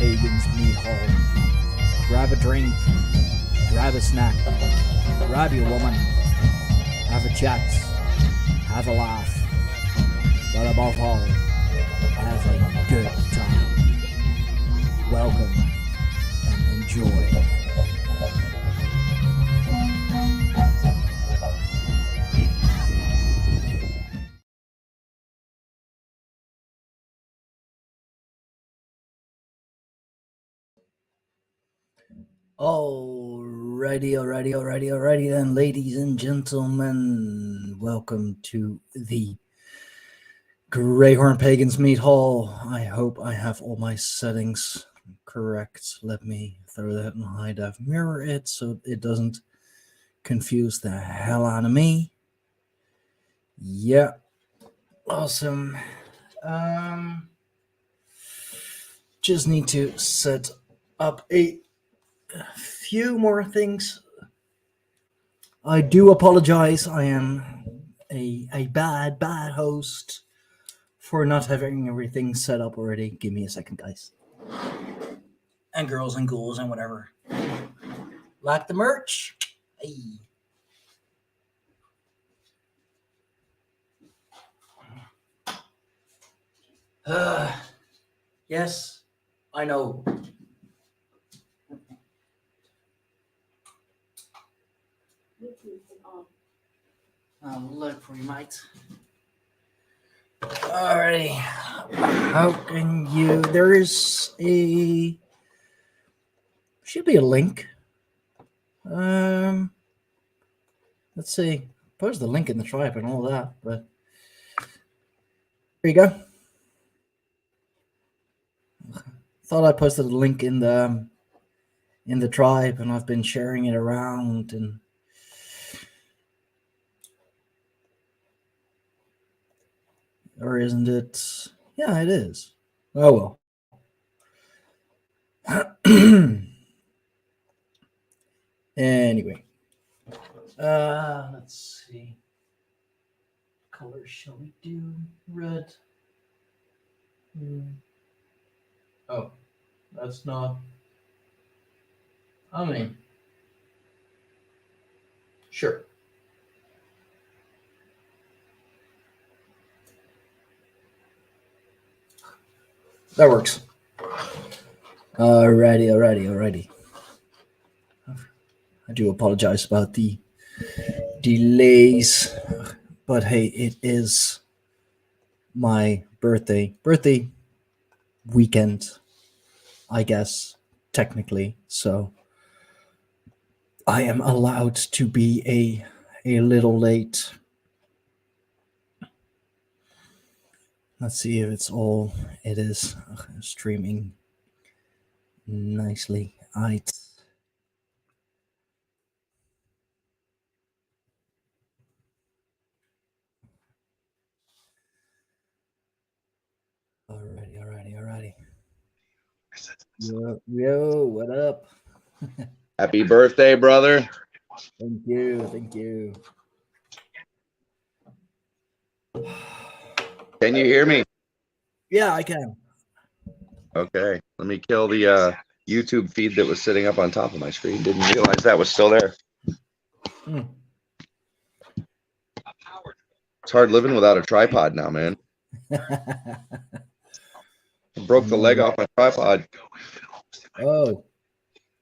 Pagans Mead Hall. Grab a drink, grab a snack, grab your woman, have a chat, have a laugh, but above all, have a good time. Welcome and enjoy. Alrighty then, ladies and gentlemen. Welcome to the Greyhorn Pagans Mead Hall. I hope I have all my settings correct. Let me throw that in high def mirror it so it doesn't confuse the hell out of me. Yeah. Awesome. Just need to set up a few more things. I do apologize. I am a bad host for not having everything set up already. Give me a second, guys. And girls and ghouls and whatever. Like the merch. Hey. Yes, I know. I'll look for you, mate. Alrighty. How can you... There is a... Should be a link. Let's see. Post the link in the tribe and all that, but... There you go. Thought I posted a link in the tribe, and I've been sharing it around, and... Or isn't it? Yeah, it is. Oh, well. Anyway. Let's see. Color shall we do? Red. Oh, that's not... I mean... Sure. That works. Alrighty. I do apologize about the delays, but hey, it is my birthday weekend, I guess, technically. So I am allowed to be a little late. Let's see if it's all it is. Streaming nicely. Alright. Alrighty. Yo, what up? Happy birthday, brother. Thank you. Can you hear me? Yeah, I can. Okay. Let me kill the YouTube feed that was sitting up on top of my screen. Didn't realize that was still there. It's hard living without a tripod now, man. I broke the leg off my tripod. Oh,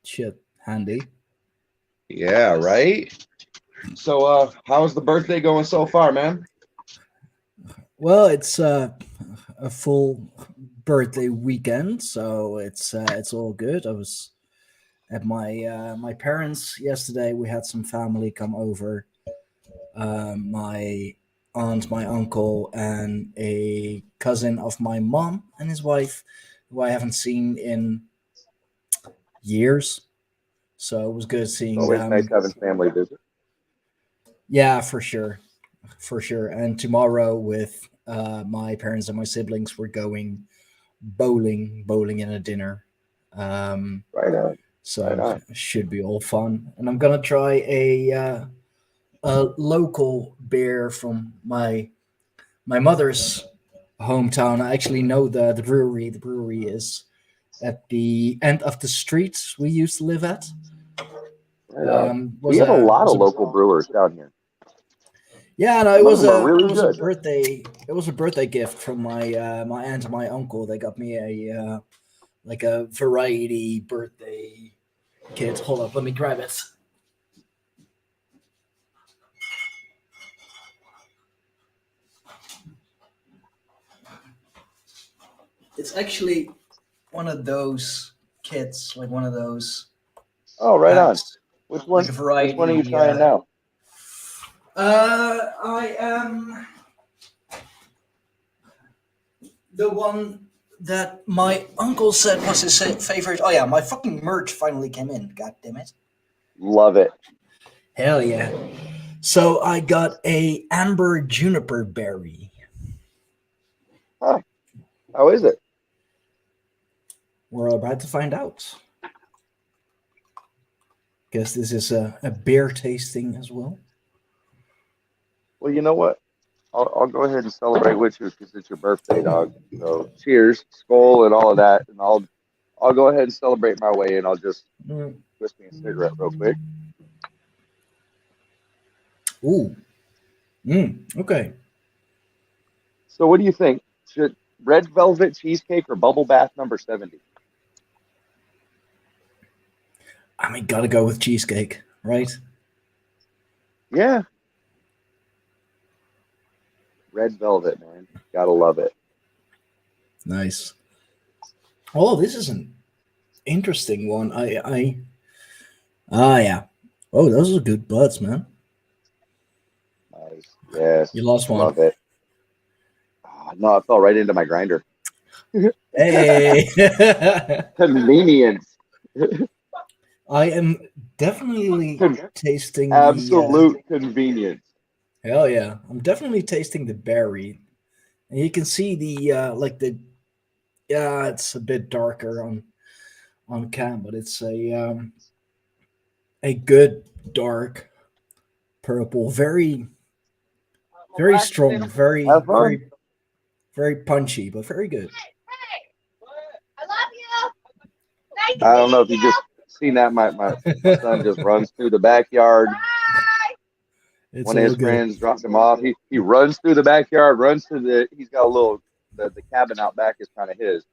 shit. Handy. Yeah, right? So, how's the birthday going so far, man? Well, it's a full birthday weekend, so it's all good. I was at my parents yesterday. We had some family come over. My aunt, my uncle, and a cousin of my mom and his wife, who I haven't seen in years. So it was good seeing Always them. nice having family visit. Yeah, for sure. And tomorrow with my parents and my siblings, we're going bowling in a dinner. Right on. So it should be all fun. And I'm gonna try a local beer from my mother's hometown. I actually know the brewery. The brewery is at the end of the street we used to live at. Right on. We have a lot of local brewers down here. Yeah, no, it was a good. birthday. It was a birthday gift from my my aunt and my uncle. They got me a like a variety birthday kit. Hold up, let me grab it. It's actually one of those kits, like one of those. Oh, right packs, on. Which one? Like a variety, which one are you trying now? I am the one that my uncle said was his favorite. Oh yeah, my fucking merch finally came in. God damn it! Love it. Hell yeah! So I got a amber juniper berry. Huh. How is it? We're about to find out. Guess this is a beer tasting as well. Well, you know what? I'll go ahead and celebrate with you because it's your birthday, dog. So cheers, skull, and all of that, and I'll go ahead and celebrate my way, and I'll just twist me a cigarette real quick. Ooh. Okay. So what do you think? Should red velvet cheesecake or bubble bath number 70? I mean, gotta go with cheesecake, right? Yeah. Red velvet, man. Gotta love it. Nice. Oh, this is an interesting one. Yeah. Oh, those are good buds, man. Nice. Yes. You lost one. Love it. Oh, no, it fell right into my grinder. Hey. Convenience. I am definitely tasting absolute convenience. Hell yeah. I'm definitely tasting the berry. And you can see the it's a bit darker on cam, but it's a good dark purple, very strong, very punchy, but very good. I love you. I don't know if you just seen that. My son just runs through the backyard. It's One of his friends drops him off. He runs through the backyard, he's got a little, the cabin out back is kind of his.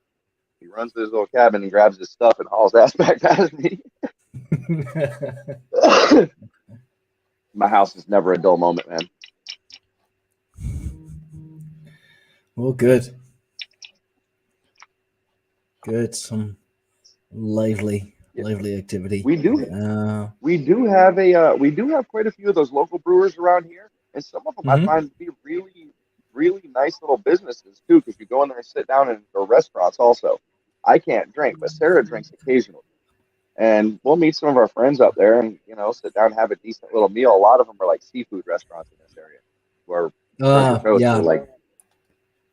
He runs to his little cabin and grabs his stuff and hauls ass back past me. My house is never a dull moment, man. Well, good. Some lively activity. We do have quite a few of those local brewers around here, and some of them I find to be really, really nice little businesses too. Because you go in there and sit down in the restaurants. Also, I can't drink, but Sarah drinks occasionally, and we'll meet some of our friends up there and sit down and have a decent little meal. A lot of them are like seafood restaurants in this area, where are like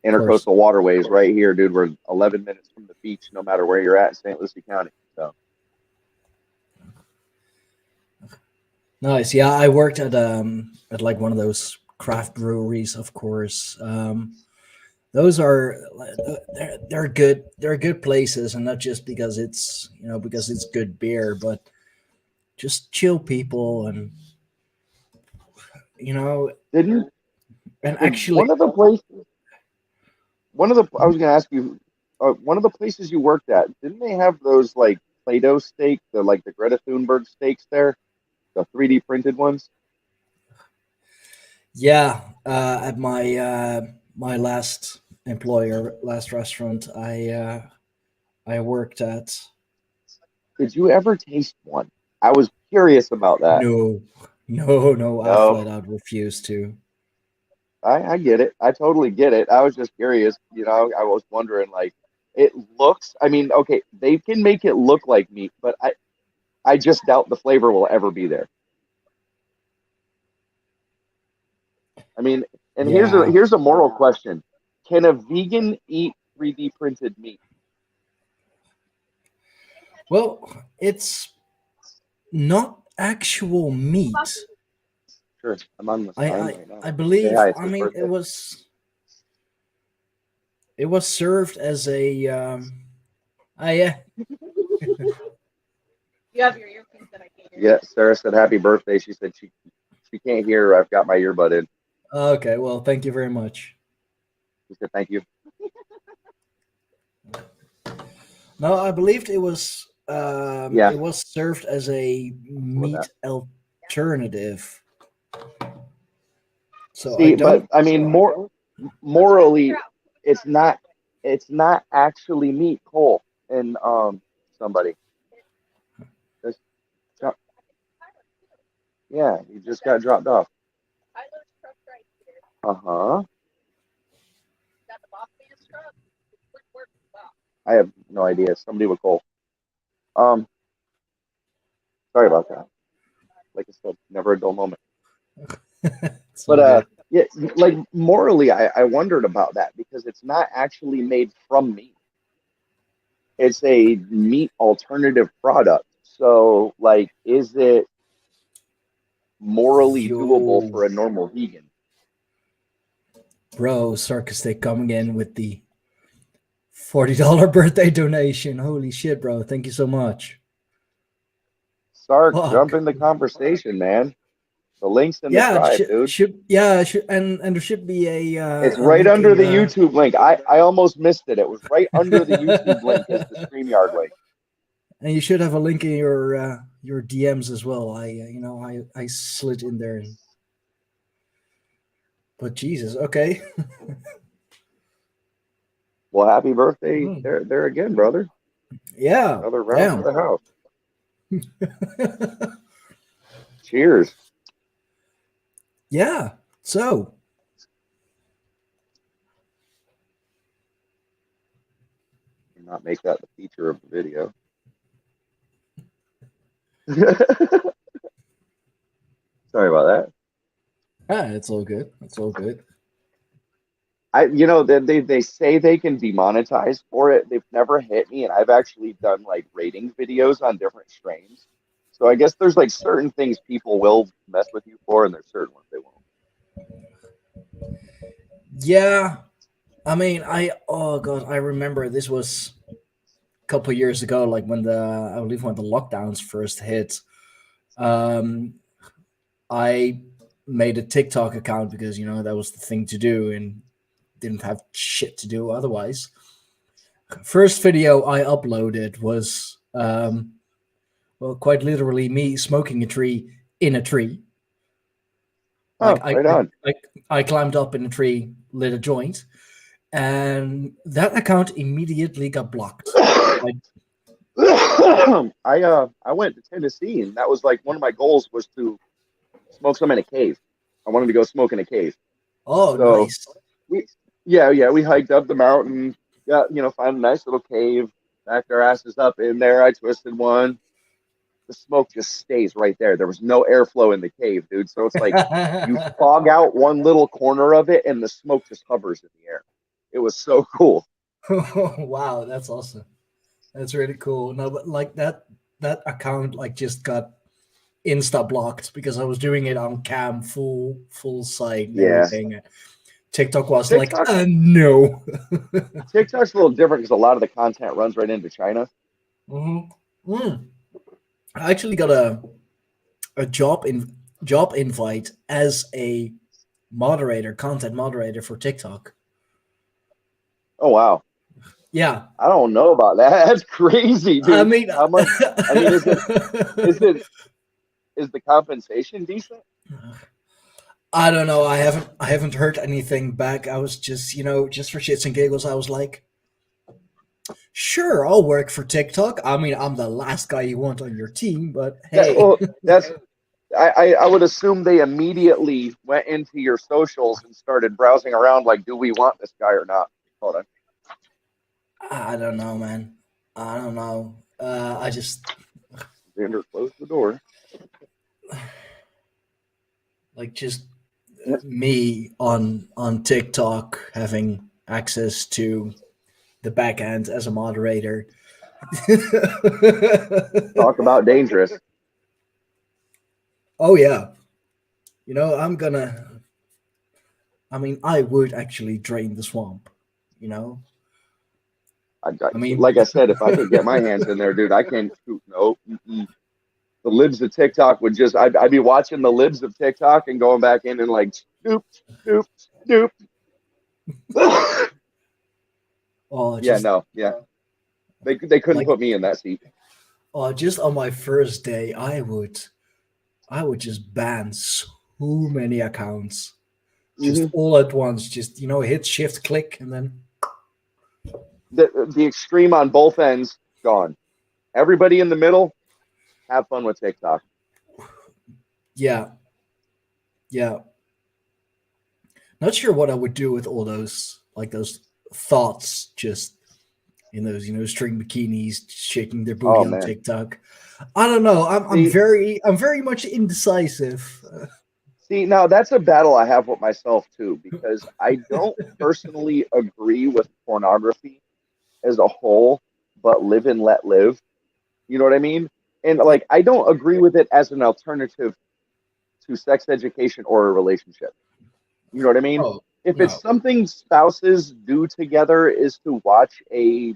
intercoastal waterways right here, dude. We're 11 minutes from the beach, no matter where you're at in St. Lucie County. So nice. Yeah, I worked at like one of those craft breweries, of course. Those are they're good. They're good places, and not just because it's because it's good beer, but just chill people and actually one of the places. I was going to ask you, one of the places you worked at, didn't they have those like Play-Doh steak, the Greta Thunberg steaks there, the 3D printed ones? Yeah, at my my last restaurant, I worked at. Did you ever taste one? I was curious about that. No. I flat out refused to. I get it. I totally get it. I was just curious. I was wondering, like, it looks. I mean, okay, they can make it look like meat, but I just doubt the flavor will ever be there. I mean, and here's a moral question: can a vegan eat 3D printed meat? Well, it's not actual meat. Sure, I'm on the sign right now. I believe. Yeah, I mean, it was served as a Oh yeah. You have your earpiece that I can't hear. Yeah, Sarah said happy birthday. She said she can't hear. I've got my earbud in. Okay. Well, thank you very much. She said thank you. No, I believed it was. Yeah. It was served as a meat alternative. So I See, but don't. I mean, morally, it's not actually meat, Cole, and somebody. Just, yeah, you just got dropped off. Uh-huh. I have no idea. Somebody with Cole. Sorry about that. Like I said, never a dull moment. It's all But good. yeah, like morally, I wondered about that because it's not actually made from meat. It's a meat alternative product. So, like, is it morally doable for Yo, a normal vegan? bro, Sarcastic coming in with the $40 birthday donation. Holy shit, bro! Thank you so much. Sark, jump Fuck. in the conversation, man. The link's in the Yeah, tribe, dude. and there should be It's a right link under in the the. YouTube link. I almost missed it. It was right under the YouTube link is the StreamYard link. And you should have a link in your DMs as well. I slid in there, but Jesus, okay. Well, happy birthday Hmm. there again, brother. Yeah, Another round for damn. the house. Cheers. Yeah. So Not make that the feature of the video. Sorry about that. it's all good. It's all good. They say they can demonetize for it. They've never hit me, and I've actually done like rating videos on different strains. So I guess there's like certain things people will mess with you for, and there's certain ones they won't. Yeah. I mean, oh god, I remember this was a couple of years ago, like I believe when the lockdowns first hit. Um, I made a TikTok account because that was the thing to do and didn't have shit to do otherwise. First video I uploaded was well, quite literally me smoking a tree in a tree. Like Oh, right on. I climbed up in a tree, lit a joint, and that account immediately got blocked. Like, I went to Tennessee, and that was like one of my goals was to smoke some in a cave. I wanted to go smoke in a cave. oh, So nice. we hiked up the mountain. Got find a nice little cave. Backed our asses up in there. I twisted one. The smoke just stays right there. There was no airflow in the cave, dude. So it's like you fog out one little corner of it, and the smoke just hovers in the air. It was so cool. Wow, that's awesome. That's really cool. No, but like that account like just got insta blocked because I was doing it on cam, full sight and Yeah, everything. TikTok was like, TikTok. No. TikTok's a little different because a lot of the content runs right into China. Mm-hmm. I actually got a job invite as a content moderator for TikTok. Oh wow. Yeah, I don't know about that. That's crazy, I dude. mean, How much? I mean, is the compensation decent? I don't know. I haven't heard anything back. I was just just for shits and giggles. I was like, sure, I'll work for TikTok. I mean, I'm the last guy you want on your team, but hey. That's I would assume they immediately went into your socials and started browsing around like, do we want this guy or not? Hold on. I don't know, man. I don't know. I just Xander, close the door. like just me on TikTok having access to the back end as a moderator. Talk about dangerous. Oh yeah. I mean, I would actually drain the swamp, I mean, like I said, if I could get my hands in there, dude, I can't. Nope. Mm-mm. The libs of TikTok would just, I'd be watching the libs of TikTok and going back in and like, snoop, snoop, snoop. oh, Yeah, just no, yeah. They couldn't like, put me in that seat. oh, just on my first day, I would just ban so many accounts, just Hmm. all at once. Just hit shift click and then The extreme on both ends, gone. Everybody in the middle, have fun with TikTok. yeah, yeah. Not sure what I would do with all those those thoughts just in those string bikinis shaking their booty Oh on man. TikTok. I don't know. See, I'm very much indecisive. see, now that's a battle I have with myself too, because I don't personally agree with pornography as a whole, but live and let live. You know what I mean? And Like, like, I don't agree with it as an alternative to sex education or a relationship. You know what I mean? oh If it's no, something spouses do together is to watch a,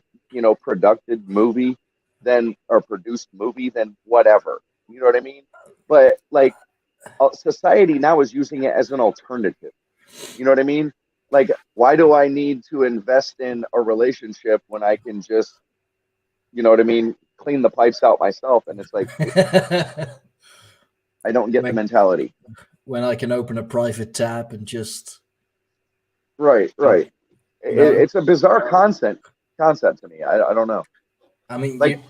produced movie, then or produced movie, then whatever. You know what I mean? But like, society now is using it as an alternative. You know what I mean? Like, why do I need to invest in a relationship when I can just, you know what I mean, clean the pipes out myself? And it's like, I don't get the when mentality. when I can open a private tab and just Right, you right. you know, It's a bizarre concept to me. I don't know. I mean Like,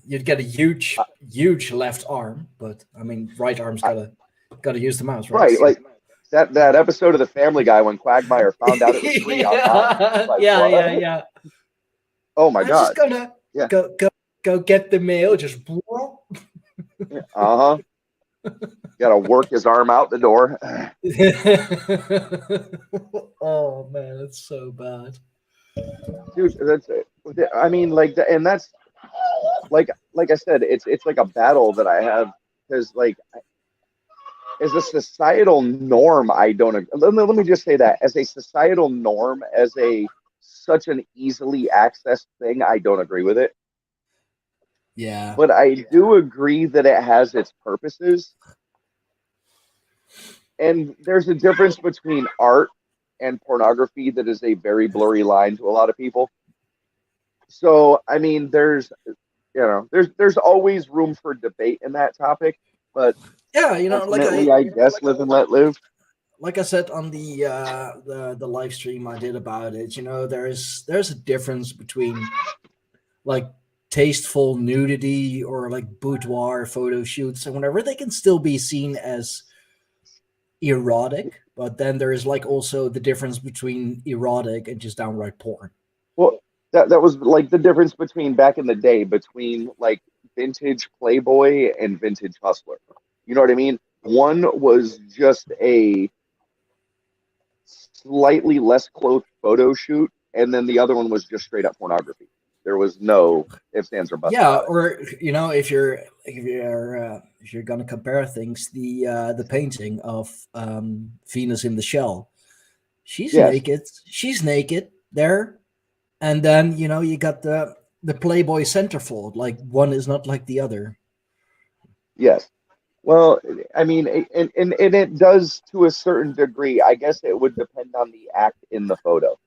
you'd get a I, huge left arm, but I mean right arm's I, gotta use the mouse, right? right, like that episode of The Family Guy when Quagmire found out it was free on Mountain. It's yeah, like, yeah, yeah, what? yeah. Oh my I'm just God. gonna Yeah. go get the mail. Just Yeah. Uh-huh. Gotta work his arm out the door. oh man, it's so bad. Dude, that's it. I mean, like, and that's like I said, it's like a battle that I have because, like, as a societal norm, I don't. Let me just say that as a societal norm, as a such an easily accessed thing, I don't agree with it. Yeah, But I do agree that it has its purposes, and there's a difference between art and pornography that is a very blurry line to a lot of people. So, I mean, there's always room for debate in that topic, but yeah. ultimately, I guess live and let live. Like I said on the live stream I did about it, there's a difference between like tasteful nudity or like boudoir photo shoots and whatever. They can still be seen as erotic, but then there is like also the difference between erotic and just downright porn. Well, that was like the difference between back in the day between like vintage Playboy and vintage Hustler. You know what I mean? One was just a slightly less clothed photo shoot, and then the other one was just straight up pornography. There was no ifs, ands, or buts Yeah, about it. or if you're gonna compare things, the painting of Venus in the Shell, Yes, she's naked there, and then you got the Playboy centerfold. Like one is not like the other. yes. Well, I mean, and it does to a certain degree. I guess it would depend on the act in the photo.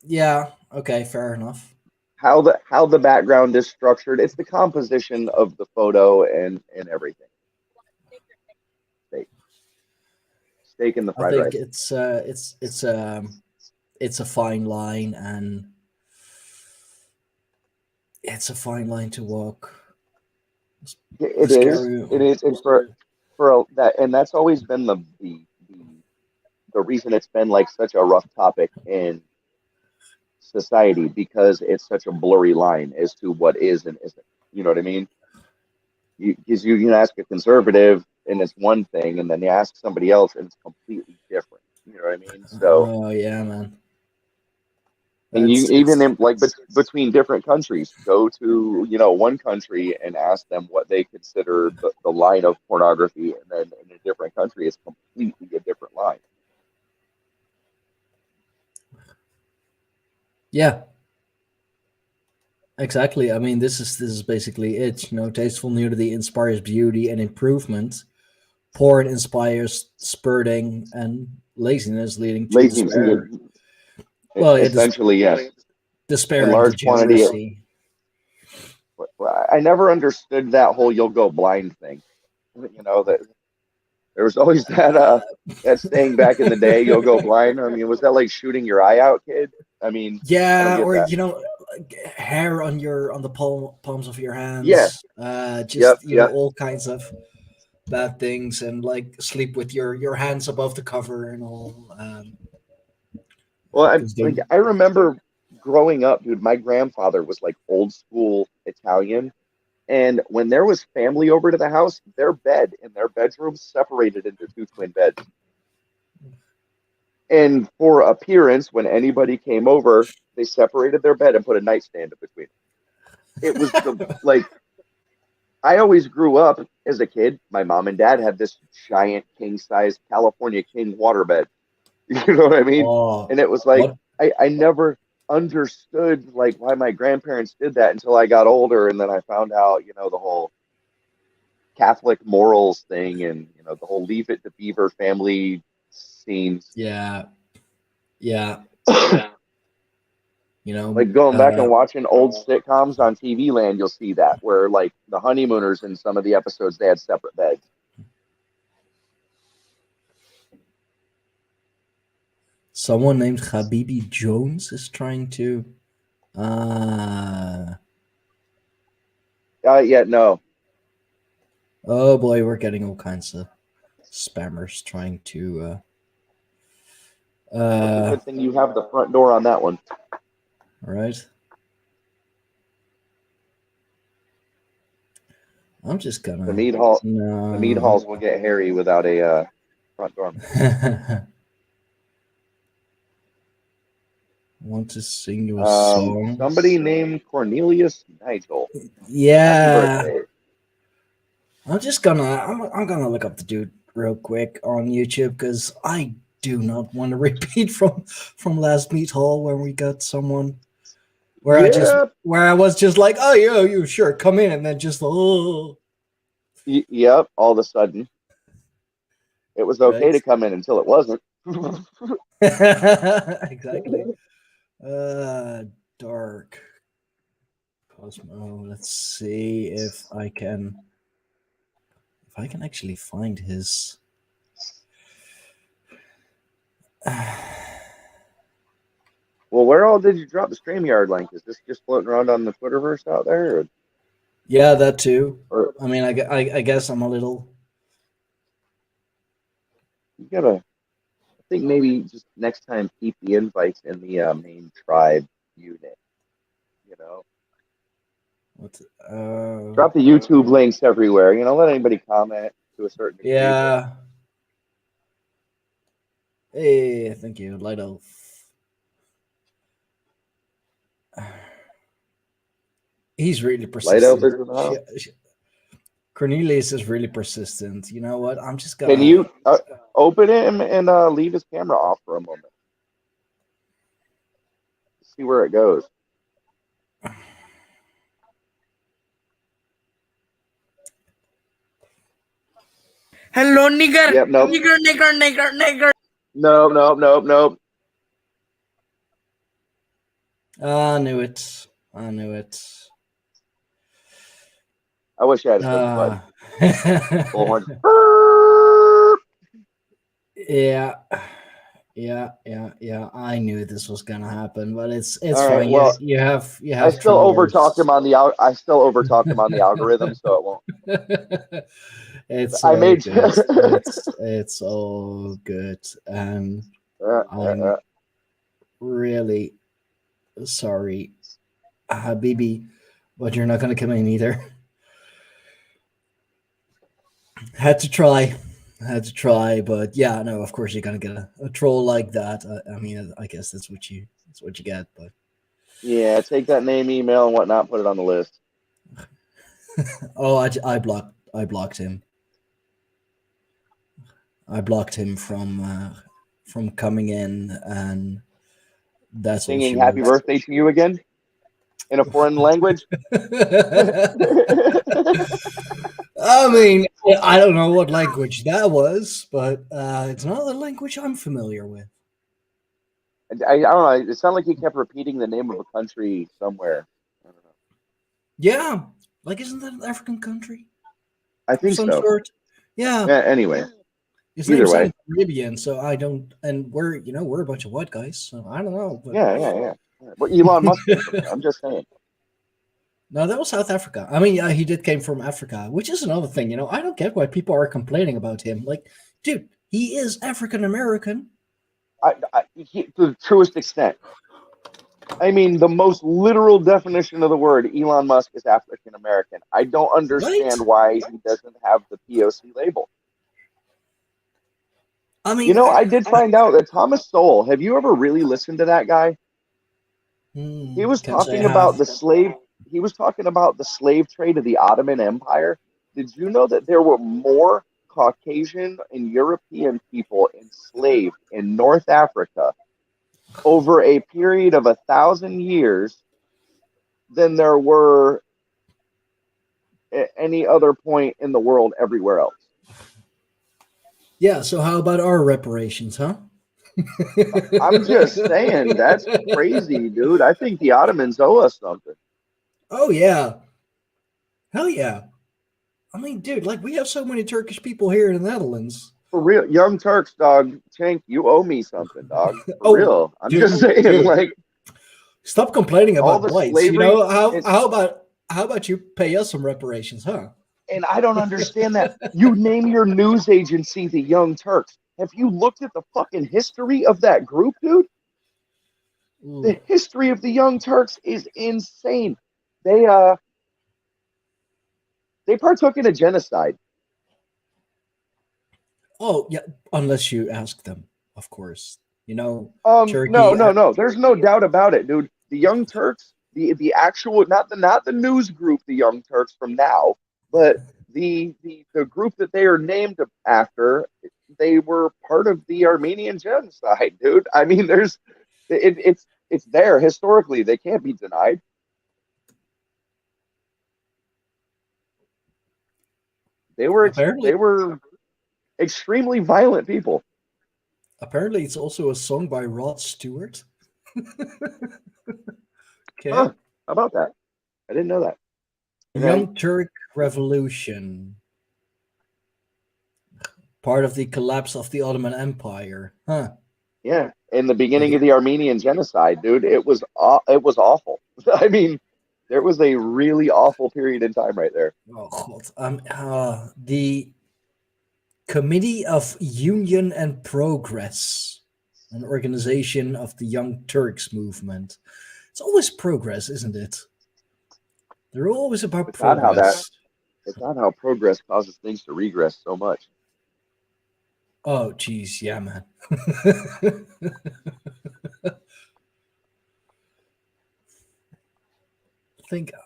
Yeah. Okay. Fair enough. How the background is structured. It's the composition of the photo and everything. Steak, steak in the I fried think rice. it's a fine line, and it's a fine line to walk. The It is. scary. It is, and for that, and that's always been the reason it's been like such a rough topic in society because it's such a blurry line as to what is and isn't. You know what I mean? Because you can ask a conservative and it's one thing, and then you ask somebody else and it's completely different. You know what I mean? So, Oh yeah, man. and you That's even it's in like between different countries, go to one country and ask them what they consider the line of pornography, and then in a different country, it's completely a different line. Yeah, exactly. I mean, this is basically it. Tasteful nudity inspires beauty and improvement. Porn inspires spurting, and laziness leading to Laziness, despair. Well, yeah, essentially, yes. despair In and large quantity. degeneracy. I never understood that whole "you'll go blind" thing. That there was always that saying back in the day, "You'll go blind." I mean, was that like shooting your eye out, kid? I mean, I don't Yeah, get or that. hair on the palms of your Yeah. hands. Yep. Just Yep. all kinds of bad things, and like sleep with your hands above the cover and all. Well, They, I remember growing up, dude. My grandfather was like old school Italian, and when there was family over to the house, their bed in their bedroom separated into two twin beds. And for appearance, when anybody came over, they separated their bed and put a nightstand in between. It was like I always grew up as a kid. My mom and dad had this giant king size California king waterbed. You know what I mean? oh, And it was like what? I never understood like why my grandparents did that until I got older, and then I found out, the whole Catholic morals thing, and the whole Leave It to Beaver family scenes. Yeah, yeah. Like going back and watching old sitcoms on TV Land, you'll see that where like the honeymooners in some of the episodes they had separate beds. Someone named Habibi Jones is trying to. Yeah, no. Oh boy, we're getting all kinds of spammers trying to. It's a good thing you have the front door on that one. Right. I'm just gonna. The mead hall. No. The mead halls will get hairy without a front door. Want to sing you a song? Somebody named Cornelius Nigel. Yeah. Happy birthday. I'm gonna look up the dude real quick on YouTube because I do not want to repeat from last meat hall when we got someone where I was just like, oh yeah, you sure come in, and then just oh. Yep. All of a sudden, it was okay to come in until it wasn't. Exactly. Dark Cosmo. Let's see if I can actually find his. Well, where all did you drop the StreamYard link? Is this just floating around on the Twitterverse out there? Or? Yeah, that too. I mean, I guess I'm a little. You gotta. I think maybe just next time keep the invites in the main tribe unit. Drop the YouTube links everywhere. Let anybody comment to a certain degree. Yeah. Hey, thank you, Light Elf. He's really persistent. Light Elf is Cornelius is really persistent. You know what? I'm just gonna. Can you open it and leave his camera off for a moment? See where it goes. Hello, nigger. Yep, nope. Nigger. Nope. I knew it. I wish I had a button. Yeah. I knew this was gonna happen, but it's right, fine. Well, you have. I still overtalked him on the algorithm, so it won't. It's I made good. it's all good, and I'm really sorry, Habibi, but you're not gonna come in either. Had to try, but yeah, no, of course you're gonna get a troll like that. I mean, I guess that's what you get, but yeah, take that name, email, and whatnot, put it on the list. Oh, I blocked him. I blocked him from coming in and That's all singing she "Happy wrote. Birthday" to you again in a foreign language. I mean, I don't know what language that was, but it's not a language I'm familiar with. I don't know. It sounded like he kept repeating the name of a country somewhere. I don't know. Yeah, like isn't that an African country I of think some so. sort? Yeah, Yeah, anyway, his either name way. sounds Caribbean, so I don't. And we're a bunch of white guys, so I don't know. But Yeah. Well, Elon Musk came from there. I'm just saying. no, that was South Africa. I mean, yeah, he did came from Africa, which is another thing. I don't get why people are complaining about him. Like, dude, he is African American. To the truest extent. I mean, the most literal definition of the word Elon Musk is African American. I don't Right? understand why he doesn't have the POC label. I mean, I did find out that Thomas Sowell, have you ever really listened to that guy? He was can't say talking I about have. the slave. He was talking about the slave trade of the Ottoman Empire. Did you know that there were more Caucasian and European people enslaved in North Africa over a period of 1,000 years than there were at any other point in the world everywhere else? Yeah, so how about our reparations, huh? I'm just saying, that's crazy, dude. I think the Ottomans owe us something. Oh, yeah. Hell yeah. I mean, dude, like we have so many Turkish people here in the Netherlands. For real, Young Turks, dog. Cenk, you owe me something, dog. For Oh, real. I'm dude, just saying, dude. like, Stop complaining all about the blights. slavery How is, how about you pay us some reparations, huh? and I don't understand that. You name your news agency the Young Turks. Have you looked at the fucking history of that group, dude? The history of the Young Turks is insane. They partook in a genocide. Oh, yeah, unless you ask them, of course. No, Turkey. no, no. There's no doubt about it, dude. The Young Turks, the actual, not the news group, the Young Turks from now, but the group that they are named after, they were part of the Armenian genocide, dude. I mean, it's there historically. They can't be denied. They were apparently, they were extremely violent people. apparently, it's also a song by Rod Stewart. Okay. Huh? How about that? I didn't know that. Young Turk Revolution. Part of the collapse of the Ottoman Empire. Huh. Yeah, in the beginning of the Armenian genocide, dude, it was awful. I mean, there was a really awful period in time right there. Oh, God. The Committee of Union and Progress, an organization of the Young Turks movement. It's always progress, isn't it? They're always about It's not how progress. it's not how progress causes things to regress so much. Oh, geez, yeah, man.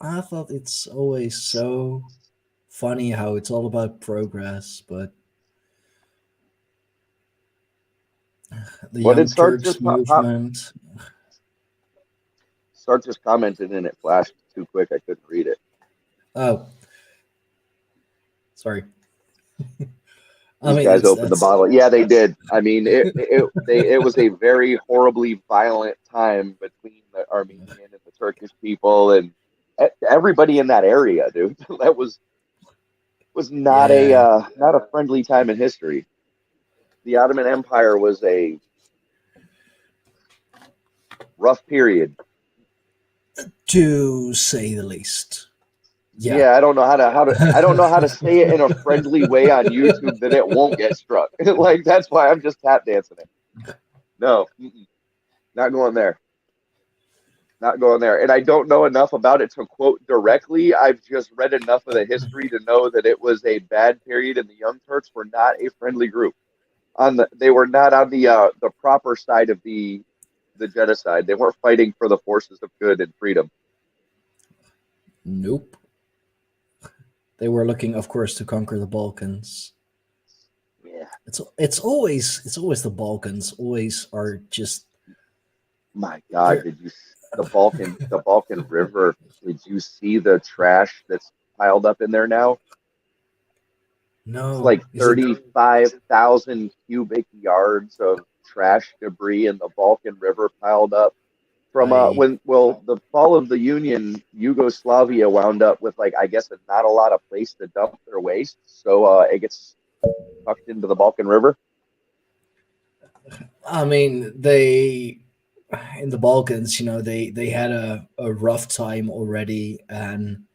I thought it's always so funny how it's all about progress, but the What Young did Sark Turks just pop? movement. Sark just commented and it flashed too quick. I couldn't read it. Oh, sorry. These guys opened the bottle. Yeah, they did. I mean, it was a very horribly violent time between the Armenian and the Turkish people and everybody in that area, dude. That was not a friendly time in history. The Ottoman Empire was a rough period, to say the least. Yeah, I don't know I don't know how to say it in a friendly way on YouTube that it won't get struck. Like that's why I'm just tap dancing it. No, not going there. Not going there. And I don't know enough about it to quote directly. I've just read enough of the history to know that it was a bad period and the Young Turks were not a friendly group. They were not on the proper side of the genocide. They weren't fighting for the forces of good and freedom. Nope. They were looking, of course, to conquer the Balkans. Yeah. It's always the Balkans. Always are just My God, did you the Balkan River? Did you see the trash that's piled up in there now? It's No, like is it? 35,000 cubic yards of trash debris in the Balkan River piled up from I the fall of the Union, Yugoslavia wound up with like I guess not a lot of place to dump their waste, so it gets sucked into the Balkan River. I mean, they in the Balkans, they had a rough time already, and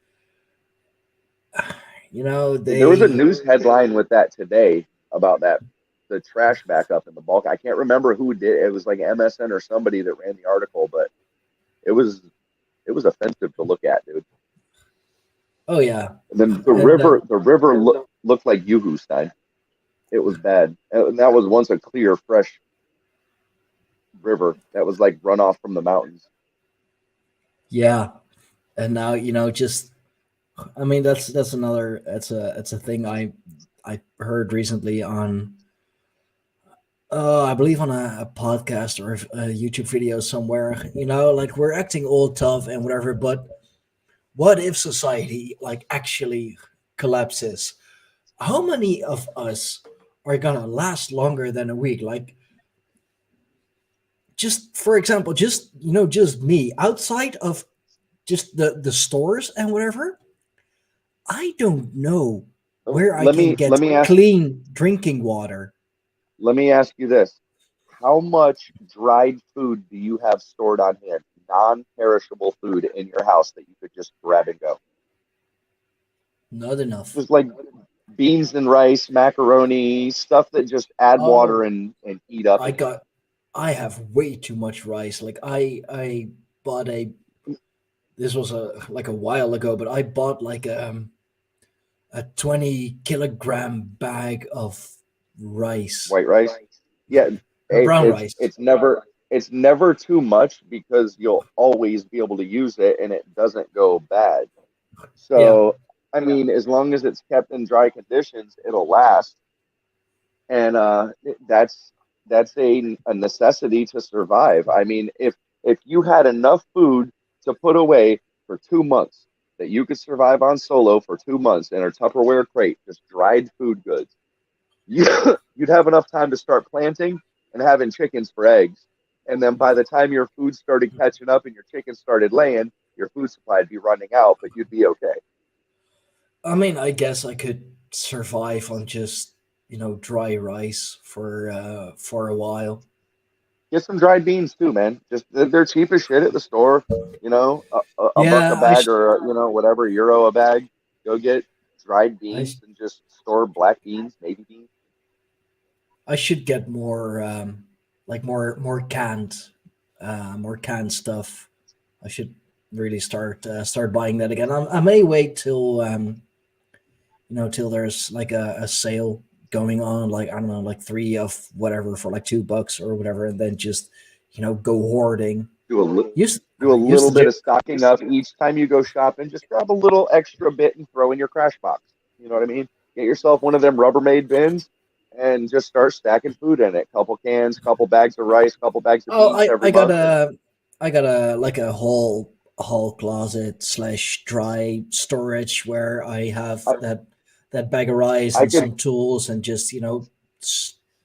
There was a they news headline with that today about the trash backup in the Balkan. I can't remember who did it. It was like MSN or somebody that ran the article, but it was offensive to look at, dude. oh yeah, And then the and river looked like Yugoslav. It was bad, and that was once a clear, fresh river that was like runoff from the mountains. yeah, and now just I mean that's another that's a thing I heard recently on I believe on a podcast or a YouTube video somewhere. Like we're acting all tough and whatever, but what if society like actually collapses? How many of us are gonna last longer than a week? Like, just for example, just me outside of just the stores and whatever. I don't know So where I can get clean drinking water. let me ask you this: how much dried food do you have stored on hand, non-perishable food in your house that you could just grab and go? Not enough. Just like beans and rice, macaroni, stuff that just add water Oh, and heat up I again. got. I have way too much rice. Like I bought a. This was a while ago, but I bought like a 20 kilogram bag of rice, White rice. Yeah, brown rice. it's never too much because you'll always be able to use it and it doesn't go bad. Yeah, So I mean, as long as it's kept in dry conditions, it'll last. And that's a necessity to survive. I mean, if you had enough food to put away for 2 months that you could survive on solo for 2 months in a Tupperware crate, just dried food goods, you you'd have enough time to start planting and having chickens for eggs. And then by the time your food started catching up and your chickens started laying, your food supply would be running out, but you'd be okay. I mean, I guess I could survive on just dry rice for a while. Get some dried beans too, man. Just they're cheap as shit at the store. A buck a Yeah, bag or whatever euro a bag. Go get dried I, beans and just store black beans, navy beans. I should get more like more canned stuff. I should really start buying that again. I may wait till till there's like a sale going on, like I don't know, like three of whatever for like $2 or whatever, and then just go hoarding. Do a li- Used do a used little to bit do. of stocking up each time you go shopping. Just grab a little extra bit and throw in your crash box. You know what I mean? Get yourself one of them Rubbermaid bins and just start stacking food in it. Couple cans, couple bags of rice, couple bags of Oh, beans I every I got month. And a like a hall closet slash dry storage where I have I, that bag of rice I and could some tools and just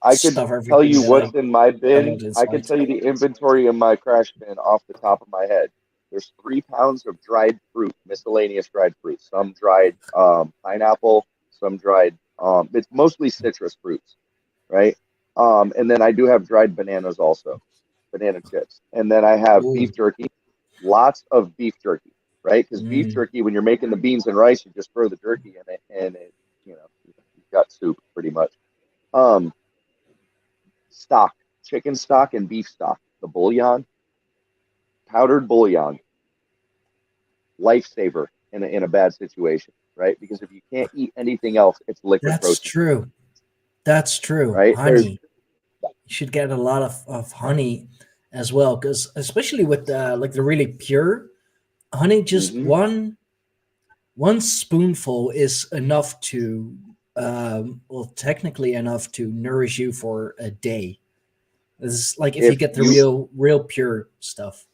I could stuff tell everything you that what's in my I bin. want I can inside. tell you the inventory in my crash bin off the top of my head. There's 3 pounds of dried fruit, miscellaneous dried fruit. Some dried pineapple, some dried. It's mostly citrus fruits, right? And then I do have dried bananas also, banana chips. And then I have Ooh, beef jerky, lots of beef jerky, right? Because beef mm, jerky, when you're making the beans and rice, you just throw the jerky in it, and you've got soup pretty much. Um, Stock, chicken stock and beef stock, the bouillon, powdered bouillon, lifesaver in a bad situation, right? Because if you can't eat anything else, it's liquid that's protein, true. That's true. right? There's Honey, you should get a lot of honey as well, because especially with like the really pure honey, just mm-hmm. one spoonful is enough to well, technically enough to nourish you for a day. This is like if you If get the you real pure stuff.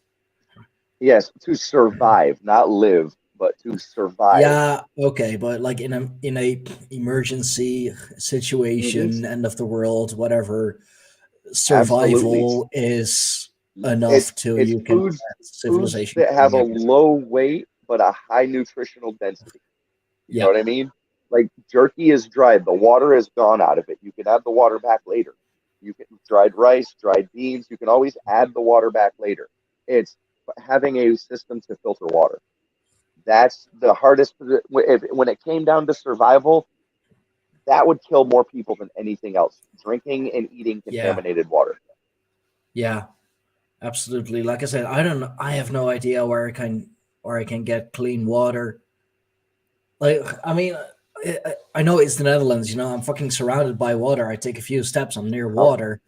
Yes, to survive, not live, but to survive. Yeah, okay, but like in a emergency Mhm. situation, end of the world, whatever, Absolutely. survival is enough till It's you can let foods civilization that have going a again. low weight but a high nutritional density. You know Yeah, what I mean? Like jerky is dried, the water is gone out of it. You can add the water back later. You can dried rice, dried beans. You can always add the water back later. It's having a system to filter water. That's the hardest. When it came down to survival, that would kill more people than anything else. Drinking and eating yeah, contaminated water. yeah, absolutely. Like I said, I don't know. I have no idea where I can get clean water. Like, I mean, I know it's the Netherlands. You know, I'm fucking surrounded by water. I take a few steps, I'm near How, water.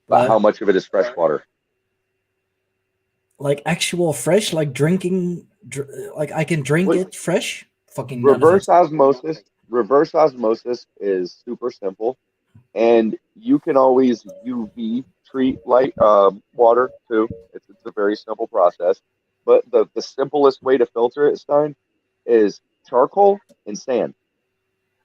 but how But much of it is fresh water? like actual fresh, like like I can drink What it fresh. Fucking none of reverse it. osmosis? Reverse osmosis is super simple, and you can always UV treat light water too. It's a very simple process. But the simplest way to filter it, Stein, is charcoal and sand.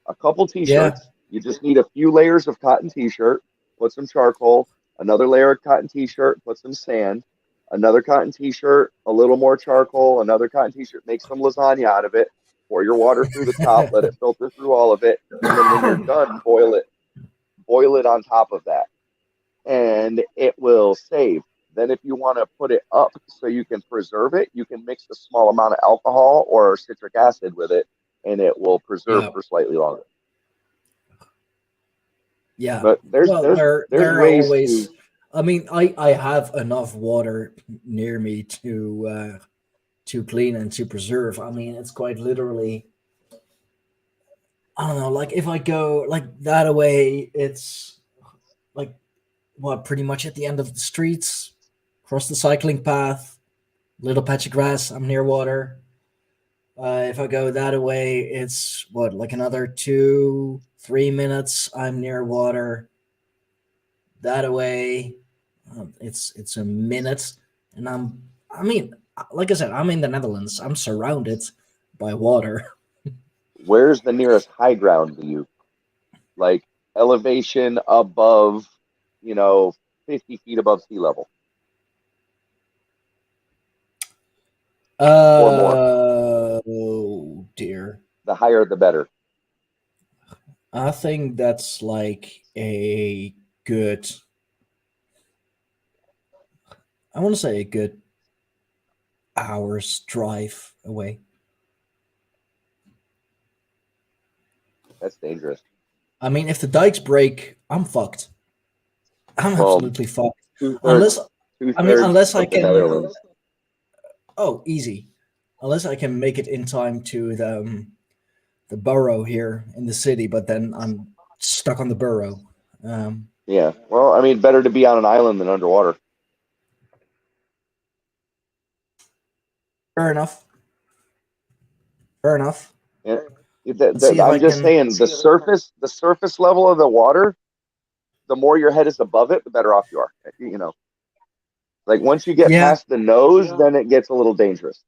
A couple Yeah, t-shirts. You just need a few layers of cotton t-shirt, put some charcoal, another layer of cotton t-shirt, put some sand, another cotton t-shirt, a little more charcoal, another cotton t-shirt, make some lasagna out of it, pour your water through the top, let it filter through all of it, and then when you're done, boil it on top of that. And it will save. Then if you want to put it up so you can preserve it, you can mix a small amount of alcohol or citric acid with it and it will preserve yeah, for slightly longer. yeah. But Well, there's there are ways to. always. I mean, I have enough water near me to clean and to preserve. I mean, it's quite literally. I don't know. Like if I go like that away, it's like what pretty much at the end of the streets, cross the cycling path, little patch of grass. I'm near water. If I go that away, it's what like another 2 3 minutes. I'm near water. That away, it's a minute, and I mean, like I said, I'm in the Netherlands. I'm surrounded by water. Where's the nearest high ground to you? Like elevation above, you know, 50 feet above sea level or more. Oh dear. The higher, the better. I think that's like a good. I want to say a good hour's drive away. That's dangerous. I mean, if the dikes break, I'm fucked. I'm Well, absolutely fucked. two Unless, thirds, two I mean, thirds unless I of the can. Netherlands. Oh, easy. Unless I can make it in time to the borough here in the city, but then I'm stuck on the borough. Um, Yeah. Well, I mean, better to be on an island than underwater. fair enough. Fair enough. Yeah. Let's see if I'm I just can. saying the surface level of the water, the more your head is above it, the better off you are. You know, like once you get Yeah. past the nose, then it gets a little dangerous.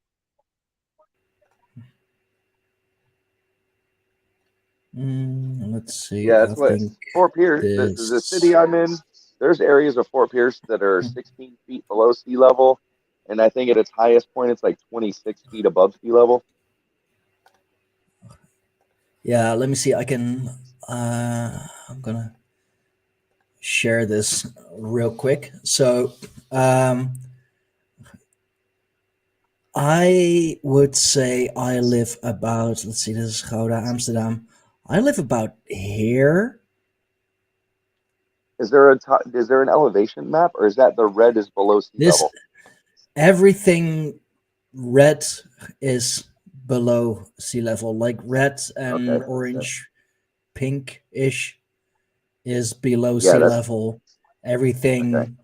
Let's see. Yeah, I that's what think Fort Pierce, the city this. I'm in, there's areas of Fort Pierce that are 16 feet below sea level. And I think at its highest point, it's like 26 feet above sea level. Yeah. Let me see. I can. I'm gonna share this real quick. So, I would say I live about. Let's see. This is Gouda, Amsterdam. I live about here. Is there an elevation map, or is that the red is below sea This level? everything red is below sea level. Like red Okay. and orange, pink-ish is below Yeah, sea that's level. okay. Everything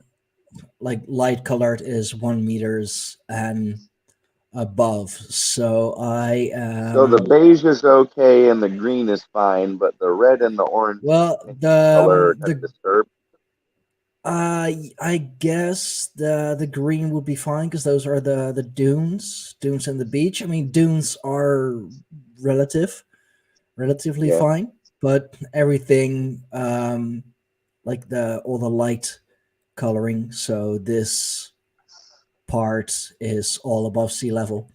like light colored is 1 meters and above. So I So the beige is okay and the green is fine, but the red and the orange and well pink color are kind of the disturbed. I guess the green would be fine because those are the dunes and the beach. I mean, dunes are relatively Yeah. fine, but everything like all the light coloring. So this part is all above sea level,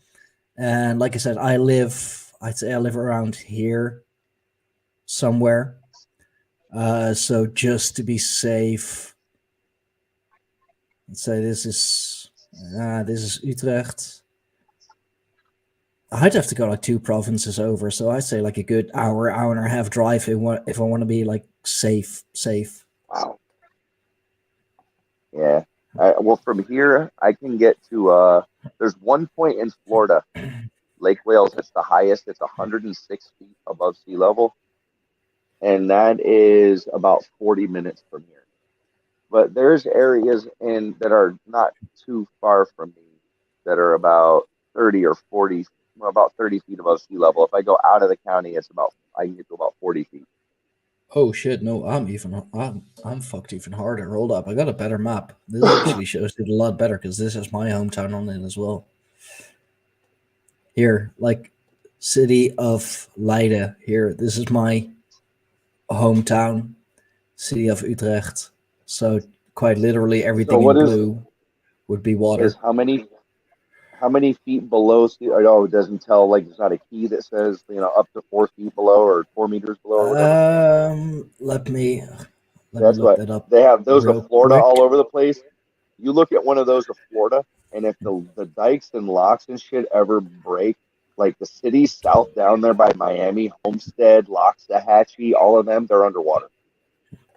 and like I said, I'd say I live around here somewhere. So just to be safe, let's say this is Utrecht. I'd have to go like 2 provinces over, so I'd say like a good hour and a half drive if I want to be like safe. Wow. Yeah. Well, from here, I can get to, there's one point in Florida, Lake Wales, it's the highest. It's 106 feet above sea level. And that is about 40 minutes from here. But there's areas that are not too far from me that are about 30 or 40, about 30 feet above sea level. If I go out of the county, I can get to about 40 feet. Oh shit! No, I'm fucked even harder. Hold up, I got a better map. This actually shows it a lot better because this is my hometown on it as well. Here, like city of Leiden. Here, this is my hometown, city of Utrecht. So quite literally everything in blue would be water. Is how many feet below sea? Oh, it doesn't tell. Like there's not a key that says up to 4 feet below or 4 meters below or whatever. Let me That's look what that up. they have. Those real of Florida quick. all over the place. You look at one of those of Florida, and if the dikes and locks and shit ever break, like the cities south down there by Miami, Homestead, Loxahatchee, all of them, they're underwater.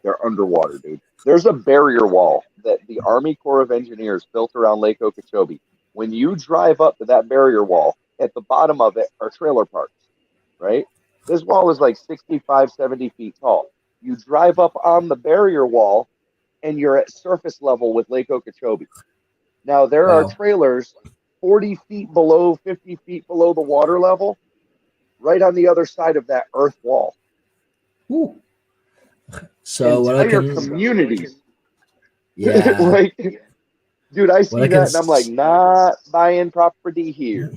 They're underwater, dude. There's a barrier wall that the Army Corps of Engineers built around Lake Okeechobee. When you drive up to that barrier wall, at the bottom of it are trailer parks, right? This wall is like 65, 70 feet tall. You drive up on the barrier wall, and you're at surface level with Lake Okeechobee. Now, there are trailers 40 feet below, 50 feet below the water level, right on the other side of that earth wall. Ooh. So entire communities. Yeah. Like, dude, I see that and I'm like, not buying property here.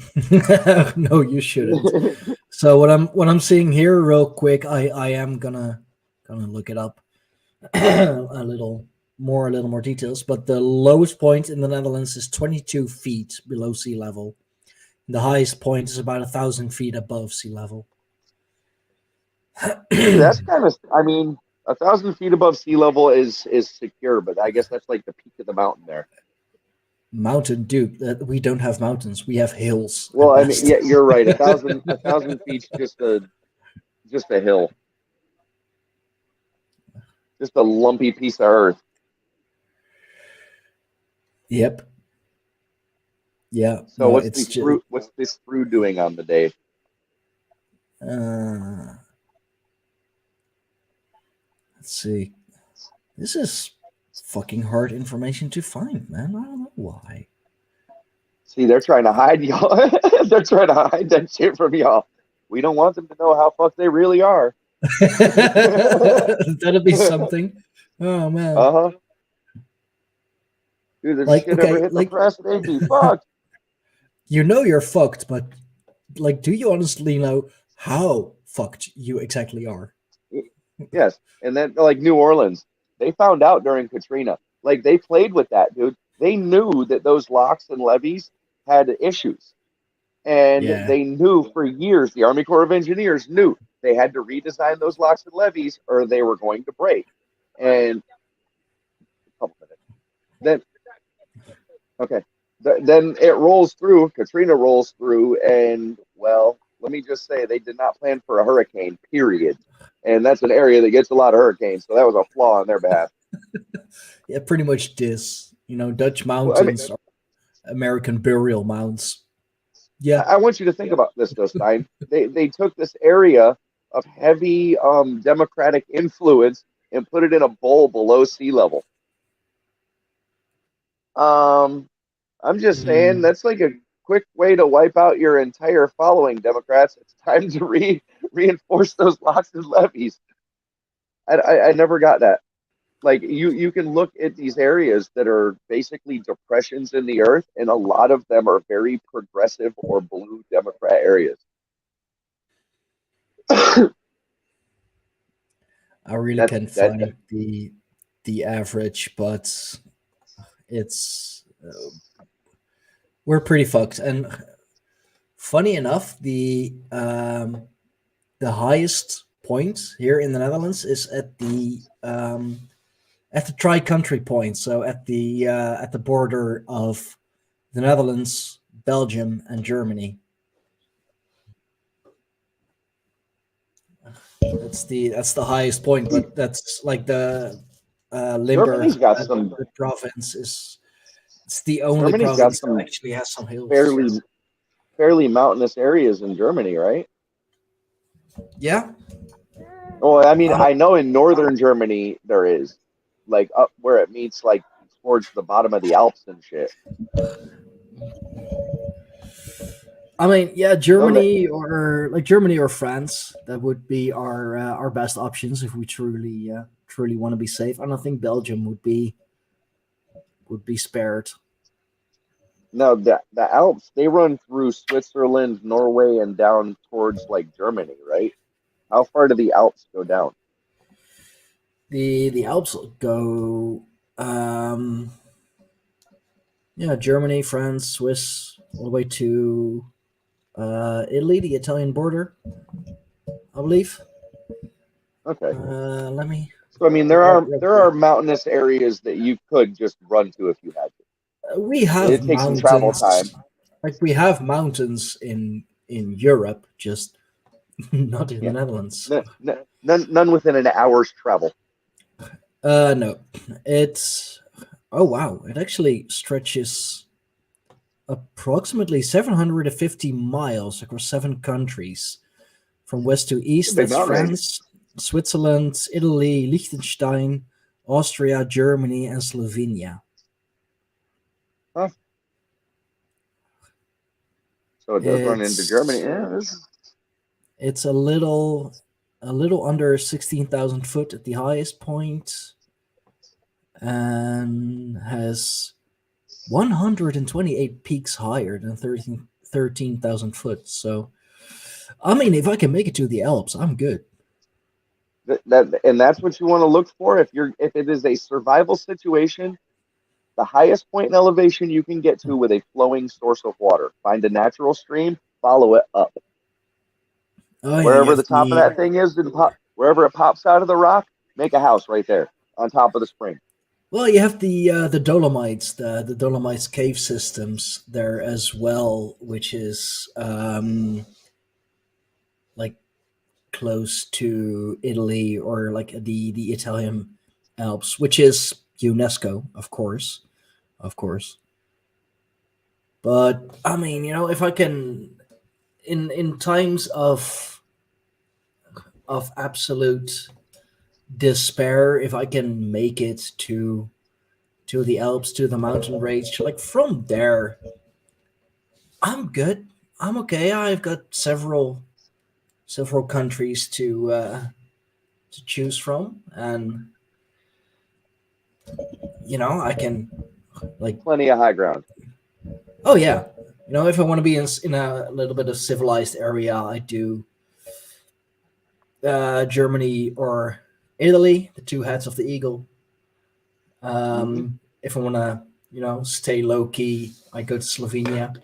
No, you shouldn't. So what I'm seeing here, real quick, I am gonna look it up a little more details. But the lowest point in the Netherlands is 22 feet below sea level. The highest point is about 1,000 feet above sea level. That's kind of, I mean, 1,000 feet above sea level is secure, but I guess that's like the peak of the mountain there. Mountain, dude. We don't have mountains. We have hills. Well, I mean, yeah, you're right. 1,000 feet's just a hill, just a lumpy piece of earth. Yep. Yeah. So what's this fruit doing on the day? Let's see. This is fucking hard information to find, man. I don't know why. See, they're trying to hide y'all. They're trying to hide that shit from y'all. We don't want them to know how fucked they really are. That'd be something. Oh man. Uh-huh. Dude, this shit ever hit the press, they'd be fucked. You know you're fucked, but like, do you honestly know how fucked you exactly are? Yes. And then like New Orleans, they found out during Katrina. Like they played with that, dude. They knew that those locks and levees had issues. And they knew for years, the Army Corps of Engineers knew they had to redesign those locks and levees or they were going to break. And a couple minutes. Then it rolls through, Katrina rolls through, and well, let me just say they did not plan for a hurricane, period. And that's an area that gets a lot of hurricanes, so that was a flaw on their behalf. Yeah, pretty much this. Dutch mountains are American burial mounds. Yeah. I want you to think about this, though, Stein. They took this area of heavy Democratic influence and put it in a bowl below sea level. I'm just saying that's like a quick way to wipe out your entire following, Democrats. It's time to reinforce those locks and levees. I never got that. like you can look at these areas that are basically depressions in the earth, and a lot of them are very progressive or blue Democrat areas. I really can't find the average, but it's we're pretty fucked. And funny enough, the highest point here in the Netherlands is at the tri-country point, so at the border of the Netherlands, Belgium, and Germany. That's the highest point, but that's like the Germany's Limburg got some the province is. It's the only Germany's got province some that actually has some hills. fairly mountainous areas in Germany, right? Yeah. Well, I mean, I know in northern Germany there is, like up where it meets like towards the bottom of the Alps and shit. I mean, yeah, Germany or France, that would be our best options if we truly want to be safe. I don't think Belgium would be spared. No, the Alps, they run through Switzerland, Norway, and down towards like Germany, right? How far do the Alps go down? The Alps go Germany, France, Swiss, all the way to Italy, the Italian border, I believe. Okay. Let me. So I mean, there are mountainous areas that you could just run to if you had to. We have it takes some travel time. Like we have mountains in Europe, just not in the Netherlands. None within an hour's travel. No, it's it actually stretches approximately 750 miles across 7 countries, from west to east. That's France, Switzerland, Italy, Liechtenstein, Austria, Germany, and Slovenia. Huh. So it does run into Germany. Yeah, it's a little under 16,000 foot at the highest point, and has 128 peaks higher than 13,000 foot. So, I mean, if I can make it to the Alps, I'm good. And that's what you want to look for if it is a survival situation. The highest point in elevation you can get to with a flowing source of water. Find a natural stream, follow it up. Wherever the top of that thing is, wherever it pops out of the rock, make a house right there on top of the spring. Well, you have the Dolomites, the Dolomites cave systems there as well, which is like close to Italy, or like the Italian Alps, which is UNESCO, of course. But I mean, if I can, in times of absolute despair, if I can make it to the Alps, to the mountain range, like from there, I'm good. I'm okay. I've got several countries to choose from, and I can like plenty of high ground. Oh yeah, if I want to be in a little bit of civilized area, I do Germany or Italy, the 2 heads of the eagle. If I want to, stay low key, I go to Slovenia.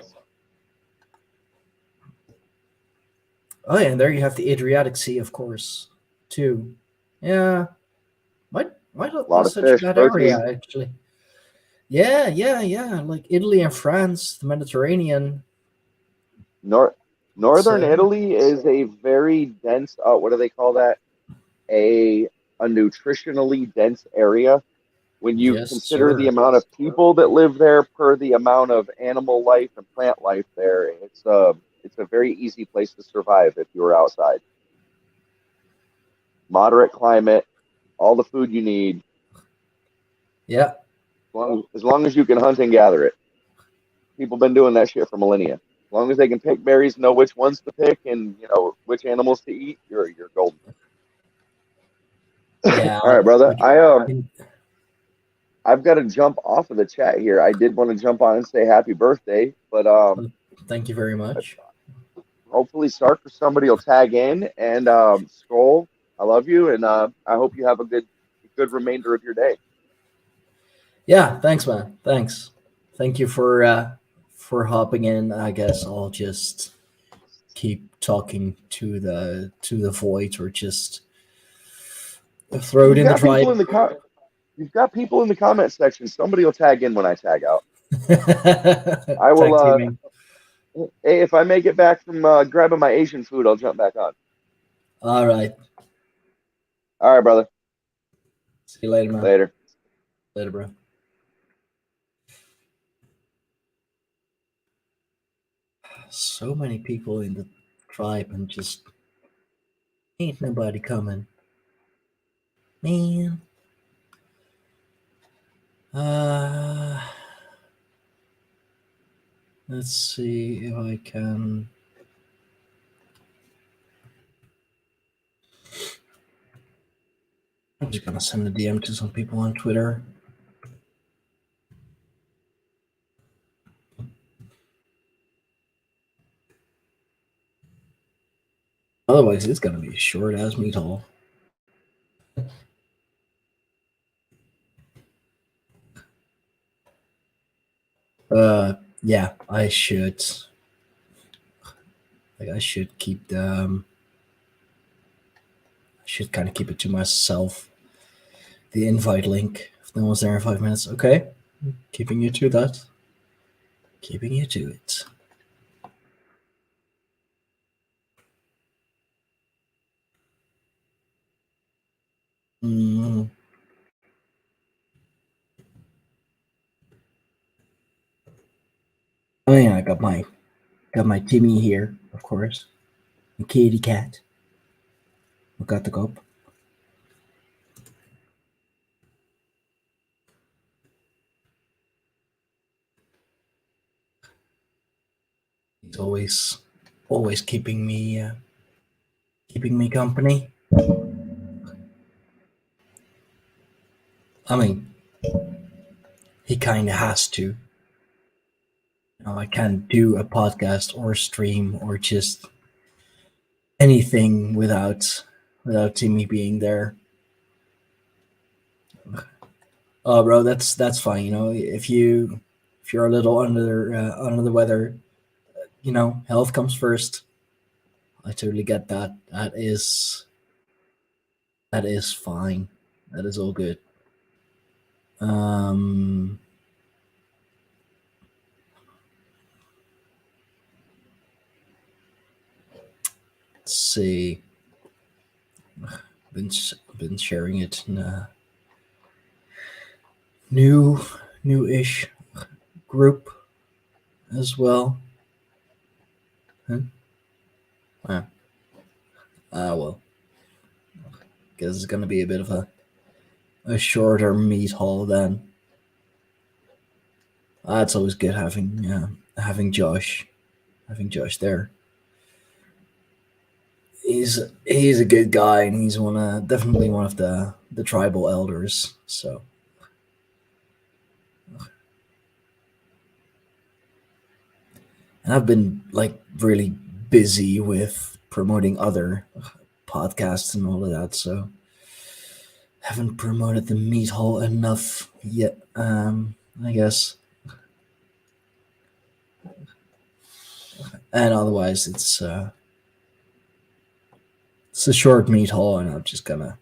Oh yeah, and there you have the Adriatic Sea, of course, too. Yeah, might not be such a bad area, actually. Yeah, like Italy and France, the Mediterranean. Northern Italy is a very dense. What do they call that? A nutritionally dense area. When you consider the amount of people that live there per the amount of animal life and plant life there, it's a very easy place to survive if you were outside. Moderate climate, all the food you need. Yeah. As long as you can hunt and gather it. People been doing that shit for millennia. As long as they can pick berries, know which ones to pick, and which animals to eat, you're golden. Yeah. All right, brother. I've got to jump off of the chat here. I did want to jump on and say happy birthday, but Thank you very much. hopefully Sark or somebody will tag in. And Skull, I love you, and I hope you have a good remainder of your day. Yeah, thanks, man. Thanks. Thank you for hopping in. I guess I'll just keep talking to the void, or just throw it in the tribe. You've got people in the comment section. Somebody will tag in when I tag out. I will. Hey, if I make it back from grabbing my Asian food, I'll jump back on. All right. All right, brother. See you later, man. Later, bro. So many people in the tribe, and just ain't nobody coming, man. Let's see if I can. I'm just gonna send a DM to some people on Twitter. Otherwise, it's gonna be a short ass meat hall. Yeah, I should. I should keep the. I should kind of keep it to myself. The invite link. If no one's there in 5 minutes, okay. Keeping you to that. Keeping you to it. Oh yeah, I got my Timmy here, of course. The kitty cat. We got the cup. He's always keeping me company. I mean, he kind of has to. I can't do a podcast or stream or just anything without Timmy being there. Oh, bro, that's fine. If you're a little under the weather, health comes first. I totally get that. That is fine. That is all good. Let's see. Been sharing it in a new-ish group as well. Huh? Well, guess it's gonna be a bit of a shorter meat haul then. It's always good having Josh there. He's a good guy, and he's definitely one of the tribal elders. So, and I've been really busy with promoting other podcasts and all of that, so haven't promoted the meat hall enough yet. I guess. And otherwise, it's a short meat haul, and I'm just gonna,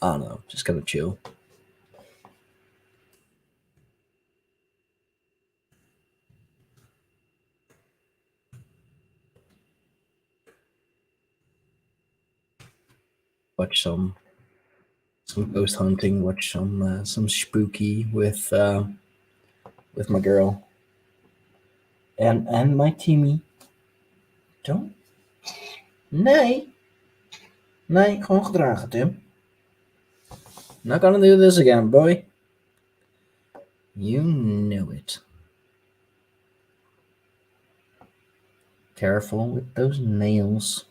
I don't know, just gonna chill. Watch some ghost hunting. Watch some spooky with my girl and my Timmy. Don't. Nee, gewoon gedragen, Tim. Not gonna do this again, boy. You know it. Careful with those nails,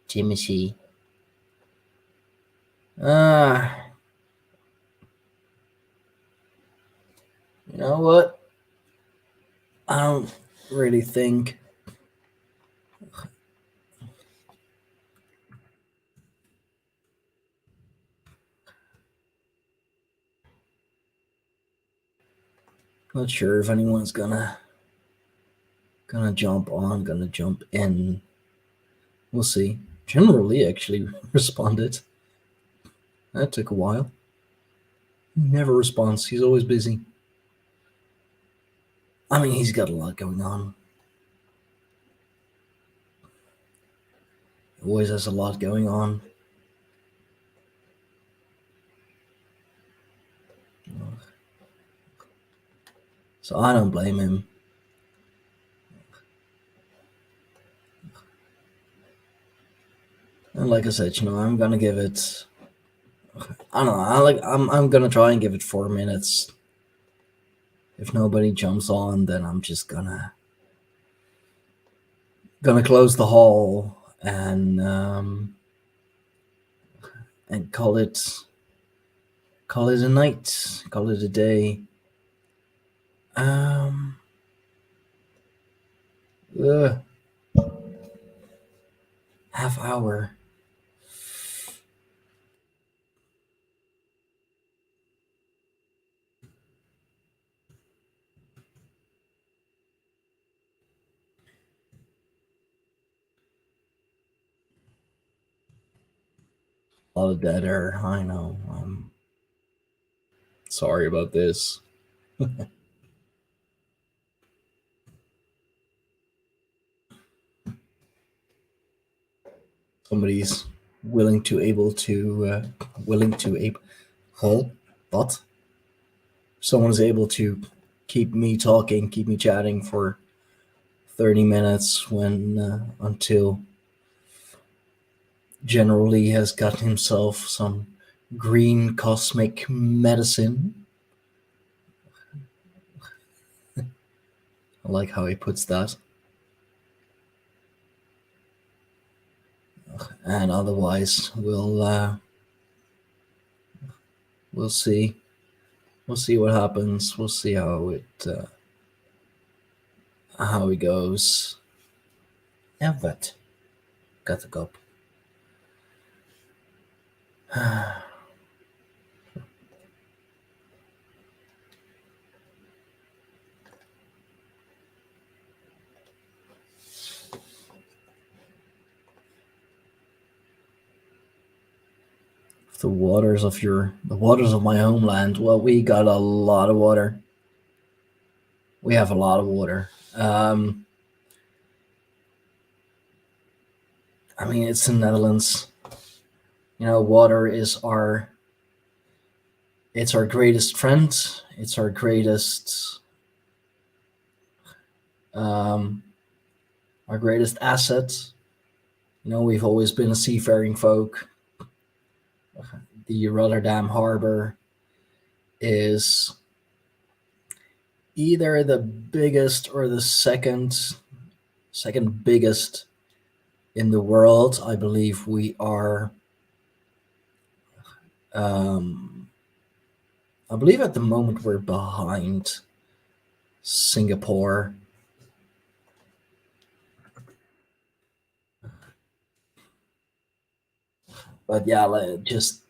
Timothy. You know what? I don't really think. Not sure if anyone's gonna jump on, gonna jump in. We'll see. Generally, actually responded. That took a while. He never responds. He's always busy. I mean, he's got a lot going on. He always has a lot going on. So I don't blame him. And like I said, I'm gonna give it. I don't know. I'm gonna try and give it 4 minutes. If nobody jumps on, then I'm just gonna close the hall and call it a night, call it a day. Half hour. A lot of dead air. I know. I'm sorry about this. Somebody's willing to able. What? Someone's able to keep me talking, keep me chatting for 30 minutes when until General Lee has got himself some green cosmic medicine. I like how he puts that. And otherwise, we'll see. We'll see what happens. We'll see how it goes. Yeah, but got the cup. The waters of my homeland. Well, we got a lot of water. We have a lot of water. I mean, it's the Netherlands. Water is our greatest friend. It's our greatest asset. We've always been a seafaring folk. The Rotterdam harbor is either the biggest or the second biggest in the world. I believe we are. I believe at the moment we're behind Singapore. But yeah, just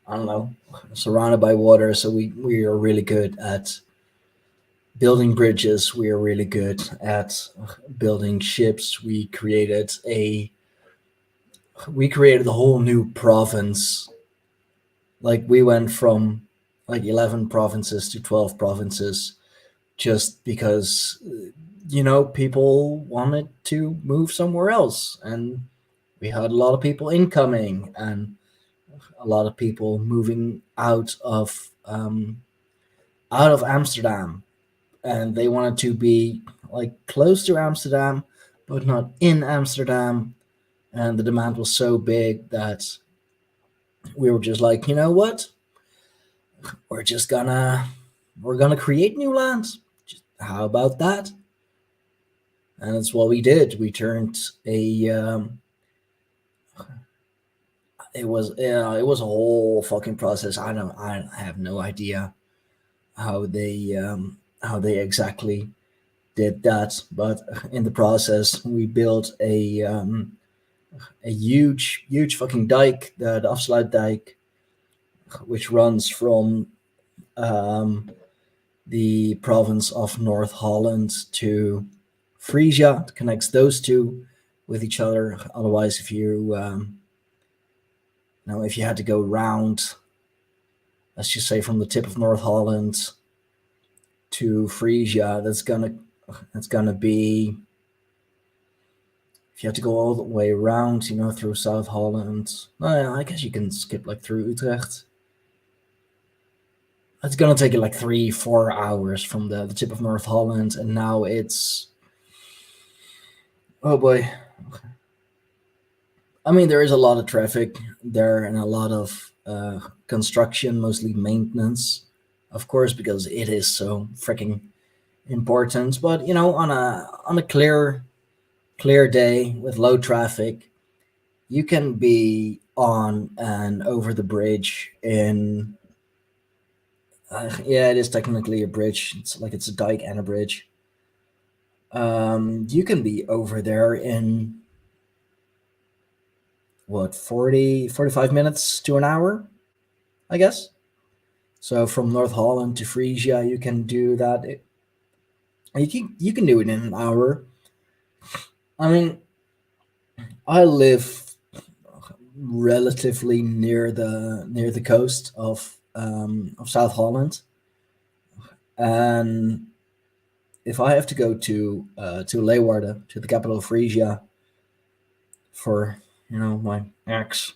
I don't know, surrounded by water, so we are really good at building bridges. We are really good at building ships. We created a whole new province. Like, we went from like 11 provinces to 12 provinces just because people wanted to move somewhere else, and we had a lot of people incoming and a lot of people moving out of Amsterdam, and they wanted to be like close to Amsterdam but not in Amsterdam, and the demand was so big that we were just like, you know what, we're gonna create new lands. How about that? And that's what we did. We turned it was a whole fucking process. I have no idea how they exactly did that, but in the process, we built a huge fucking dike, the Afsluitdijk, which runs from um, the province of North Holland to Frisia. It connects those two with each other. Otherwise, if you if you had to go round, let's just say from the tip of North Holland to Frisia, that's gonna be, if you have to go all the way around, through South Holland. I guess you can skip like through Utrecht. It's gonna take you like 3-4 hours from the tip of North Holland, and now it's, oh boy. I mean, there is a lot of traffic there and a lot of construction, mostly maintenance, of course, because it is so freaking important. But on a clear day with low traffic, you can be on and over the bridge in. Yeah, it is technically a bridge. It's a dike and a bridge. You can be over there in what, 45 minutes to an hour, I guess. So from North Holland to Frisia, you can do that. You can do it in an hour. I mean, I live relatively near the coast of South Holland, and if I have to go to Leeuwarden, to the capital of Frisia, for my ex,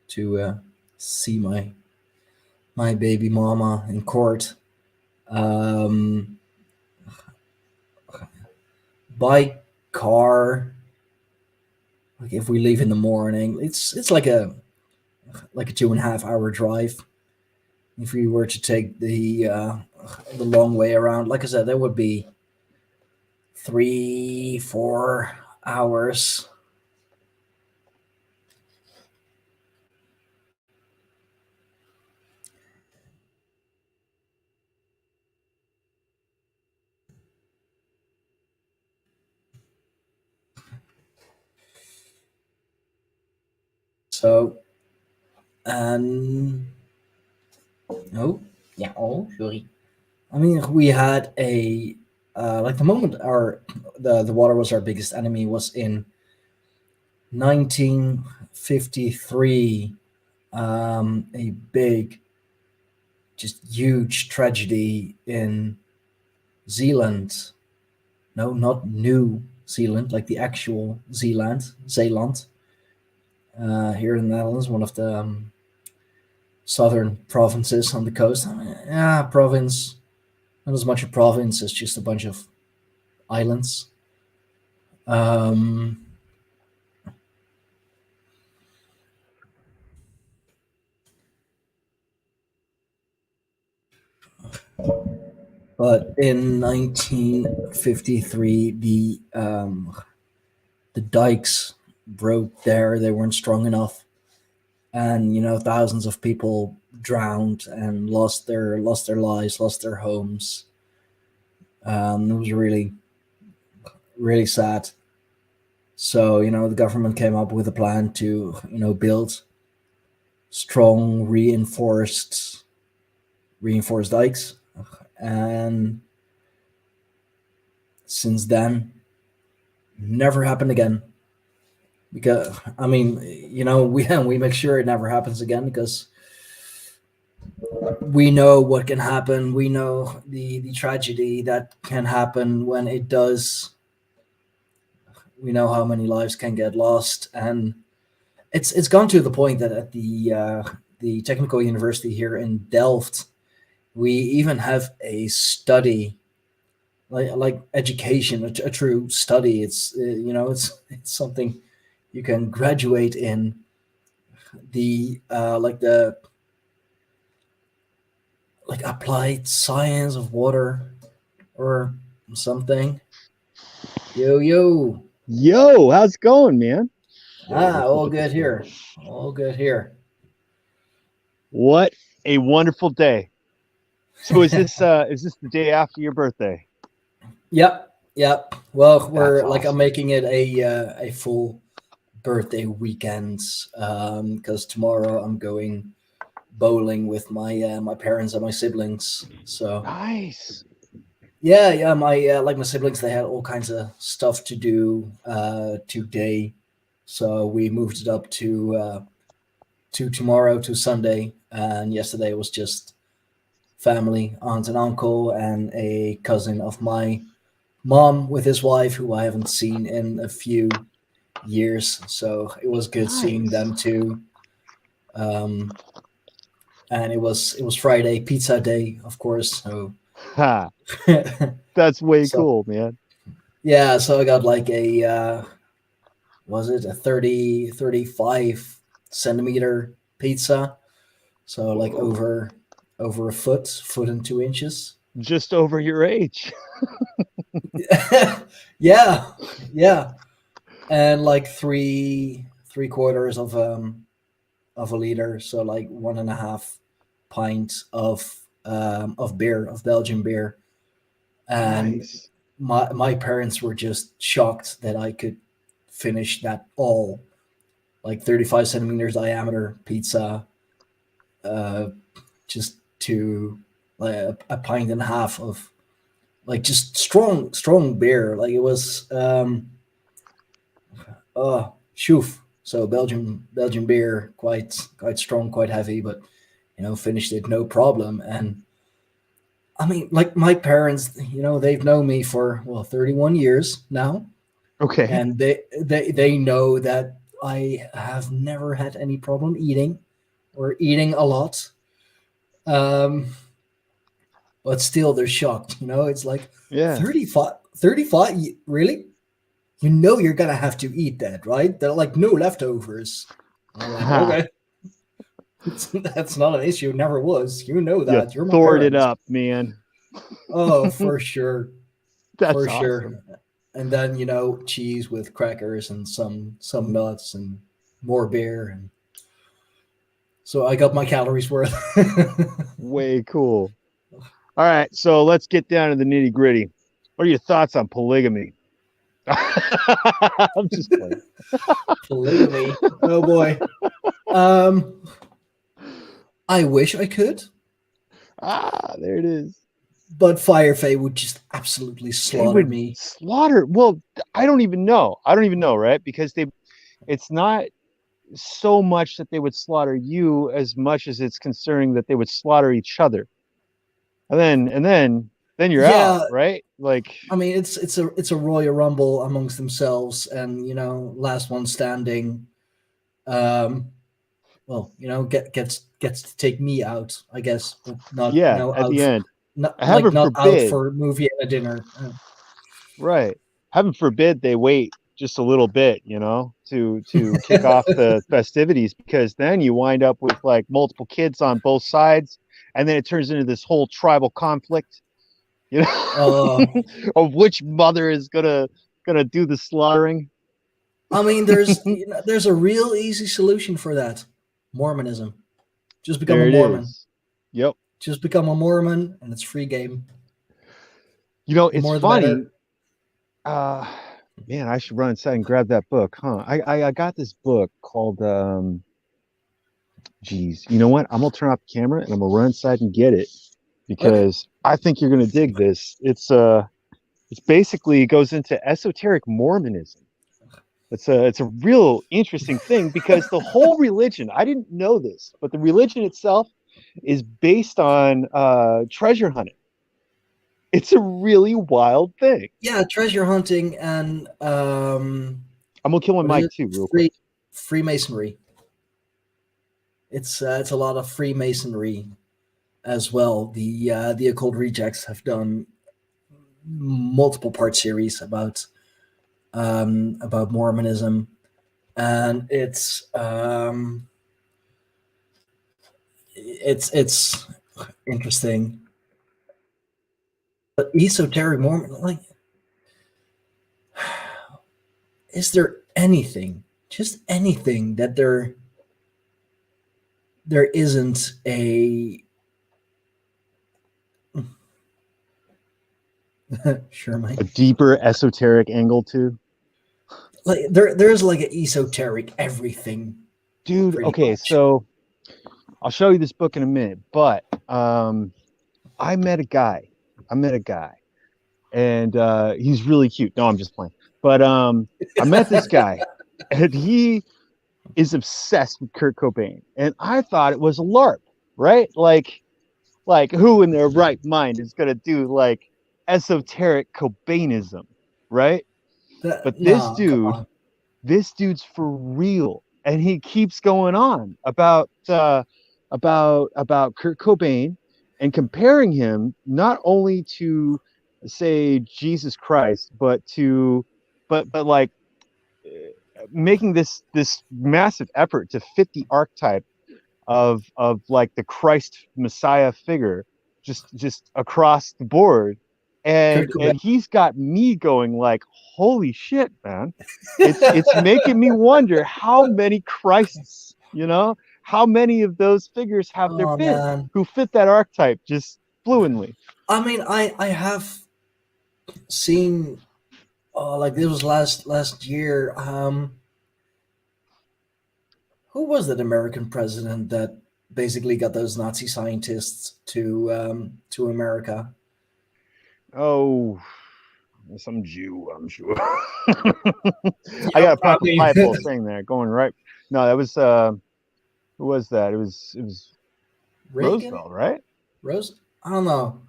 to see my baby mama in court, by car, like if we leave in the morning, it's like a 2.5 hour drive. If we were to take the long way around, like I said, that would be 3-4 hours. So, sorry. I mean, we had a like the moment the water was our biggest enemy was in 1953. A big, just huge tragedy in Zealand. No, not New Zealand, like the actual Zealand. Here in the Netherlands, one of the southern provinces on the coast. Province. Not as much a province as just a bunch of islands. But in 1953, the dikes broke there. They weren't strong enough, and thousands of people drowned and lost their lives, lost their homes. It was really, really sad. So the government came up with a plan to build strong reinforced dikes, and since then, never happened again. Because I mean, we make sure it never happens again, because we know what can happen. We know the tragedy that can happen when it does. We know how many lives can get lost, and it's gone to the point that at the technical university here in Delft, we even have a study, like education, a true study. It's it's something you can graduate in, the applied science of water or something. Yo, how's it going, man? all good here. All good here. What a wonderful day. So is this the day after your birthday? Yep. Well, we're That's like I'm awesome. making it a full birthday weekend because tomorrow I'm going bowling with my parents and my siblings. So Nice. yeah, my siblings, they had all kinds of stuff to do today, so we moved it up to tomorrow, to Sunday, and yesterday was just family, aunt and uncle, and a cousin of my mom with his wife, who I haven't seen in a few years. So it was good seeing Nice. them too. Um, and it was Friday, pizza day, of course. So Ha. That's way so cool, man. yeah, so I got like was it a 35 centimeter pizza? So like Whoa. over a foot and 2 inches. Just over your age. Yeah, yeah, and like three quarters of a liter, so like 1.5 pints of beer, of Belgian beer, and Nice. my parents were just shocked that I could finish that all, like 35 centimeters diameter pizza, uh, just to like a pint and a half of like just strong beer. Like it was shoof. So Belgian beer, quite strong, quite heavy, but finished it no problem. And I mean, like my parents, they've known me for 31 years now, Okay. and they know that I have never had any problem eating or eating a lot. Um, but still, they're shocked. It's like Yeah. 35, really? You're gonna have to eat that, right? They're like, no leftovers. And I'm like, Ha. okay, that's not an issue. Never was. You know You that. You're my thored it parents. up, man. Oh, for sure, That's for awesome. sure. And then cheese with crackers and some nuts and more beer, and so I got my calories worth. Way cool. All right, so let's get down to the nitty gritty. What are your thoughts on polygamy? I'm just playing. Polygamy. Oh boy. Um, I wish I could, There it is. but Firefay would just absolutely They slaughter would me. slaughter. Well, I don't even know. I don't even know, right? Because it's not so much that they would slaughter you as much as it's concerning that they would slaughter each other. And then you're out, Yeah, right? Like, I mean, it's a Royal Rumble amongst themselves, and last one standing. Um, well, gets to take me out, I guess, but not yeah, at the end. Heaven not out forbid, for a movie and a dinner. right? Heaven forbid they wait just a little bit, to kick off the festivities, because then you wind up with like multiple kids on both sides, and then it turns into this whole tribal conflict, Uh, of which mother is gonna do the slaughtering. I mean, there's a real easy solution for that: Mormonism. Just become a There it Mormon. is. Yep. Just become a Mormon, and it's free game. The It's more, the funny. better. Uh, man, I should run inside and grab that book, huh? I got this book called geez, you know what? I'm gonna turn off the camera and I'm gonna run inside and get it, Okay. because I think you're gonna dig this. It's basically, it goes into esoteric Mormonism. It's a real interesting thing, because the whole religion, I didn't know this, but the religion itself is based on treasure hunting. It's a really wild thing. Yeah, treasure hunting and I'm gonna kill my what is mic it? too, real quick. Freemasonry. It's a lot of Freemasonry as well. The Occult Rejects have done multiple part series about Mormonism, and it's interesting. But esoteric Mormon, like, is there anything, just anything, that there isn't Sure, mate. a deeper esoteric angle too. Like there's like an esoteric everything. Dude, Pretty okay, much. so I'll show you this book in a minute, but I met a guy, and he's really cute. No, I'm just playing. But I met this guy, and he is obsessed with Kurt Cobain, and I thought it was a LARP, right? Like who in their right mind is gonna do like esoteric Cobainism, right? But No, come on. this dude's for real, and he keeps going on about Kurt Cobain and comparing him not only to say Jesus Christ, but like making this massive effort to fit the archetype of like the Christ Messiah figure just across the board. And he's got me going like, holy shit, man. It's making me wonder how many Christs, how many of those figures have there been who fit that archetype just fluently. I mean, I have seen like this was last year. Who was that American president that basically got those Nazi scientists to America? Oh, some Jew, I'm sure. I got a proper Bible thing there going right. No, that was who was that? It was Reagan? Roosevelt, right? I don't know,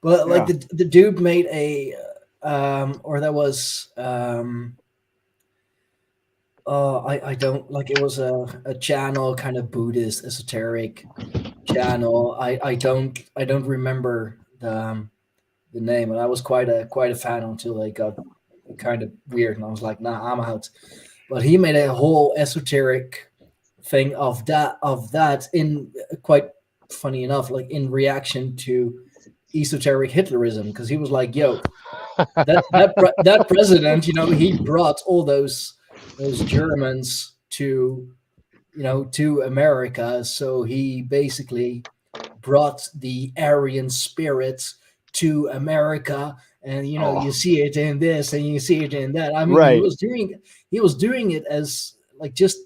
but like the dude made a or that was I don't like, it was a channel, kind of Buddhist esoteric channel. I don't remember the name, and I was quite a fan until they got kind of weird, and I was like, nah, I'm out. But he made a whole esoteric thing of that in, quite funny enough, like in reaction to esoteric Hitlerism, because he was like, yo, that president, he brought all those Germans to America, so he basically brought the Aryan spirit to America, and you see it in this and you see it in that. I mean, right. he was doing it as like just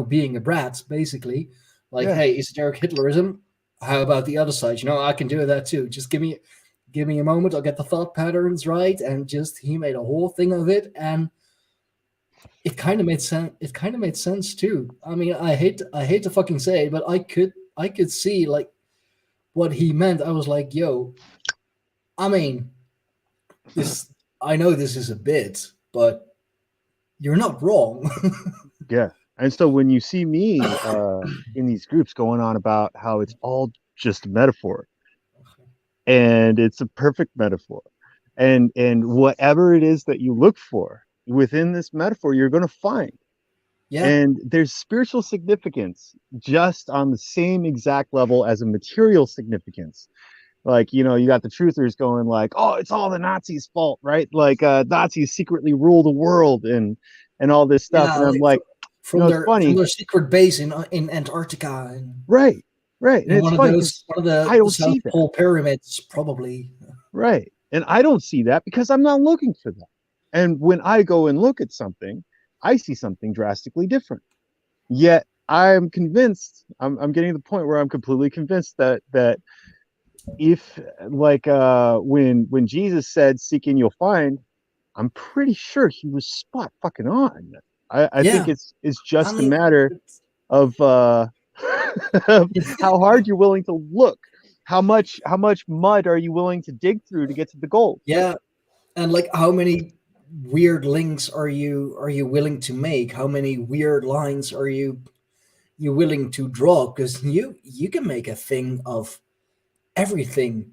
being a brat, basically, like, hey, esoteric Hitlerism, how about the other side? I can do that too. Just give me a moment, I'll get the thought patterns right. And just, he made a whole thing of it, and it kind of made sense too. I mean, I hate to fucking say it, but I could see like what he meant. I was like, yo, I mean, I know this is a bit, but you're not wrong. Yeah. And so when you see me in these groups going on about how it's all just a metaphor, and it's a perfect metaphor, and whatever it is that you look for within this metaphor, you're going to find. Yeah. And there's spiritual significance just on the same exact level as a material significance. Like, you got the truthers going like, oh, it's all the Nazis' fault, right? Like Nazis secretly rule the world and all this stuff. Yeah, and I'm like, from their secret base in Antarctica. Right. And it's funny, one of the South Pole pyramids, probably. Right. And I don't see that because I'm not looking for that. And when I go and look at something, I see something drastically different. Yet I'm convinced, I'm getting to the point where I'm completely convinced that if, like, when Jesus said, seek and you'll find, I'm pretty sure he was spot fucking on. I think it's just a matter of how hard you're willing to look, how much mud are you willing to dig through to get to the gold. Yeah. And like, how many weird links are you willing to make? How many weird lines are you willing to draw? Because you can make a thing of everything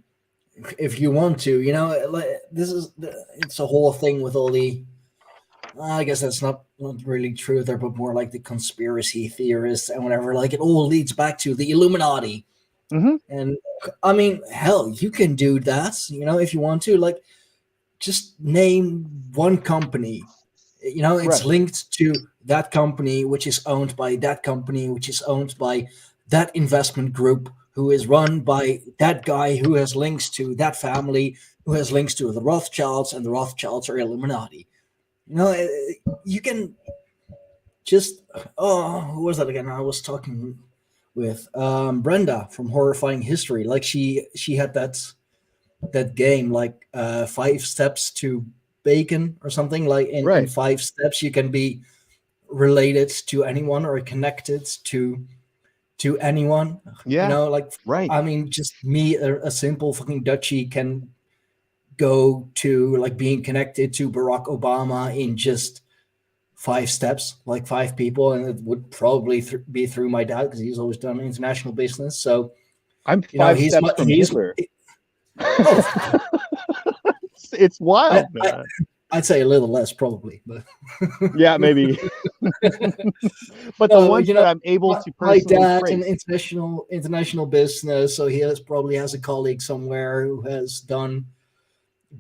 if you want to. It's a whole thing with all the, I guess that's not really true there, but more like the conspiracy theorists and whatever. Like, it all leads back to the Illuminati. Mm-hmm. And I mean, hell, you can do that, if you want to. Like, just name one company, it's right. Linked to that company, which is owned by that company, which is owned by that investment group, who is run by that guy who has links to that family, who has links to the Rothschilds, and the Rothschilds are Illuminati. You know, you can just who was that again? I was talking with Brenda from Horrifying History. Like she had that game, like 5 steps to bacon or something. Like in 5 steps you can be related to anyone or connected to anyone. Yeah. You know, like I mean, just me, a simple fucking Dutchie, can go to like being connected to Barack Obama in just 5 steps, like 5 people, and it would probably be through my dad because he's always done international business. So I'm 5 steps from Hitler. It's wild, man. I'd say a little less probably, but yeah, maybe. But the ones that I'm able to personally my dad's trace. in international business, so he probably has a colleague somewhere who has done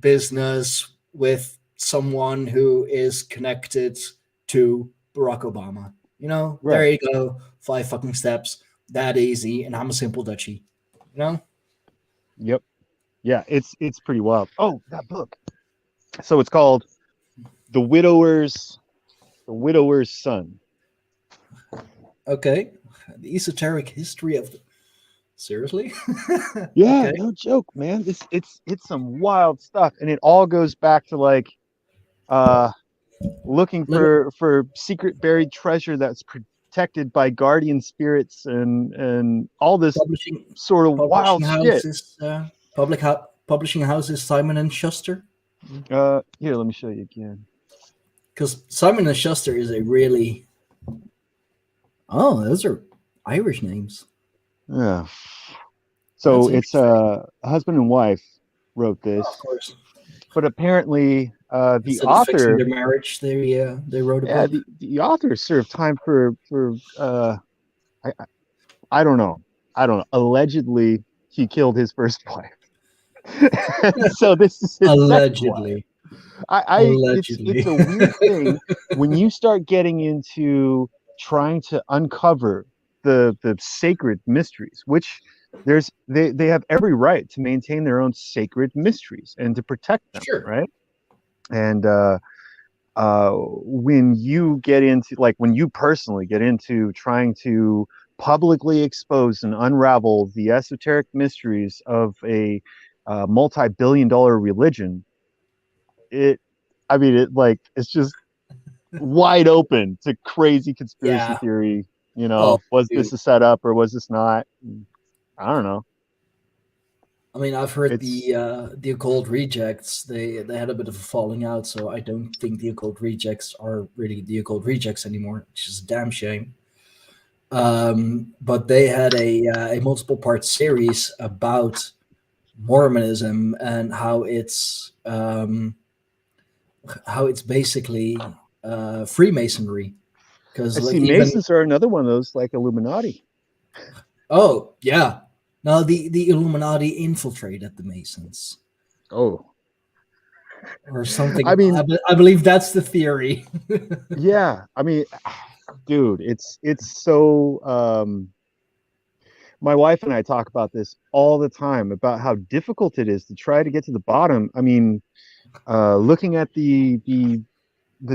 business with someone who is connected to Barack Obama. You know, there you go. 5 fucking steps, that easy, and I'm a simple Dutchie. You know. Yep. Yeah, it's pretty wild. Oh, that book. So it's called The Widower's Son. Okay. The esoteric history of the... Seriously? Yeah, okay. No joke, man. It's some wild stuff, and it all goes back to like looking for secret buried treasure that's protected by guardian spirits and all this sort of wild shit. Publishing houses Simon and Schuster. Here, let me show you again. Because Simon and Schuster is a really... Oh, those are Irish names. Yeah. So it's a husband and wife wrote this. Oh, of course. But apparently the author... their marriage, they wrote a book. The author served time for I don't know. Allegedly, he killed his first wife. So this is his allegedly. It's a weird thing when you start getting into trying to uncover the sacred mysteries, which they have every right to maintain their own sacred mysteries and to protect them, right? And when you get into, like, when you personally get into trying to publicly expose and unravel the esoteric mysteries of a multi-billion-dollar religion, it's just wide open to crazy conspiracy theory. You know, was this a setup or was this not? I don't know. I mean, I've heard the Occult Rejects. They had a bit of a falling out, so I don't think the Occult Rejects are really the Occult Rejects anymore, which is a damn shame. But they had a multiple part series about Mormonism and how it's basically Freemasonry. Because Masons are another one of those, like Illuminati. Oh yeah, no, the Illuminati infiltrated the Masons. Oh, or something. I mean, I believe that's the theory. Yeah, I mean, dude, it's so. My wife and I talk about this all the time, about how difficult it is to try to get to the bottom. I mean, looking at the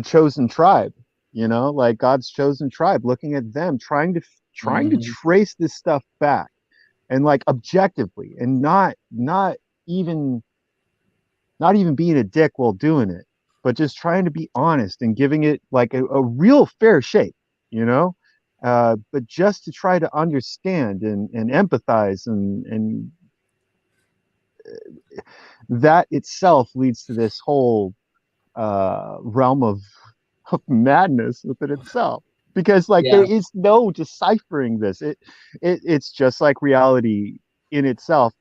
chosen tribe, you know, like God's chosen tribe, looking at them, trying to trace this stuff back, and like objectively, and not even being a dick while doing it, but just trying to be honest and giving it like a real fair shake, you know. But just to try to understand and empathize and that itself leads to this whole realm of madness within itself, because like there is no deciphering this. It's just like reality in itself.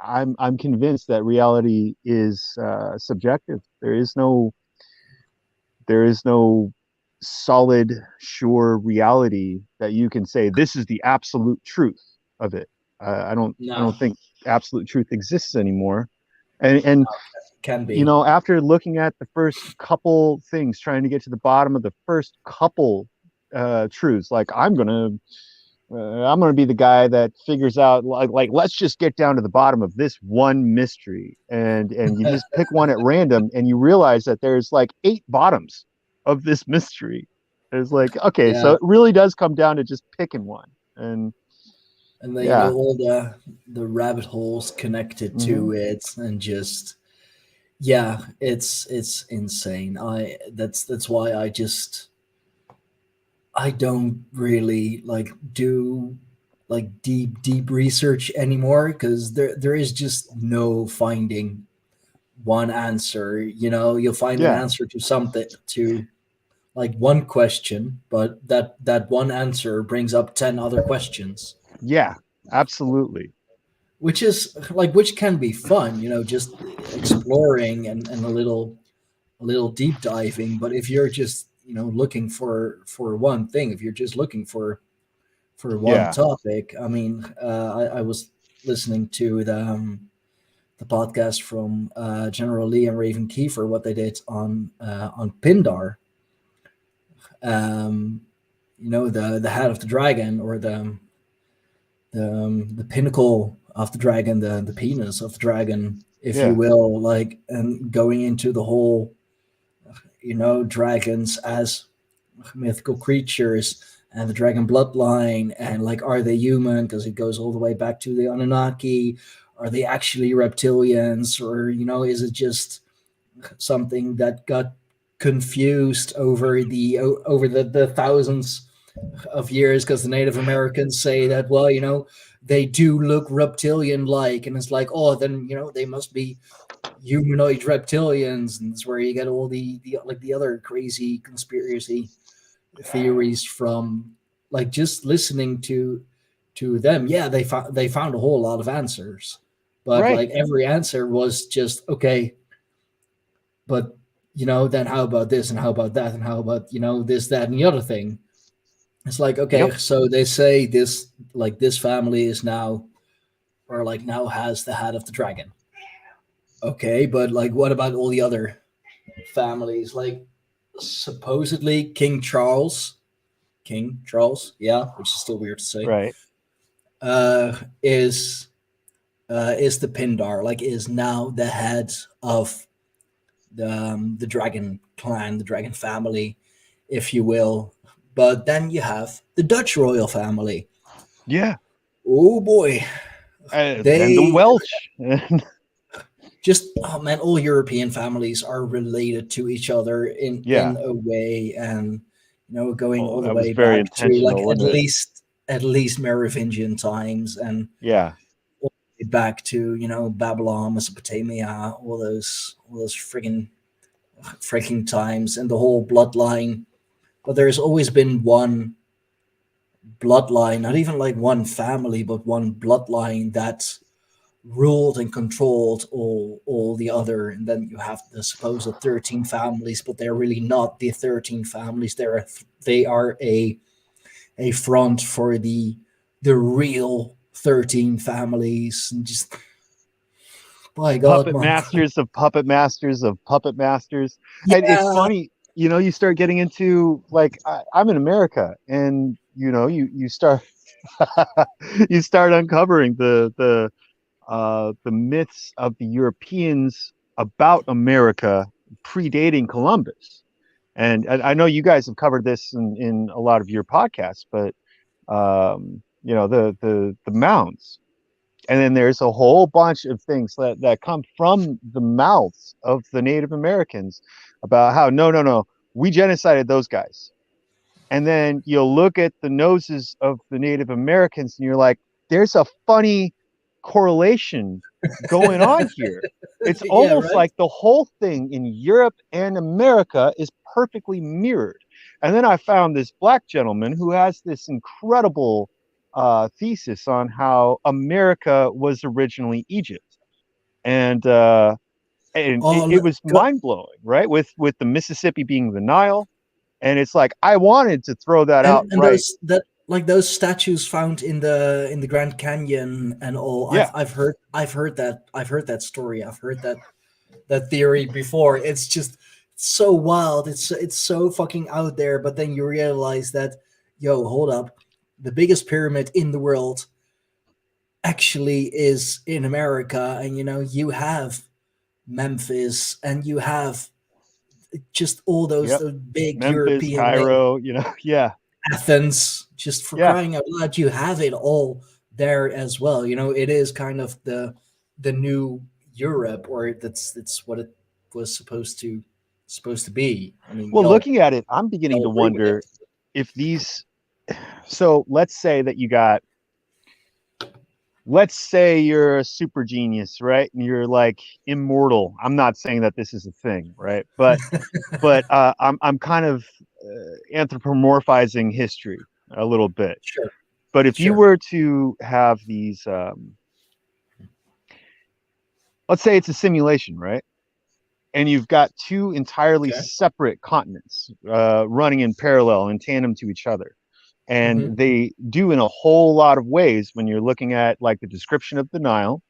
I'm convinced that reality is subjective. There is no solid, sure reality that you can say this is the absolute truth of it. I don't think absolute truth exists anymore. And can be, you know, after looking at the first couple things, trying to get to the bottom of the first couple truths, like I'm gonna I'm going to be the guy that figures out like let's just get down to the bottom of this one mystery, and you just pick one at random, and you realize that there's like 8 bottoms of this mystery. It's like, okay, so it really does come down to just picking one, and then you know all the rabbit holes connected to it, and just it's insane. That's why I don't really like do like deep research anymore, because there is just no finding one answer. You know, you'll find an answer to something, to like one question, but that one answer brings up 10 other questions. Yeah, absolutely. Which can be fun, you know, just exploring and a little deep diving. But if you're just, you know, looking for one thing, if you're just looking for one topic, I mean, I was listening to the podcast from General Lee and Raven Kiefer, what they did on Pindar. You know, the head of the dragon, or the pinnacle of the dragon, the penis of the dragon, if you will, like, and going into the whole, you know, dragons as mythical creatures and the dragon bloodline, and like, are they human? Because it goes all the way back to the Anunnaki. Are they actually reptilians, or, you know, is it just something that got confused over the thousands of years, because the Native Americans say that, well, you know, they do look reptilian like, and it's like, oh, then, you know, they must be humanoid reptilians, and it's where you get all the other crazy conspiracy theories from, like, just listening to them. They found a whole lot of answers, but like every answer was just okay, but, you know, then how about this, and how about that, and how about, you know, this, that, and the other thing. It's like, okay, so they say this, like, this family is now, or like now has the head of the dragon. Okay, but like, what about all the other families? Like, supposedly King Charles, which is still weird to say, right? Is the Pindar, like, is now the head of the dragon clan, the dragon family, if you will. But then you have the Dutch royal family. Yeah. Oh boy. And the Welsh. Just, oh man, all European families are related to each other in a way, and, you know, going all the way back to like at least Merovingian times, and all the way back to, you know, Babylon, Mesopotamia, all those freaking times, and the whole bloodline. But there's always been one bloodline, not even like one family, but one bloodline that ruled and controlled all the other. And then you have the supposed 13 families, but they're really not the 13 families. They are a front for the real 13 families, and just, by God, puppet masters of puppet masters of puppet masters. And it's funny, you know, you start getting into, like, I'm in America, and, you know, you start you start uncovering the myths of the Europeans about America predating Columbus. And I know you guys have covered this in a lot of your podcasts, but you know, the mounds. And then there's a whole bunch of things that come from the mouths of the Native Americans about how, no, we genocided those guys. And then you'll look at the noses of the Native Americans, and you're like, there's a funny correlation going on here. It's almost like the whole thing in Europe and America is perfectly mirrored. And then I found this black gentleman who has this incredible thesis on how America was originally Egypt, and it was mind-blowing, right? With the Mississippi being the Nile, and it's like, I wanted to throw that out, and right? those statues found in the Grand Canyon and all. Yeah. I've heard that story. I've heard that theory before. It's just so wild. It's so fucking out there. But then you realize that, yo, hold up, pyramid in the world actually is in America. And you have Memphis, and you have just all those big Memphis, European Cairo, yeah. Athens, just for crying out loud, you have it all there as well. It is kind of the new Europe, or that's what it was supposed to be. I mean, Well, looking at it, I'm beginning to wonder if these. So let's say that let's say you're a super genius, right? And you're like immortal. I'm not saying that this is a thing, right? But I'm kind of anthropomorphizing history a little bit. Sure. But if you were to have these, let's say it's a simulation, right? And you've got two entirely separate continents running in parallel, in tandem to each other. And they do, in a whole lot of ways, when you're looking at like the description of the Nile,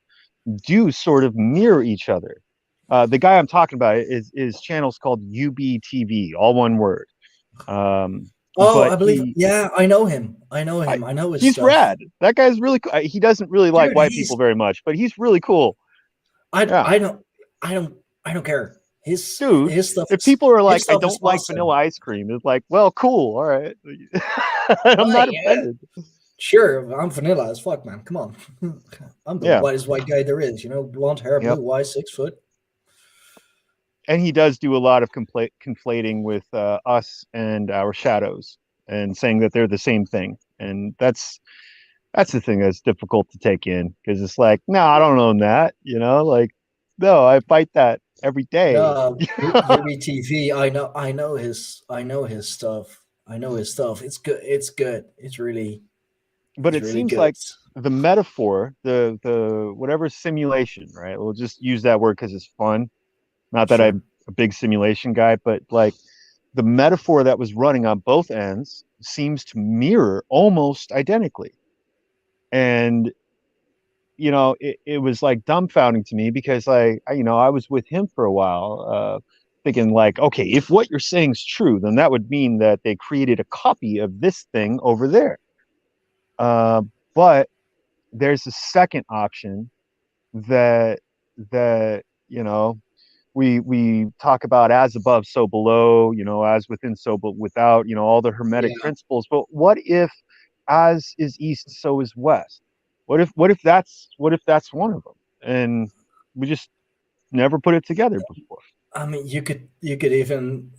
do sort of mirror each other. The guy I'm talking about is channel's called UBTV, all one word. I believe. I know him. I know his he's stuff. rad. That guy's really cool. He doesn't really like white people very much, but he's really cool. I don't care. His stuff. If people are like, I don't like vanilla ice cream, it's like, well, cool, all right. I'm not offended. Sure, I'm vanilla as fuck, man. Come on. I'm the whitest white guy there is. Blonde hair, blue eyes, 6 foot. And he does do a lot of conflating with us and our shadows, and saying that they're the same thing. And that's the thing that's difficult to take in, because it's like, no, I don't own that. Like, no, I fight that every day. UBTV, I know his stuff. It's good. It's really. But it seems like the metaphor, the whatever simulation, right? We'll just use that word because it's fun. Not that I'm a big simulation guy, but like the metaphor that was running on both ends seems to mirror almost identically. And it was like dumbfounding to me, because I was with him for a while, thinking like, okay, if what you're saying is true, then that would mean that they created a copy of this thing over there. But there's a second option that we talk about, as above, so below, as within, so but without, all the hermetic principles. But what if as is east, so is west? What if that's one of them, and we just never put it together before? I mean, you could even,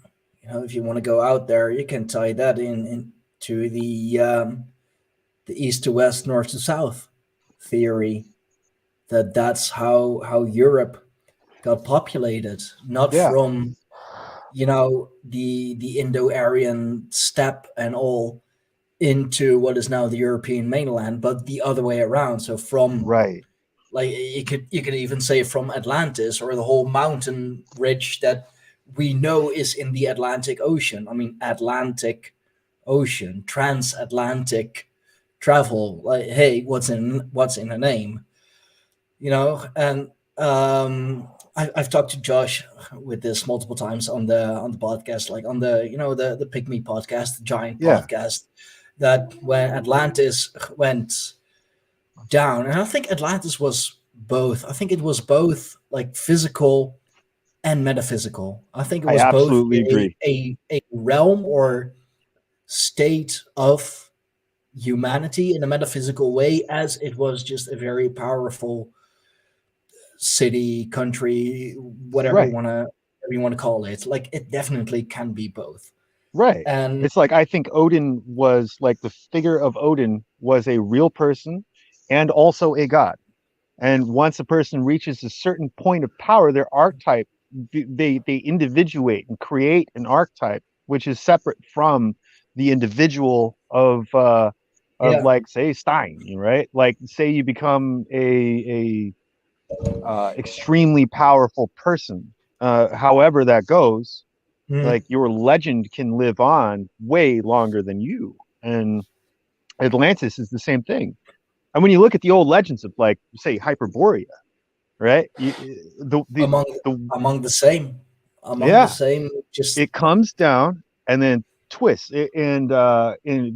if you want to go out there, you can tie that into the east to west, north to south theory. That's how Europe got populated, not from the Indo-Aryan steppe and all into what is now the European mainland, but the other way around. So from like you could even say from Atlantis, or the whole mountain ridge that we know is in the Atlantic Ocean. I mean, Atlantic Ocean, transatlantic travel. Like, hey, what's in a name? And I've talked to Josh with this multiple times on the podcast, like on the Pygmy podcast, the Giant podcast, that when Atlantis went down, and I think Atlantis was both. I think it was both like physical and metaphysical. I think it was both a realm or state of humanity in a metaphysical way, as it was just a very powerful city, country, whatever you want to call it. Like, it definitely can be both. Right. And it's like, I think Odin was like, the figure of Odin was a real person and also a god. And once a person reaches a certain point of power, their archetype, they individuate and create an archetype which is separate from the individual of like, say, Stein, right? Like, say you become a extremely powerful person, however that goes. Like, your legend can live on way longer than you. And Atlantis is the same thing. And when you look at the old legends of, like, say, Hyperborea, right? Among the same, just it comes down, and then twists, and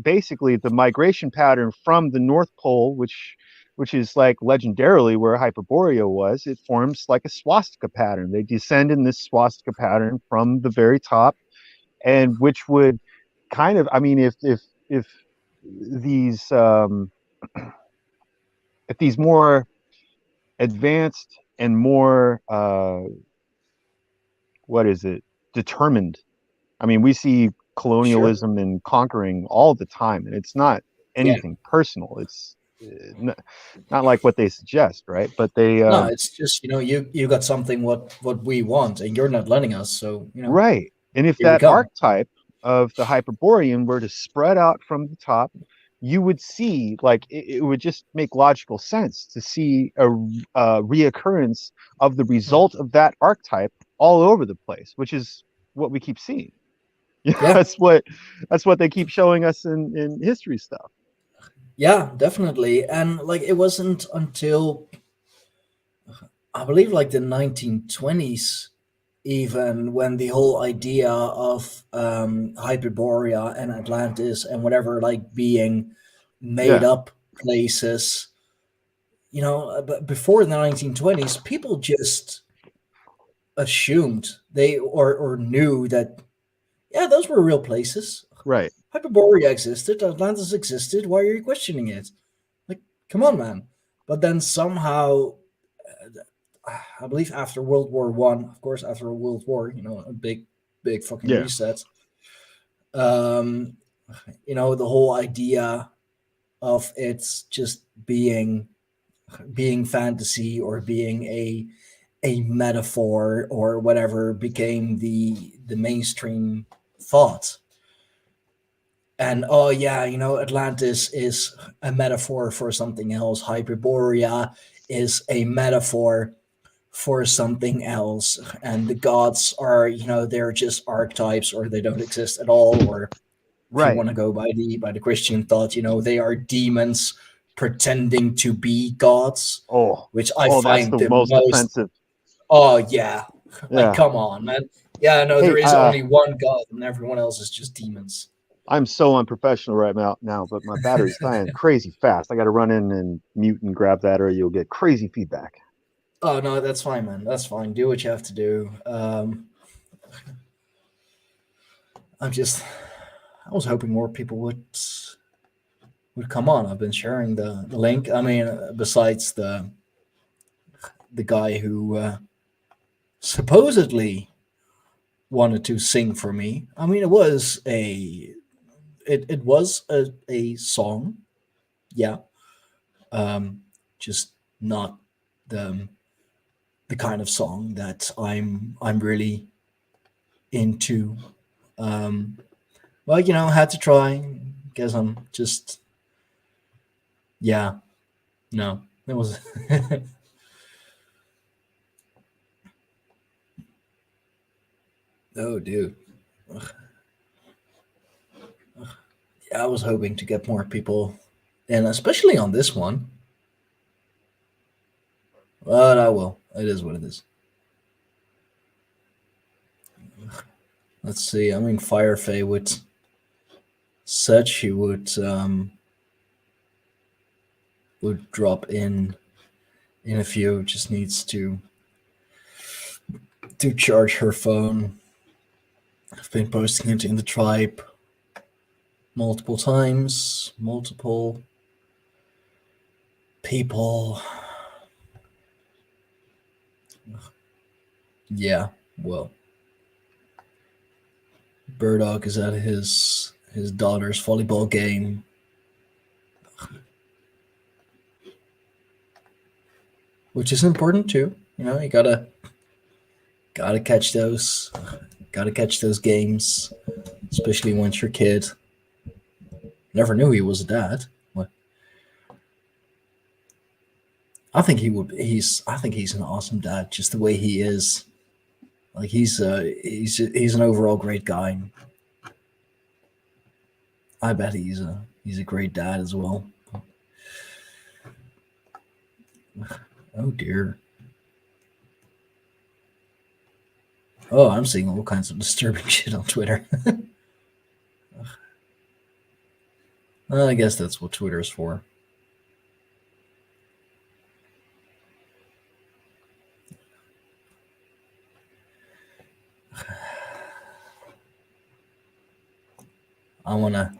basically the migration pattern from the North Pole, which is like legendarily where Hyperborea was, it forms like a swastika pattern. They descend in this swastika pattern from the very top, and which would kind of, I mean, if these if these more advanced and more what is it, determined. I mean, we see colonialism and conquering all the time, and it's not anything personal. It's not like what they suggest, right? But they No, it's just, you got something what we want, and you're not letting us. So right. And if here we that come. archetype of the Hyperborean were to spread out from the top, you would see, like, it would just make logical sense to see a reoccurrence of the result of that archetype all over the place, which is what we keep seeing. Yeah. That's what they keep showing us in history stuff. Yeah, definitely. And like, it wasn't until I believe like the 1920s, even, when the whole idea of Hyperborea and Atlantis and whatever, like, being made up places, but before the 1920s, people just assumed they or knew that, yeah, those were real places. Right. Hyperborea existed, Atlantis existed. Why are you questioning it? Like, come on, man. But then somehow, I believe after World War One, of course, after a World War, a big fucking reset. The whole idea of it's just being fantasy or being a metaphor or whatever became the mainstream thought. And Atlantis is a metaphor for something else. Hyperborea is a metaphor for something else, and the gods are, they're just archetypes, or they don't exist at all. Or if you want to go by the Christian thought, they are demons pretending to be gods. Which I find that's the most offensive. Oh yeah, like, come on, man. Yeah, no, there is only one god, and everyone else is just demons. I'm so unprofessional right now, but my battery's dying crazy fast. I got to run in and mute and grab that, or you'll get crazy feedback. Oh no, that's fine, man. That's fine. Do what you have to do. I was hoping more people would come on. I've been sharing the link. I mean, besides the guy who supposedly wanted to sing for me. I mean, it was a song, yeah. Just not the kind of song that I'm really into. Well, had to try. Guess I'm just, no, it was. Oh, dude. Ugh. Yeah, I was hoping to get more people in, especially on this one. But I will. It is what it is. Let's see. I mean, Firefay said she would drop in a few. Just needs to charge her phone. I've been posting it in the tribe multiple times. Multiple people. Yeah, well, Burdock is at his daughter's volleyball game. Which is important too. You gotta catch those. Gotta catch those games, especially once you're a kid. Never knew he was a dad. What? I think he's an awesome dad, just the way he is. Like, he's an overall great guy. I bet he's a great dad as well. Oh dear. Oh, I'm seeing all kinds of disturbing shit on Twitter. I guess that's what Twitter's for. I want to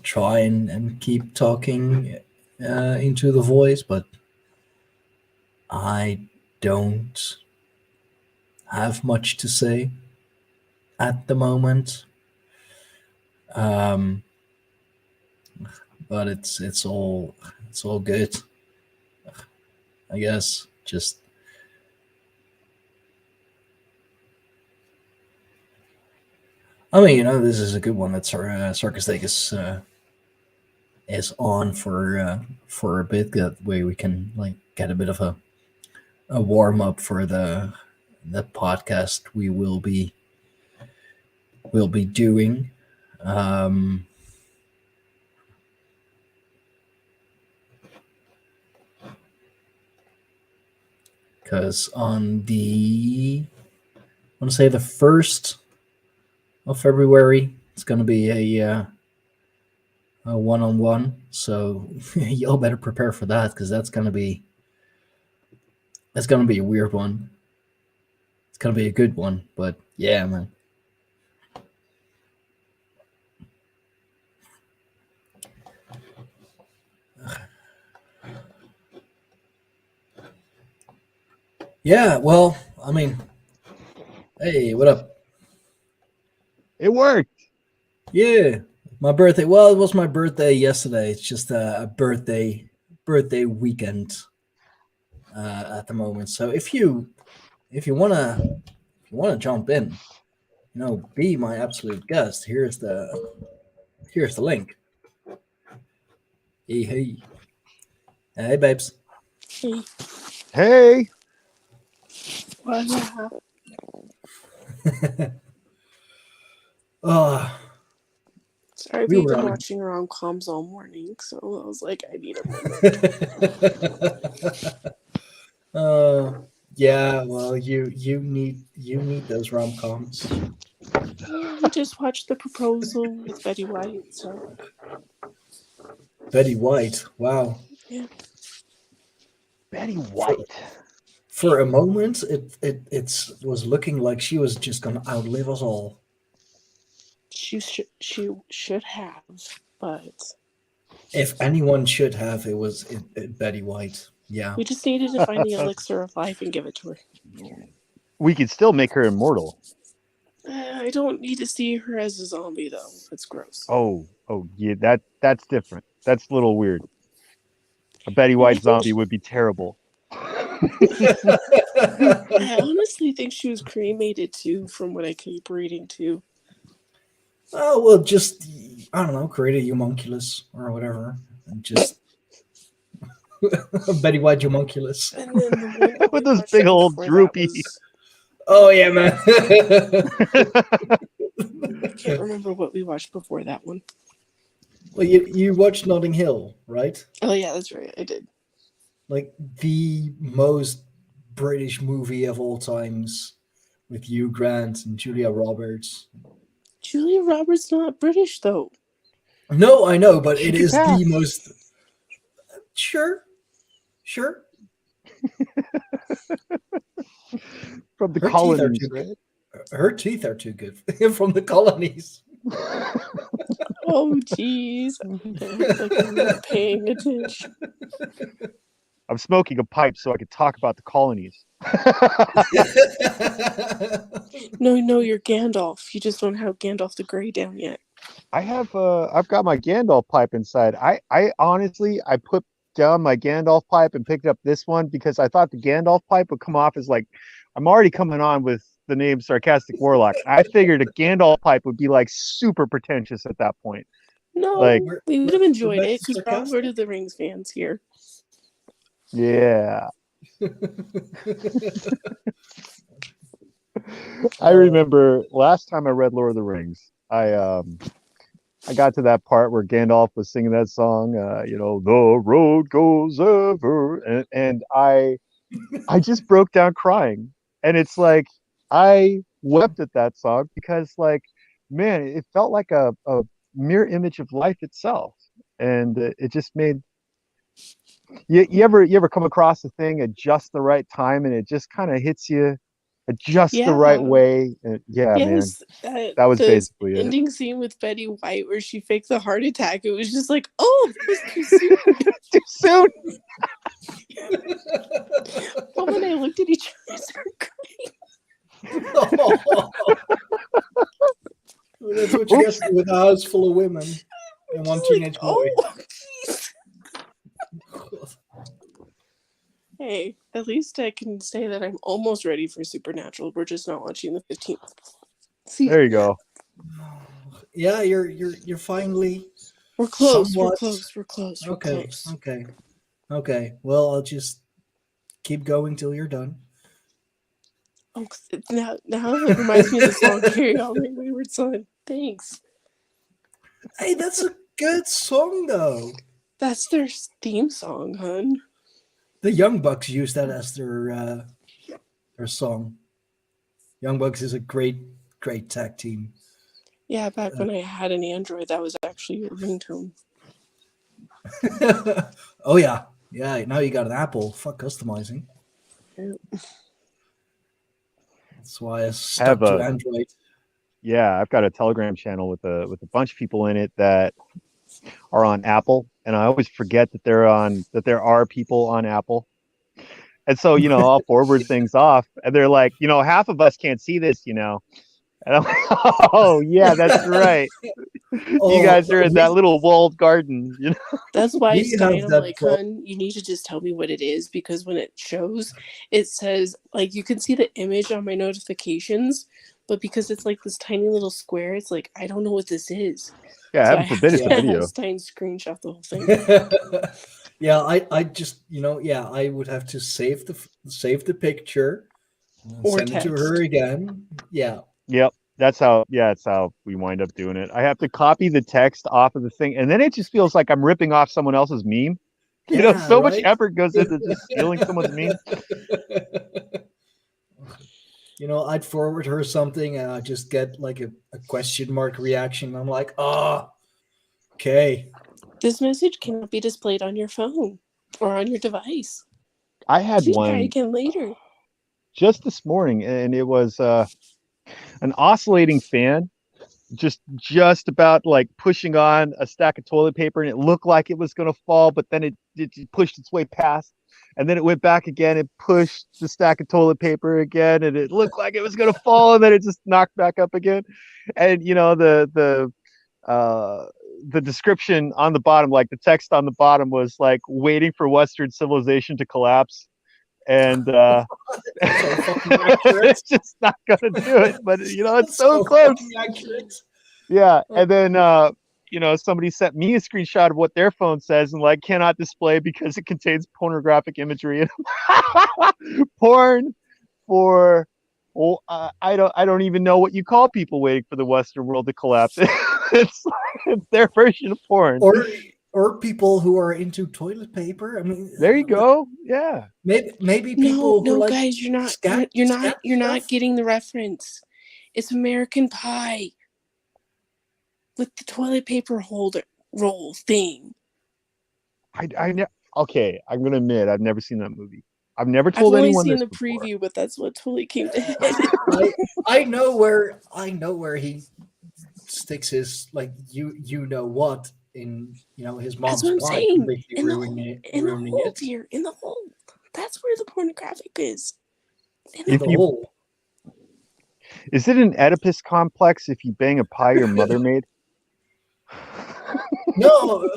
try and keep talking into the voice, but I don't have much to say at the moment. But it's all good, I guess. Just I mean, this is a good one that Sarcastic is on for a bit. That way we can like get a bit of a warm up for the podcast we will be doing. Because on I want to say the 1st of February, it's going to be a one-on-one. So y'all better prepare for that, because that's going to be a weird one. It's going to be a good one, but yeah, man. Yeah, well, I mean, hey, what up? It worked. Yeah, my birthday. Well, it was my birthday yesterday. It's just a birthday weekend at the moment. So if you wanna jump in, be my absolute guest. Here's the link. Hey, babes. Hey. Oh, Sorry, we we've were been on. watching rom-coms all morning, so I was like, I need a moment. Yeah. Well, you need those rom-coms. Yeah, we just watched The Proposal with Betty White, so. Betty White. Wow. Yeah. Betty White. For a moment, it was looking like she was just gonna outlive us all. She should have, but If anyone should have, it was Betty White. Yeah. we just needed to find the elixir of life and give it to her. We could still make her immortal. I don't need to see her as a zombie, though. That's gross. Oh, yeah, that's different. That's a little weird. A Betty White zombie would be terrible. I honestly think she was cremated, too, from what I keep reading, too. Oh, well, just, I don't know, create a homunculus or whatever. And just Betty White homunculus. And then the one that With we those watched big old before that droopy. was- Oh, yeah, man. I can't remember what we watched before that one. Well, you watched Notting Hill, right? Oh, yeah, that's right. I did. Like the most British movie of all times, with Hugh Grant and Julia Roberts. Julia Roberts not British, though. No, I know, but She it can is pass. the most. Sure. From the Her teeth are colonies, too right? good. Her teeth are too good from the colonies. Oh, jeez. Like I'm not paying attention. I'm smoking a pipe so I could talk about the colonies. No, you're Gandalf. You just don't have Gandalf the Grey down yet. I've got my Gandalf pipe inside. I honestly put down my Gandalf pipe and picked up this one because I thought the Gandalf pipe would come off as like, I'm already coming on with the name Sarcastic Warlock. I figured a Gandalf pipe would be like super pretentious at that point. No, Like, we would have enjoyed it because we're all sarcastic. Lord of the Rings fans here. yeah. I remember last time I read Lord of the Rings, I got to that part where Gandalf was singing that song, the road goes ever, and I just broke down crying, and it's like I wept at that song because, like, man, it felt like a mirror image of life itself, and it just made you ever come across a thing at just the right time, and it just kind of hits you at just the right Yeah. way. And yeah, man, Yes, that was the basically it. ending scene with Betty White where she faked the heart attack. It was just like, oh, that was too soon. Too soon. But when I looked at each other, I started crying. Well, that's what you get with a house full of women and one Just like, teenage boy. oh, jeez. Hey, at least I can say that I'm almost ready for Supernatural. We're just not watching the 15th. See, There you go. Yeah, you're finally. we're close. somewhat- We're close. We're close. We're Okay, close. okay. Well, I'll just keep going till you're done. Oh, now it reminds me of the song "Carry On, My Wayward Son." Thanks. Hey, that's a good song, though. That's their theme song, hun. The Young Bucks use that as their song. Young Bucks is a great tag team. Yeah, back when I had an Android, that was actually your ringtone. Oh yeah. Now you got an Apple. Fuck customizing. Yep. That's why I stuck to Android. Yeah, I've got a Telegram channel with a bunch of people in it that are on Apple, and I always forget that there are people on Apple. And so, I'll forward things off, and they're like, half of us can't see this, And I'm like, oh yeah, that's right. You guys are in that little walled garden, That's why We have Stein, I'm that like, problem. hun, you need to just tell me what it is, because when it shows, it says, like, you can see the image on my notifications, but because it's like this tiny little square, it's like, I don't know what this is. Yeah, So heaven forbid it's a video. have Stein screenshot the whole thing. Yeah, I just I would have to save the picture, and Or send it to her text. again. Yeah. Yep. That's how we wind up doing it. I have to copy the text off of the thing, and then it just feels like I'm ripping off someone else's meme. So much right? effort goes into just stealing someone's meme. I'd forward her something and I'd just get like a question mark reaction. I'm like, okay. This message cannot be displayed on your phone or on your device. I had Please try one again later. just this morning, and it was an oscillating fan just about like pushing on a stack of toilet paper, and it looked like it was going to fall, but then it pushed its way past, and then it went back again and pushed the stack of toilet paper again, and it looked like it was going to fall, and then it just knocked back up again. And the description on the bottom, like the text on the bottom, was like waiting for Western civilization to collapse, and it's just not gonna do it. But it's so close. Yeah, and then somebody sent me a screenshot of what their phone says, and like, cannot display because it contains pornographic imagery. Porn for I don't even know what you call people waiting for the Western world to collapse. It's their version of porn. Or people who are into toilet paper. I mean, there you go. Yeah. Maybe people. No, who like guys, you're not getting the reference. It's American Pie with the toilet paper holder roll thing. Okay, I'm gonna admit I've never seen that movie. I've never told anyone. I've only seen the before. preview, but that's what totally came to head. I know where he sticks his what in his mom's That's what I'm pie, saying. completely ruining it. Here, in the hole. That's where the pornographic is. In the hole. Is it an Oedipus complex if you bang a pie your mother made? No.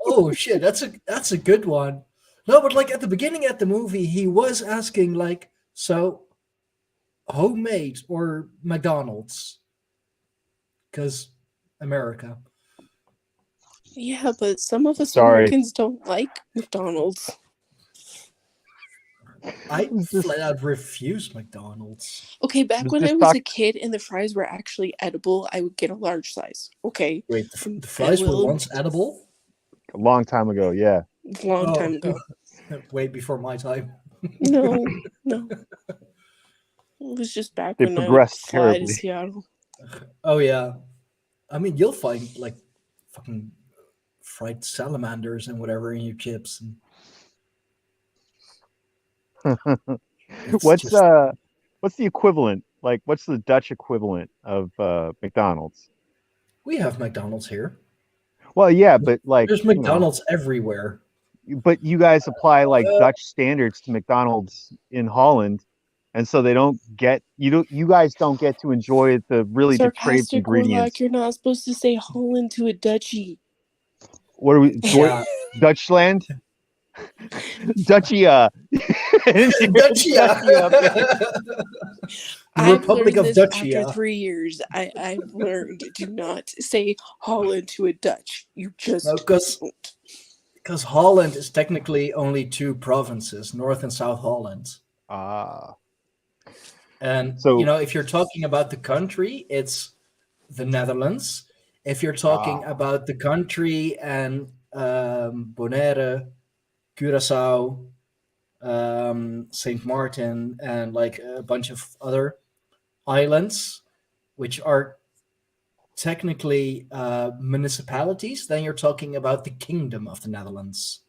Oh shit, that's a good one. No, but like at the beginning of the movie, he was asking like, so homemade or McDonald's? Because America. Yeah, but some of us Americans don't like McDonald's. I flat out refuse McDonald's. Okay, back when I was a kid and the fries were actually edible, I would get a large size. Okay. Wait, the fries were once edible? A long time ago, yeah. Time ago. Way before my time. No. It was just back They when progressed I fly terribly. to Seattle. Oh yeah. I mean, you'll find like fucking fried salamanders and whatever in your chips. What's the equivalent? Like, what's the Dutch equivalent of McDonald's? We have McDonald's here. Well, yeah, but like There's McDonald's everywhere. But you guys apply like Uh, Dutch standards to McDonald's in Holland, and so they don't get you guys don't get to enjoy the really depraved Sarcastic Warlock, ingredients. you're not supposed to say Holland to a duchy. What are we? Yeah. Dutchland? Dutchia. Dutchia. I've Republic learned of this Dutchia. after 3 years. I've learned do not say Holland to a Dutch. You just No, because don't. Holland is technically only 2 provinces, North and South Holland. And So- if you're talking about the country, it's the Netherlands. If you're talking about the country and Bonaire, Curaçao, Saint Martin, and like a bunch of other islands, which are technically municipalities, then you're talking about the Kingdom of the Netherlands.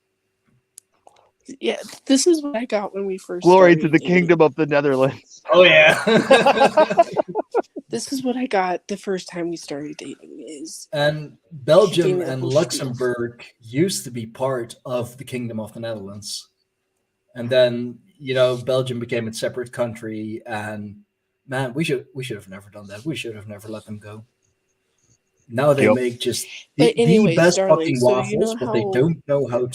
Yeah, this is what I got when we first Glory started to the dating. Kingdom of the Netherlands. Oh yeah. This is what I got the first time we started dating is And Belgium She gave me the and whole spiel. Luxembourg used to be part of the Kingdom of the Netherlands. And then, Belgium became its separate country, and man, we should have never done that. We should have never let them go. Now they Yep. make just But the anyways, best darling, fucking so waffles, you know but they how- don't know how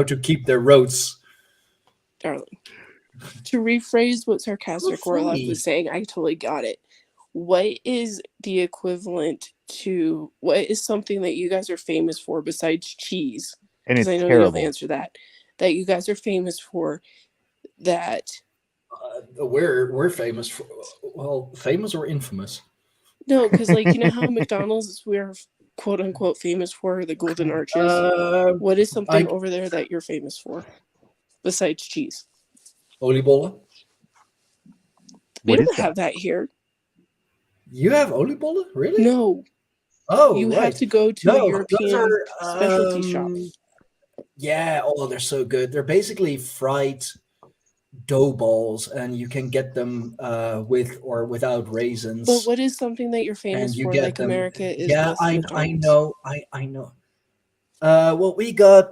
to keep their roads. darling. To rephrase what Sarcastic Well, Warlock funny. was saying, I totally got it. What is the equivalent to what is something that you guys are famous for besides cheese? And Because it's I know terrible. you'll answer that. That you guys are famous for that. We're famous for, famous or infamous? No, because like you know how McDonald's we're quote unquote famous for the golden arches. What is something over there that you're famous for besides cheese? Oliebollen. We What is don't that? have that here. You have oliebollen? Really? No, Oh, you right. have to go to No, a European those are, specialty shop. Yeah, they're so good. They're basically fried dough balls, and you can get them with or without raisins. But what is something that you're and famous you for, get like them. America is? Yeah, with I McDonald's? know. I know. Well, we got.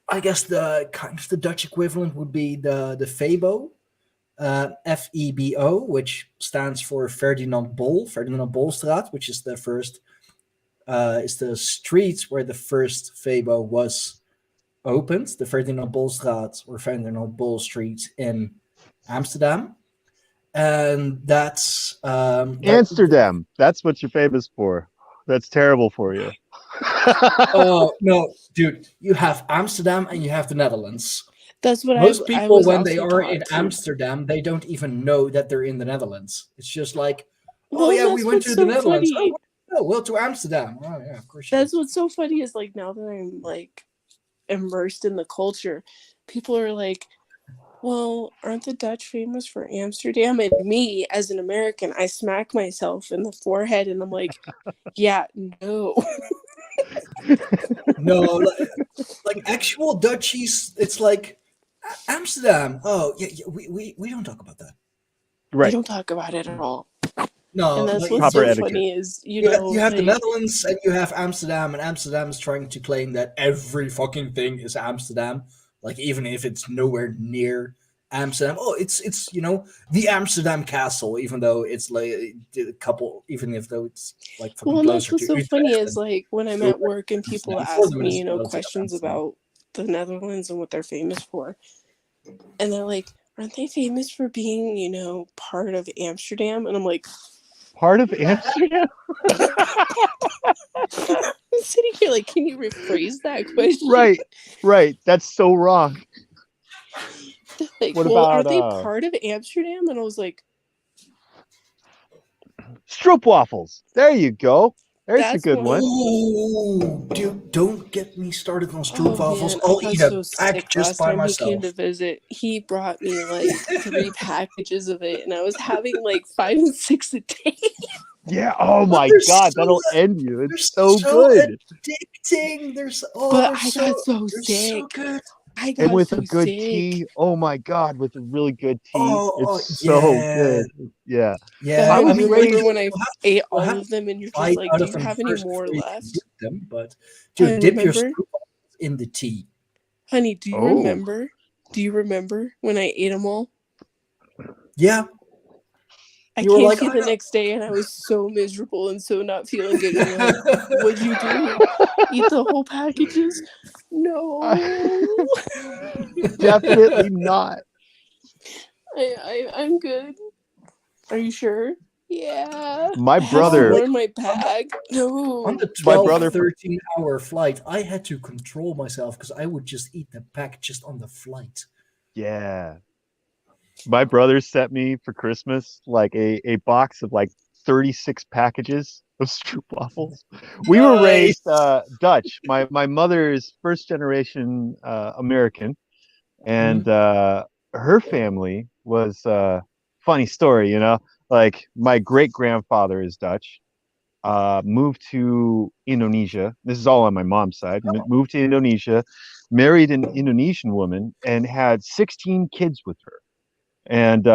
I guess the kind of the Dutch equivalent would be the Febo, FEBO, which stands for Ferdinand Bolstraat, which is the first. Is the street where the first Febo was opened, the Ferdinand Bolstraat or Ferdinand Bol Street in Amsterdam, and that's Amsterdam. That's what you're famous for. That's terrible for you. Oh no, dude! You have Amsterdam and you have the Netherlands. That's what Most I people, was when they also are taught in to. Amsterdam, they don't even know that they're in the Netherlands. It's just like, Well, we that's went what's to so the Netherlands. funny. Well, to Amsterdam. Oh yeah, of course. That's what's so funny is like now that I'm like immersed in the culture, people are like, well, aren't the Dutch famous for Amsterdam? And me, as an American, I smack myself in the forehead and I'm like, yeah, no. No, like actual Dutchies, it's like Amsterdam. Oh yeah, we don't talk about that. We Right. don't talk about it at all. No, And that's like, what's Proper so etiquette. funny is, you you know, have the like, Netherlands and you have Amsterdam, and Amsterdam is trying to claim that every fucking thing is Amsterdam, like even if it's nowhere near Amsterdam. Oh, it's the Amsterdam Castle, even though it's like a couple, even if though it's like fucking well, and that's closer what's to so funny Utrecht is and- like when I'm so at work and people Amsterdam for ask the me, you know, municipality of questions Amsterdam. about the Netherlands and what they're famous for. And they're like, aren't they famous for being, you know, part of Amsterdam? And I'm like, Part of Amsterdam? I'm sitting here like, can you rephrase that question? Right. That's so wrong. Like, What well, are about, they part of Amsterdam? And I was like, Stroopwafels. There you go. There's a That's good one- one. Oh, dude, don't get me started on oh stroopwafels. man, I'll I eat got a so pack sick just last by time he came myself. to visit. He brought me like 3 packages of it, and I was having like 5 and 6 a day. Yeah. Oh my They're God. so- That'll end you. They're It's so so good. addictive. Dang, there's But I got so they're sick. so good. I got And with so a good sick. tea, oh my God, with a really good tea, Oh, it's so yeah. good. Yeah. Yeah, I was remember raised- when I ate I'll all have of them and you're bite just like, out do of you them have any first more before you can left? dip them, but I dude, dip your remember. stroopwafels in the tea. Honey, do you Oh. remember? Do you remember when I ate them all? Yeah. I You were came like, to you "I the know." next day and I was so miserable and so not feeling good. And you're like, what'd you do? Eat the whole packages? No. Definitely not. I'm good. Are you sure? Yeah. My I have brother- some more in my bag. No. On the My 12, brother- 13-hour flight, I had to control myself because I would just eat the pack just on the flight. Yeah. My brother sent me for Christmas like a box of like 36 packages of stroopwafels. We were raised Dutch. My mother is first generation American, and her family was funny story, you know. Like my great grandfather is Dutch. Moved to Indonesia. This is all on my mom's side. Moved to Indonesia, married an Indonesian woman, and had 16 kids with her. And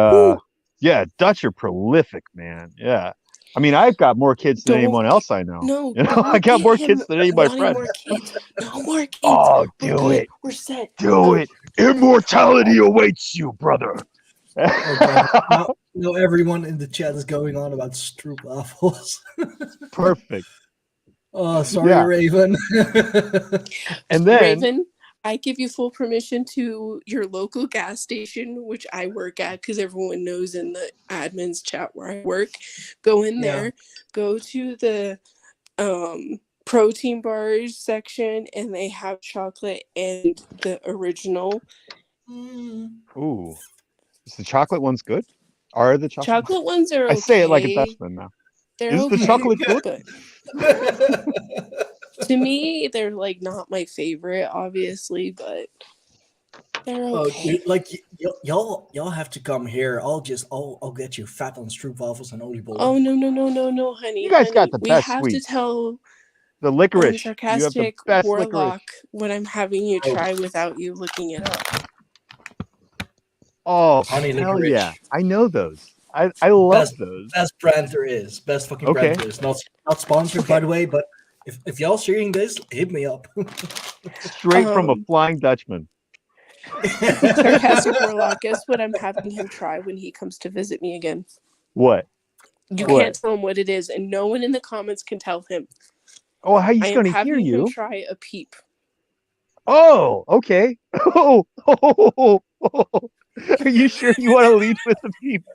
yeah, Dutch are prolific, man. Yeah. I mean, I've got more kids than anyone else I know. No, You know, I got more kids than any of my friends. More kids. No more kids. Oh, We're do good. it. We're set. Do it. Immortality awaits you, brother. No, everyone in the chat is going on about stroopwafels. Perfect. Oh, sorry, Yeah. Raven. And then Raven, I give you full permission to your local gas station, which I work at because everyone knows in the admins chat where I work. Go in there, go to the protein bars section, and they have chocolate and the original. ooh. Is the chocolate ones good? Are the Chocolate ones are okay. I say it like a Dutchman now. They're Is the okay, chocolate good? but to me, they're like not my favorite, obviously, but they're okay. Oh, dude, like y'all have to come here. I'll get you fat on stroopwafels and oliebollen. Oh no, honey. You guys got the we best have sweets. to tell The licorice. You have the Sarcastic best Warlock licorice. what I'm having you try without you looking it up. Oh, Honey hell licorice. yeah. I know those. I love Best- those. Best brand there is. Best fucking Okay. brand there is. Not sponsored, by the way, but if y'all seeing this, hit me up. Straight from a Flying Dutchman. Sarcastic Warlock, guess what I'm having him try when he comes to visit me again? What? You What? can't tell him what it is, and no one in the comments can tell him. Oh, how I he's am going to having hear him you? try a peep. Oh, okay. Are you sure you want to lead with the peep?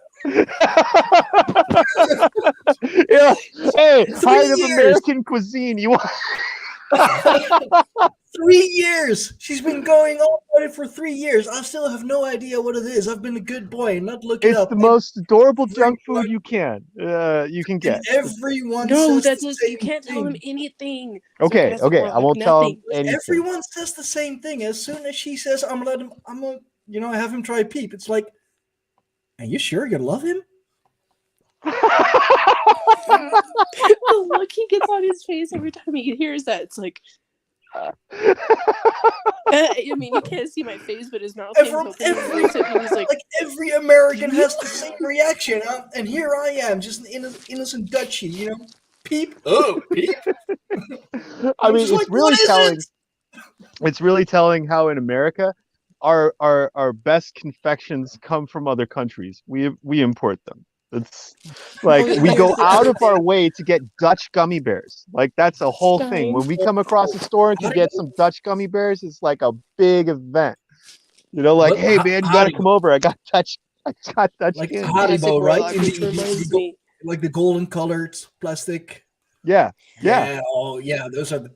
Yeah. Hey, height of years. American cuisine. You want? 3 years. She's been going on about it for 3 years. I still have no idea what it is. I've been a good boy and not looking It's up. the most adorable junk everyone- food you can get. And everyone No, says you the same can't tell him thing. anything. Okay, Sarcastic okay. I Warlock, won't tell him nothing. anything. Everyone says the same thing. As soon as she says, I'm gonna have him try peep. It's like, are you sure you're gonna love him? The look he gets on his face every time he hears that, it's like. I mean, you can't see my face, but his mouth hangs open. He looks at me and he's like every American has the same reaction, and here I am, just an innocent Dutchie, you know. Peep. Oh, peep. I mean, it's like, really what is telling. it? It's really telling how in America, our best confections come from other countries. We import them. It's like we go out of our way to get Dutch gummy bears. Like that's a whole thing. When we come across a store and can get some Dutch gummy bears, it's like a big event. You know, like, hey man, you gotta come over. I got Dutch Like kids. Haribo, right? Which reminds me. Like the golden colored plastic. Yeah. Oh yeah, those are the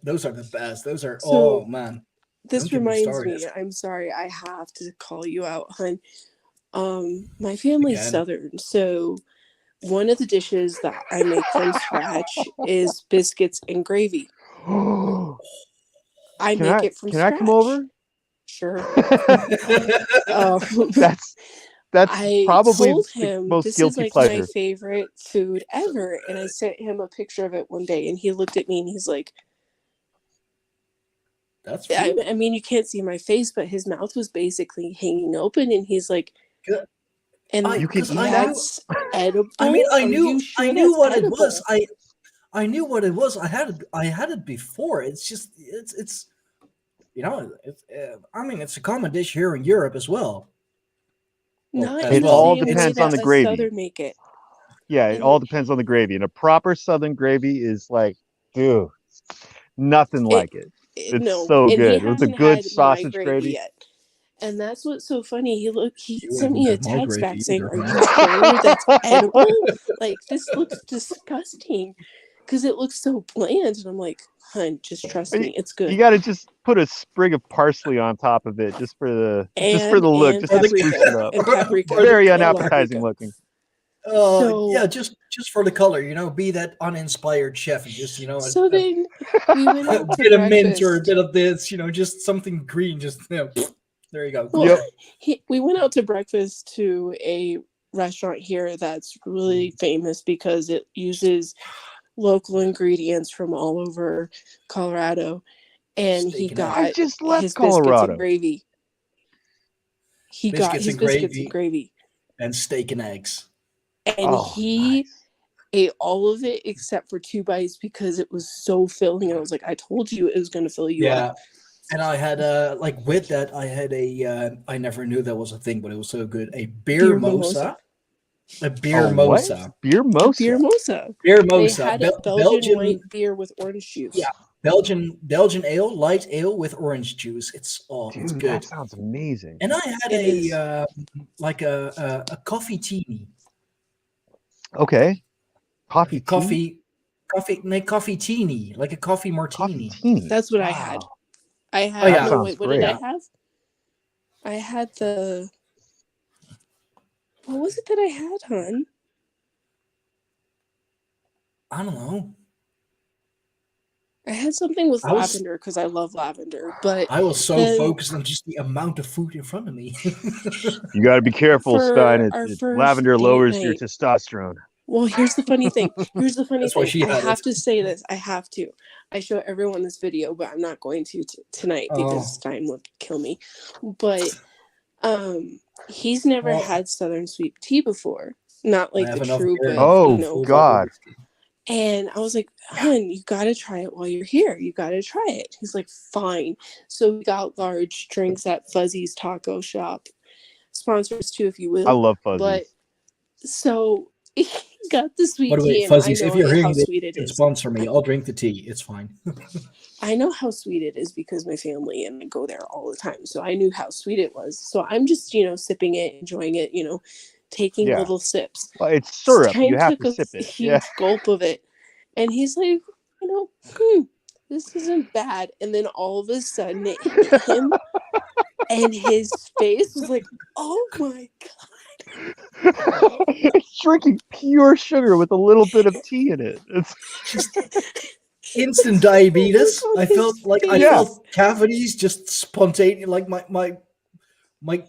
best. Those are So, oh man. This Don't get me reminds started. me. I'm sorry, I have to call you out, hun. My family's Again? Southern, so one of the dishes that I make from scratch is biscuits and gravy. I make it from scratch. Can I come over? Sure. That's I probably told the him most this guilty is like pleasure. my favorite food ever, and I sent him a picture of it one day, and he looked at me and he's like, That's I food. mean, you can't see my face, but his mouth was basically hanging open, and he's like, Good. and You can eat that? that's edible. I mean, Are you sure I knew that's what edible? it was. I knew what it was. I had it before. It's just it's you know, I mean, it's a common dish here in Europe as well. Not as in the well. all same way depends that on the us gravy. Southern make it. Yeah, it And all depends on the gravy. And a proper Southern gravy is like, dude, nothing like it. It's no, so and he good with a hasn't good had my sausage gravy gravy. yet. And that's what's so funny. He You sent haven't me a had my text back gravy saying, either, "Are huh?" you sure that's edible? Like, this looks disgusting." Because it looks so bland. And I'm like, "Hun, just trust me. It's You good." got to just put a sprig of parsley on top of it, just for the And look, just to spruce paprika. it up. And paprika. Very And unappetizing paprika. looking. Yeah, just for the color, be that uninspired chef and just So then we went a out to bit of mint or a breakfast. bit of this, just something green. Just there you go. Well, Yep. we went out to breakfast to a restaurant here that's really famous because it uses local ingredients from all over Colorado, and he Steak and got I just left his biscuits Colorado. and gravy. He got his biscuits and gravy, and steak and eggs. and he ate all of it except for 2 bites because it was so filling. And I was like, I told you it was going to fill you up. And I had with that, I had I never knew that was a thing, but it was so good. A beer mosa. A beer mosa. Beer mosa. Beer mosa. Beer mosa. They had it Belgian white beer with orange juice. Yeah, Belgian ale, light ale with orange juice. It's it's good. That sounds amazing. And I had a coffee teeny. Okay. Coffee teeny, like a coffee martini. That's what I had. I had. Oh, yeah. No, wait, what did I great. have? I had the. What was it that I had, hon? I don't know. I had something with lavender because I love lavender, but I was so focused on just the amount of food in front of me. You got to be careful, Stein. Lavender lowers your night. testosterone. Well, here's the funny thing. That's why she I had have to say this. I have to. I show everyone this video, but I'm not going to tonight because Stein would kill me. But he's never had Southern sweet tea before. Not like the true, but God. And I was like, "Hun, you gotta try it while you're here. You gotta try it." He's like, "Fine." So we got large drinks at Fuzzy's Taco Shop. Sponsors too, if you will. I love Fuzzy's. But so he got the sweet tea. Fuzzy's, and I know if you're hearing how this, sweet it is. sponsor me. I'll drink the tea. It's fine. I know how sweet it is because my family and I go there all the time. So I knew how sweet it was. So I'm just, sipping it, enjoying it, taking little sips. Well, it's syrup. Stein You have to took sip a it. huge gulp of it. And he's like, this isn't bad. And then all of a sudden it hit him. And his face was like, oh my God. It's drinking pure sugar with a little bit of tea in it. It's just instant diabetes. I felt cavities just spontaneous, like my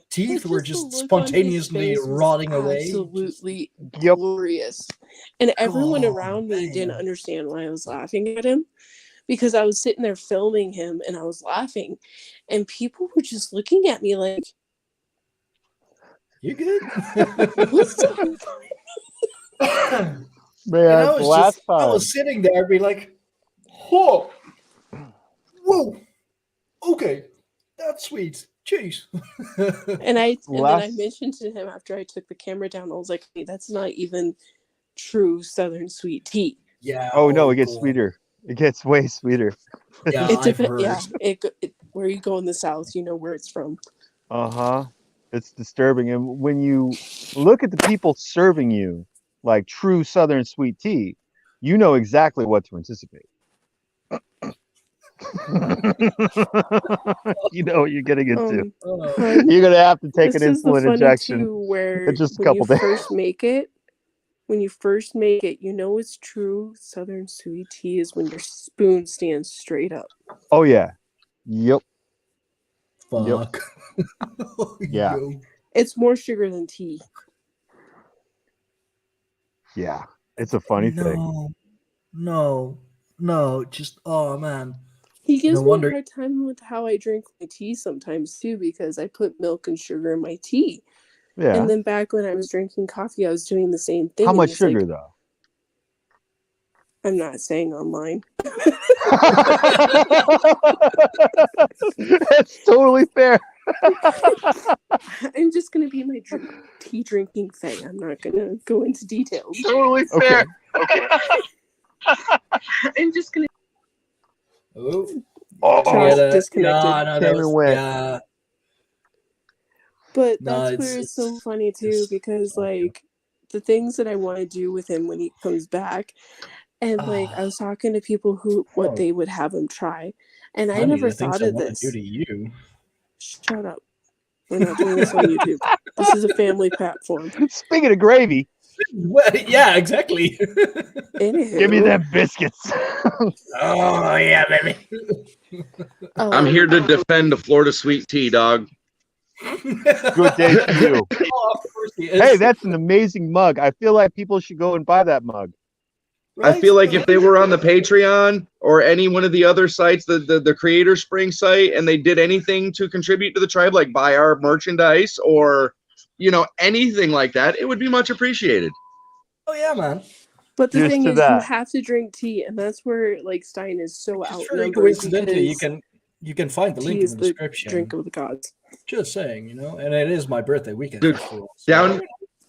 teeth were just spontaneously rotting away. Absolutely glorious. And everyone around me didn't understand why I was laughing at him because I was sitting there filming him and I was laughing and people were just looking at me like, you good? What's so funny? Man, I was sitting there be like, whoa, okay, that's sweet. Jeez. and then I mentioned to him after I took the camera down, I was like, hey, that's not even true Southern sweet tea. Yeah. Oh no, it gets sweeter. It gets way sweeter. Yeah, where you go in the South, you know where it's from. It's disturbing. And when you look at the people serving you like true Southern sweet tea, you know exactly what to anticipate. You know what you're getting into. You're gonna have to take an insulin injection in just a couple days. When you first make it, it's true Southern sweet tea is when your spoon stands straight up. Oh yeah. Yep. Fuck. Yeah. It's more sugar than tea. Yeah. It's a funny thing. No. Just man. He gives No me wonder- a hard time with how I drink my tea sometimes too, because I put milk and sugar in my tea. Yeah. And then back when I was drinking coffee, I was doing the same thing. How and much he's sugar like, though? I'm not saying online. That's totally fair. I'm just gonna be my tea drinking Faye. I'm not gonna go into details. Totally fair. Okay. I'm just gonna. Oh, Josh yeah, disconnected. no, that Came was, and went. yeah. But No, that's where it's so it's- funny too, it's- because like the things that I want to do with him when he comes back, and like I was talking to people who what they would have him try, and I Honey, never the things thought I of wanna this. do to you. Shut up. We're not doing this on YouTube. This is a family platform. Speaking of gravy, Well, yeah, exactly. Anywho, give me them biscuits. Oh yeah, baby. I'm here to defend the Florida sweet tea, dog. Good day to you. Oh, of course he is. Hey, that's an amazing mug. I feel like people should go and buy that mug. I feel like if they were on the Patreon or any one of the other sites, the Creator Spring site, and they did anything to contribute to the tribe, like buy our merchandise or, anything like that, it would be much appreciated. Oh yeah, man. but the Here's thing to is, you that. have to drink tea, and that's where like Just Stein is so very outnumbered. coincidentally, because you can find the tea link in is the the description. drink of the gods. Just saying, and it is my birthday weekend. Dude, after all, so-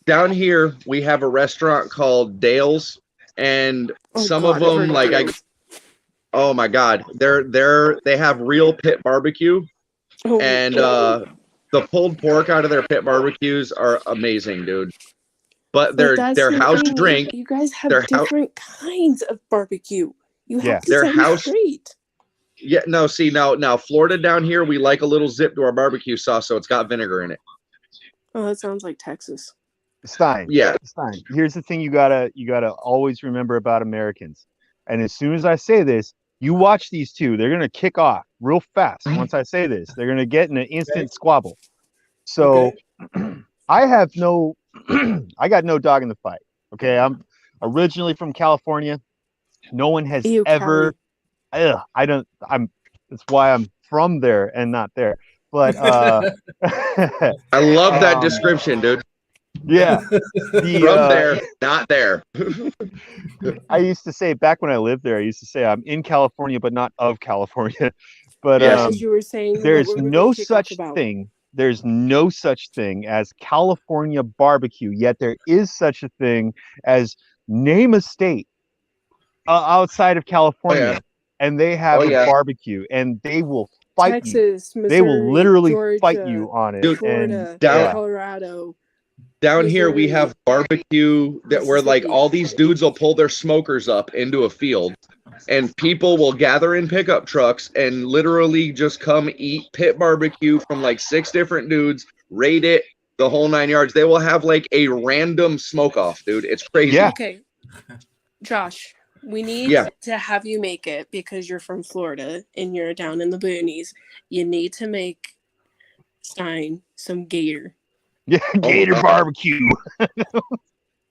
Down here, we have a restaurant called Dale's, and some of God, I've heard them, like those. oh my God, they have real pit barbecue, Oh, and the pulled pork out of their pit barbecues are amazing, dude. But but that's their the house thing, drink, You guys have their different kinds of barbecue. You have Yeah. to Their tell me house- straight. yeah, no, see now Florida down here, we like a little zip to our barbecue sauce, so it's got vinegar in it. Oh, that sounds like Texas. Stein. Yeah. Stein. Here's the thing you gotta always remember about Americans. And as soon as I say this, you watch these two, they're gonna kick off real fast. Once I say this, they're gonna get in an instant squabble. So I have no I got no dog in the fight. Okay. I'm originally from California. No one has Ew, ever that's why I'm from there and not there. But I love that description, dude. yeah. From there, not there. I used to say back when I lived there, I used to say I'm in California, but not of California. But Yes. As you were saying, there's what we were no gonna kick off such about. thing. There's no such thing as California barbecue. Yet there is such a thing as name a state outside of California, and they have Oh, yeah. a barbecue, and they will fight you. Texas, Missouri, They will literally Georgia, fight you on it. Dude, Florida, and down- Colorado. Down here, we Missouri. have barbecue that where like Mississippi. all these dudes will pull their smokers up into a field, and people will gather in pickup trucks and literally just come eat pit barbecue from like 6 different dudes, rate it, the whole 9 yards. They will have like a random smoke off, dude. It's crazy. Yeah. Okay, Josh, we need Yeah. to have you make it because you're from Florida and you're down in the boonies. You need to make Stein some gator. yeah, gator God. barbecue.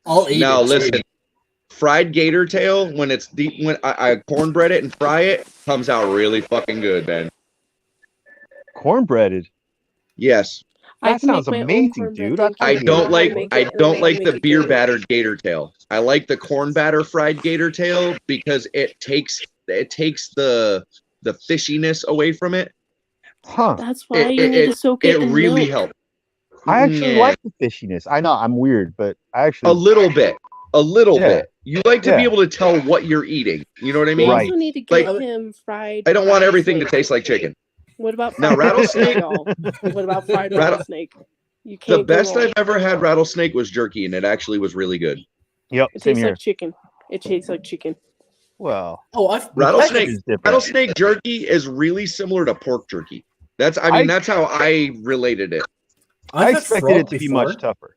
I'll eat Now it. listen, fried gator tail when it's deep, when I cornbread it and fry it, comes out really fucking good, man. Cornbreaded. Yes. I That can make sounds my own amazing, cornbread, dude. thank you. I Yeah. don't know how to like make I it, and don't then like make the it beer gator. battered gator tail. I like the corn batter fried gator tail because it takes the fishiness away from it. Huh. That's why you need to soak it It in really milk. helps. I actually Yeah. like the fishiness. I know I'm weird, but I actually A little bit. Yeah. Bit. You like to be Yeah. able to tell what you're eating. You know what I You mean? Right. also need to get Like, him fried. I don't want everything to rattlesnake. taste like chicken. What about Now, fried rattlesnake- y'all? What about fried Rattle- rattlesnake? You The can't go best wrong. I've ever had rattlesnake was jerky, and it actually was really good. Yep, It same tastes here. like chicken. It tastes like chicken. Well, Oh, I've Rattlesnake- is different. Rattlesnake jerky is really similar to pork jerky. That's how I related it. I I've had expected frog it to be before. much tougher.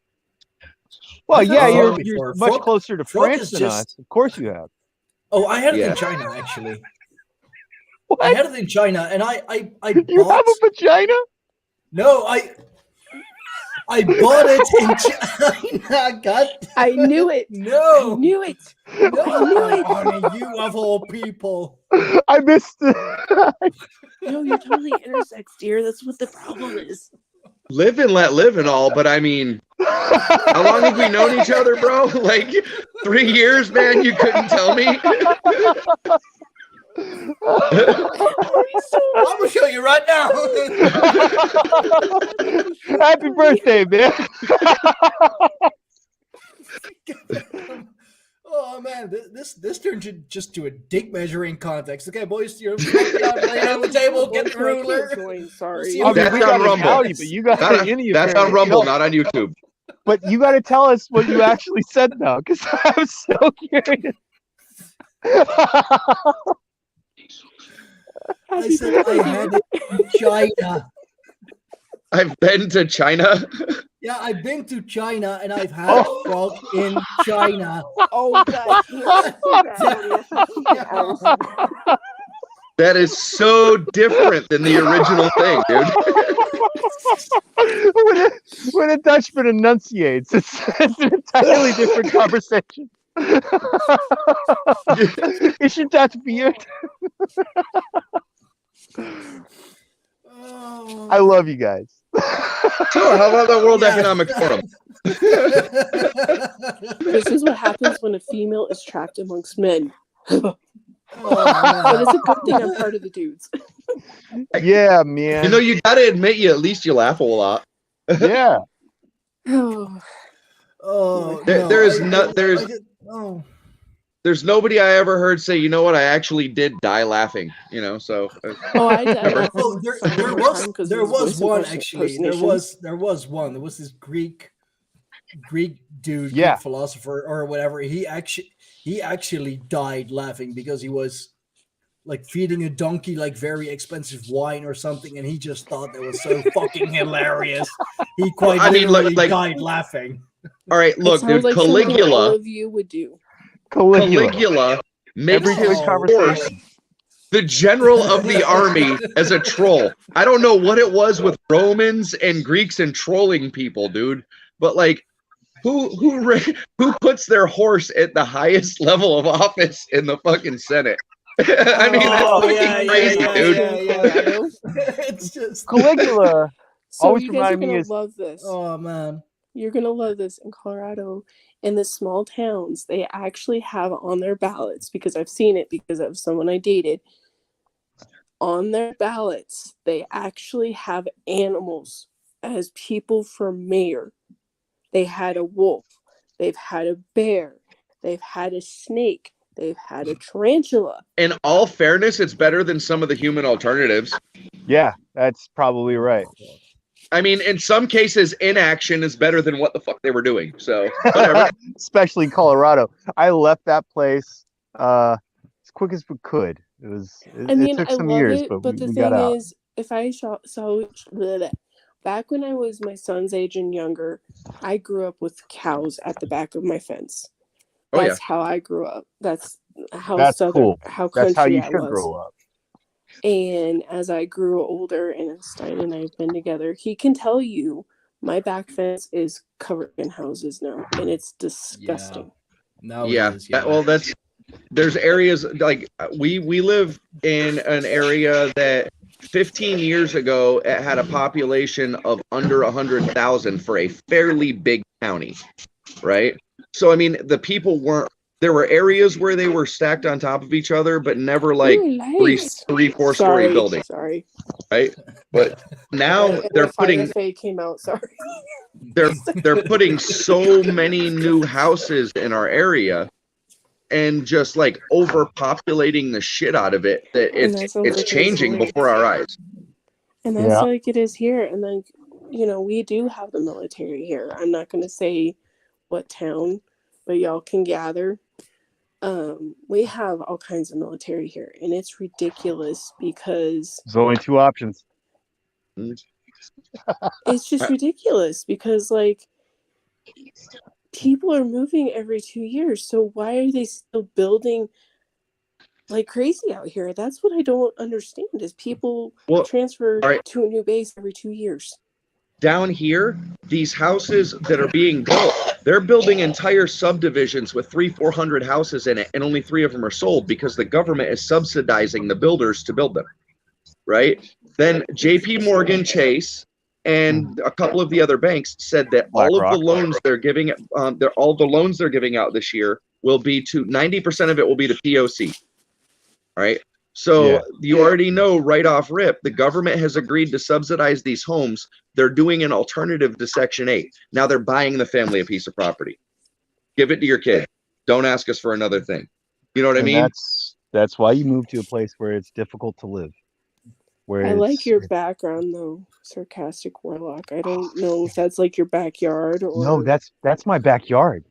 Well, I've had yeah, frog you're before. much Frog- closer to frog France is than just- us. Of course you have. Oh, I had it Yeah. in China actually. What? I had it in China, and I You bought. have a vagina? No, I. I bought it in China. God. I knew it. No. I knew it. No, I knew it. Arnie, you of all people. I missed it. No, you're totally intersex, dear. That's what the problem is. Live and let live and all, but I mean, how long have we known each other, bro? Like 3 years, man. You couldn't tell me. I'm gonna show you right now. Happy birthday, man. Oh man, this turned just to a dick measuring context. Okay, boys, you're lay on the table, get the ruler. Sorry. We'll see That's we on got an Rumble. Audi, but you got That's on Rumble, not on YouTube. But you got to tell us what you actually said now, because I'm so curious. I said I had it in China. I've been to China. Yeah, I've been to China and I've had a frog in China. Oh God. That is so different than the original thing, dude. when a Dutchman enunciates, it's an entirely different conversation. Isn't that weird? Oh. I love you guys. Sure, how about the World Yeah. Economic Forum? This is what happens when a female is trapped amongst men. Oh, But it's a good thing I'm part of the dudes. Yeah, man. You know, you gotta admit, at least you laugh a lot. Yeah. Oh, oh, There's nobody I ever heard say, you know what, I actually did die laughing. You know, so. I died. Oh, there was one actually. There was one. There was this Greek dude, Yeah. Greek philosopher or whatever. He actually died laughing because he was like feeding a donkey like very expensive wine or something, and he just thought that was so fucking hilarious. He quite literally died laughing. All right, look, dude, like Caligula. all of you would do. Caligula makes his horse the general of the army as a troll. I don't know what it was with Romans and Greeks and trolling people, dude. But like, who puts their horse at the highest level of office in the fucking Senate? I mean, that's fucking crazy, dude. It's just Caligula. So Always you guys are remind me gonna is- love this. oh man. You're gonna love this in Colorado. In the small towns, they actually have on their ballots, because I've seen it because of someone I dated. On their ballots, they actually have animals as people for mayor. They had a wolf, they've had a bear, they've had a snake, they've had a tarantula. In all fairness, it's better than some of the human alternatives. Yeah, that's probably right. I mean, in some cases, inaction is better than what the fuck they were doing. So, whatever. Especially in Colorado. I left that place as quick as we could. It took some years, but the we got thing out. is, if I back when I was my son's age and younger, I grew up with cows at the back of my fence. Oh, That's how I grew up. That's how That's southern, cool. how country That's how you I should was. grow up. And as I grew older, and Stein and I have been together, he can tell you my back fence is covered in houses now, and it's disgusting. No, Yeah. There's areas like we live in an area that 15 years ago it had a population of under 100,000 for a fairly big county, right? So I mean, the people weren't. There were areas where they were stacked on top of each other, but never like three, 4-story buildings. Sorry. Right? But now they're putting. Came out. Sorry. They're putting so many new houses in our area, and just like overpopulating the shit out of it that it's changing before our eyes. And that's like it is here. And then, we do have the military here. I'm not going to say what town, but y'all can gather. We have all kinds of military here, and it's ridiculous because there's only two options. It's just ridiculous because like people are moving every 2 years. So why are they still building like crazy out here? That's what I don't understand is people transfer to a new base every 2 years. down here, these houses that are being built, they're building entire subdivisions with 400 houses in it, and only 3 of them are sold because the government is subsidizing the builders to build them, right? Then JP Morgan Chase and a couple of the other banks said that all of the loans they're giving, all the loans they're giving out this year will be to 90% of it will be to POC, right? So you already know right off rip, the government has agreed to subsidize these homes. They're doing an alternative to Section 8. Now they're buying the family a piece of property. Give it to your kid. Don't ask us for another thing. You know what I mean? That's why you move to a place where it's difficult to live. Where I like your background though, Sarcastic Warlock. I don't know if that's like your backyard or no, that's my backyard.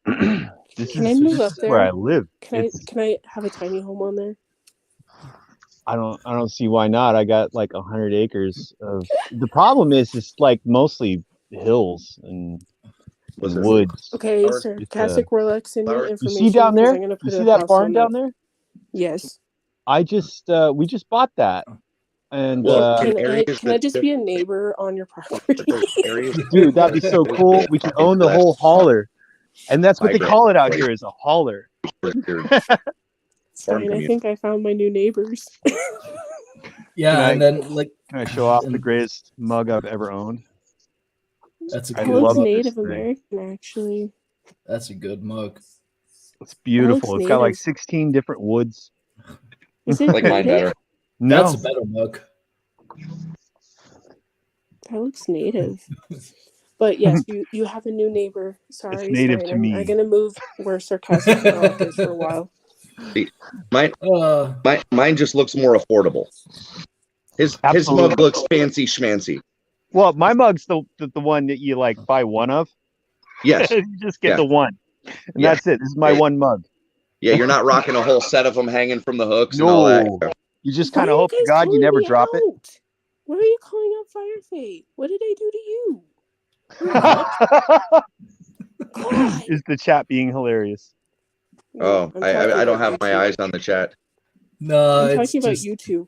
Can I move up there? Where I live. Can I have a tiny home on there? I don't see why not. I got like 100 acres of. The problem is like mostly hills and woods. Okay, Sarcastic Warlock, send me information. You see down there? You see that barn down there? Yes. We just bought that. And can I just be a neighbor on your property? Dude, that'd be so cool. We can own the whole hauler. And that's what they call it out here, is a hauler. Fine, I think I found my new neighbors. Yeah, and then like, can I show off the greatest mug I've ever owned? That's a It good looks mug. Native American, actually. That's a good mug. It's beautiful. It It's got like native. 16 different woods. Is it Like mine native? better. No, That's a better mug. That looks native. But yes, you have a new neighbor. Sorry, It's native Stein. to me. I'm gonna move where Sarcastic Warlock is for a while. Mine just looks more affordable. His mug looks fancy schmancy. well, my mug's the one that you like buy one of. Yes. You just get Yeah. the one, and Yeah. that's it. This is my one mug. Yeah, you're not rocking a whole set of them hanging from the hooks and No, all that. you just Why kind are of you hope to guys God you calling never me drop it. out? Why are you calling out Fire Fate? What did I do to you? God. Is the chat being hilarious? Oh, I'm I talking don't about have you my two. eyes on the chat. No, I'm it's talking about just, you two.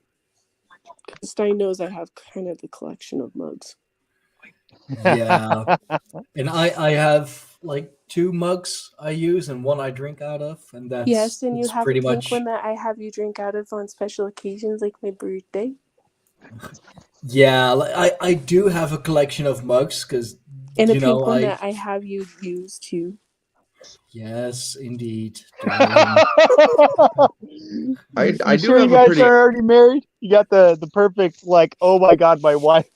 Stein knows I have kind of the collection of mugs. yeah. And I have like 2 mugs I use and 1 I drink out of, and that's Yes, and you it's have a pretty pink much one that I have you drink out of on special occasions like my birthday. yeah. I do have a collection of mugs because And a you pink know one that I have you use too. yes indeed. darling. I You do sure have you a guys pretty. are already married? You got the perfect like, oh my God, my wife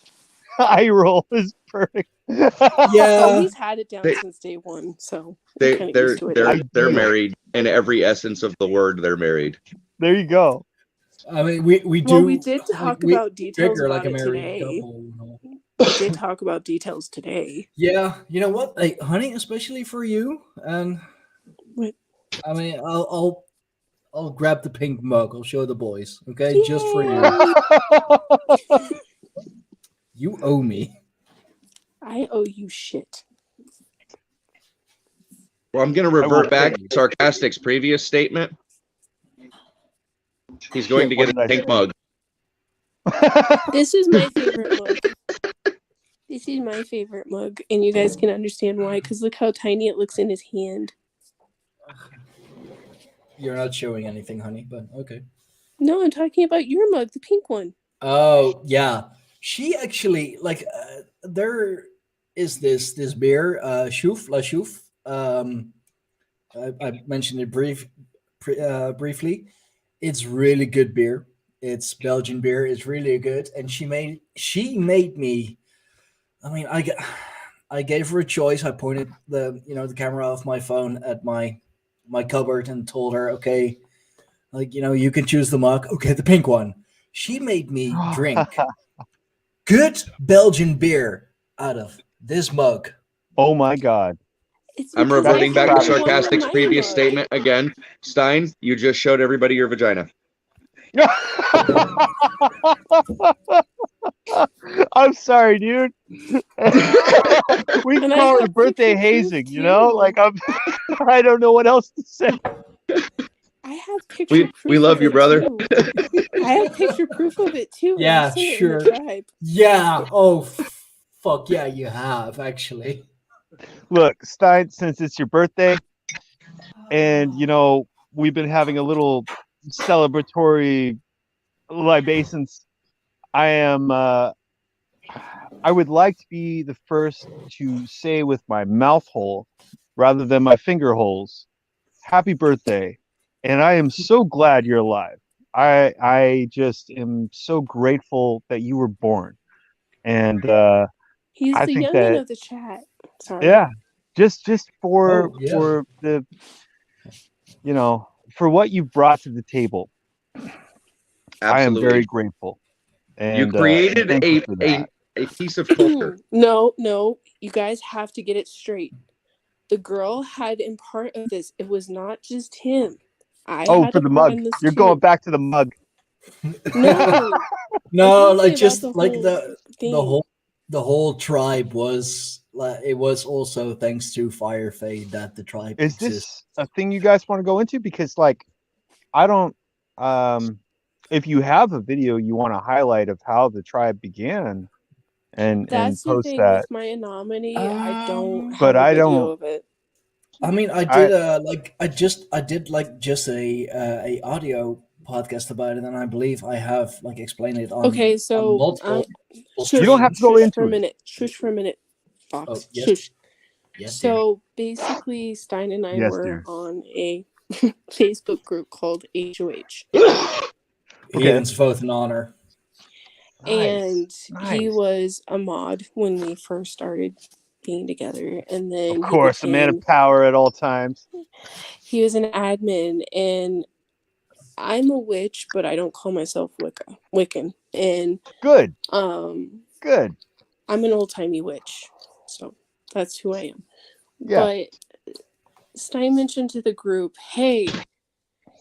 eye roll is perfect. Oh, Yeah, he's had it down They- since day one, so I'm kind of They're used to it. they're now. they're married in every essence of the word. They're married. There you go. I mean we do. Well, we did like, talk we about details figure about like a it married today. couple. You know? We did talk about details today. Yeah, you know what, hey, honey, especially for you, and What? I mean, I'll grab the pink mug. I'll show the boys, okay, just for you. Yay! You owe me. I owe you shit. Well, I'm going to revert back to Sarcastic's previous statement. He's going to What get did I a pink say? mug. This is my favorite mug. This is my favorite mug, and you guys can understand why, because look how tiny it looks in his hand. You're not showing anything, honey, but okay. No, I'm talking about your mug, the pink one. Oh yeah, she actually like there is this beer, Chouf La Chouf. I mentioned it briefly. It's really good beer. It's Belgian beer. It's really good, and she made me. I mean, I gave her a choice. I pointed the camera of my phone at my cupboard and told her, okay, like you can choose the mug. Okay, the pink one. She made me drink good Belgian beer out of this mug. Oh my God. It's I'm because reverting I back to have one in Sarcastic's my previous mug. statement again. Stein, you just showed everybody your vagina. I'm sorry, dude. We And I call it have birthday picture proof, hazing, you know? too. Like I don't know what else to say. I have picture proof. We love of you, it, brother. too. I have picture proof of it too. Yeah, I've seen it in sure. the tribe. Yeah. Oh, Fuck yeah, you have actually. Look, Stein, since it's your birthday, and we've been having a little celebratory libations. I would like to be the first to say with my mouth hole rather than my finger holes, happy birthday. And I am so glad you're alive. I just am so grateful that you were born. And He's I the think youngin' that, of the chat. Sorry. yeah, just for Oh, yeah. for the for what you brought to the table. I am very Absolutely. grateful. You And created thank you for that. a piece of culture. No, you guys have to get it straight. The girl had in part of this. It was not just him. I Oh, had for a the part mug. in this You're too. going back to the mug. No, No, I'm like talking about just the like whole the thing. the whole tribe was like, it was also thanks to Fire Fade that the tribe Is exists. this a thing you guys want to go into? Because like I don't if you have a video you want to highlight of how the tribe began and That's the post thing that. with my anomaly. I don't But have a I video don't of it. I mean, I did I did like just a audio podcast about it, and I believe I have like explained it on Okay, so multiple You don't have to go shush into for a it. minute. Shush for a minute, Fox. Oh, yes. Shush. Yes, dear. So basically, Stein and I Yes, were dear. on a Facebook group called HOH. Heathens of Oath and Honor. And he Nice. was a mod when we first started being together, and then Of course, a man of power at all times. he was an admin, and I'm a witch, but I don't call myself Wiccan. And Good. Good. I'm an old-timey witch, so that's who I am. Yeah. But Stein mentioned to the group, hey,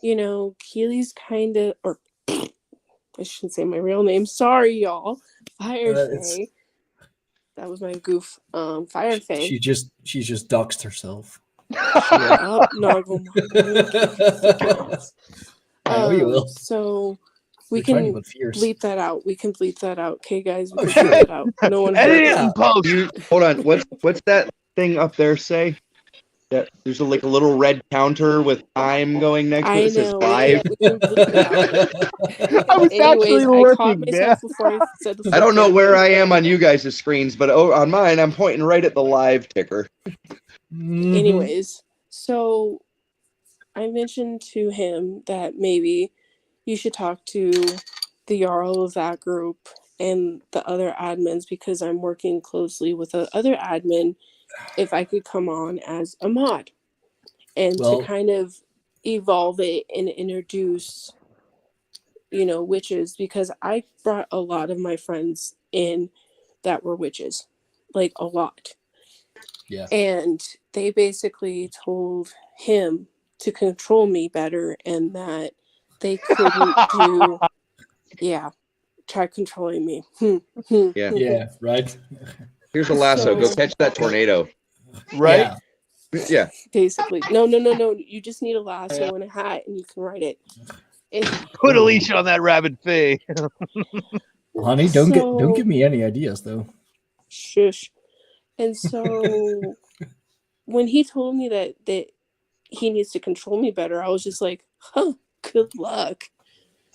Keely's kind of, or I shouldn't say my real name. Sorry, y'all. Firefay. That was my goof. Firefay. She just doxed herself. Shut up, Noggle. I know you will. So we You're can tiny but fierce. bleep that out. We can bleep that out. Okay, guys, we Oh, can sure. bleep that out. No one heard it. Hold on. What's that thing up there say? That there's a little red counter with time going next to it. It says live. We can bleep it out. I was actually I caught looking, myself man. before I said the I don't know full where thing. I am on you guys' screens, but on mine, I'm pointing right at the live ticker. Anyways, so I mentioned to him that maybe you should talk to the Jarl of that group and the other admins, because I'm working closely with the other admin, if I could come on as a mod and to kind of evolve it and introduce, witches, because I brought a lot of my friends in that were witches, like a lot. Yeah. And they basically told him to control me better and that they couldn't try controlling me. Yeah, right. Here's a lasso. Go catch that tornado. Right? Yeah. Basically. No. You just need a lasso and a hat and you can ride it. Put a leash on that rabid Fae. Honey, don't give me any ideas though. Shush. And so when he told me that he needs to control me better, I was just like, good luck.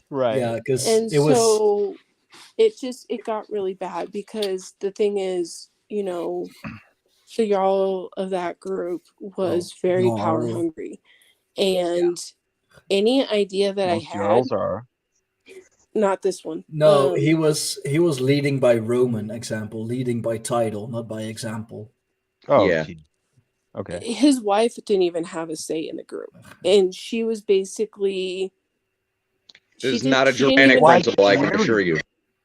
Right. Yeah, because it got really bad, because the thing is, the Jarl of that group was very power hungry. And any idea that I had, Jarls are. Not this one. No, he was leading by Roman example, leading by title, not by example. Oh, yeah. Geez. Okay. His wife didn't even have a say in the group, and she was basically. This is not a Germanic principle, I can assure you.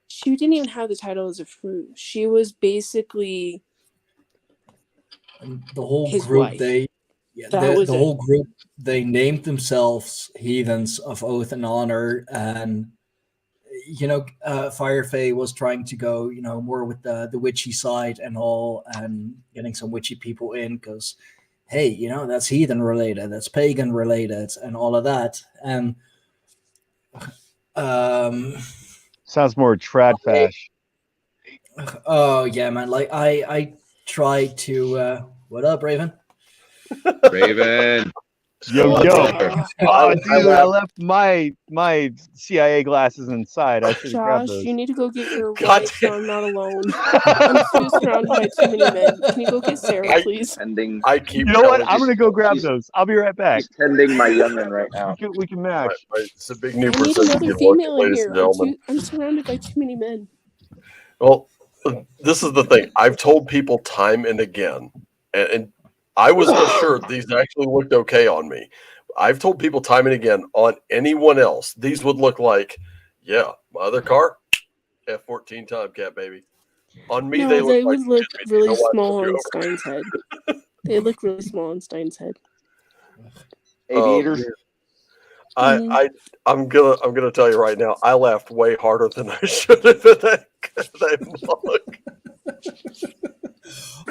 She didn't even have the title as a fruit. She was basically the whole his group. Wife. The whole group. They named themselves Heathens of Oath and Honor, and Firefay was trying to go, more with the witchy side and all, and getting some witchy people in, because, hey, that's heathen related, that's pagan related, and all of that. And sounds more trad fash. Oh yeah, man. Like I try to. What up, Raven? Raven. Yo, Oh, yo. wow. Oh, dude, I left my CIA glasses inside. I should have grabbed Josh, those. you need to go get your God wife so I'm not alone. I'm too surrounded by too many men. Can you go get Sarah, please? Tending. I keep You know what? telling I'm gonna go grab he's- those. I'll be right back. He's tending my youngin right now. We can match. It's a big new I need precision another look, female in ladies here. and gentlemen. I'm surrounded by too many men. Well, this is the thing. I've told people time and again, and I was assured these actually looked okay on me. I've told people time and again, on anyone else, these would look like, yeah, my other car, F-14 Tomcat, baby. On me, No, they they look would like, look "Excuse me, do you really know why I small pulled you on over?" Stein's head. They look really small on Stein's head. Aviators. I'm gonna tell you right now, I laughed way harder than I should have at that mug.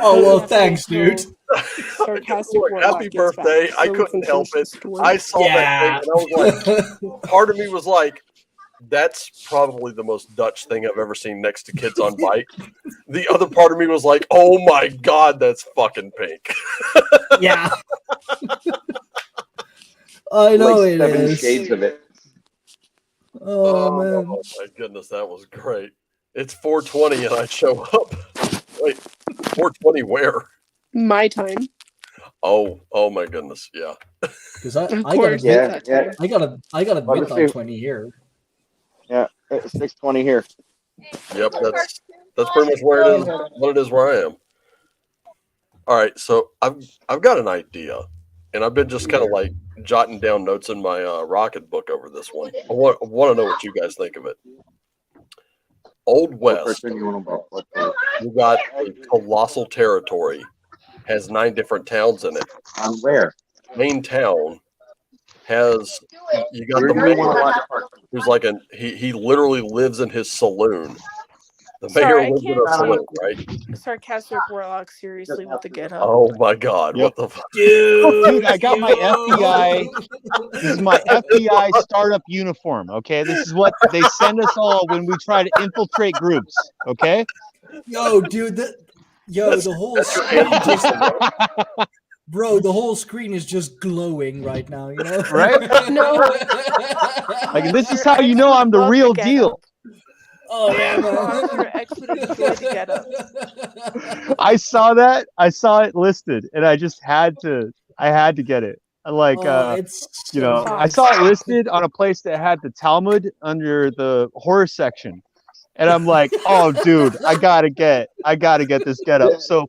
Oh well, thanks, dude. Sarcastic Look, warlock happy gets back. birthday. I So we couldn't can help finish the it. story. I saw that thing and I was like, part of me was like, that's probably the most Dutch thing I've ever seen next to kids on bike. The other part of me was like, oh my God, that's fucking pink. Yeah. I know Like it 7 is. shades of it. Oh man. Oh my goodness, that was great. It's 4:20 and I show up. Wait, 4:20 where? My time. Oh my goodness, yeah. Because I Of got course, a Yeah, that yeah. time. I got a Let me midnight see. 20 here. Yeah, it's 6:20 here. Yep, that's pretty much where it is. What it is where I am. All right, so I've got an idea, and I've been just kind of like jotting down notes in my rocket book over this one. I want to know what you guys think of it. Old What West, person you want to vote? you got a colossal territory, has 9 different towns in it. On where? Main town has you got Where the do you mayor want to watch park? who's like he literally lives in his saloon. The mayor Sorry, I lives in can't a saloon, right? Sarcastic warlock seriously with the get up. Oh my God! Yep. What the fuck? Dude, I got my FBI. This is my FBI startup uniform. Okay, this is what they send us all when we try to infiltrate groups. Okay. Yo, dude, the whole screen just, bro, the whole screen is just glowing right now, you know? Right? No. Like this is how you know I'm the real deal. Oh yeah, man. Your ex would enjoy the get up. I saw that. I saw it listed, and I just had to. I had to get it. Like, It's you know, so I saw it listed on a place that had the Talmud under the horror section, and I'm like, oh, dude, I gotta get this get up. So,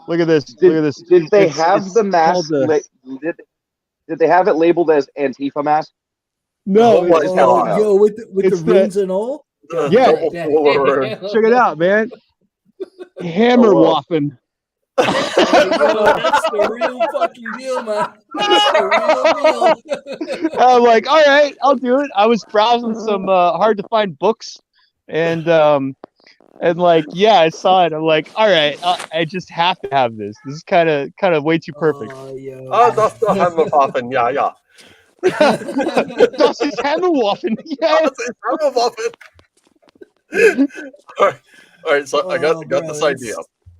look at this. Look at this. Did they It's have the mask? called the- Did they have it labeled as Antifa mask? No, Oh, it's, hell. yo, with the It's runes and all? Yeah. Double fuller. check it out, man. Hammerwaffen. Yo, that's the real fucking deal, man. That's the real deal. I'm like, all right, I'll do it. I was browsing some hard to find books, and like, yeah, I saw it. I'm like, all right, I just have to have this. This is kind of way too perfect. Yo. Oh, that's the Hammerwaffen. Yeah, yeah. Das ist Hammerwaffen. Yeah. Das ist Hammerwaffen. All right. So I got this idea.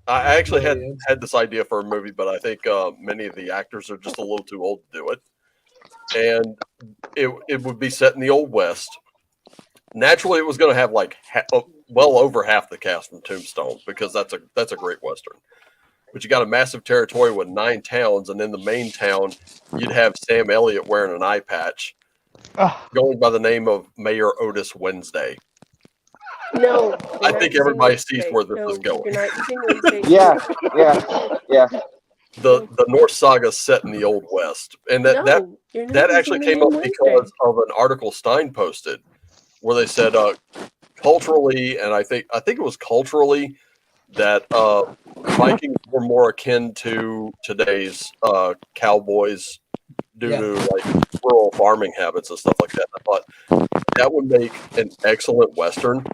I actually had this idea for a movie, but I think many of the actors are just a little too old to do it. And it would be set in the Old West. Naturally, it was going to have like well over half the cast from Tombstone because that's a great Western. But you got a massive territory with 9 towns, and in the main town, you'd have Sam Elliott wearing an eye patch, going by the name of Mayor Otis Wednesday. No. I think everybody sees where this is going. You're not using Wednesday. Yeah. The Norse saga is set in the Old West, and that actually came up because of an article Stein posted, where they said culturally, and I think it was culturally, that Vikings were more akin to today's cowboys due to like rural farming habits and stuff like that. I thought that would make an excellent Western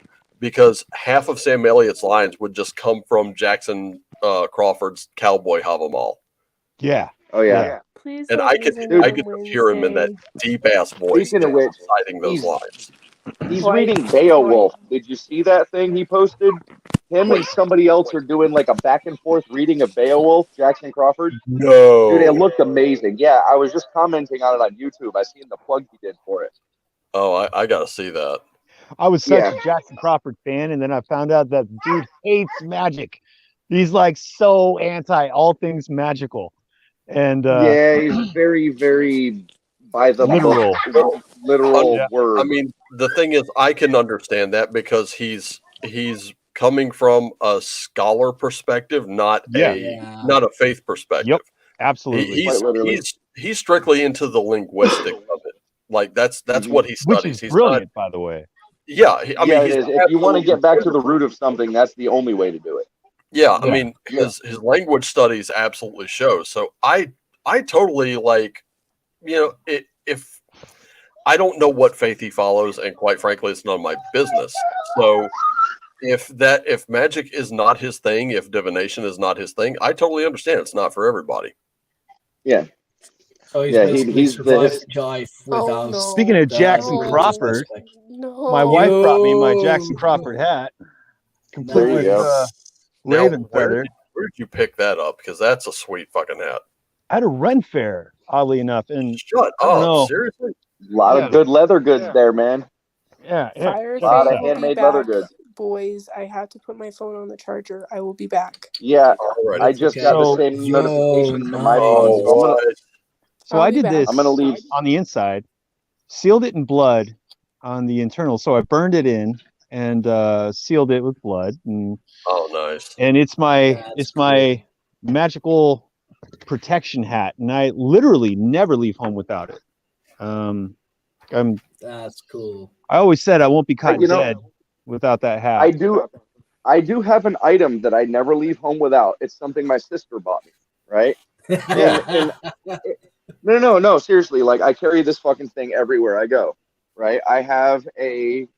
because half of Sam Elliott's lines would just come from Jackson Crawford's Cowboy Havamal. Yeah. Oh yeah. Please And I could hear him in that deep ass voice Speaking of which, citing those lines. He's reading Beowulf. Did you see that thing he posted? him and somebody else are doing like a back and forth reading of Beowulf, Jackson Crawford. No. Dude, it looked amazing. Yeah, I was just commenting on it on YouTube. I seen the plug he did for it. Oh, I got to see that. I was such a Jackson Crawford fan, and then I found out that dude hates magic. He's like so anti all things magical. And yeah, he's very, very by the literal word. I mean, the thing is, I can understand that because he's coming from a scholar perspective, not a faith perspective. Yep, absolutely. He's strictly into the linguistic of it. Like that's what he studies. Which is he's brilliant, by the way. Yeah, I mean, if you want to get back to the root of something, that's the only way to do it. Yeah, I mean, his language studies absolutely show. So I totally like, if I don't know what faith he follows, and quite frankly, it's none of my business. So if magic is not his thing, if divination is not his thing, I totally understand. It's not for everybody. Yeah. So he's survived Jive without. Speaking of Jackson Crawford, my wife brought me my Jackson Crawford hat, complete with raven feather. Where did you pick that up? Because that's a sweet fucking hat. I had a Ren fair, oddly enough, and shut up, seriously. A lot of good leather goods there, man. Yeah, a lot of handmade leather goods. Boys, I have to put my phone on the charger. I will be back. Yeah, I just got the same notification from my phone. So I did this. I'm gonna leave on the inside, sealed it in blood on the internal. So I burned it in and sealed it with blood. And, nice. And it's my magical protection hat, and I literally never leave home without it. That's cool. I always said I won't be caught dead without that hat. I do have an item that I never leave home without. It's something my sister bought me, right? No, seriously, like I carry this fucking thing everywhere I go, right? I have a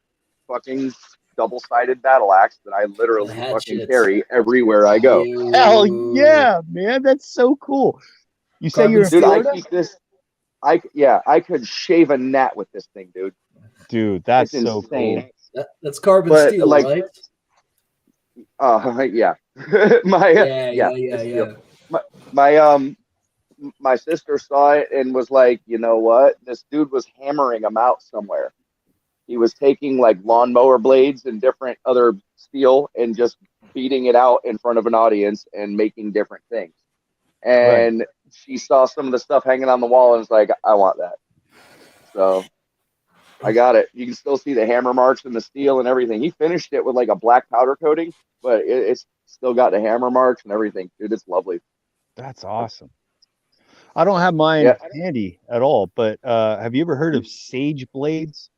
fucking double-sided battle axe that I literally fucking carry everywhere I go. Hell yeah, man, that's so cool. You say you're in Florida? I keep this. I could shave a gnat with this thing, dude. Dude, that's so cool. That's carbon steel, right? Yeah. My sister saw it and was like, you know what? This dude was hammering them out somewhere. He was taking like lawnmower blades and different other steel and just beating it out in front of an audience and making different things. And she saw some of the stuff hanging on the wall and was like, I want that. So I got it. You can still see the hammer marks and the steel and everything. He finished it with like a black powder coating, but it's still got the hammer marks and everything. Dude, it's lovely. That's awesome. I don't have mine handy at all, but have you ever heard of Sage Blades?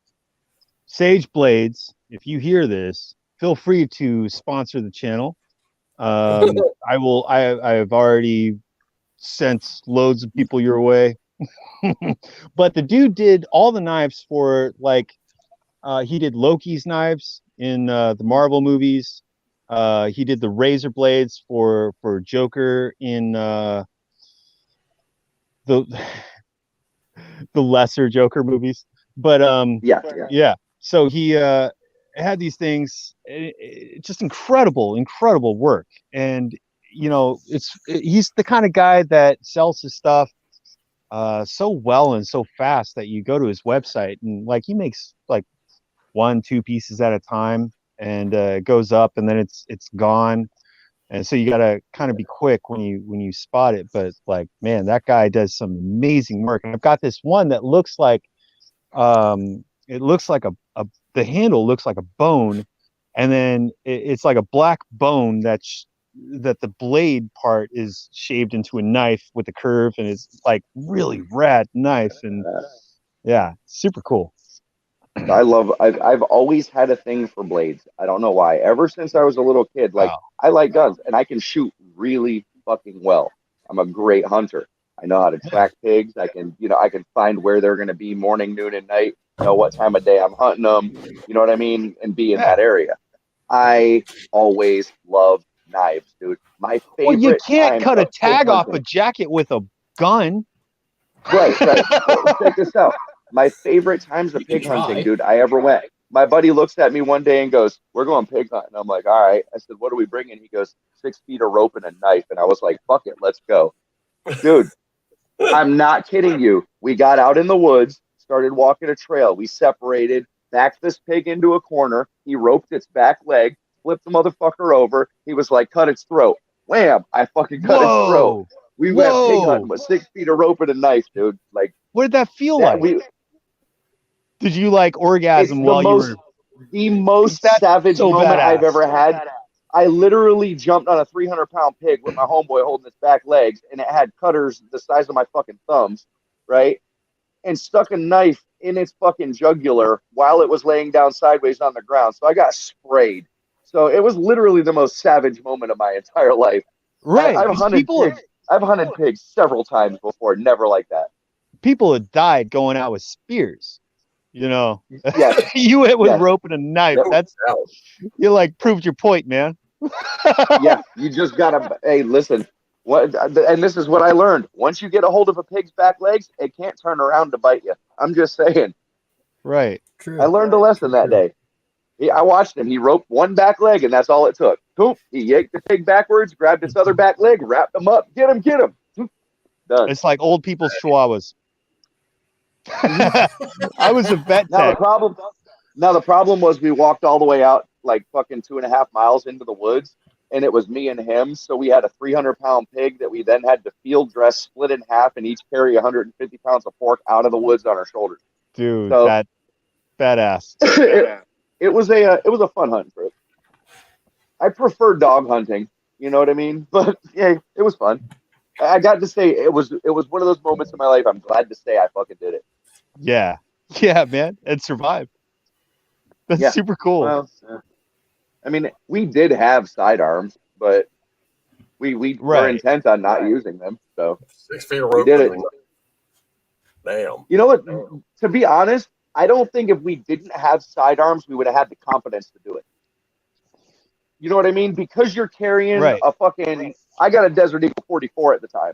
Sage Blades, if you hear this, feel free to sponsor the channel. I have already sent loads of people your way. But the dude did all the knives for, like, he did Loki's knives in the Marvel movies. He did the razor blades for Joker in the lesser Joker movies. But yeah. So he had these things, just incredible work. And he's the kind of guy that sells his stuff so well and so fast that you go to his website and like he makes like 1-2 pieces at a time, and it goes up and then it's gone. And so you gotta kind of be quick when you spot it. But like, man, that guy does some amazing work. And I've got this one that looks like it looks like the handle looks like a bone, and then it's like a black bone that the blade part is shaved into a knife with a curve, and it's like really rad knife. And yeah, super cool. I've always had a thing for blades. I don't know why. Ever since I was a little kid, like I like guns and I can shoot really fucking well. I'm a great hunter. I know how to track pigs. I can find where they're going to be morning, noon, and night. Know what time of day I'm hunting them. You know what I mean? And be in that area. I always loved knives, dude. My favorite. Well, you can't cut a tag off a jacket with a gun. Right. Check this out. My favorite times of pig hunting, dude, I ever went. my buddy looks at me one day and goes, "We're going pig hunting." I'm like, "All right." I said, "What are we bringing?" He goes, 6 feet of rope and a knife. And I was like, "Fuck it, let's go." Dude, I'm not kidding you. We got out in the woods, started walking a trail. We separated, backed this pig into a corner. He roped its back leg, flipped the motherfucker over. He was like, "Cut its throat." Wham! I fucking cut its throat. We went pig hunting with 6 feet of rope and a knife, dude. Like, what did that feel like? Did you like orgasm while you were? The most savage moment I've ever had. I literally jumped on a 300-pound pig with my homeboy holding its back legs, and it had cutters the size of my fucking thumbs, right? And stuck a knife in its fucking jugular while it was laying down sideways on the ground. So I got sprayed. So it was literally the most savage moment of my entire life. Right. I've hunted pigs. I've hunted pigs several times before, never like that. People have died going out with spears. You know, yes. You went with rope and a knife. That's you like proved your point, man. Yeah, you just gotta. Hey, listen. What? And this is what I learned. Once you get a hold of a pig's back legs, it can't turn around to bite you. I'm just saying. Right. True. I learned a lesson that day. I watched him. He roped one back leg, and that's all it took. Boom. He yanked the pig backwards, grabbed its other back leg, wrapped him up. Get him. Get him. Done. It's like old people's chihuahuas. I was a vet tech. Now the problem was we walked all the way out like fucking 2.5 miles into the woods, and it was me and him. So we had a 300-pound pig that we then had to field dress, split in half, and each carry 150 pounds of pork out of the woods on our shoulders. Dude, so, that badass. It was a fun hunt trip. I prefer dog hunting, you know what I mean? But yeah, it was fun. I got to say it was one of those moments in my life I'm glad to say I fucking did it. Yeah, man, and survived. That's super cool. Well, I mean, we did have sidearms, but we were intent on not using them. So 6 feet of rope. We did it. Damn. You know what? To be honest, I don't think if we didn't have sidearms, we would have had the confidence to do it. You know what I mean? Because you're carrying a fucking. I got a Desert Eagle 44 at the time.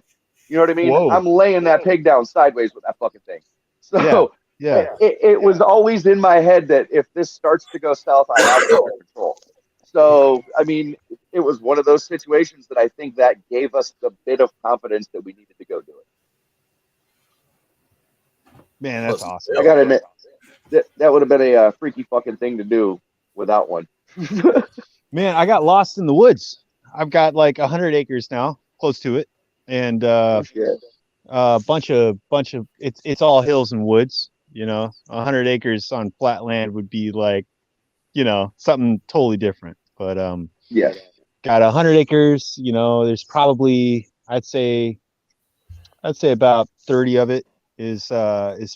You know what I mean? Whoa. I'm laying that pig down sideways with that fucking thing. So it was always in my head that if this starts to go south, I have it under control. So, I mean, it was one of those situations that I think that gave us the bit of confidence that we needed to go do it. Man, that's awesome. I got to admit, that would have been a freaky fucking thing to do without one. Man, I got lost in the woods. I've got like 100 acres now, close to it. And bunch of it's all hills and woods, you know. 100 acres on flat land would be like, you know, something totally different. But got 100 acres, you know. There's probably I'd say about 30 of it is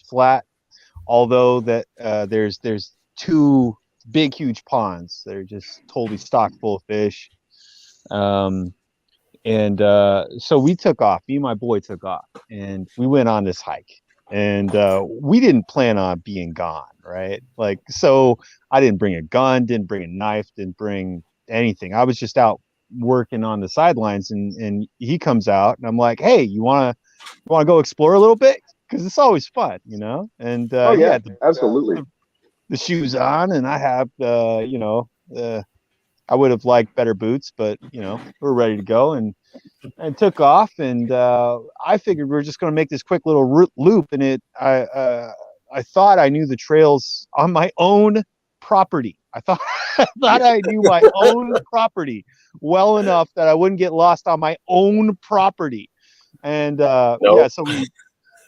flat, although that there's 2 big huge ponds that are just totally stocked full of fish. And so we took off. Me and my boy took off, and we went on this hike. And we didn't plan on being gone, right? Like, so I didn't bring a gun, didn't bring a knife, didn't bring anything. I was just out working on the sidelines, and he comes out, and I'm like, "Hey, you wanna go explore a little bit? Because it's always fun, you know." And absolutely. The shoes on, and I have I would have liked better boots, but you know, we're ready to go and took off. And I figured we were just going to make this quick little loop. And I thought I knew the trails on my own property. I thought I knew my own property well enough that I wouldn't get lost on my own property. And so we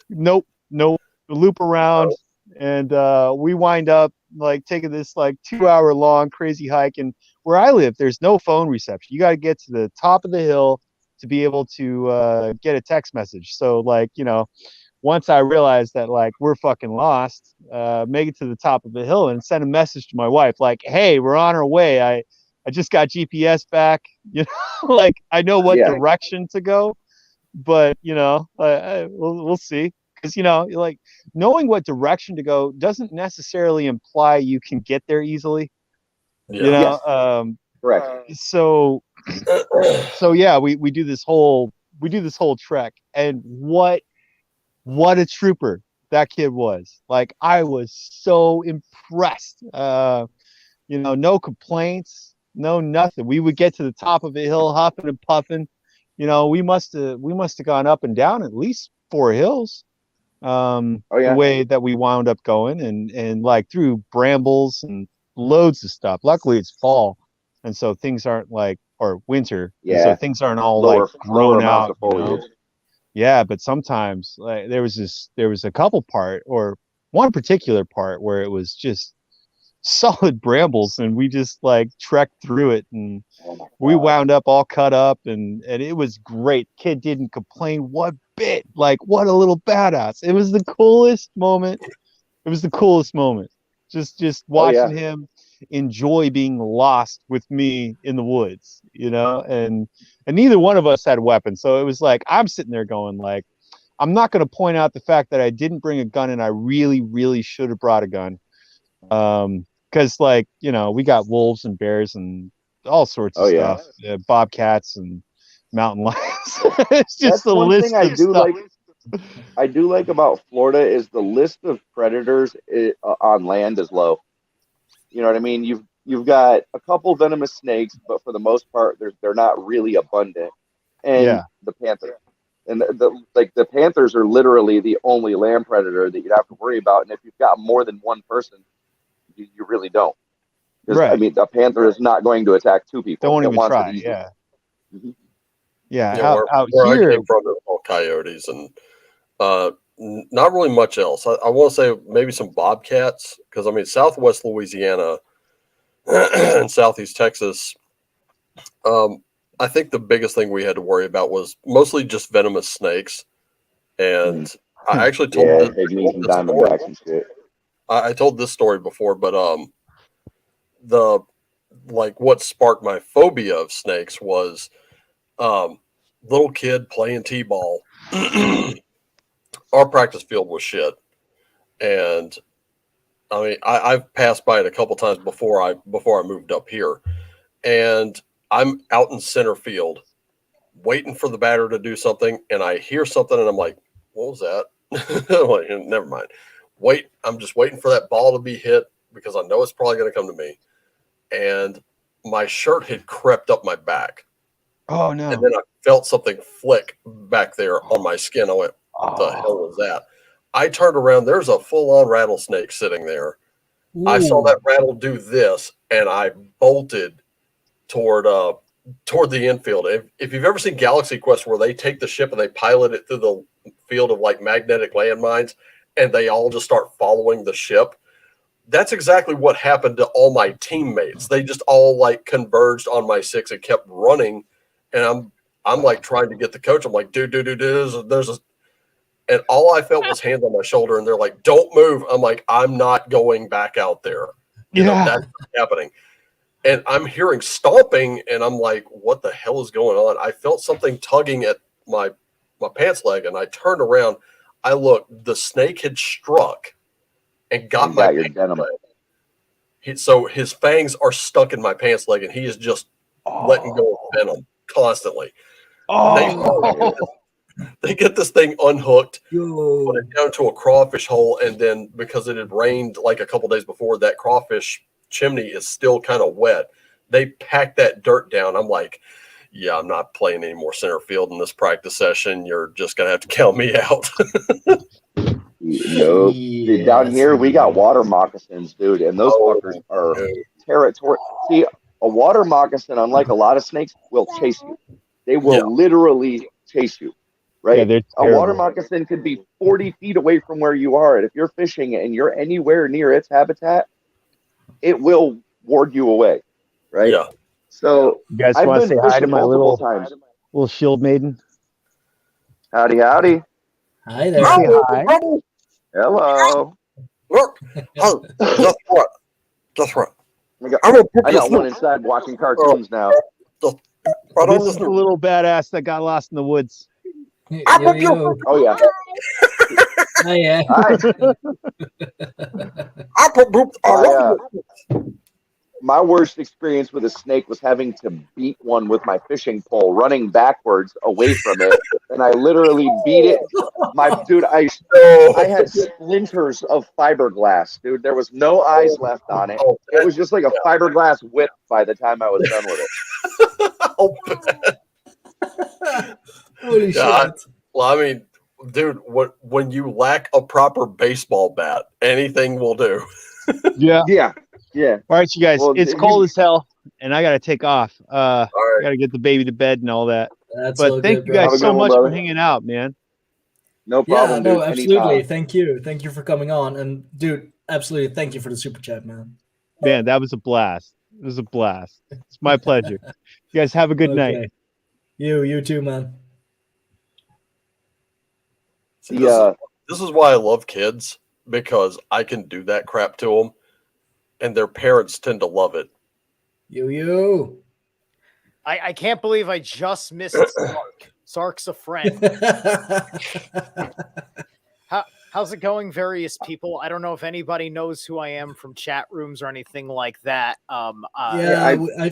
loop around, and we wind up like taking this like 2-hour long crazy hike. And where I live, there's no phone reception. You got to get to the top of the hill to be able to get a text message. So like, you know, once I realized that like we're fucking lost, make it to the top of the hill and send a message to my wife like, "Hey, we're on our way. I just got GPS back. You know, like I know what direction to go, but you know, we'll see." Because, you know, like knowing what direction to go doesn't necessarily imply you can get there easily. You know, correct. So yeah, we do this whole trek, and what a trooper That kid was. Like, I was so impressed. No complaints, no nothing. We would get to the top of a hill, huffing and puffing. We must have gone up and down at least 4 hills. The way that we wound up going, and like through brambles and loads of stuff. Luckily, it's fall, and so things aren't or winter. Yeah. So things aren't all grown out. Yeah, but sometimes there was a couple or one particular part where it was just solid brambles, and we just trekked through it, and we wound up all cut up, and it was great. Kid didn't complain one bit. What a little badass. It was the coolest moment. Just watching him enjoy being lost with me in the woods, and neither one of us had weapons. So it was I'm sitting there going I'm not going to point out the fact that I didn't bring a gun, and I really, really should have brought a gun. Because we got wolves and bears and all sorts of stuff, bobcats and mountain lions. It's just the list of stuff. I do like about Florida is the list of predators on land is low. You know what I mean? You've got a couple venomous snakes, but for the most part, they're not really abundant. And the panther, and the panthers are literally the only land predator that you'd have to worry about. And if you've got more than one person, you really don't. Right. I mean, a panther is not going to attack 2 people. Don't even try. Yeah. Mm-hmm. Yeah. Out where here, I came from, all coyotes and not really much else. I want to say maybe some bobcats, because I mean, Southwest Louisiana and Southeast Texas. I think the biggest thing we had to worry about was mostly just venomous snakes, and I actually told I told this story before, but what sparked my phobia of snakes was little kid playing t-ball. Our practice field was shit, and I mean I've passed by it a couple times before I moved up here, and I'm out in center field waiting for the batter to do something, and I hear something, and I'm like, what was that? I'm like, never mind. I'm just waiting for that ball to be hit because I know it's probably going to come to me. And my shirt had crept up my back. Oh, no. And then I felt something flick back there on my skin. I went, what the hell was that? I turned around. There's a full-on rattlesnake sitting there. Ooh. I saw that rattle do this, and I bolted toward the infield. If you've ever seen Galaxy Quest where they take the ship and they pilot it through the field of magnetic landmines, and they all just start following the ship. That's exactly what happened to all my teammates. They just all converged on my 6 and kept running. And I'm trying to get the coach. I'm like, dude, there's a, and all I felt was hands on my shoulder. And they're like, don't move. I'm like, I'm not going back out there. You know, that's happening. And I'm hearing stomping, and I'm like, what the hell is going on? I felt something tugging at my pants leg, and I turned around. I looked, the snake had struck and got my pants leg. So his fangs are stuck in my pants leg, and he is just letting go of venom constantly. They get this thing unhooked, put it down to a crawfish hole, and then because it had rained a couple days before, that crawfish chimney is still kind of wet. They pack that dirt down. I'm like, yeah, I'm not playing any more center field in this practice session. You're just going to have to count me out. Nope. Dude, down here, we got water moccasins, dude, and those fuckers are territory. See, a water moccasin, unlike a lot of snakes, will chase you. They will literally chase you, right? Yeah, a water moccasin could be 40 feet away from where you are, and if you're fishing and you're anywhere near its habitat, it will ward you away, right? Yeah. So you guys want to say hi to my little shield maiden? Howdy, howdy. Hi there. Hi. Hello. Look. Oh, guess what? I got one inside watching cartoons now. This is the little badass that got lost in the woods. Yo. Oh, yeah. Oh, yeah. Hi. My worst experience with a snake was having to beat one with my fishing pole, running backwards away from it, and I literally beat it. I had splinters of fiberglass, dude. There was no eyes left on it. It was just like a fiberglass whip by the time I was done with it. Holy shit! Well, I mean, dude, when you lack a proper baseball bat, anything will do. Yeah. Yeah. All right, you guys. Well, it's cold as hell, and I got to take off. I got to get the baby to bed and all that. But thank you guys so much for hanging out, man. No problem. Yeah, no, dude. absolutely. Anytime. Thank you for coming on, and dude, absolutely, thank you for the super chat, man. Man, that was a blast. It was a blast. It's my pleasure. You guys have a good night. You too, man. See, this is why I love kids, because I can do that crap to them. And their parents tend to love it. I can't believe I just missed Sark. Sark's a friend. How's it going, various people? I don't know if anybody knows who I am from chat rooms or anything like that. I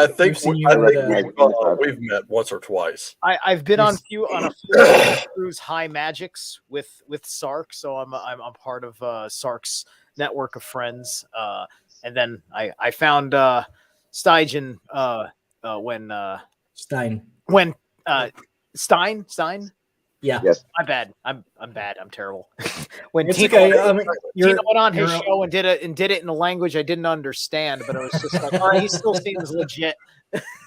think we've met once or twice. I've been on a few cruise High Magics with Sark, so I'm part of Sark's network of friends, and then I found Stijn Stein. Yeah. Yes. My bad. I'm bad. I'm terrible. When it's Tino, okay. I mean, Tino went on his show and did it in a language I didn't understand, but I was just like, all right, he still seems legit.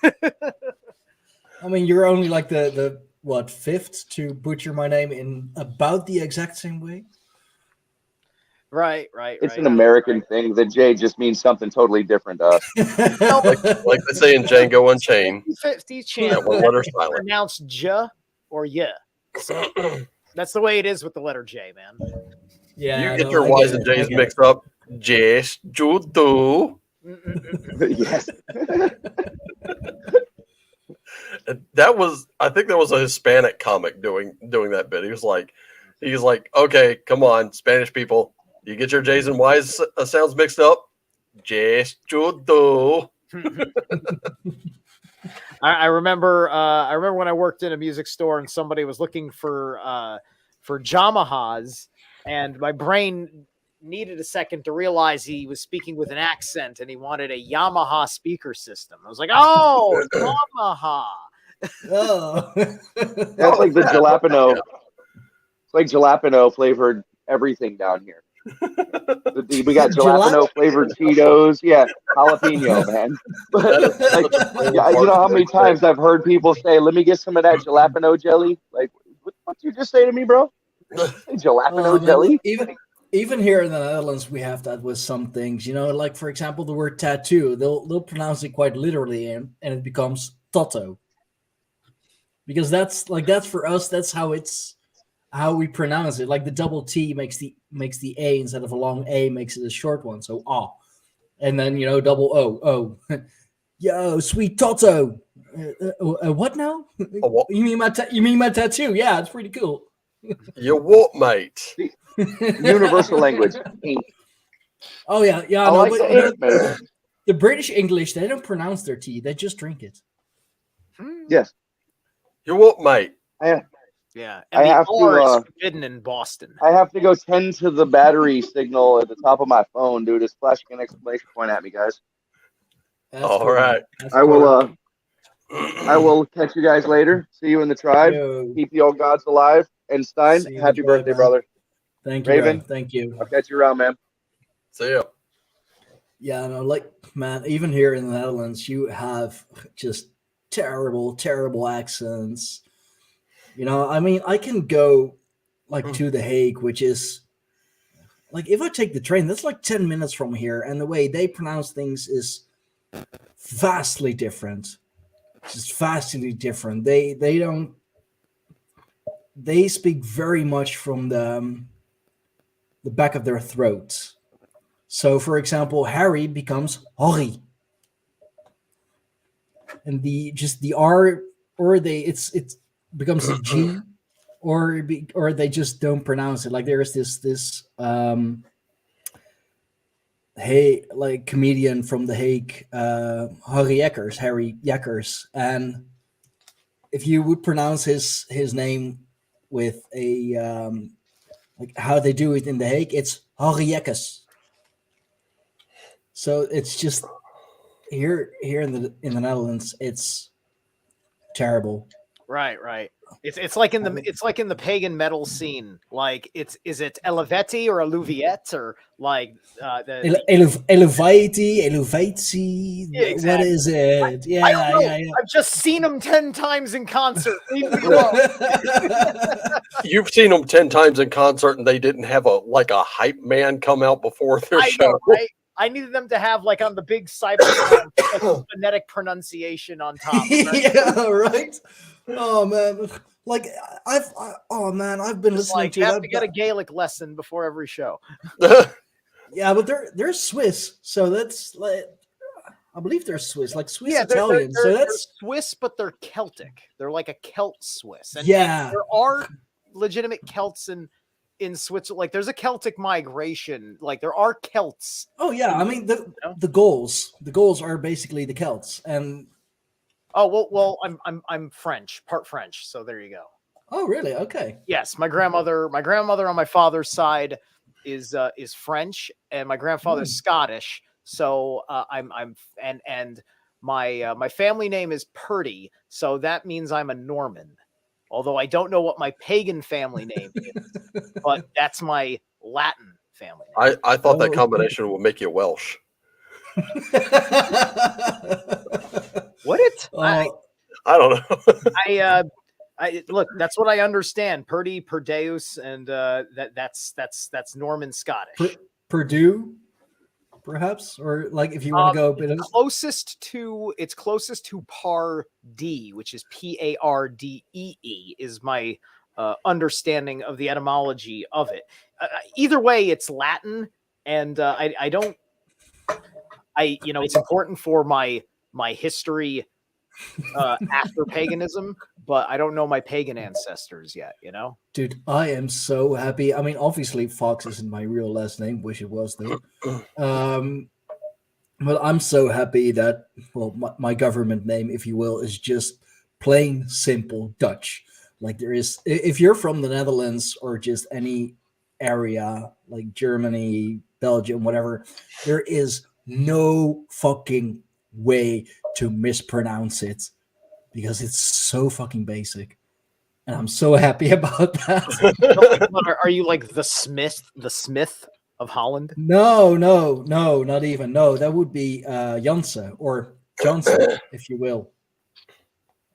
I mean, you're only like the fifth to butcher my name in about the exact same way. Right. It's an American thing. The J just means something totally different to us. like they say in Django Unchained. 50 chance one letter silent. Pronounced J or Y. So that's the way it is with the letter J, man. Yeah, you get your Y's and J's mixed up. Yes, you do. Yes. I think that was a Hispanic comic doing that bit. He was like, okay, come on, Spanish people. You get your J's and Y's sounds mixed up. Yes, you do. I remember when I worked in a music store and somebody was looking for Yamahas, and my brain needed a second to realize he was speaking with an accent and he wanted a Yamaha speaker system. I was like, oh, Yamaha. Oh. That's like the jalapeno. It's like jalapeno flavored everything down here. We got jalapeno flavored Cheetos. Yeah, jalapeno, man. But, like, yeah, you know how many times I've heard people say, "Let me get some of that jalapeno jelly." Like, what did you just say to me, bro? Jalapeno jelly? Even here in the Netherlands, we have that with some things. You know, like for example, the word tattoo. They'll pronounce it quite literally, and it becomes toto. Because that's for us. That's how we pronounce it. Like the double T makes the A instead of a long A makes it a short one. So and then double O. Yo, sweet Toto. What now? You mean my tattoo? Yeah, it's pretty cool. You what, mate? Universal language. Oh yeah. I like the British English, they don't pronounce their T. They just drink it. Yes. You what, mate? Yeah, I have to. Forbidden in Boston. I have to go tend to the battery signal at the top of my phone, dude. It's flashing an exclamation point at me, guys. All right. I will catch you guys later. See you in the tribe. Keep the old gods alive. And Stein, happy birthday, brother. Thank you, Raven. Thank you. I'll catch you around, man. See ya. Yeah, no, man, even here in the Netherlands, you have just terrible accents. I mean, I can go to The Hague, which is if I take the train, that's 10 minutes from here, and the way they pronounce things is vastly different. Just vastly different. They speak very much from the back of their throat. So, for example, Harry becomes Horry, and the R it becomes a G, or they just don't pronounce it. Like there is this comedian from The Hague, Harry Jekkers, and if you would pronounce his name with a like how they do it in The Hague, it's Harry Jekkers. So it's just here in the Netherlands, it's terrible. Right. It's like in the pagan metal scene. Like is it Elevetti or Alluviette or like Elevatie. Yeah, exactly. What is it? I don't know. I've just seen them 10 times in concert. Leave me alone. You've seen them 10 times in concert, and they didn't have a hype man come out before their show. Know, right? I needed them to have like on the big cyber phonetic pronunciation on top. Right? Yeah, right. Oh man, like I've been listening to you that. have to get a Gaelic lesson before every show. Yeah, but they're Swiss, so that's like I believe they're Swiss, like Swiss Italian. They're, so that's Swiss, but they're Celtic. They're like a Celt Swiss. And yeah, there are legitimate Celts in Switzerland. Like there's a Celtic migration. Like there are Celts. Oh yeah, I mean the Gauls are basically the Celts, and well, I'm French, part French. So there you go. Oh really? Okay. Yes, my grandmother on my father's side is French, and my grandfather's Scottish. So my family name is Purdy, so that means I'm a Norman. Although I don't know what my pagan family name is, but that's my Latin family name. I thought that combination would make you Welsh. Would it? I don't know. I look. That's what I understand. Purdy, Perdeus, and that's Norman Scottish. Purdue, perhaps, or like if you want to go a bit closest to Pardee, which is Pardee, is my understanding of the etymology of it. Either way, it's Latin, and it's important for my history after paganism, but I don't know my pagan ancestors yet, Dude, I am so happy. I mean, obviously Fox isn't my real last name, wish it was though. But I'm so happy that my government name, if you will, is just plain simple Dutch. Like there is, if you're from the Netherlands or just any area like Germany, Belgium, whatever, there is no fucking way to mispronounce it because it's so fucking basic, and I'm so happy about that. Are you like the Smith of Holland? No, not even. No, that would be Janssen or Johnson, if you will.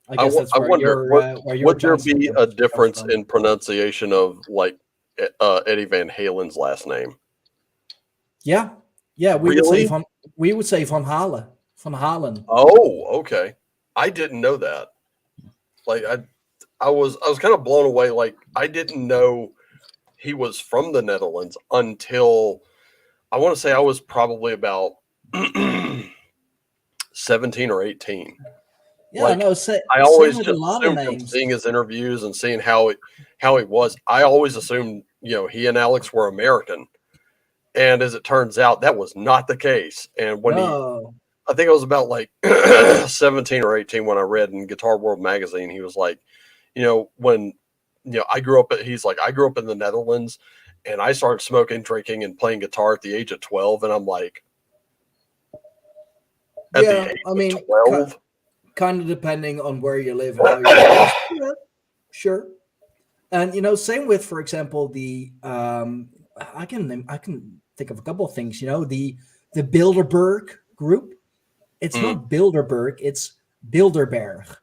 I guess that's where would there be a difference in pronunciation of like Eddie Van Halen's last name? Yeah, we would say Van Halen. Van Halen. Oh, okay. I didn't know that. Like I was kind of blown away. Like I didn't know he was from the Netherlands until I want to say I was probably about 17 or 18. Yeah, like, I always just assumed from seeing his interviews and seeing how it was. I always assumed he and Alex were American, and as it turns out, that was not the case. And when I think I was about like 17 or 18 when I read in Guitar World magazine, he was like, when I grew up in the Netherlands, and I started smoking, drinking, and playing guitar at the age of 12, and I'm like, at the age of 12. Kind of depending on where you live. And how you live. Sure. And same with, for example, the I can think of a couple of things. The Bilderberg group. It's not Bilderberg. It's Bilderberg.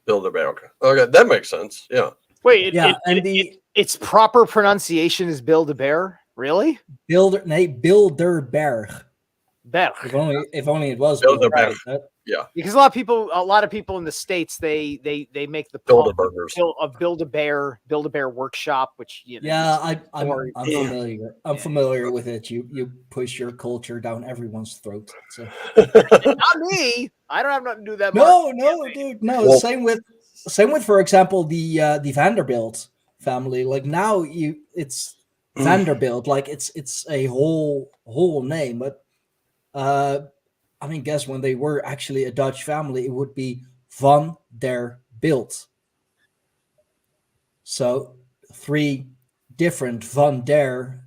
Bilderberg. Okay, that makes sense. Yeah. Wait. Its proper pronunciation is Bilderberg. Really? Bilderberg. Berg. If only it was Bilderberg. Yeah, because a lot of people in the States they make the Bilderbergers of Build-A-Bear workshop, which I'm familiar. I'm familiar with it. You push your culture down everyone's throat. So. Not me. I don't have nothing to do with that. No, dude. No. Well, same with for example the Vanderbilt family. Like now it's Vanderbilt, like it's a whole name, but I mean, guess when they were actually a Dutch family, it would be Van der Bilt. So 3 different Van der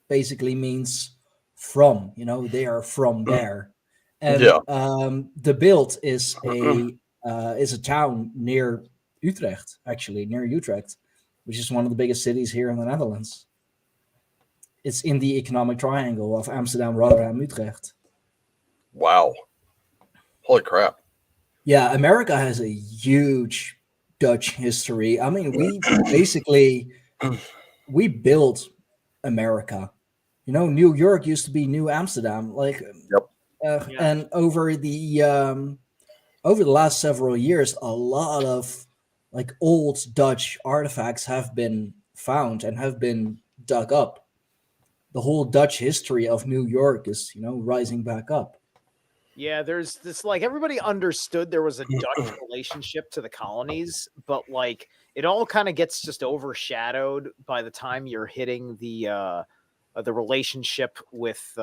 basically means from, they are from there. And the Bilt is a town near Utrecht, actually, near Utrecht, which is one of the biggest cities here in the Netherlands. It's in the economic triangle of Amsterdam, Rotterdam, Utrecht. Wow. Holy crap. Yeah, America has a huge Dutch history. I mean, we built America. New York used to be New Amsterdam. Like, and over the last several years, a lot of like old Dutch artifacts have been found and have been dug up. The whole Dutch history of New York is, rising back up. Yeah, there's this, like, everybody understood there was a Dutch relationship to the colonies, but like it all kind of gets just overshadowed by the time you're hitting the relationship with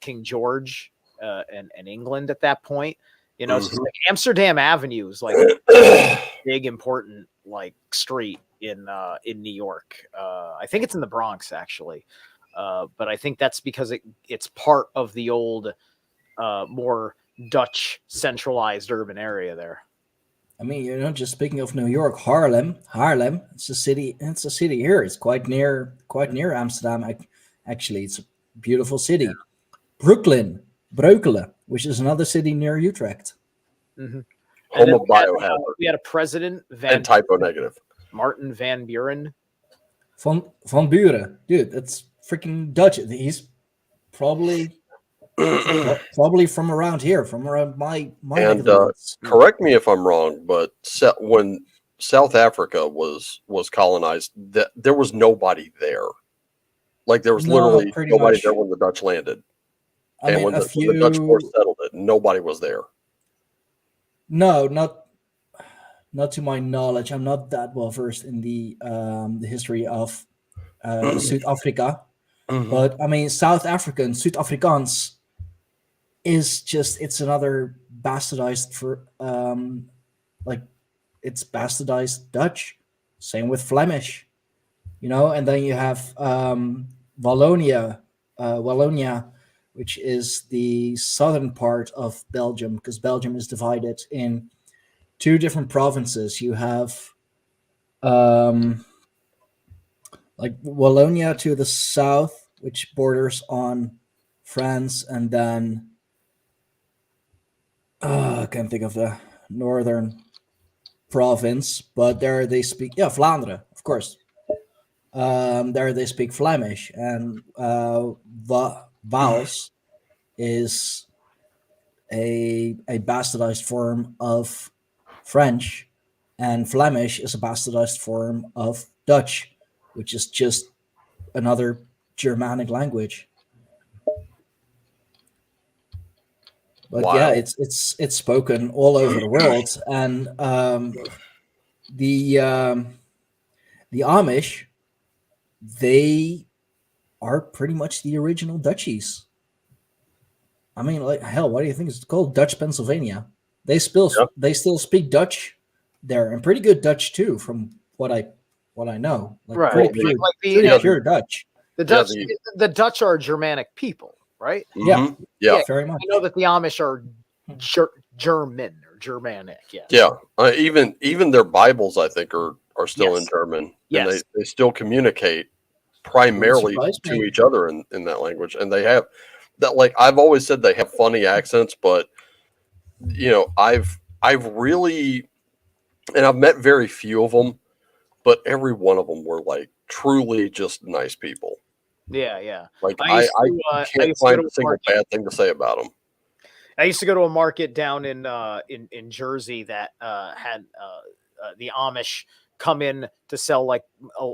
King George and England at that point. So it's like Amsterdam Avenue is like a big important like street in New York. I think it's in the Bronx actually, but I think that's because it's part of the old more Dutch centralized urban area there. I mean, just speaking of New York, Haarlem, it's a city here. It's quite near Amsterdam. Actually, it's a beautiful city. Brooklyn, Breukelen, which is another city near Utrecht. Mm-hmm. Home of biohazard. We had a president, and typo negative. Martin Van Buren. Van Buren, dude, that's freaking Dutch. He's probably from around here, from around my and correct me if I'm wrong, but when South Africa was colonized, there was nobody there. Like there was literally nobody there when the Dutch landed. When the Dutch force settled it, nobody was there. No, not to my knowledge. I'm not that well versed in the history of South Africa. But I mean, South African, Suid-Afrikaans it's another bastardized it's bastardized Dutch. Same with Flemish, and then you have Wallonia, which is the southern part of Belgium, because Belgium is divided in 2 different provinces. You have like Wallonia to the south, which borders on France, and then I can't think of the northern province, but there they speak Vlaanderen, of course. There they speak Flemish, and Waals is a bastardized form of French, and Flemish is a bastardized form of Dutch, which is just another Germanic language. But yeah, it's spoken all over the world, and the Amish, they are pretty much the original Dutchies. I mean, like hell, why do you think it's called Dutch Pennsylvania? They still speak Dutch there, and pretty good Dutch too, from what I know. Like right, pretty pure Dutch. The Dutch are a Germanic people, right? Yeah, very much. I know that the Amish are German or Germanic. Yes. Yeah, even their Bibles, I think, are still in German. Yes. And they still communicate primarily to each other in that language, and they have that. Like I've always said, they have funny accents, but I've really, and I've met very few of them, but every one of them were like truly just nice people. Yeah. Like I can't find a single bad thing to say about them. I used to go to a market down in Jersey that had the Amish come in to sell like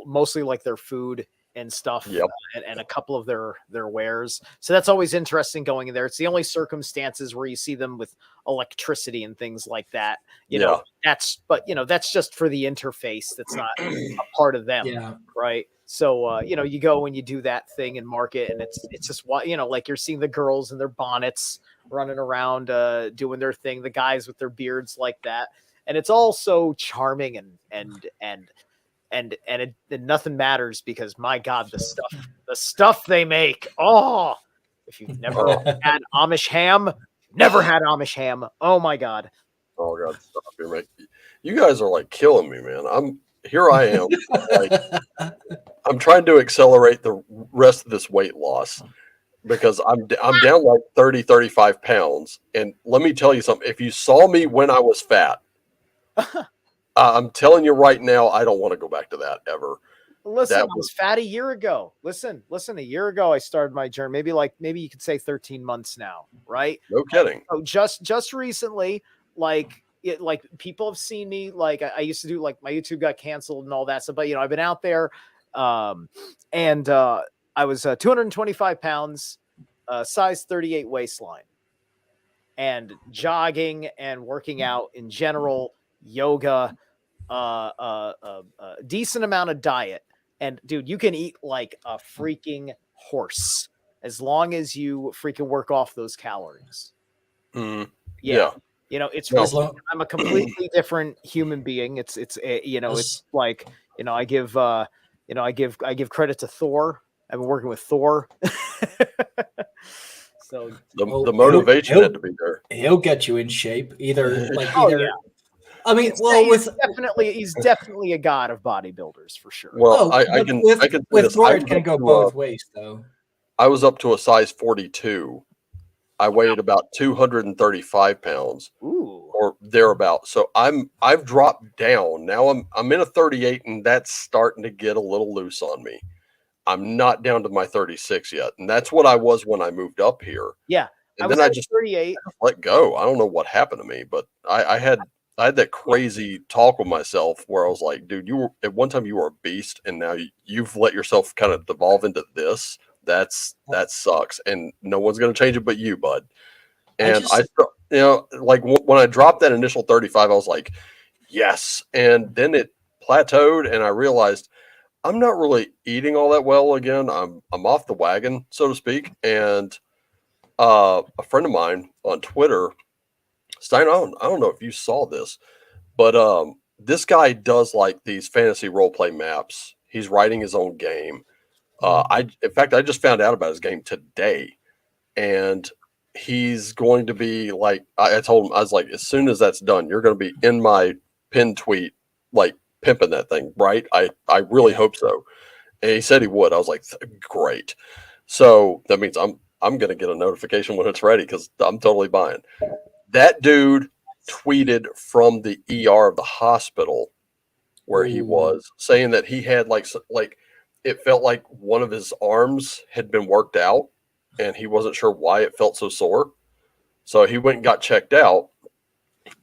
mostly like their food and stuff, Yep. and a couple of their wares. So that's always interesting going in there. It's the only circumstances where you see them with electricity and things like that. You know, that's just for the interface. That's not a part of them. Yeah. Right. So, you go and you do that thing and market, and it's just what, like you're seeing the girls in their bonnets running around, doing their thing, the guys with their beards like that. And it's all so charming and nothing matters because my God, the stuff they make. Oh, if you've never had Amish ham, never had Amish ham. Oh my God. Oh God, stop here, mate. You guys are like killing me, man. Here I am. Like, I'm trying to accelerate the rest of this weight loss because I'm down like 30, 35 pounds. And let me tell you something. If you saw me when I was fat, I'm telling you right now, I don't want to go back to that ever. Listen, I was fat a year ago. Listen, a year ago I started my journey. Maybe you could say 13 months now, right? No kidding. So just recently, like people have seen me. Like I used to do, like my YouTube got canceled and all that stuff. But I've been out there, and I was 225 pounds, size 38 waistline, and jogging and working out in general, yoga, decent amount of diet. And dude, you can eat like a freaking horse as long as you freaking work off those calories. Yeah. It's really, I'm a completely different human being. It's like, I give credit to Thor. I've been working with Thor. So the motivation had to be there. He'll get you in shape either. I mean, he's definitely a god of bodybuilders for sure. Well, I can with Thor, it can go both ways though. I was up to a size 42. I weighed about 235 pounds, or thereabout. So I've dropped down. Now I'm in a 38, and that's starting to get a little loose on me. I'm not down to my 36 yet, and that's what I was when I moved up here. Yeah, and then I just 38. Let go. I don't know what happened to me, but I had that crazy talk with myself where I was like, dude, at one time you were a beast, and now you've let yourself kind of devolve into this. That sucks, and no one's going to change it but you, bud. And when I dropped that initial 35, I was like, yes. And then it plateaued, and I realized I'm not really eating all that well again. I'm off the wagon, so to speak. And a friend of mine on Twitter, Stein, I don't know if you saw this, but this guy does like these fantasy role play maps. He's writing his own game. In fact, I just found out about his game today, and he's going to be like, I told him, I was like, as soon as that's done, you're going to be in my pinned tweet, like pimping that thing, right? I really hope so. And he said he would. I was like, great. So that means I'm going to get a notification when it's ready, because I'm totally buying. That dude tweeted from the ER of the hospital where he was, saying that he had like it felt like one of his arms had been worked out, and he wasn't sure why it felt so sore. So he went and got checked out.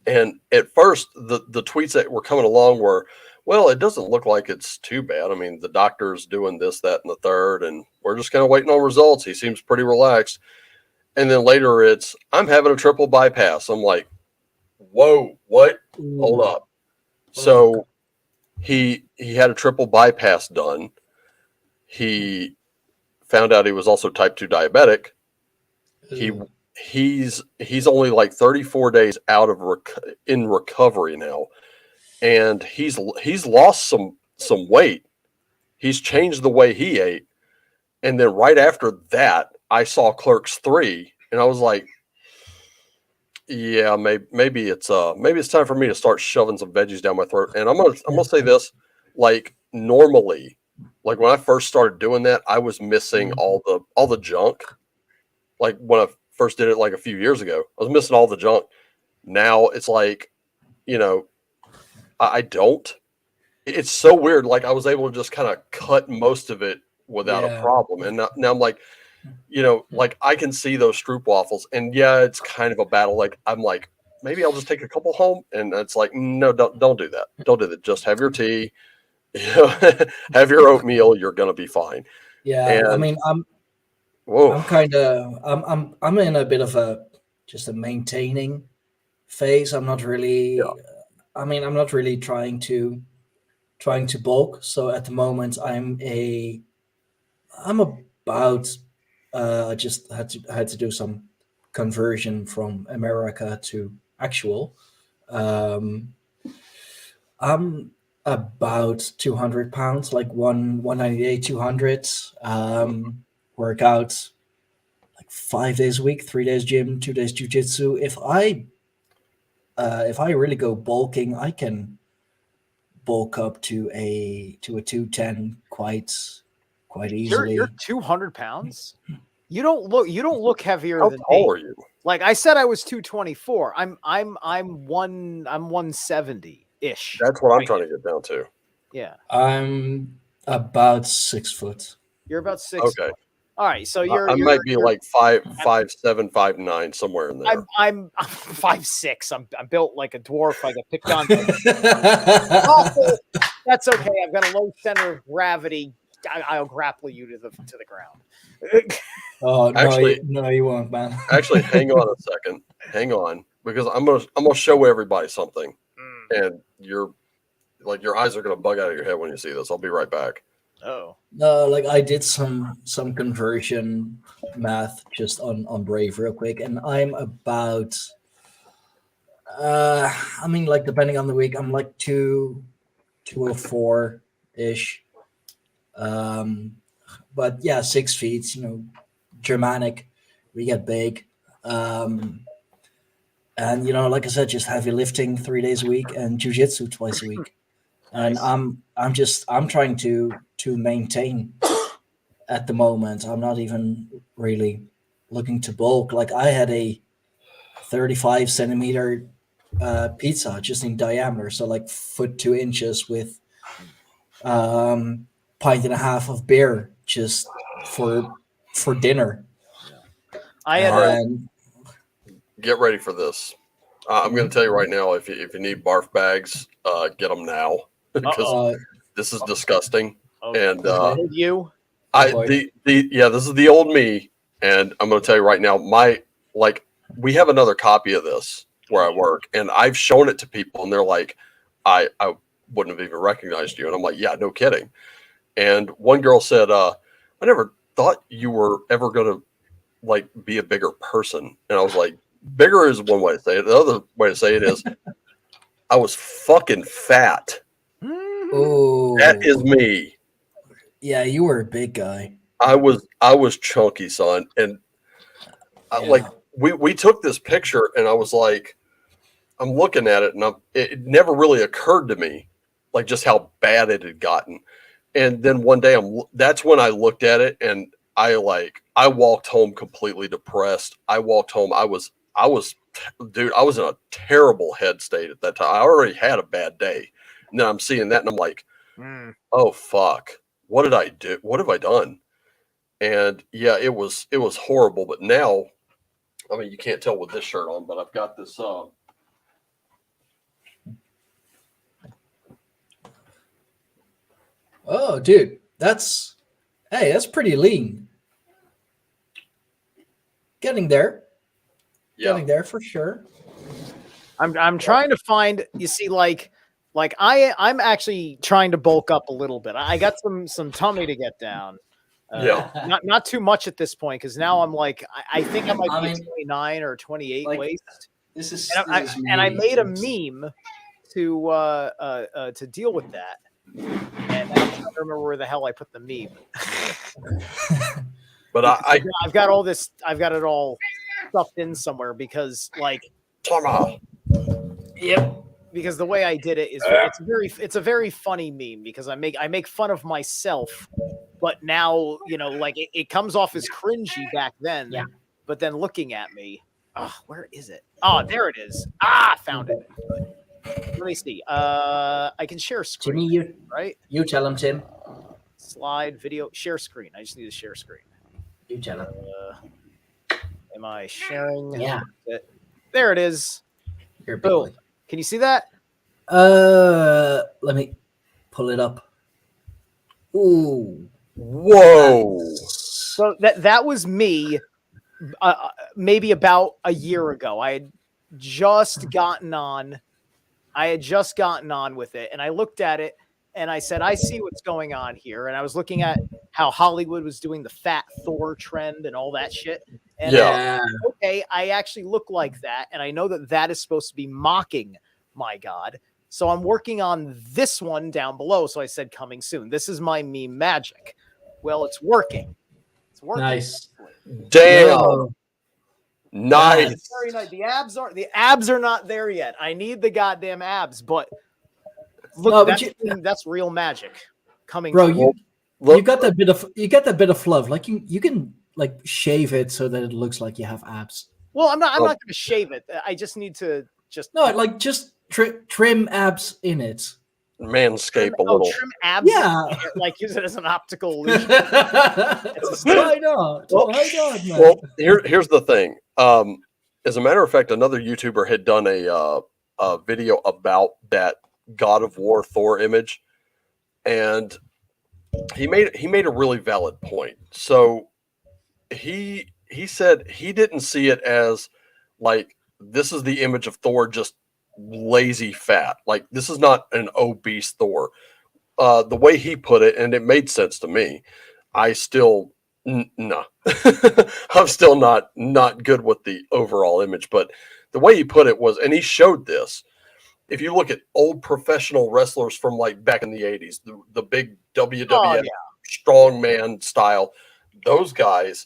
And at first, the tweets that were coming along were, well, it doesn't look like it's too bad. I mean, the doctor's doing this, that, and the third, and we're just kind of waiting on results. He seems pretty relaxed. And then later it's, I'm having a triple bypass. I'm like, whoa, what? Hold up. So he had a triple bypass done. He found out he was also type 2 diabetic. He's only like 34 days out of in recovery now, and he's lost some weight. He's changed the way he ate, and then right after that, I saw Clerks 3, and I was like, yeah, maybe it's time for me to start shoving some veggies down my throat. And I'm gonna say this, like normally, like when I first started doing that, I was missing all the junk. Like when I first did it like a few years ago, I was missing all the junk. Now it's like, I don't. It's so weird. Like I was able to just kind of cut most of it without a problem. And now I'm like, like I can see those Stroop waffles, and yeah, it's kind of a battle. Like I'm like, maybe I'll just take a couple home, and it's like, no, don't do that. Don't do that. Just have your tea. Have your oatmeal. You're gonna be fine. Yeah, And, I mean, I'm kind of I'm in a bit of a maintaining phase. I'm not really. I mean, I'm not really trying to bulk. So at the moment, I'm about. I just had to do some conversion from America to actual. I'm about 200 pounds, like 198, 200. Work out like 5 days a week, 3 days gym, 2 days jujitsu. If I really go bulking, I can bulk up to a 210 quite easily. You're 200 pounds. You don't look heavier How than tall me. are you? Like I said, I was 224. I'm 170 ish. That's what I'm trying to get down to. Yeah, I'm about 6 foot. you're about 6. Okay. All right, so I might be like 5'7", 5'9", somewhere in there. I'm 5'6". I'm built like a dwarf. I get picked on. That's okay. I've got a low center of gravity. I'll grapple you to the ground. Oh no, Actually, no, you won't, man. Actually, hang on a second. Hang on, because I'm gonna show everybody something, and your eyes are gonna bug out of your head when you see this. I'll be right back. Oh no, like I did some conversion math just on Brave real quick, and I'm about. I mean, like depending on the week, I'm like 204 ish. But yeah, 6 feet. Germanic, we get big. And like I said, just heavy lifting 3 days a week and jujitsu twice a week. And nice. I'm trying to maintain at the moment. I'm not even really looking to bulk. Like I had a 35 centimeter pizza just in diameter, so like 1.2 with pint and a half of beer just for dinner. I had get ready for this. I'm going to tell you right now, if you need barf bags, get them now because this is disgusting. And you, this is the old me, and I'm going to tell you right now, we have another copy of this where I work, and I've shown it to people, and they're like, I wouldn't have even recognized you, and I'm like, yeah, no kidding. And one girl said, I never thought you were ever going to be a bigger person. And I was like, bigger is one way to say it. The other way to say it is I was fucking fat. Oh, that is me. Yeah, you were a big guy. I was chunky, son. And we took this picture, and I was like, I'm looking at it, and it never really occurred to me just how bad it had gotten. And then one day that's when I looked at it, and I walked home completely depressed. I walked home. I was in a terrible head state at that time. I already had a bad day. And then I'm seeing that, and I'm like, oh fuck, what did I do? What have I done? And yeah, it was horrible. But now, I mean, you can't tell with this shirt on, but I've got this, oh, dude, that's pretty lean. Getting there. Yeah. Getting there for sure. I'm trying to find, you see, I'm actually trying to bulk up a little bit. I got some tummy to get down. Not too much at this point, because now I'm I think I might be 29 or 28 waist. This is and I made a meme to deal with that. And I don't remember where the hell I put the meme. But I've got all this. I've got it all stuffed in somewhere because, yep. Because the way I did it is it's a very funny meme because I make fun of myself, but now it comes off as cringy back then. Yeah. But then looking at me, where is it? Oh, there it is. Found it. Let me see. I can share screen. Jimmy, right? You tell him, Tim. Slide video, share screen. I just need to share screen. You tell him. Am I sharing? Yeah. There it is. Here, boom. Can you see that? Let me pull it up. Ooh. Whoa. So that was me maybe about a year ago. I had just gotten on with it, and I looked at it and I said, I see what's going on here. And I was looking at how Hollywood was doing the fat Thor trend and all that shit. And Yeah. Okay, I actually look like that, and I know that is supposed to be mocking my god. So I'm working on this one down below. So I said, coming soon. This is my meme magic. Well, it's working. It's working. Nice. Damn. Yo. Nice. Very nice. The abs are not there yet. I need the goddamn abs, but look, that's real magic coming. Bro, through. you got that bit of fluff. Like you can like shave it so that it looks like you have abs. Well, I'm not going to shave it. I just need to just trim abs in it. Manscape a little. Trim abs. Yeah. Like use it as an optical illusion. Why not? Why not, man? Well, here's the thing. As a matter of fact, another YouTuber had done a video about that God of War Thor image, and he made a really valid point. So he said he didn't see it as like this is the image of Thor just lazy fat. Like this is not an obese Thor. The way he put it, and it made sense to me. I still no, I'm still not good with the overall image, but the way he put it was, and he showed this. If you look at old professional wrestlers from like back in the 80s, the big WWF strongman style, those guys,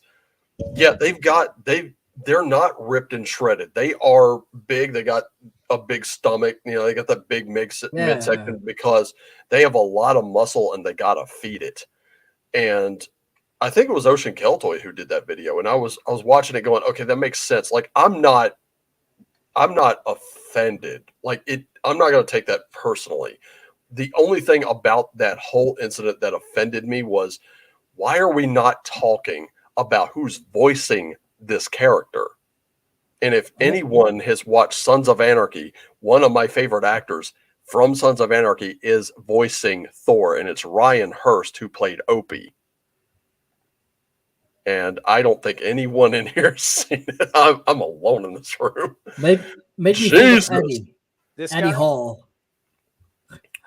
yeah, they're not ripped and shredded. They are big. They got a big stomach. You know, they got that big midsection because they have a lot of muscle and they gotta feed it. And I think it was Ocean Keltoy who did that video, and I was watching it going, okay, that makes sense. Like I'm not offended. Like I'm not going to take that personally. The only thing about that whole incident that offended me was, why are we not talking about who's voicing this character? And if anyone has watched Sons of Anarchy, one of my favorite actors from Sons of Anarchy is voicing Thor, and it's Ryan Hurst who played Opie. And I don't think anyone in here has seen it. I'm alone in this room. Make me think of Eddie Hall.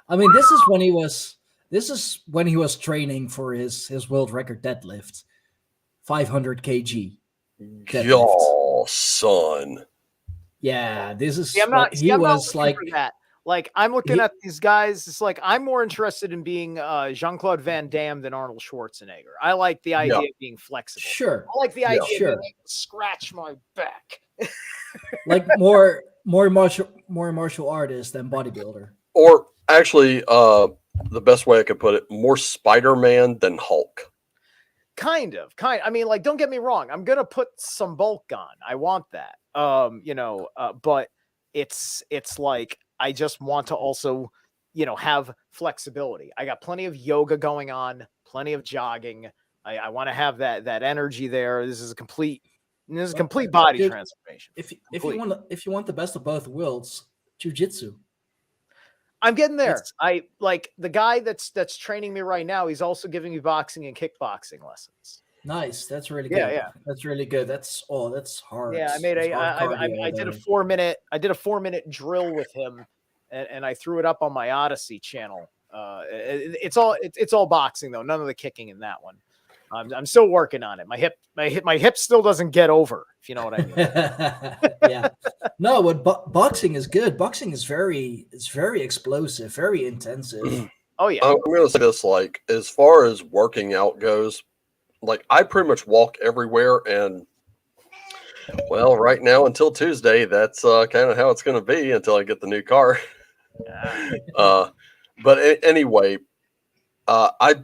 I mean, this is when he was training for his world record deadlift, 500 kg. Yo, son. Yeah, this is. I'm not looking for that. Like I'm looking at these guys. It's like I'm more interested in being Jean-Claude Van Damme than Arnold Schwarzenegger. I like the idea of being flexible. Sure. I like the idea of being able to scratch my back. Like more martial artist than bodybuilder. Or actually, the best way I could put it, more Spider-Man than Hulk. Kind of. I mean, like, don't get me wrong. I'm gonna put some bulk on. I want that. But it's like I just want to also, have flexibility. I got plenty of yoga going on, plenty of jogging. I want to have that energy there. This is a complete body transformation. If you want the best of both worlds, jiu-jitsu. I'm getting there. I like the guy that's training me right now. He's also giving me boxing and kickboxing lessons. Nice. That's really good. Yeah. That's really good. That's hard. Yeah, I did a 4-minute drill with him, and I threw it up on my Odyssey channel. It's all boxing though. None of the kicking in that one. I'm still working on it. My hip still doesn't get over, if you know what I mean. Yeah. No, but boxing is good. Boxing is very explosive, very intensive. Oh yeah. I'm gonna say this, like, as far as working out goes, like I pretty much walk everywhere, and well, right now until Tuesday, that's kind of how it's gonna be until I get the new car. But anyway, I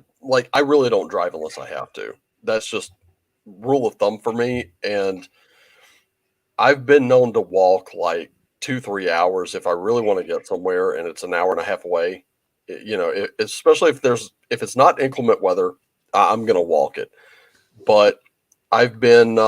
really don't drive unless I have to. That's just rule of thumb for me. And I've been known to walk like 2-3 hours if I really want to get somewhere and it's an hour and a half away. Especially if it's not inclement weather, I'm going to walk it. But I've been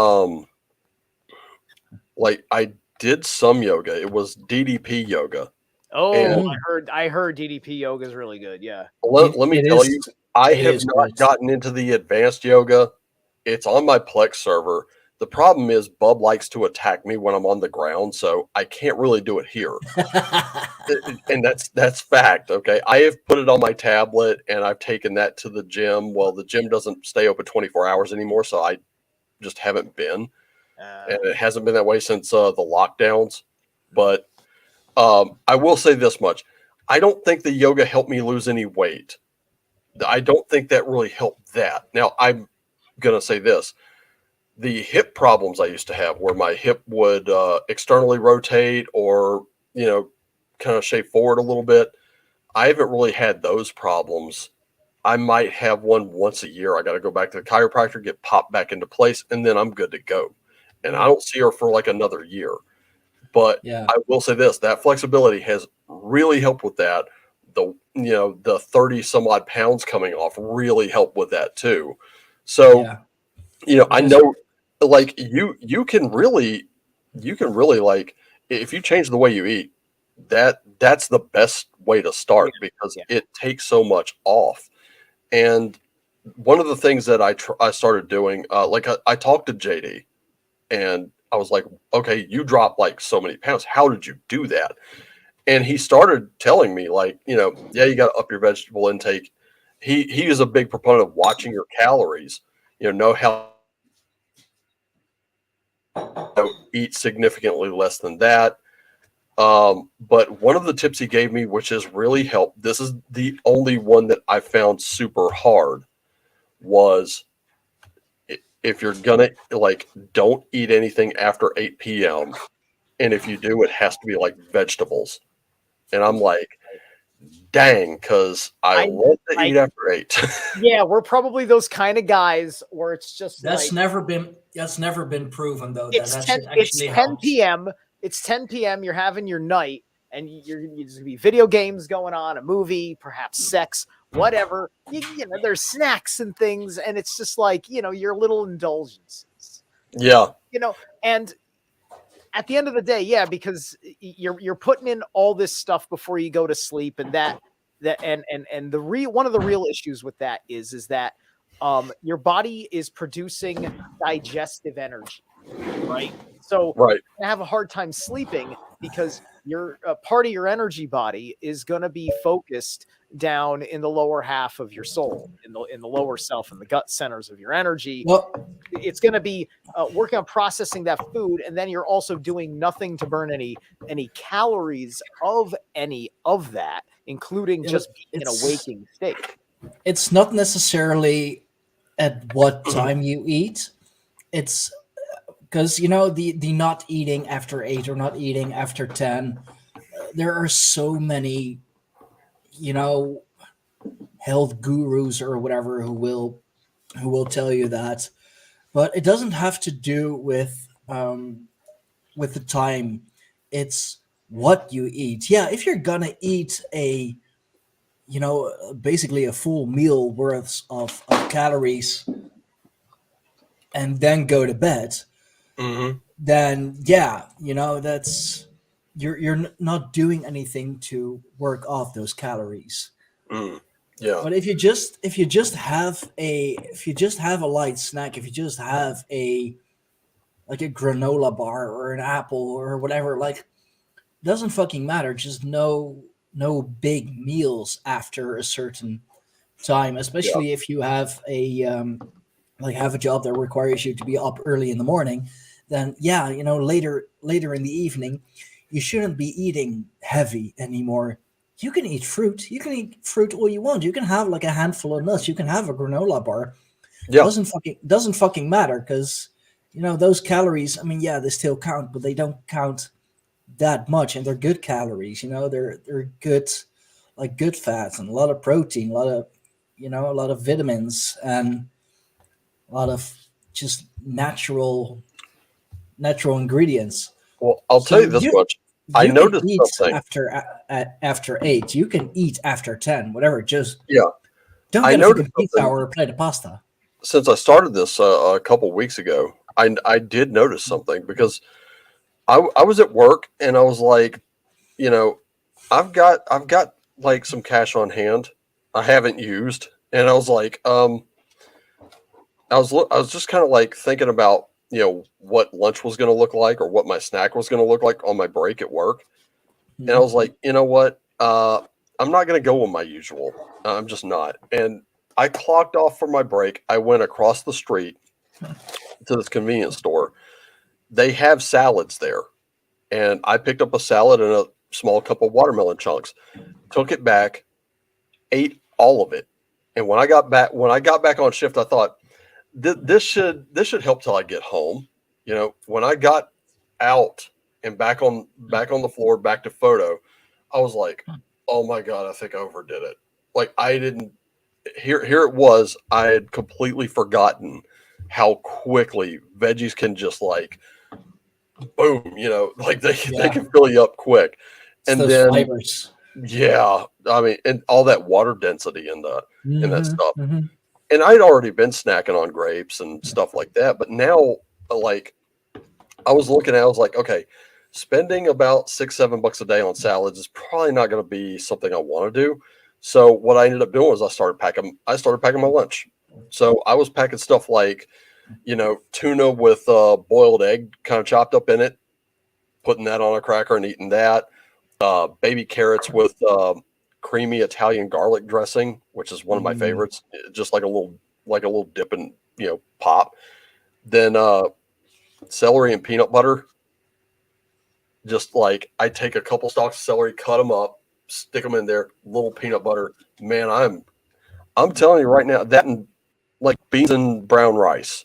I did some yoga. It was DDP yoga. Oh, I heard DDP yoga is really good. Yeah. Let me tell you, I have not gotten into the advanced yoga. It's on my Plex server. The problem is Bub likes to attack me when I'm on the ground, so I can't really do it here. And that's fact. Okay, I have put it on my tablet and I've taken that to the gym. Well, the gym doesn't stay open 24 hours anymore, so I just haven't been, and it hasn't been that way since the lockdowns. But I will say this much: I don't think the yoga helped me lose any weight. I don't think that really helped that. Now, I'm gonna say this: the hip problems I used to have, where my hip would externally rotate or kind of shave forward a little bit, I haven't really had those problems. I might have one once a year. I got to go back to the chiropractor, get popped back into place, and then I'm good to go. And I don't see her for like another year. But I will say this: that flexibility has really helped with that. The 30 some odd pounds coming off really helped with that too. So I know, like you can really like, if you change the way you eat, that's the best way to start, because it takes so much off. And one of the things that I started doing, I talked to JD and I was like, okay, you dropped like so many pounds. How did you do that? And he started telling me, like, you got to up your vegetable intake. He is a big proponent of watching your calories, know how eat significantly less than that. But one of the tips he gave me, which has really helped, this is the only one that I found super hard, was if you're gonna, like, don't eat anything after 8 p.m. And if you do, it has to be like vegetables. And I'm like, dang, because I love to eat after 8. Yeah, we're probably those kind of guys where it's just that's never been proven though. It's 10 p.m. It's 10 p.m. You're having your night, and there's gonna be video games going on, a movie, perhaps sex, whatever. There's snacks and things, and it's just like your little indulgences. Yeah. And at the end of the day, because you're putting in all this stuff before you go to sleep, and one of the real issues with that is that your body is producing digestive energy, right? So you have a hard time sleeping because your part of your energy body is going to be focused down in the lower half of your soul, in the lower self, in the gut centers of your energy. Well, it's going to be working on processing that food, and then you're also doing nothing to burn any calories of any of that, including just being in a waking state. It's not necessarily at what time you eat. It's because the not eating after 8 or not eating after 10. There are so many health gurus or whatever who will tell you that, but it doesn't have to do with the time. It's what you eat. If you're gonna eat basically a full meal worth of calories and then go to bed, then that's you're not doing anything to work off those calories. But if you just have a light snack, if you just have a granola bar or an apple or whatever, like, doesn't fucking matter. Just no big meals after a certain time, especially if you have have a job that requires you to be up early in the morning. Then later in the evening, you shouldn't be eating heavy anymore. You can eat fruit. You can eat fruit all you want. You can have like a handful of nuts. You can have a granola bar. Doesn't fucking matter, because those calories, I mean, they still count, but they don't count that much, and they're good calories. They're good, like good fats and a lot of protein, a lot of vitamins, and a lot of just natural ingredients. Well, I'll tell you this much. I noticed something after 8. You can eat after 10, whatever. Just don't get a fucking pizza or a plate of pasta. Since I started this a couple weeks ago, I did notice something, because I was at work and I was like, I've got like some cash on hand I haven't used, And I was like, I was just kind of like thinking about, what lunch was going to look like or what my snack was going to look like on my break at work. And I was like, you know what? I'm not going to go with my usual. I'm just not. And I clocked off for my break. I went across the street to this convenience store. They have salads there. And I picked up a salad and a small cup of watermelon chunks, took it back, ate all of it. And when I got back on shift, I thought, this should help till I get home. When I got out and back on the floor, back to photo, I was like, oh my God, I think I overdid it. Like I didn't here it was. I had completely forgotten how quickly veggies can just like boom, like they can fill you up quick. It's and those then fibers. Yeah, I mean, and all that water density in that stuff. Mm-hmm. And I'd already been snacking on grapes and stuff like that, but now, like, I was like, okay, spending about $6-7 a day on salads is probably not going to be something I want to do. So what I ended up doing was I started packing my lunch. So I was packing stuff like, tuna with boiled egg kind of chopped up in it, putting that on a cracker and eating that. Baby carrots with creamy Italian garlic dressing, which is one of my favorites. Just like a little dip and pop. Then celery and peanut butter. Just like I take a couple stalks of celery, cut them up, stick them in there, little peanut butter. Man, I'm telling you right now, that and like beans and brown rice,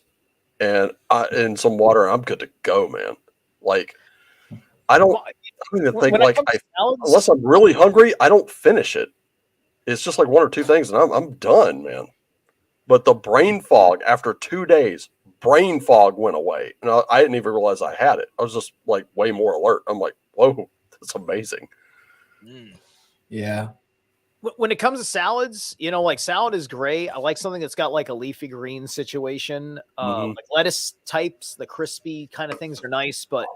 and some water, I'm good to go, man. Like I don't even think unless I'm really hungry, I don't finish it. It's just like one or two things, and I'm done, man. But the brain fog after 2 days, went away, and I didn't even realize I had it. I was just like way more alert. I'm like, whoa, that's amazing. Yeah. When it comes to salads, like salad is great. I like something that's got like a leafy green situation. Like lettuce types, the crispy kind of things are nice, but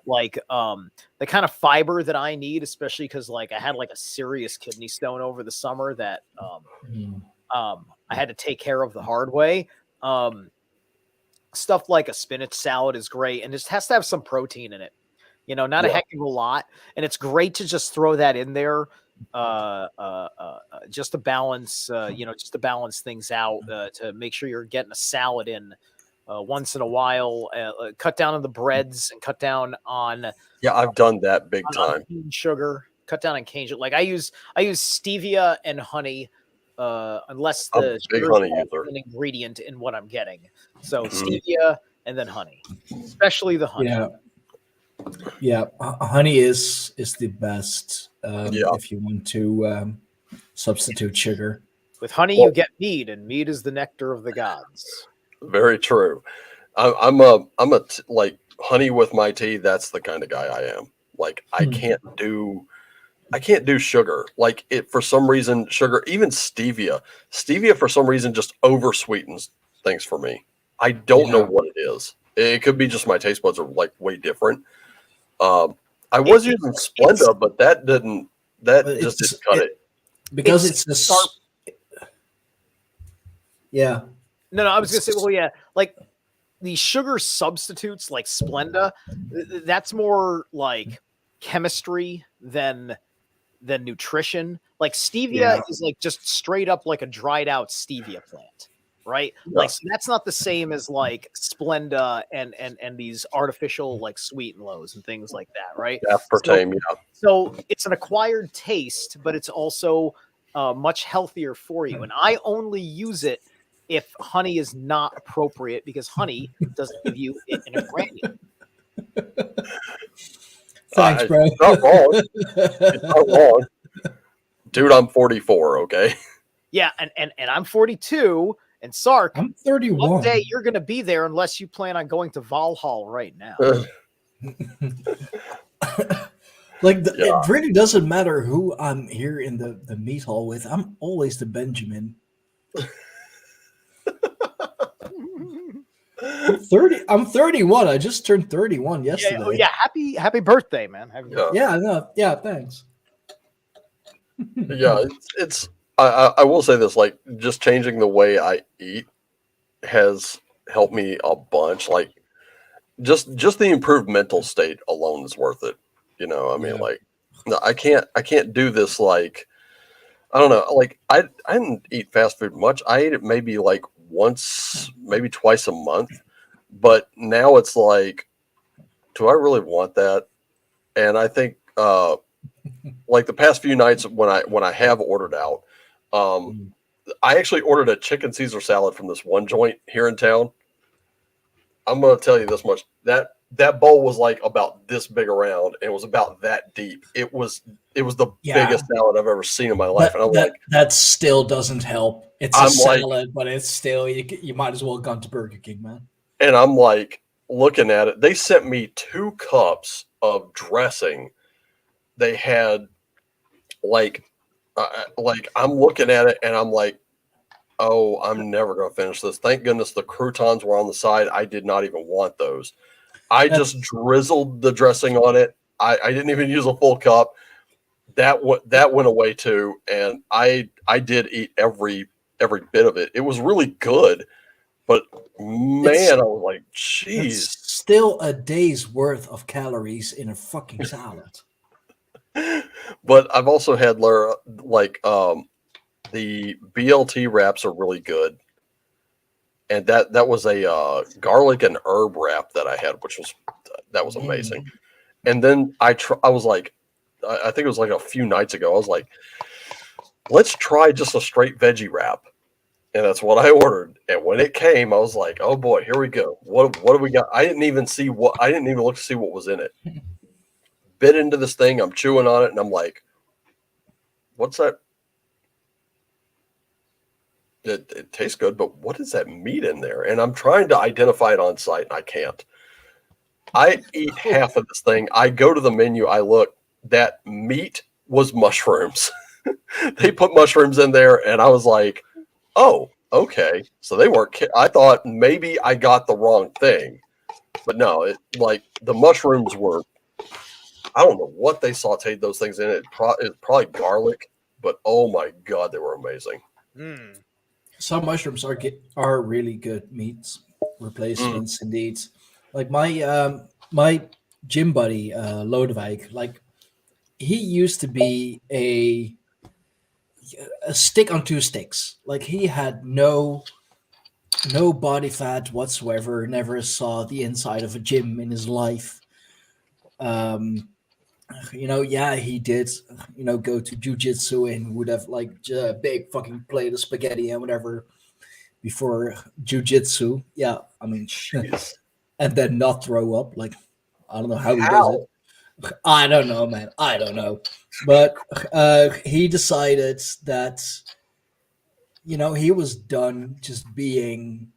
like the kind of fiber that I need, especially because like I had like a serious kidney stone over the summer that I had to take care of the hard way. Stuff like a spinach salad is great, and it has to have some protein in it. Not a heck of a lot, and it's great to just throw that in there. Just to balance things out, to make sure you're getting a salad in once in a while. Cut down on the breads and cut down on I've done that big time. Sugar, cut down on cane sugar. Like I use stevia and honey, unless the sugar is an ingredient in what I'm getting. So stevia and then honey, especially the honey. Yeah, honey is the best if you want to substitute sugar. With honey, you get mead, and mead is the nectar of the gods. Very true. I'm like honey with my tea. That's the kind of guy I am. Like I can't do sugar. Like it for some reason, sugar, even stevia for some reason just over sweetens things for me. I don't know what it is. It could be just my taste buds are like way different. I was using Splenda, but that didn't cut it. Because it's yeah. No, I was gonna say, well, yeah, like the sugar substitutes like Splenda, that's more like chemistry than nutrition. Like stevia is like just straight up like a dried out stevia plant. Right? Yeah. Like so that's not the same as like Splenda and these artificial like sweet and lows and things like that, right? Aspartame, So it's an acquired taste, but it's also much healthier for you. And I only use it if honey is not appropriate because honey doesn't give you it in a granule. Thanks, bro. It's not wrong. It's not wrong. Dude, I'm 44, okay? Yeah, and I'm 42. And Sark, I'm 31. One day you're going to be there unless you plan on going to Valhalla right now. It really doesn't matter who I'm here in the meat hall with. I'm always the Benjamin. I'm 31. I just turned 31 yesterday. Happy birthday, man. Yeah, thanks. Yeah, it's I will say this, like, just changing the way I eat has helped me a bunch. Like, just the improved mental state alone is worth it. You know, I mean, like, no, I can't do this. Like, I don't know. Like, I didn't eat fast food much. I ate it maybe like once, maybe twice a month. But now it's like, do I really want that? And I think, like the past few nights when I have ordered out, I actually ordered a chicken Caesar salad from this one joint here in town. I'm going to tell you this much. That bowl was like about this big around, and it was about that deep. It was the biggest salad I've ever seen in my life. And I'm like, that still doesn't help. It's a salad, but it's still, you might as well have gone to Burger King, man. And I'm like looking at it. They sent me 2 cups of dressing. They had like I'm looking at it and I'm like, oh, I'm never going to finish this. Thank goodness the croutons were on the side. I did not even want those. I just drizzled the dressing on it. I didn't even use a full cup. That went away too, and I did eat every bit of it. It was really good, but man, I was like, jeez. Still a day's worth of calories in a fucking salad. But I've also had like the BLT wraps are really good. And that was a garlic and herb wrap that I had, which was amazing. And then I was like, I think it was like a few nights ago. I was like, let's try just a straight veggie wrap, and that's what I ordered. And when it came, I was like, oh boy, here we go. What do we got? I didn't even look to see what was in it. Bit into this thing, I'm chewing on it, and I'm like, what's that? It tastes good, but what is that meat in there? And I'm trying to identify it on site, and I can't. I eat half of this thing. I go to the menu. I look. That meat was mushrooms. They put mushrooms in there, and I was like, oh, okay. So they weren't. I thought maybe I got the wrong thing, but no. Like the mushrooms were. I don't know what they sauteed those things in. It's probably garlic, but oh my god, they were amazing. Some mushrooms are really good meats replacements, indeed. Like my gym buddy Lodewijk, like he used to be a stick on 2 sticks. Like he had no body fat whatsoever. Never saw the inside of a gym in his life. He did, go to jujitsu and would have like a big fucking plate of spaghetti and whatever before jujitsu. Yeah, I mean, and then not throw up. Like, I don't know how he does it. I don't know, man. I don't know. But he decided that, he was done just being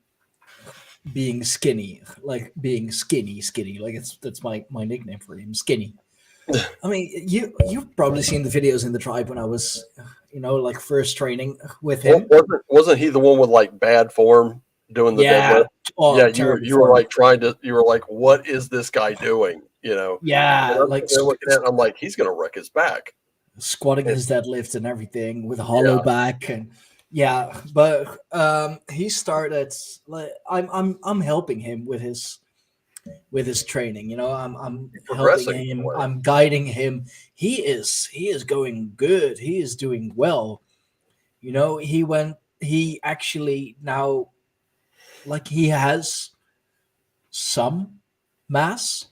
skinny, like being skinny. Like that's my nickname for him, skinny. I mean, you've probably seen the videos in the tribe when I was, like first training with him. Wasn't he the one with like bad form doing the deadlift? Oh, yeah, you were like you were like, what is this guy doing? Yeah, and like looking at it, I'm like, he's gonna wreck his back. Squatting his deadlift and everything with a hollow back and but he started like I'm helping him with his training. I'm helping him. I'm guiding him. He is going good. He is doing well. He actually now, like, he has some mass.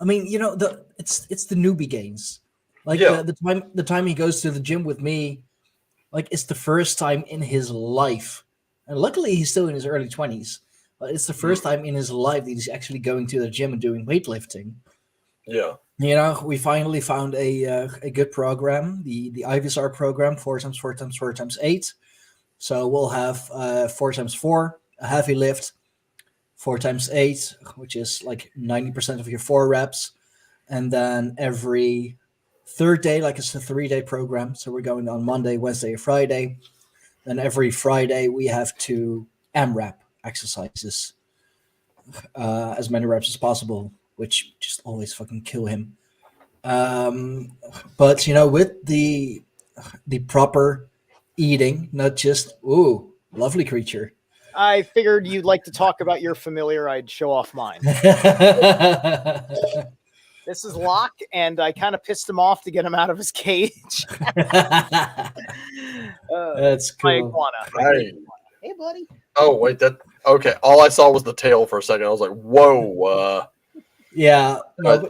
I mean, it's the newbie gains. Like the time he goes to the gym with me, like it's the first time in his life, and luckily he's still in his early 20s. But it's the first time in his life that he's actually going to the gym and doing weightlifting. Yeah. We finally found a good program, the IVSR program, 4x4x4x8. So we'll have 4x4, a heavy lift, 4x8, which is like 90% of your 4 reps. And then every third day, like it's a 3-day program. So we're going on Monday, Wednesday, Friday. Then every Friday we have 2 AMRAP exercises, as many reps as possible, which just always fucking kill him. But with the proper eating, not just ooh, lovely creature. I figured you'd like to talk about your familiar. I'd show off mine. This is Locke, and I kind of pissed him off to get him out of his cage. That's cool. My iguana. Hey, buddy. Oh, wait, okay. All I saw was the tail for a second. I was like, whoa. Yeah. No,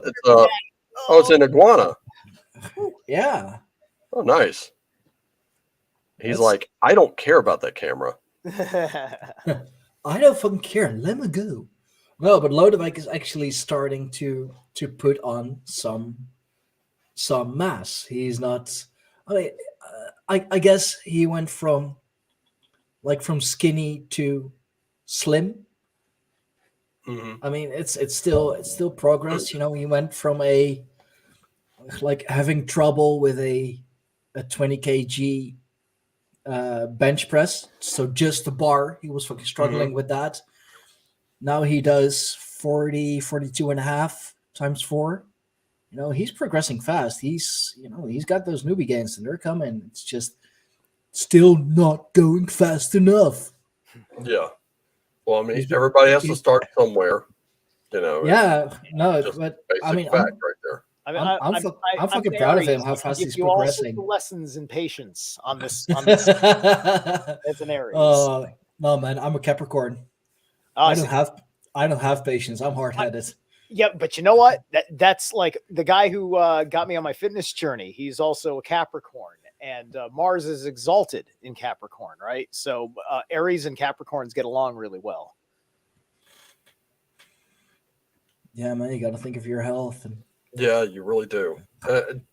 it's an iguana. Yeah. Oh, nice. He's like, I don't care about that camera. I don't fucking care. Let me go. No, but Lodewijk is actually starting to put on some mass. He's not. I guess he went from skinny to slim. Mm-hmm. I mean, it's still progress. You know, he went from having trouble with a 20 kg bench press, so just the bar. He was fucking struggling with that. Now he does 42 and a half times 4. You know, he's progressing fast. He's got those newbie gains and they're coming. It's just still not going fast enough. Yeah. Well, I mean, everybody has to start somewhere, you know. Yeah, no, but I mean, fact right there. I'm fucking proud of him. How fast he's progressing. Lessons in patience on this. It's an Aries. No, man, I'm a Capricorn. I don't have patience. I'm hard-headed. Yeah, but you know what? That's like the guy who got me on my fitness journey. He's also a Capricorn, and Mars is exalted in Capricorn, right? So Aries and Capricorns get along really well. Yeah, man, you got to think of your health. Yeah, you really do.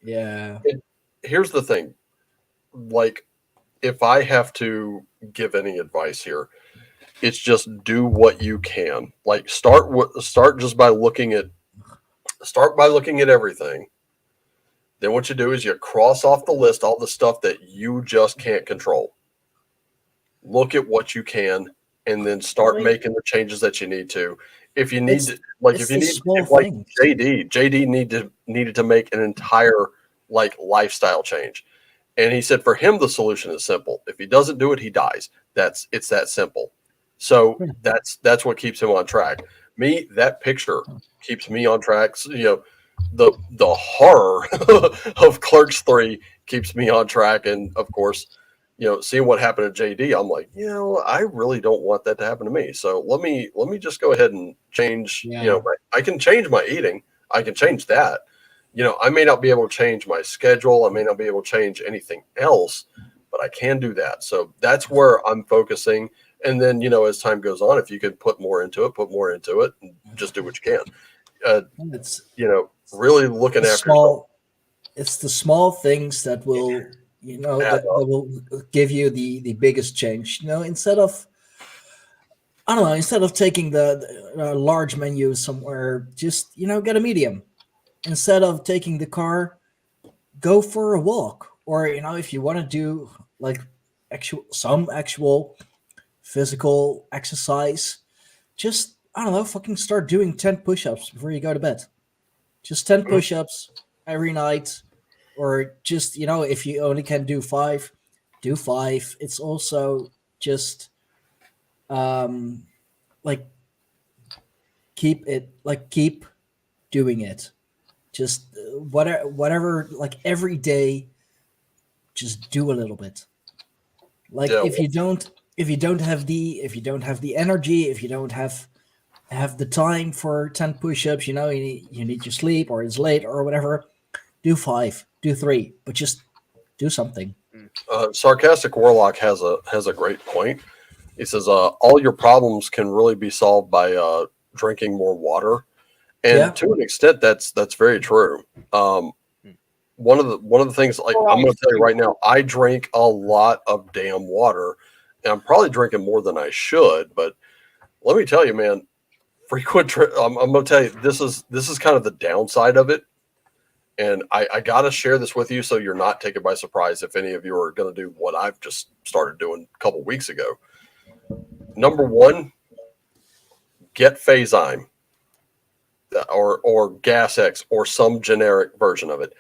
Yeah. Here's the thing. Like, if I have to give any advice here, it's just do what you can. Like, start just by looking at everything. Then what you do is you cross off the list all the stuff that you just can't control. Look at what you can, and then start making the changes that you need to. If you need to, like, JD needed to make an entire lifestyle change. And he said for him the solution is simple. If he doesn't do it, he dies. It's that simple. So that's what keeps him on track. Me, that picture keeps me on track. So, you know, the horror of Clerks 3 keeps me on track. And of course, you know, seeing what happened to JD, I'm like, you know, I really don't want that to happen to me. So let me just go ahead and change. Yeah. You know, I can change my eating. I can change that. You know, I may not be able to change my schedule. I may not be able to change anything else, but I can do that. So that's where I'm focusing. And then, you know, as time goes on, if you can put more into it, and just do what you can. It's, you know, really looking after yourself. It's the small things that will, you know, that will give you the biggest change. You know, instead of taking the large menu somewhere, just, you know, get a medium. Instead of taking the car, go for a walk. Or, you know, if you want to do like actual physical exercise, just, I don't know, fucking start doing 10 push-ups before you go to bed. Just 10 push-ups every night. Or just, you know, if you only can do 5, do 5. It's also just keep doing it. Just whatever, like every day, just do a little bit. Like if you don't have the energy, if you don't have the time for 10 push-ups, you know, you need your sleep, or it's late or whatever, do 5, do 3, but just do something. Sarcastic Warlock has a great point. He says all your problems can really be solved by drinking more water. And to an extent, that's very true. One of the things, like, I'm going to tell you right now, I drink a lot of damn water, and I'm probably drinking more than I should. But let me tell you, man, I'm going to tell you, this is kind of the downside of it, and I got to share this with you so you're not taken by surprise if any of you are going to do what I've just started doing a couple weeks ago. Number 1, get Phazyme. Or Gas X or some generic version of it.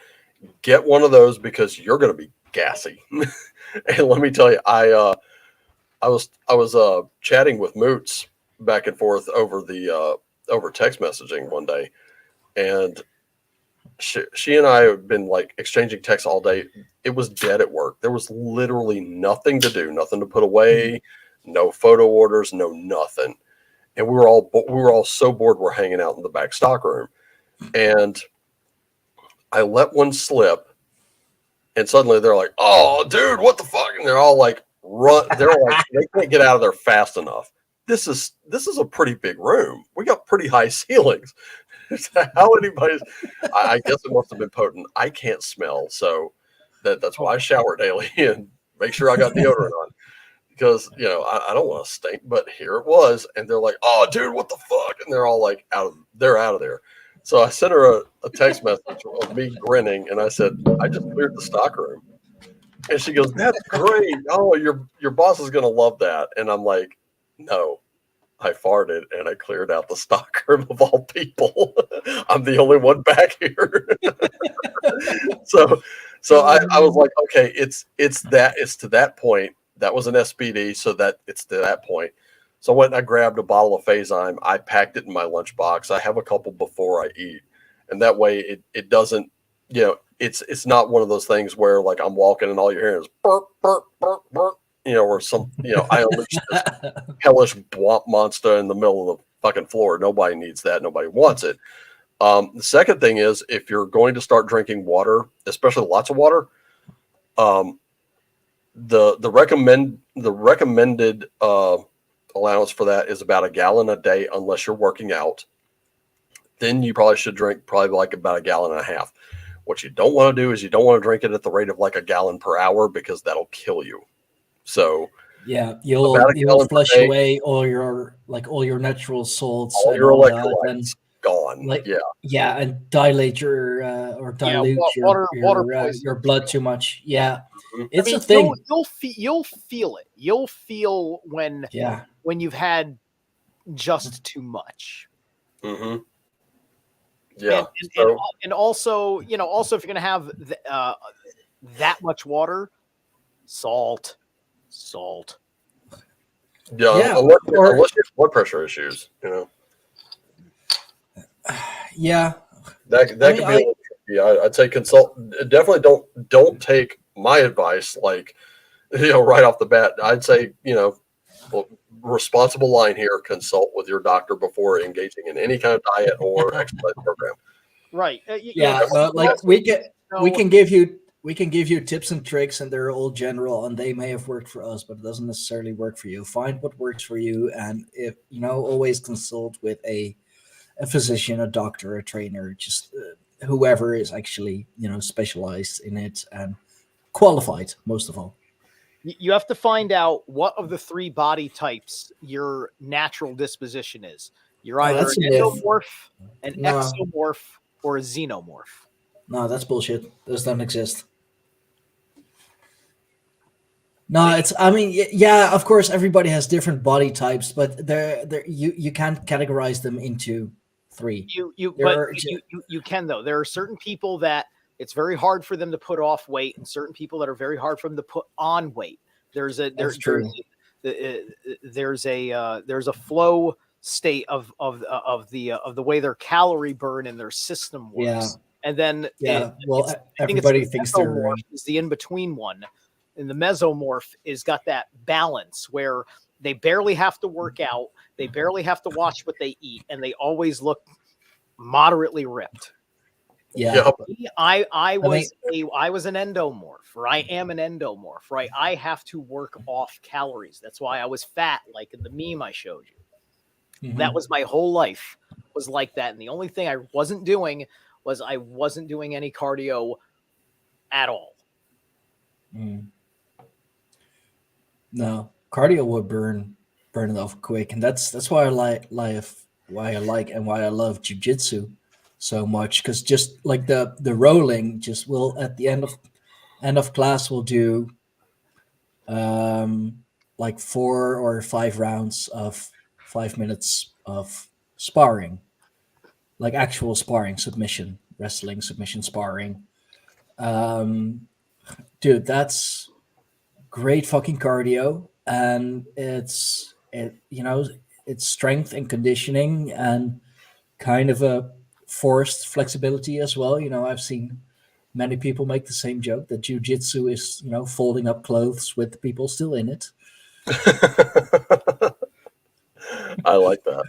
Get one of those because you're going to be gassy. And let me tell you, I was chatting with Moots back and forth over text messaging one day, and she and I have been like exchanging texts all day. It was dead at work. There was literally nothing to do, nothing to put away, no photo orders, no nothing. And we were all so bored. We're hanging out in the back stock room, and I let one slip, and suddenly they're like, "Oh, dude, what the fuck?" And they're all like, "Run!" They're like, they can't get out of there fast enough. This is a pretty big room. We got pretty high ceilings. How anybody's? I guess it must have been potent. I can't smell, so that's why I shower daily and make sure I got deodorant on, because I don't want to stink. But here it was, and they're like, "Oh, dude, what the fuck?" And they're all like out of there. So I sent her a text message of me grinning, and I said, "I just cleared the stock room," and she goes, "That's great. Oh, your boss is gonna love that." And I'm like, "No. I farted and I cleared out the stock room of all people. I'm the only one back here." So I was like, okay, it's to that point. That was an SBD, so that it's to that point. So I went and I grabbed a bottle of Phazyme. I packed it in my lunchbox. I have a couple before I eat, and that way it doesn't, it's not one of those things where like I'm walking and all you're hearing is burp burp burp burp. Or some, I unleashed this hellish bwomp monster in the middle of the fucking floor. Nobody needs that. Nobody wants it. The second thing is, if you're going to start drinking water, especially lots of water, the recommended allowance for that is about a gallon a day, unless you're working out. Then you probably should drink like about a gallon and a half. What you don't want to do is you don't want to drink it at the rate of like a gallon per hour, because that'll kill you. So yeah, you'll flush away all your natural salts, all your electrolytes gone. And dilate your your blood too much. Yeah, it's a thing. You'll feel it. You'll feel when you've had just too much. Mm-hmm. Yeah, and also if you're gonna have that much water, salt. Yeah, unless you have blood pressure issues, Yeah, that could be a little tricky. I'd say consult. Definitely don't take my advice like right off the bat. I'd say responsible line here: consult with your doctor before engaging in any kind of diet or exercise program. Right. We can give you tips and tricks, and they're all general, and they may have worked for us, but it doesn't necessarily work for you. Find what works for you, and if always consult with a physician, a doctor, a trainer, just whoever is actually specialized in it and qualified, most of all. You have to find out what of the three body types your natural disposition is. You're either an endomorph, an exomorph, or a xenomorph. No, that's bullshit. Those don't exist. No, of course, everybody has different body types, but you can't categorize them into three. You can, though. There are certain people that it's very hard for them to put off weight, and certain people that are very hard for them to put on weight. There's a flow state of the way their calorie burn in their system works. Yeah. And then everybody thinks they're is the in-between one. And the mesomorph is got that balance where they barely have to work out, they barely have to watch what they eat, and they always look moderately ripped. Yeah. I was an endomorph, or I am an endomorph, right? I have to work off calories. That's why I was fat, like in the meme I showed you. Mm-hmm. That was my whole life, was like that. And the only thing I wasn't doing was I wasn't doing any cardio at all. Mm. No, cardio would burn it off quick, and that's why I like and why I love jiu-jitsu so much, because just like the rolling, just will at the end of class we'll do like 4 or 5 rounds of 5 minutes of sparring, like actual sparring, submission, wrestling, submission, sparring. Dude, that's great fucking cardio, and it's strength and conditioning and kind of a forced flexibility as well. I've seen many people make the same joke that jujitsu is folding up clothes with the people still in it. I like that.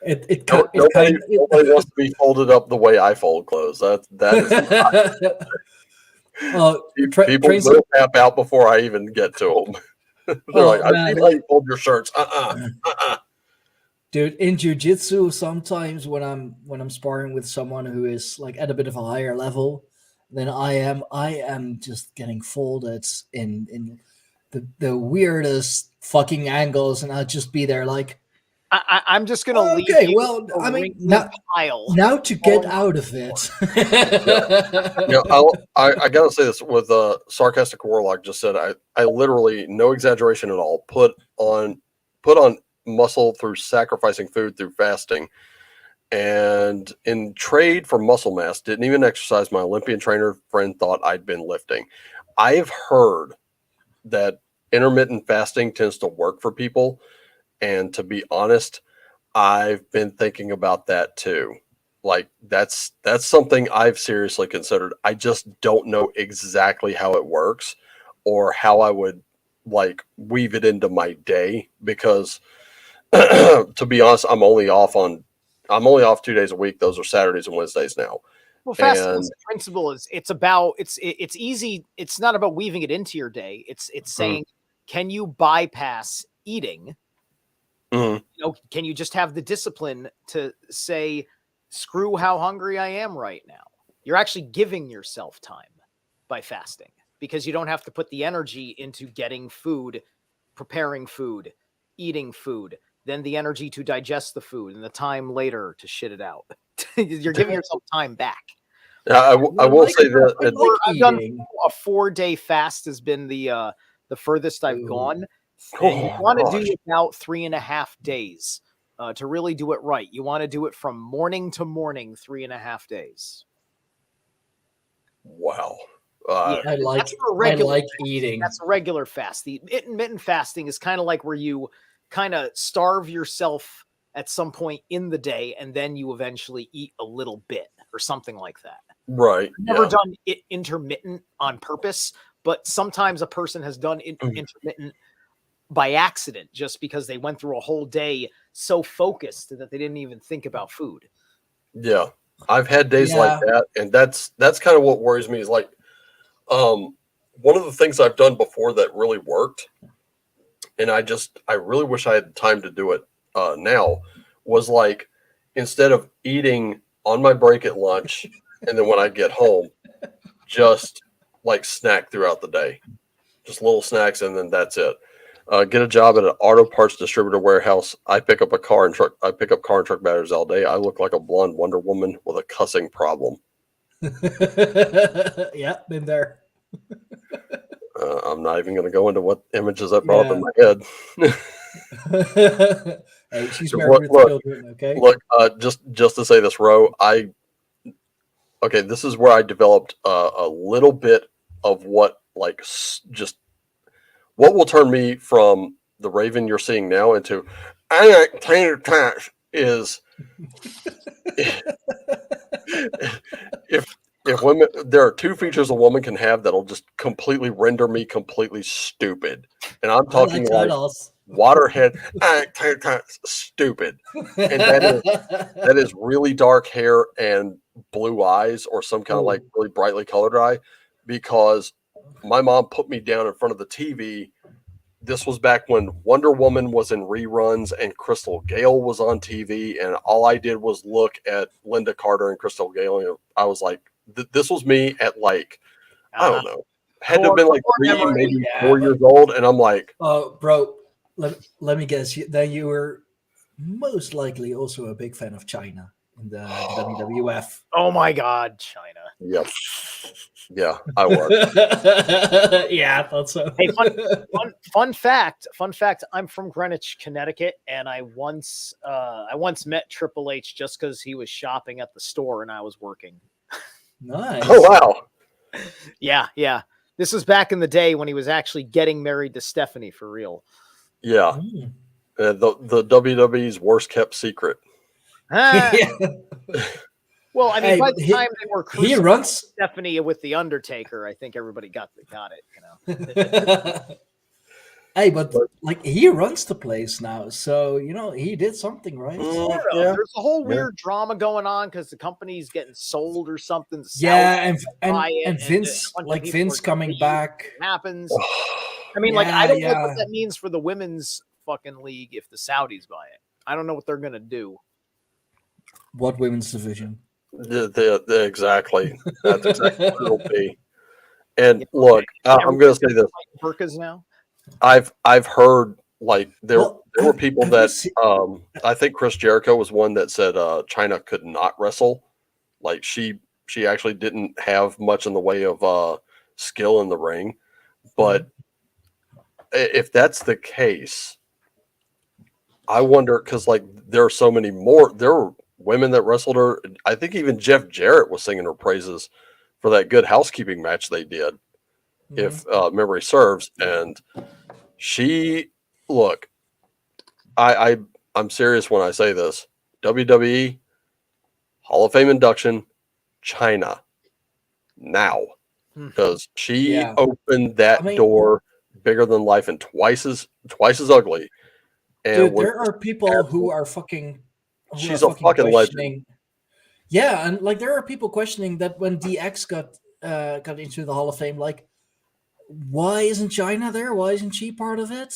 Nobody wants to be folded up the way I fold clothes. That is people will tap out before I even get to them. They're like, I see how you fold your shirts. Dude, in jiu-jitsu, sometimes when I'm sparring with someone who is like at a bit of a higher level than I am just getting folded in the weirdest fucking angles, and I'll just be there like, I'm just gonna leave. Okay, well, I mean, now to get out of it. I gotta say this with Sarcastic Warlock just said I literally, no exaggeration at all, put on muscle through sacrificing food through fasting, and in trade for muscle mass, didn't even exercise. My Olympian trainer friend thought I'd been lifting. I've heard that intermittent fasting tends to work for people. And to be honest, I've been thinking about that too. Like that's something I've seriously considered. I just don't know exactly how it works or how I would like weave it into my day, because to be honest, I'm only off 2 days a week. Those are Saturdays and Wednesdays now. Well, fasting principle is it's easy. It's not about weaving it into your day. It's saying, can you bypass eating? Can you just have the discipline to say, screw how hungry I am right now? You're actually giving yourself time by fasting, because you don't have to put the energy into getting food, preparing food, eating food, then the energy to digest the food, and the time later to shit it out. You're giving yourself time back. I will say that I've done a 4-day fast has been the furthest I've gone. And you want to do about 3.5 days to really do it right. You want to do it from morning to morning, 3.5 days. Wow. I like eating. That's a regular fast. The intermittent fasting is kind of like where you kind of starve yourself at some point in the day, and then you eventually eat a little bit or something like that. Right. I've never done it intermittent on purpose, but sometimes a person has done intermittent by accident, just because they went through a whole day so focused that they didn't even think about food. Yeah. I've had days like that. And that's kind of what worries me is like, one of the things I've done before that really worked, and I really wish I had time to do it now, was like, instead of eating on my break at lunch, and then when I get home, just like snack throughout the day, just little snacks. And then that's it. Get a job at an auto parts distributor warehouse. I pick up car and truck batteries all day. I look like a blonde Wonder Woman with a cussing problem. Yeah, been there. I'm not even going to go into what images that brought up in my head. Hey, she's married with children. Okay. Look, just to say this, Ro, this is where I developed a little bit of what just. What will turn me from the Raven you're seeing now into I like tater tots is if women, there are 2 features a woman can have that'll just completely render me completely stupid, and I'm talking like waterhead, I like tater tots, stupid, and that is really dark hair and blue eyes, or some kind of like really brightly colored eye, because my mom put me down in front of the TV. This was back when Wonder Woman was in reruns and Crystal Gale was on TV, and all I did was look at Linda Carter and Crystal Gale, and I was like, this was me at like, I don't know, had to have been like 3, maybe 4 years old, and I'm like, oh, bro, let me guess. Then you were most likely also a big fan of China in the WWF. Oh my God, China. Yep. Yeah, I was. Yeah, I thought so. Hey, fun fact. I'm from Greenwich, Connecticut, and I once met Triple H just because he was shopping at the store and I was working. Nice. Oh wow. Yeah. This was back in the day when he was actually getting married to Stephanie for real. Yeah. The WWE's worst kept secret. Well, I mean, by the time they were crucifying Stephanie with the Undertaker, I think everybody got it. You know. Hey, but like he runs the place now, so you know he did something right. There's a whole weird drama going on because the company's getting sold or something. And Vince, like Vince coming back happens. I mean, like I don't know what that means for the women's fucking league if the Saudis buy it. I don't know what they're gonna do. What women's division? Exactly. That's exactly what it'll be. And look, I'm going to say this. Burkas now. I've heard like there were people that I think Chris Jericho was one that said China could not wrestle. Like she actually didn't have much in the way of skill in the ring. But if that's the case, I wonder because like there are so many more. There were women that wrestled her. I think even Jeff Jarrett was singing her praises for that Good Housekeeping match they did, if memory serves. And she, look, I'm serious when I say this. WWE Hall of Fame induction, China now, because she opened that door bigger than life and twice as ugly. And dude, there are people who are fucking. She's a fucking legend. Yeah, and like there are people questioning that when DX got into the Hall of Fame, like, why isn't China there? Why isn't she part of it?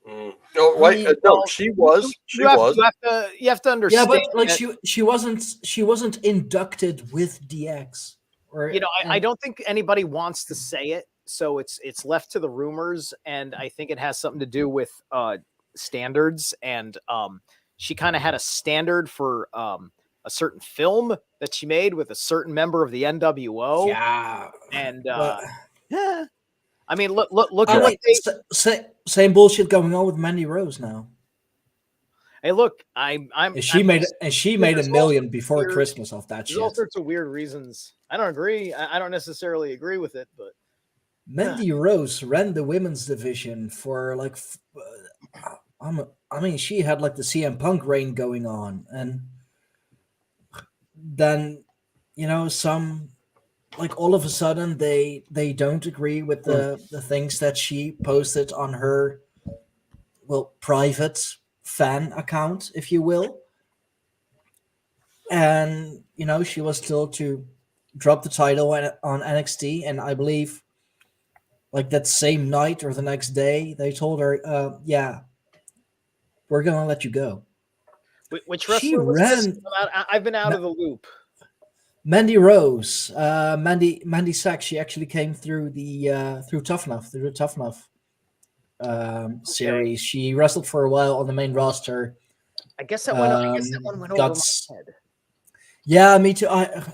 No, wait, no, she was. You have to understand. Yeah, but like she wasn't inducted with DX. Or you know, I don't think anybody wants to say it, so it's left to the rumors, and I think it has something to do with standards and she kind of had a standard for a certain film that she made with a certain member of the NWO. Yeah. And I mean, look at like, same bullshit going on with Mandy Rose now. Hey, look, she made $1 million before Christmas off that shit. There's all sorts of weird reasons. I don't agree. I don't necessarily agree with it, but Mandy Rose ran the women's division for like I mean, she had like the CM Punk reign going on, and then you know, some like all of a sudden they don't agree with the things that she posted on her private fan account, if you will, and you know she was still to drop the title on NXT, and I believe like that same night or the next day they told her, we're gonna let you go. Which wrestler was this? I've been out of the loop. Mandy Rose, Mandy Sachs. She actually came through the through the Tough Enough series. She wrestled for a while on the main roster. I guess that one went over my head. Yeah, me too.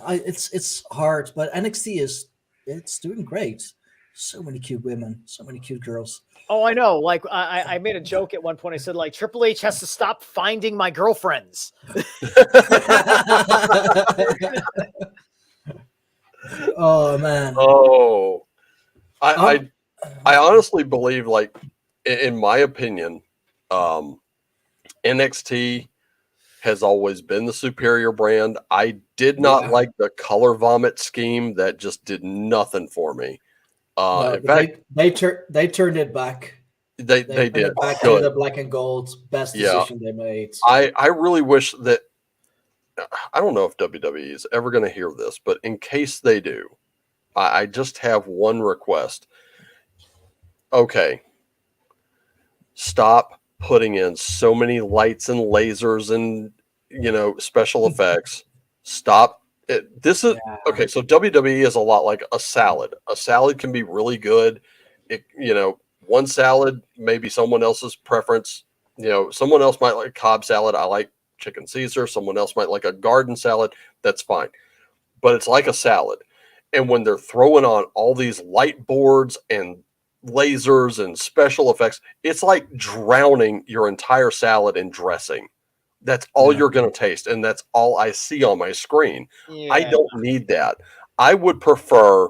It's hard, but NXT it's doing great. So many cute women, so many cute girls. Oh, I know. Like I made a joke at one point. I said, like, Triple H has to stop finding my girlfriends. Oh man. Oh, I honestly believe, like, in my opinion, NXT has always been the superior brand. I did not like the color vomit scheme. That just did nothing for me. No, in fact, they turned it back. They did it back to the black and gold. Best decision they made. I really wish that. I don't know if WWE is ever going to hear this, but in case they do, I just have one request. Okay, stop putting in so many lights and lasers and special effects. Stop. This is okay. So WWE is a lot like a salad. A salad can be really good. One salad, maybe someone else's preference. Someone else might like Cobb salad. I like chicken Caesar. Someone else might like a garden salad. That's fine. But it's like a salad. And when they're throwing on all these light boards and lasers and special effects, it's like drowning your entire salad in dressing. That's all you're going to taste, and that's all I see on my screen. I don't need that. I would prefer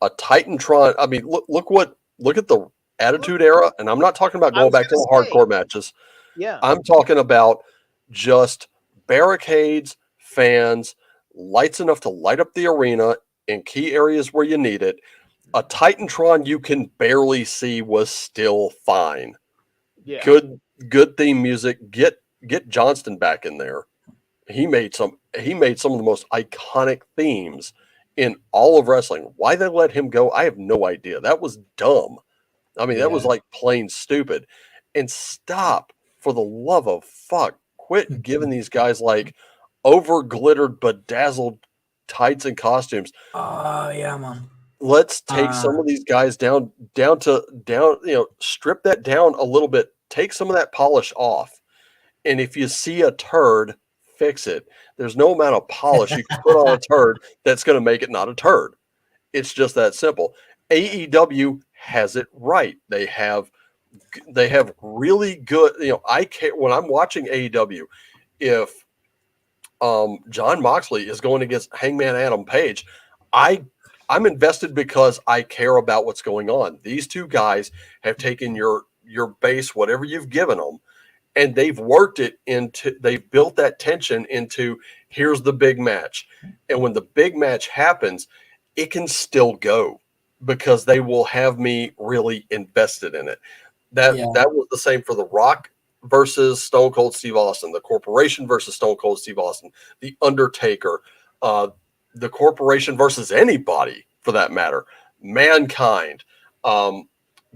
a Titantron. I mean, look at the Attitude Era, and I'm not talking about going back to the hardcore matches. Yeah, I'm talking about just barricades, fans, lights enough to light up the arena in key areas where you need it. A Titantron you can barely see was still fine. yeah. Good theme music. Get Johnston back in there. He made some of the most iconic themes in all of wrestling. Why they let him go, I have no idea. That was dumb. I mean, that was like plain stupid. And stop, for the love of fuck, quit giving these guys like over glittered, bedazzled tights and costumes. Oh yeah, man. Let's take some of these guys down, strip that down a little bit. Take some of that polish off. And if you see a turd, fix it. There's no amount of polish you can put on a turd that's going to make it not a turd. It's just that simple. AEW has it right. They have really good, I care when I'm watching AEW, if John Moxley is going against Hangman Adam Page, I'm invested because I care about what's going on. These two guys have taken your base, whatever you've given them, and they've worked it into, they've built that tension into, here's the big match. And when the big match happens, it can still go because they will have me really invested in it. That was the same for The Rock versus Stone Cold Steve Austin, the Corporation versus Stone Cold Steve Austin, The Undertaker, the Corporation versus anybody for that matter, Mankind,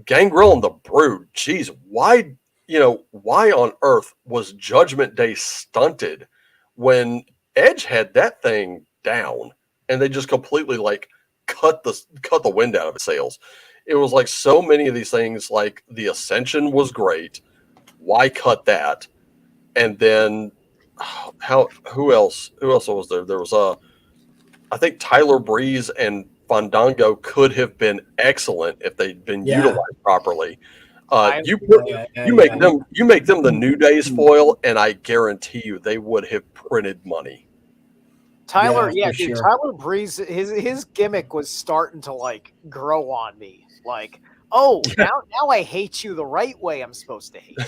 Gangrel and the Brood. Geez, why on earth was Judgment Day stunted when Edge had that thing down and they just completely like cut the wind out of his sails? It was like so many of these things, like the Ascension was great. Why cut that? And then who else was there? There was I think Tyler Breeze and Fandango could have been excellent if they'd been utilized properly. You make them the New Day's foil, and I guarantee you they would have printed money. Tyler, dude, Tyler Breeze, his gimmick was starting to like grow on me. Like, oh, now I hate you the right way I'm supposed to hate you.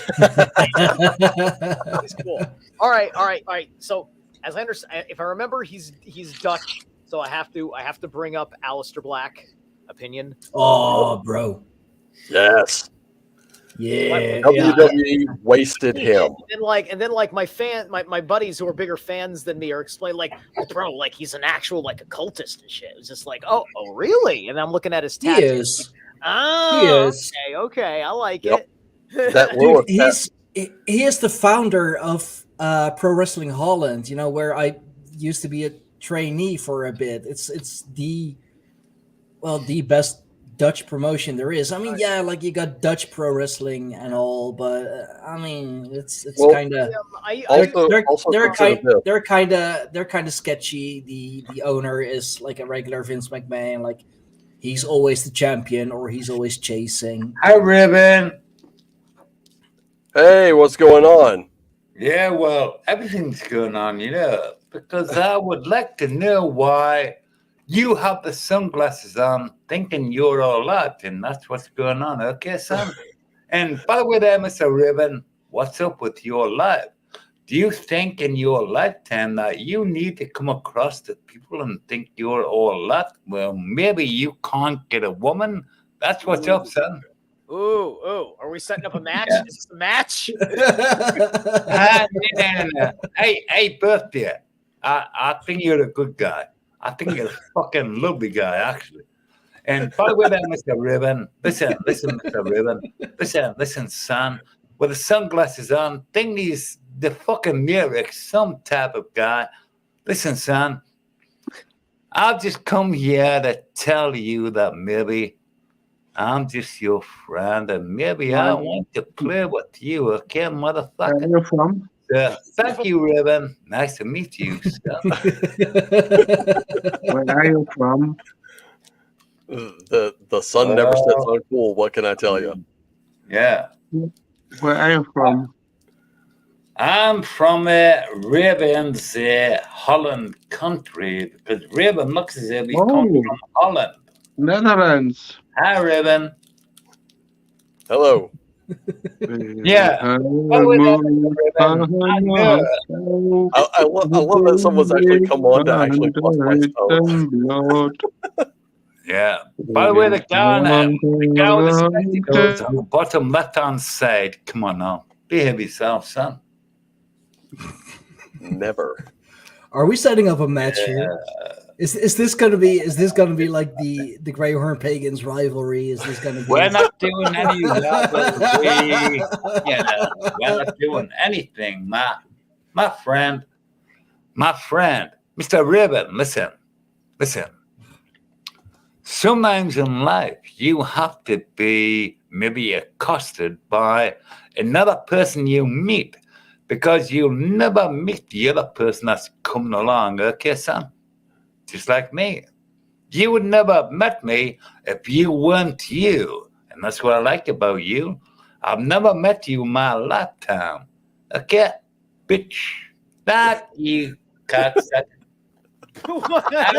He's cool. All right. So as I understand, if I remember, he's Dutch. So I have to bring up Aleister Black opinion. Oh, bro. Yes. Yeah. WWE wasted him. And then my buddies who are bigger fans than me are explaining like, oh, bro, like he's an actual like occultist and shit. It was just like, oh, really? And I'm looking at his tattoos. He is. Oh, he is. Okay, I like it. Dude, he is the founder of Pro Wrestling Holland. You know, where I used to be a trainee for a bit. It's the best Dutch promotion there is. I mean, like you got Dutch pro wrestling and all, but I mean, it's kind of they're kind of sketchy. The owner is like a regular Vince McMahon. Like he's always the champion or he's always chasing. Hi, Ribbon. Hey, what's going on? Yeah, well, everything's going on, because I would like to know why you have the sunglasses on thinking you're all that, and that's what's going on. Okay, son? And by the way there, Mr. Ribbon, what's up with your life? Do you think in your lifetime that you need to come across to people and think you're all that? Well, maybe you can't get a woman. That's what's up, son. Ooh, are we setting up a match? Yeah. Is this a match? No. Hey, birthday. I think you're a good guy. I think you're a fucking lovely guy, actually. And by the way, there, Mr. Ribbon, listen, Mr. Ribbon, listen, son. With the sunglasses on, think he's the fucking lyric, some type of guy. Listen, son, I've just come here to tell you that maybe I'm just your friend, and maybe I want to play with you, okay, motherfucker? Where are you from? Thank you, Ribbon. Nice to meet you, son. Where are you from? The sun never sets on cool. What can I tell you? Yeah. Where are you from? I'm from Ribbon's Holland country, because Ribbon looks as if he's coming from Holland. Netherlands. Hi, Ribbon. Hello. Yeah. I love that someone's actually come on to actually bust my stones. Yeah. By the way, the guy with the spectacles on the bottom left-hand side. Come on now. Behave yourself, son. Never. Are we setting up a match here? Is this gonna be like the Greyhorn Pagans rivalry? Is this gonna be? We're not doing any rivalry. We're not doing anything. My friend, Mr. Ribbon, listen. Sometimes in life, you have to be maybe accosted by another person you meet because you'll never meet the other person that's coming along, okay, son? Just like me. You would never have met me if you weren't you. And that's what I like about you. I've never met you in my lifetime. Okay? Bitch. That you cocksucker. I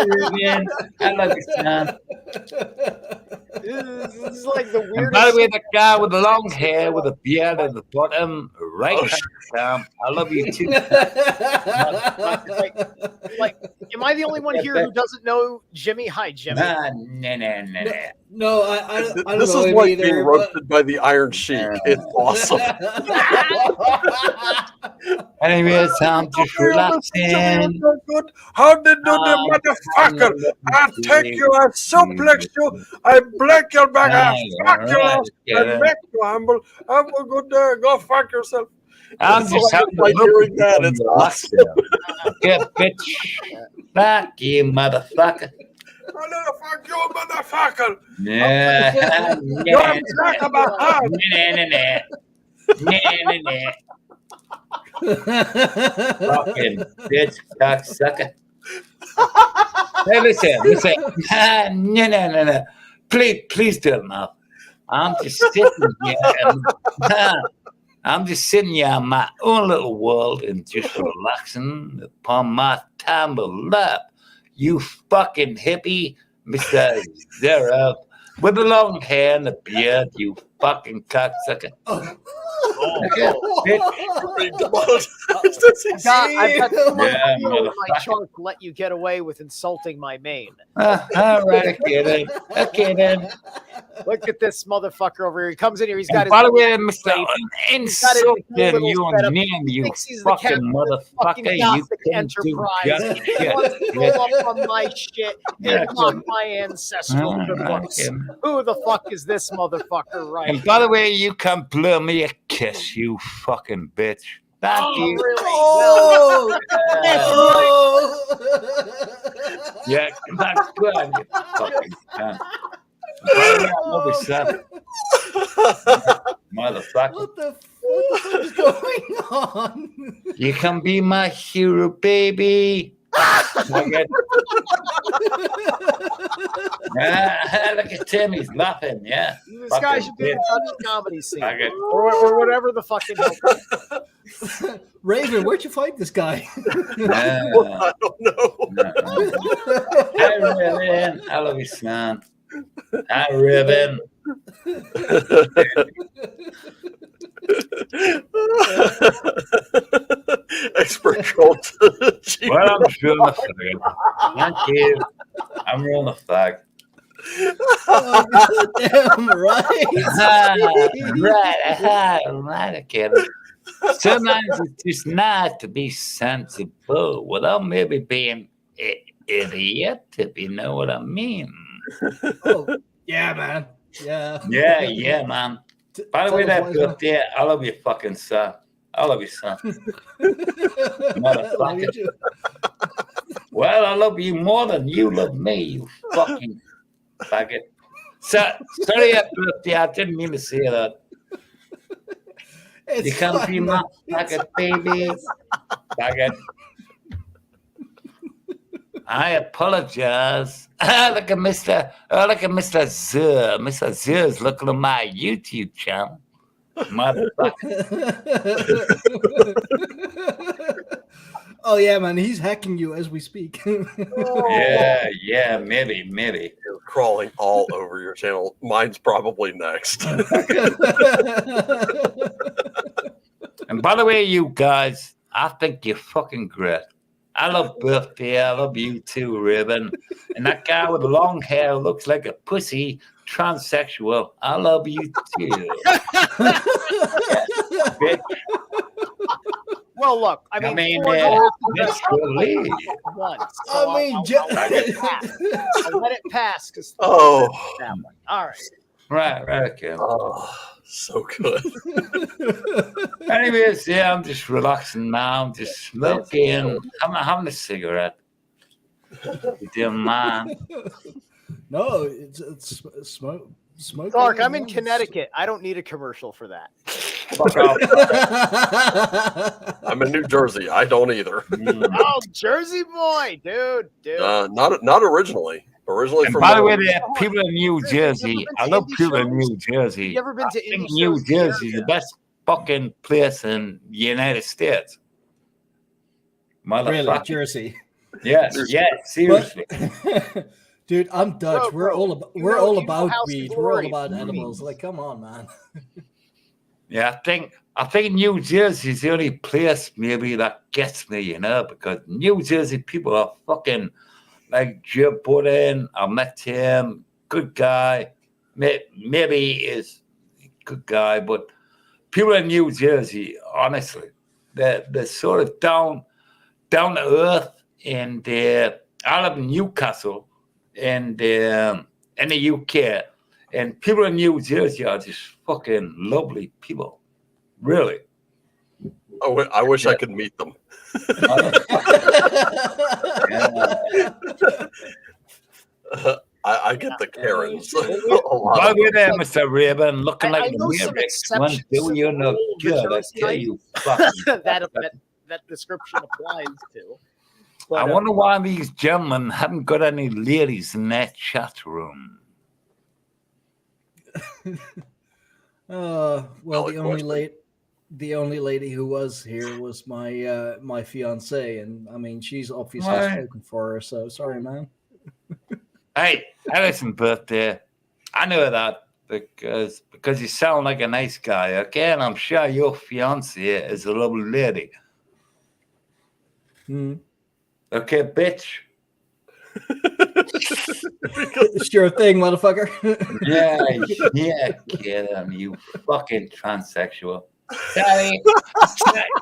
love you, son. This is like the weirdest. And by the way, the guy with the long hair with a beard at the bottom, right down. I love you too. like, am I the only one here who doesn't know Jimmy? Hi, Jimmy. No, I don't This know is him like either, being roasted by the Iron Sheik. It's awesome. Anyways, I'm just relaxing. How did you do, motherfucker? I take you, I suplex you, I break your back, I fuck your ass, I make you humble. Have a good day, go fuck yourself. I'm just having like hearing that. It's awesome. Get bitch. Fuck you, motherfucker. Fuck you, motherfucker. Yeah. You're talking about hard. Fucking bitch, cocksucker. Hey, listen. No. Please don't know. I'm just sitting here in my own little world and just relaxing upon my tangled lap. You fucking hippie, Mr. Zero, with the long hair and the beard, you fucking cocksucker. I've got too much fuel in my chart to let you get away with insulting my main. All right, okay then. Look at this motherfucker over here. He comes in here. He's got his. By the way, Mr. Insulting your name, you fucking motherfucker. You can do just He wants to roll up on my shit and mock my ancestral good looks. Who the fuck is this motherfucker, right? And by the way, you can blow me a kiss, you fucking bitch. Thank you. Really? Yeah, that's good. You fucking cunt. Motherfucker. What the fuck is going on? You can be my hero, baby. Look at Tim, he's laughing, yeah. This guy should be in the comedy scene. Or whatever the fucking hell. Raven, where'd you find this guy? I don't know. Hi, Ribbon. I love you, son. Hi, Ribbon. Expert cult. Well, I'm sure the fag. Thank you. I'm rolling the fag. Oh, damn right. Right, okay. Sometimes it's just nice to be sensible without maybe being an idiot, if you know what I mean. Oh, yeah, man. Yeah. Yeah, man. By the way, that birthday, I love you, fucking son. I love you, son. Motherfucker. Well, I love you more than you love me, you fucking faggot. Sorry, birthday. I didn't mean to say that. You can't be my faggot, baby. Faggot. I apologize. Look at Mr. Zur. Mr. Zur's looking at my YouTube channel. Motherfucker. Oh yeah, man, he's hacking you as we speak. Yeah, maybe. You're crawling all over your channel. Mine's probably next. And by the way, you guys, I think you're fucking great. I love Birthday. I love you too, Ribbon. And that guy with the long hair looks like a pussy, transsexual. I love you too. Bitch. Well, look, I mean, that's really. Once, so I mean, I'll let it pass because Oh, that one. All right. Right, okay. Oh, so good. Anyways, yeah, I'm just relaxing now. I'm just smoking. I'm having a cigarette. You don't mind? No, it's smoke. Clark, I'm in Connecticut. I don't need a commercial for that. Fuck off. I'm in New Jersey. I don't either. Oh, Jersey boy, dude. Not originally. Originally And from. by the way, there are people in New Jersey. I love people in New Jersey. You ever been to I think New Jersey is the best fucking place in the United States. Really, Jersey. Yes, seriously. Dude, I'm Dutch. Bro, we're all about weed. We're all about animals. Like, come on, man. Yeah, I think New Jersey is the only place maybe that gets me, because New Jersey people are fucking like Joe Budden. I met him, good guy. Maybe is a good guy, but people in New Jersey, honestly, they're sort of down to earth, and I live in Newcastle, and in the UK, and people in New Jersey are just fucking lovely people, really. I wish I could meet them. I get the Karens. By the way, there, Mr. Raven, looking like the lyrics. One do you know good? I tell you, that description applies to. But, I wonder why these gentlemen haven't got any ladies in their chat room. Well, the only lady who was here was my my fiance, and I mean, she's obviously spoken for her. So sorry, man. Hey, listen, Birthday. I know that because you sound like a nice guy, okay? And I'm sure your fiance is a lovely lady. Okay, bitch. Sure thing, motherfucker. yeah, get him, you fucking transsexual.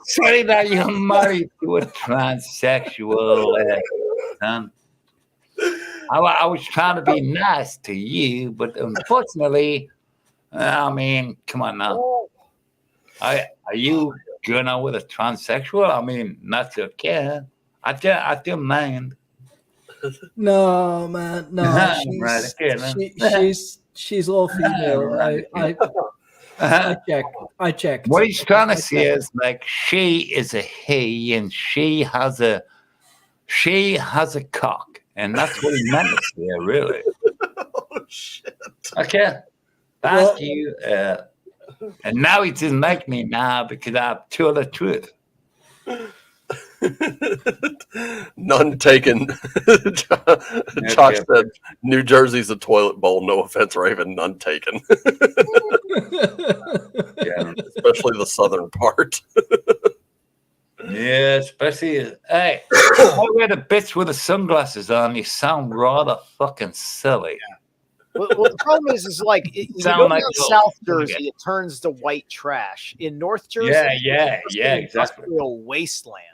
Sorry that you're married to a transsexual, son. I was trying to be nice to you, but unfortunately, I mean, come on now. Are you going out with a transsexual? I mean, not okay. I don't mind. No, man. No, she's all female. I checked. What he's trying to say is like she is a he and she has a cock, and that's what he meant to say, really. Oh shit. Okay. Thank you. And now he doesn't like me now because I've told the truth. None taken. Josh said New Jersey's a toilet bowl. No offense, Raven. None taken. Yeah. Especially the southern part. Yeah, especially hey, I wear the bitch with the sunglasses on. You sound rather fucking silly. Well, the problem is like when you go down South Jersey, it turns to white trash. In North Jersey, yeah, exactly. Real wasteland.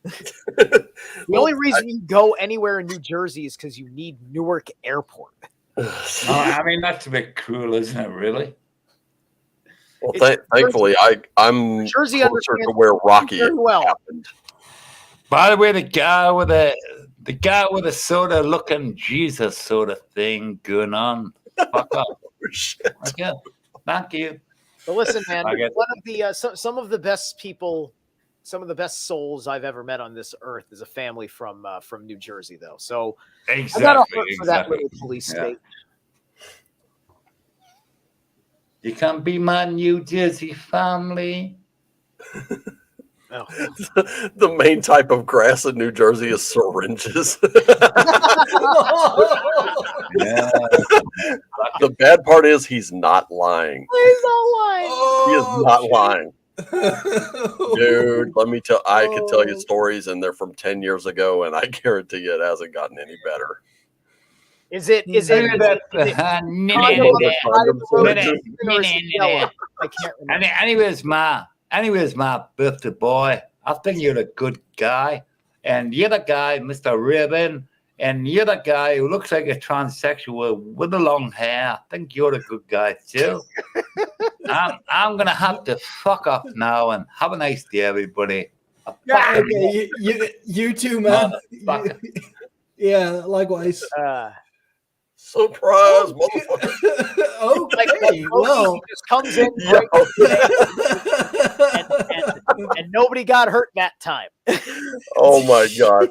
The only reason you go anywhere in New Jersey is because you need Newark Airport. I mean, that's a bit cruel, isn't it? Really? Well, thankfully, I'm Jersey closer to where Rocky happened. By the way, the guy with a sort of looking Jesus sort of thing going on. Fuck up. Okay. Thank you. But listen, man, one of the some of the best people, some of the best souls I've ever met on this earth is a family from New Jersey, though. So I got a heart for that little police state. You can be my New Jersey family. Oh. The main type of grass in New Jersey is syringes. Yeah. The bad part is he's not lying. He's not lying. He is not lying. Dude, let me tell I could tell you stories and they're from 10 years ago and I guarantee you it hasn't gotten any better. Is it Anyways, my birthday boy, I think you're a good guy. And you're the guy, Mr. Ribbon, and you're the guy who looks like a transsexual with the long hair. I think you're a good guy too. I'm gonna have to fuck off now and have a nice day, everybody. Yeah, okay, you too, man. Yeah, likewise. Surprise, motherfucker. Okay, well, he just comes in and nobody got hurt that time. Oh my god,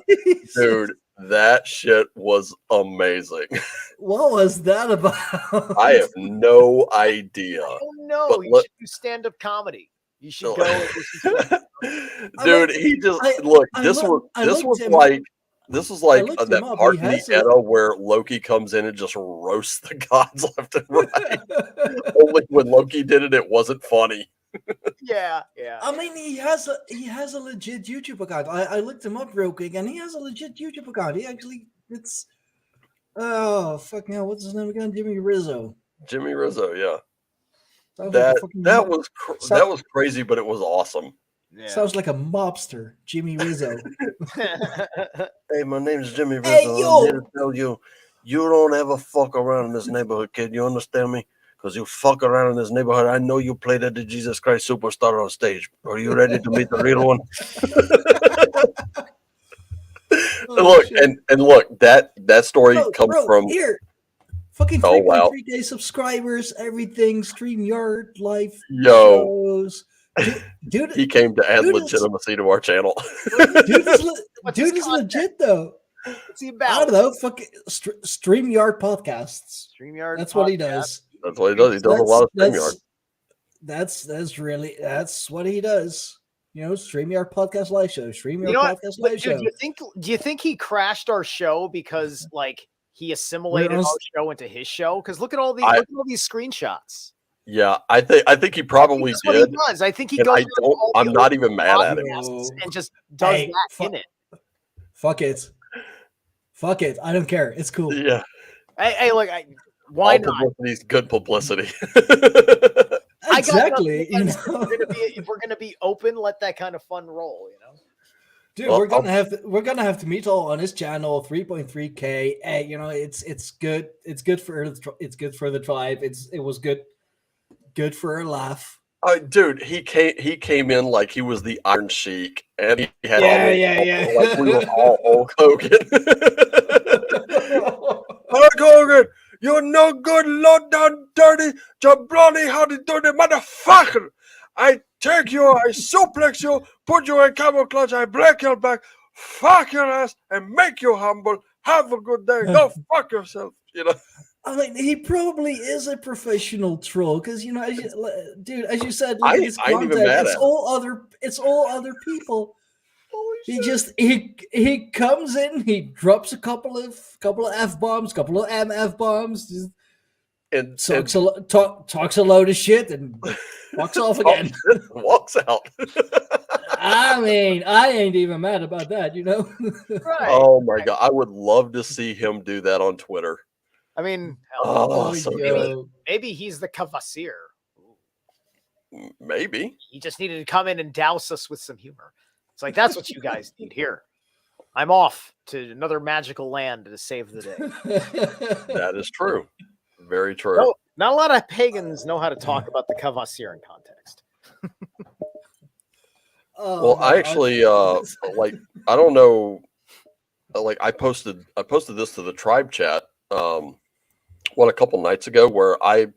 dude, that shit was amazing. What was that about? I have no idea. I don't know. You should do stand-up comedy. You should go. Dude, he just look. This was like that part in the Edda where Loki comes in and just roasts the gods left and right. Only when Loki did it, it wasn't funny. Yeah. I mean, he has a legit YouTube account. I looked him up real quick, and he has a legit YouTube account. It's fucking hell, what's his name again? Jimmy Rizzo. Jimmy Rizzo, yeah. That was crazy, but it was awesome. Yeah. Sounds like a mobster, Jimmy Rizzo. Hey, my name is Jimmy Rizzo. Hey, yo! I'm here to tell you, you don't ever fuck around in this neighborhood, kid. You understand me? Because you fuck around in this neighborhood. I know you played at the Jesus Christ Superstar on stage. Are you ready to meet the real one? Look, that story comes from here. Fucking 3.3K subscribers, everything, StreamYard, live shows. Dude, he came to add legitimacy to our channel. Dude is legit though. What's he about? I don't know. Fucking StreamYard podcasts. StreamYard. That's what he does. That's what he does. He does a lot of StreamYard. That's what he does. You know, StreamYard podcast live show. StreamYard podcast live show. Do you think he crashed our show because like he assimilated our show into his show? Because look at all these screenshots. Yeah, I think he probably That's did. What he does. I think he goes. I'm not even mad at him. And just does that in it. Fuck it. I don't care. It's cool. Yeah. Hey, look. Why not? Publicity's good publicity. Exactly. If we're gonna be open, let that kind of fun roll. You know. Dude, we're gonna have to meet all on his channel, 3.3K. Hey, you know, it's good. It's good for the tribe. It was good for a laugh. Dude, he came in like he was the Iron Sheik, and he had like we were all Hulk Hogan. Hulk Hogan, you're no good, low down, dirty, jabroni, howdy dirty motherfucker. I take you, I suplex you, put you in camel clutch, I break your back, fuck your ass, and make you humble. Have a good day. Go fuck yourself. You know. I mean, he probably is a professional troll because you know, as you said, like, his content, it's all other people. He comes in, he drops a couple of F-bombs, couple of MF bombs, and talks a load of shit and walks off again. Walks out. I mean, I ain't even mad about that, you know. Right. Oh my god, I would love to see him do that on Twitter. I mean, maybe he's the Kavasir. Maybe he just needed to come in and douse us with some humor. It's like that's what you guys need here. I'm off to another magical land to save the day. That is true. Very true. No, not a lot of pagans know how to talk about the Kavasir in context. Well, I actually like I don't know. Like I posted this to the tribe chat. A couple nights ago, where I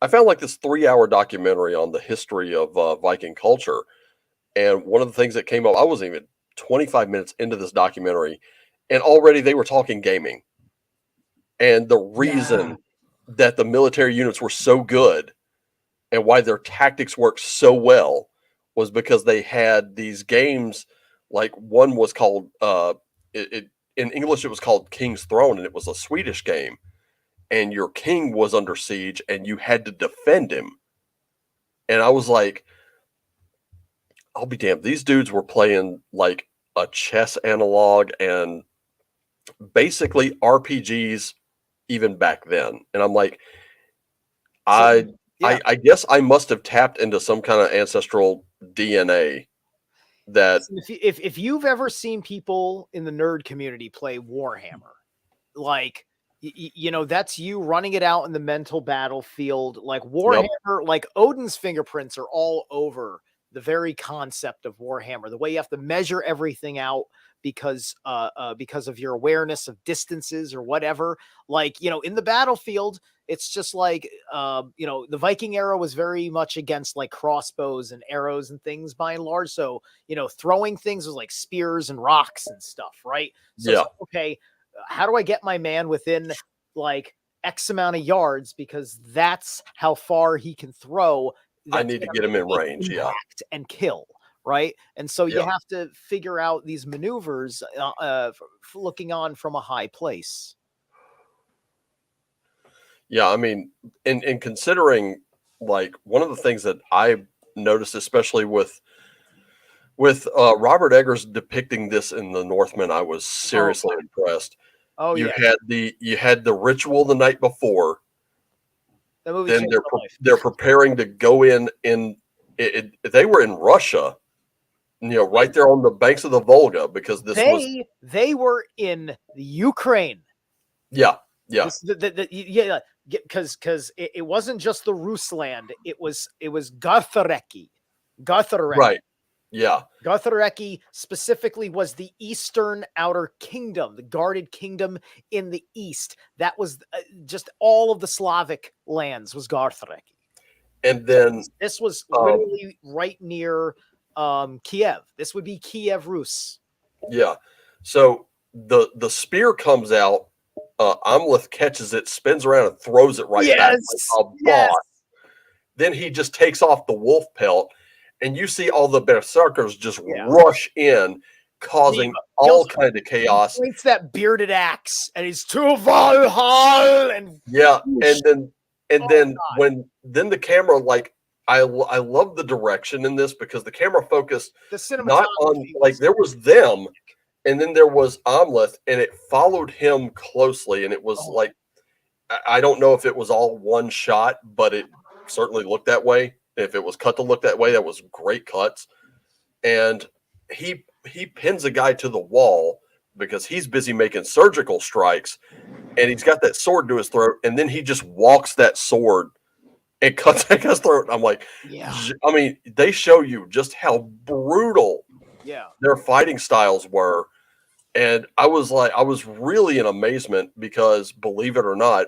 found like this 3-hour documentary on the history of Viking culture, and one of the things that came up, I wasn't even 25 minutes into this documentary, and already they were talking gaming, and the reason that the military units were so good and why their tactics worked so well was because they had these games. Like one was called in English it was called King's Throne, and it was a Swedish game, and your king was under siege and you had to defend him. And I was like, I'll be damned, these dudes were playing like a chess analog and basically RPGs even back then. And I'm like, I guess I must have tapped into some kind of ancestral DNA that if you've ever seen people in the nerd community play Warhammer, like you know, that's you running it out in the mental battlefield. Like Warhammer, like Odin's fingerprints are all over the very concept of Warhammer, the way you have to measure everything out because of your awareness of distances or whatever. Like, you know, in the battlefield, it's just like, you know, the Viking era was very much against like crossbows and arrows and things by and large. So, you know, throwing things was like spears and rocks and stuff, right? So it's like, okay, how do I get my man within like X amount of yards? Because that's how far he can throw. I need to get him in range, and kill, right? And so you have to figure out these maneuvers looking on from a high place. Yeah, I mean, in considering, like, one of the things that I noticed, especially with Robert Eggers depicting this in The Northman, I was seriously impressed. Oh, you had the ritual the night before. Then they're preparing to go in. They were in Russia, you know, right there on the banks of the Volga, because they were in the Ukraine. Yeah. Because it wasn't just the Rusland. It was Garthareki. Right. Yeah. Garthareki specifically was the eastern outer kingdom, the guarded kingdom in the east. That was just all of the Slavic lands was Garthareki. And then this was literally right near Kiev. This would be Kiev Rus. Yeah. So the spear comes out, Amleth catches it, spins around and throws it right back like a boss. Then he just takes off the wolf pelt. And you see all the berserkers just rush in, causing all kind of chaos. He points that bearded axe, and he's to Valhalla, and when the camera, like, I love the direction in this, because the camera focused not on, like, there was them, and then there was Amleth, and it followed him closely, and it was like, I don't know if it was all one shot, but it certainly looked that way. If it was cut to look that way, that was great cuts. And he pins a guy to the wall because he's busy making surgical strikes, and he's got that sword to his throat, and then he just walks that sword and cuts that guy's throat. I'm like, I mean, they show you just how brutal their fighting styles were. And I was really in amazement, because, believe it or not,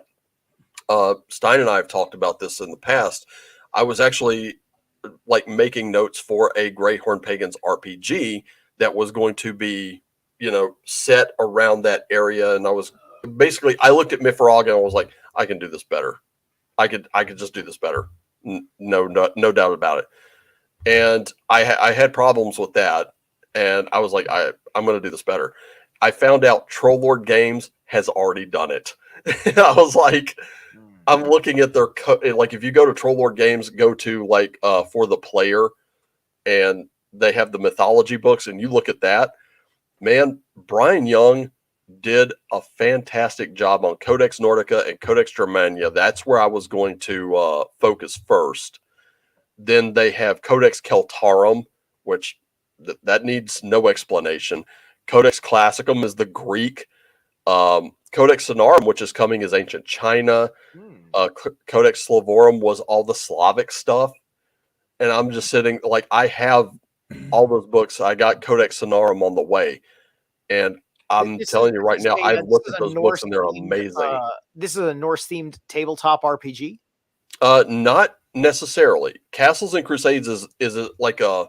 Stein and I have talked about this in the past. I was actually like making notes for a Greyhorn Pagans RPG that was going to be, you know, set around that area. And I looked at Mifrog and I was like, I can do this better. I could just do this better. No doubt about it. And I had problems with that. And I was like, I'm going to do this better. I found out Troll Lord Games has already done it. I was like, I'm looking at their like, if you go to Troll Lord Games, go to like For the Player, and they have the mythology books, and you look at that, man, Brian Young did a fantastic job on Codex Nordica and Codex Germania. That's where I was going to focus first. Then they have Codex Keltarum, which that needs no explanation. Codex Classicum is the Greek. Codex Sonarum, which is coming, is ancient China. Codex Slavorum was all the Slavic stuff. And I'm just sitting, like, I have all those books. I got Codex Sonarum on the way. And I'm telling you right now, I looked at those books and they're amazing. This is a Norse-themed tabletop RPG? Not necessarily. Castles and Crusades is like a,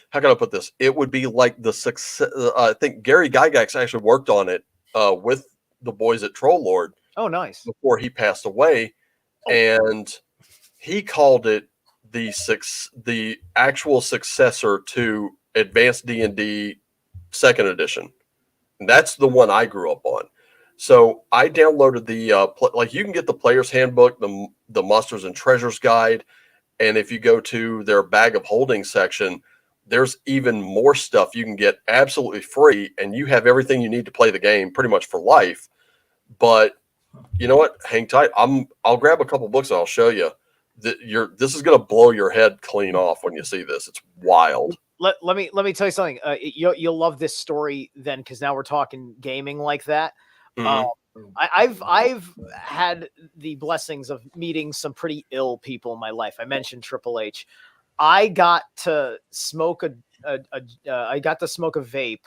how can I put this? It would be like the success. I think Gary Gygax actually worked on it with the boys at Troll Lord. Oh, nice. Before he passed away. And he called it the actual successor to Advanced D&D Second Edition. And that's the one I grew up on. So I downloaded the you can get the Player's Handbook, the Monsters and Treasures Guide, and if you go to their Bag of Holding section, there's even more stuff you can get absolutely free, and you have everything you need to play the game pretty much for life. But you know what? Hang tight. I'll grab a couple books and I'll show you. This is going to blow your head clean off when you see this. It's wild. Let me tell you something. You'll love this story then, because now we're talking gaming like that. Mm-hmm. I've had the blessings of meeting some pretty ill people in my life. I mentioned Triple H. I got to smoke a vape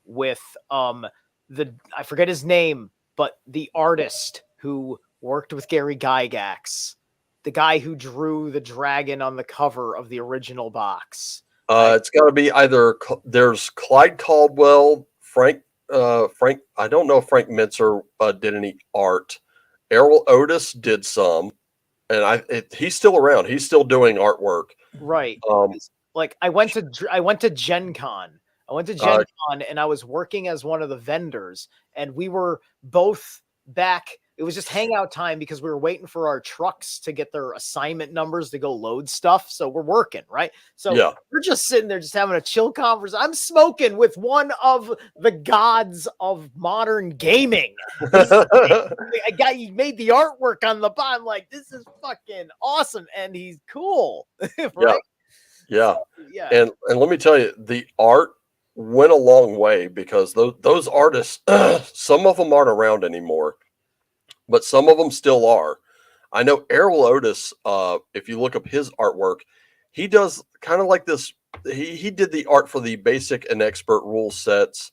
with I forget his name, but the artist who worked with Gary Gygax, the guy who drew the dragon on the cover of the original box. It's got to be either there's Clyde Caldwell, Frank. I don't know if Frank Mintzer did any art. Errol Otis did some, and he's still around. He's still doing artwork. Right. Like I went to Gen Con. I went to Gen Con and I was working as one of the vendors, and we were both back. It was just hangout time because we were waiting for our trucks to get their assignment numbers to go load stuff. So we're working, right? So we're just sitting there, just having a chill conversation. I'm smoking with one of the gods of modern gaming. He made the artwork on the bottom. Like, this is fucking awesome. And he's cool. Right? Yeah. So, yeah. And let me tell you, the art went a long way, because those artists, some of them aren't around anymore, but some of them still are. I know Errol Otis, if you look up his artwork, he does kind of like this. He did the art for the basic and expert rule sets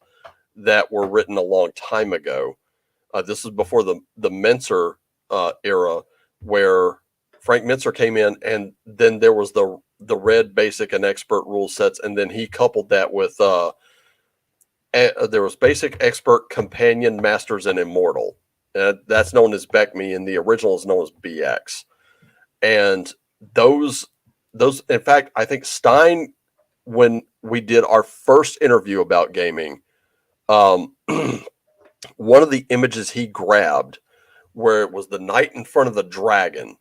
that were written a long time ago. This is before the Mintzer era, where Frank Mintzer came in, and then there was the red basic and expert rule sets, and then he coupled that with there was basic, expert, companion, masters, and immortal. That's known as BECME, and the original is known as BX. And those, in fact, I think Stein, when we did our first interview about gaming, one of the images he grabbed, where it was the knight in front of the dragon,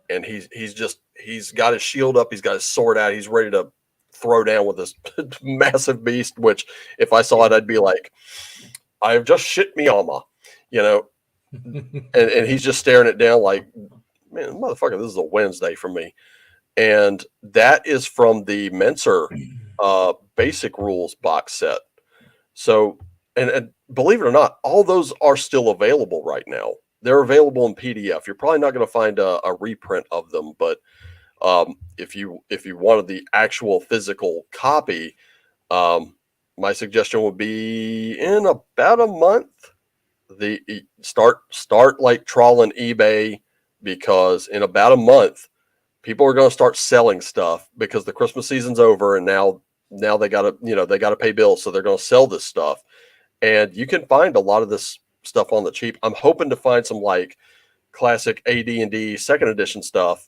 and he's got his shield up, he's got his sword out, he's ready to throw down with this massive beast, which if I saw it, I'd be like, I have just shit me armor, you know. and he's just staring it down like, man, motherfucker, this is a Wednesday for me. And that is from the Mintzer basic rules box set. So, and believe it or not, all those are still available right now. They're available in PDF. You're probably not going to find a reprint of them, but if you wanted the actual physical copy, my suggestion would be in about a month. Start like trawling eBay, because in about a month people are going to start selling stuff, because the Christmas season's over, and now they gotta pay bills, so they're going to sell this stuff, and you can find a lot of this stuff on the cheap. I'm hoping to find some like classic AD&D second edition stuff,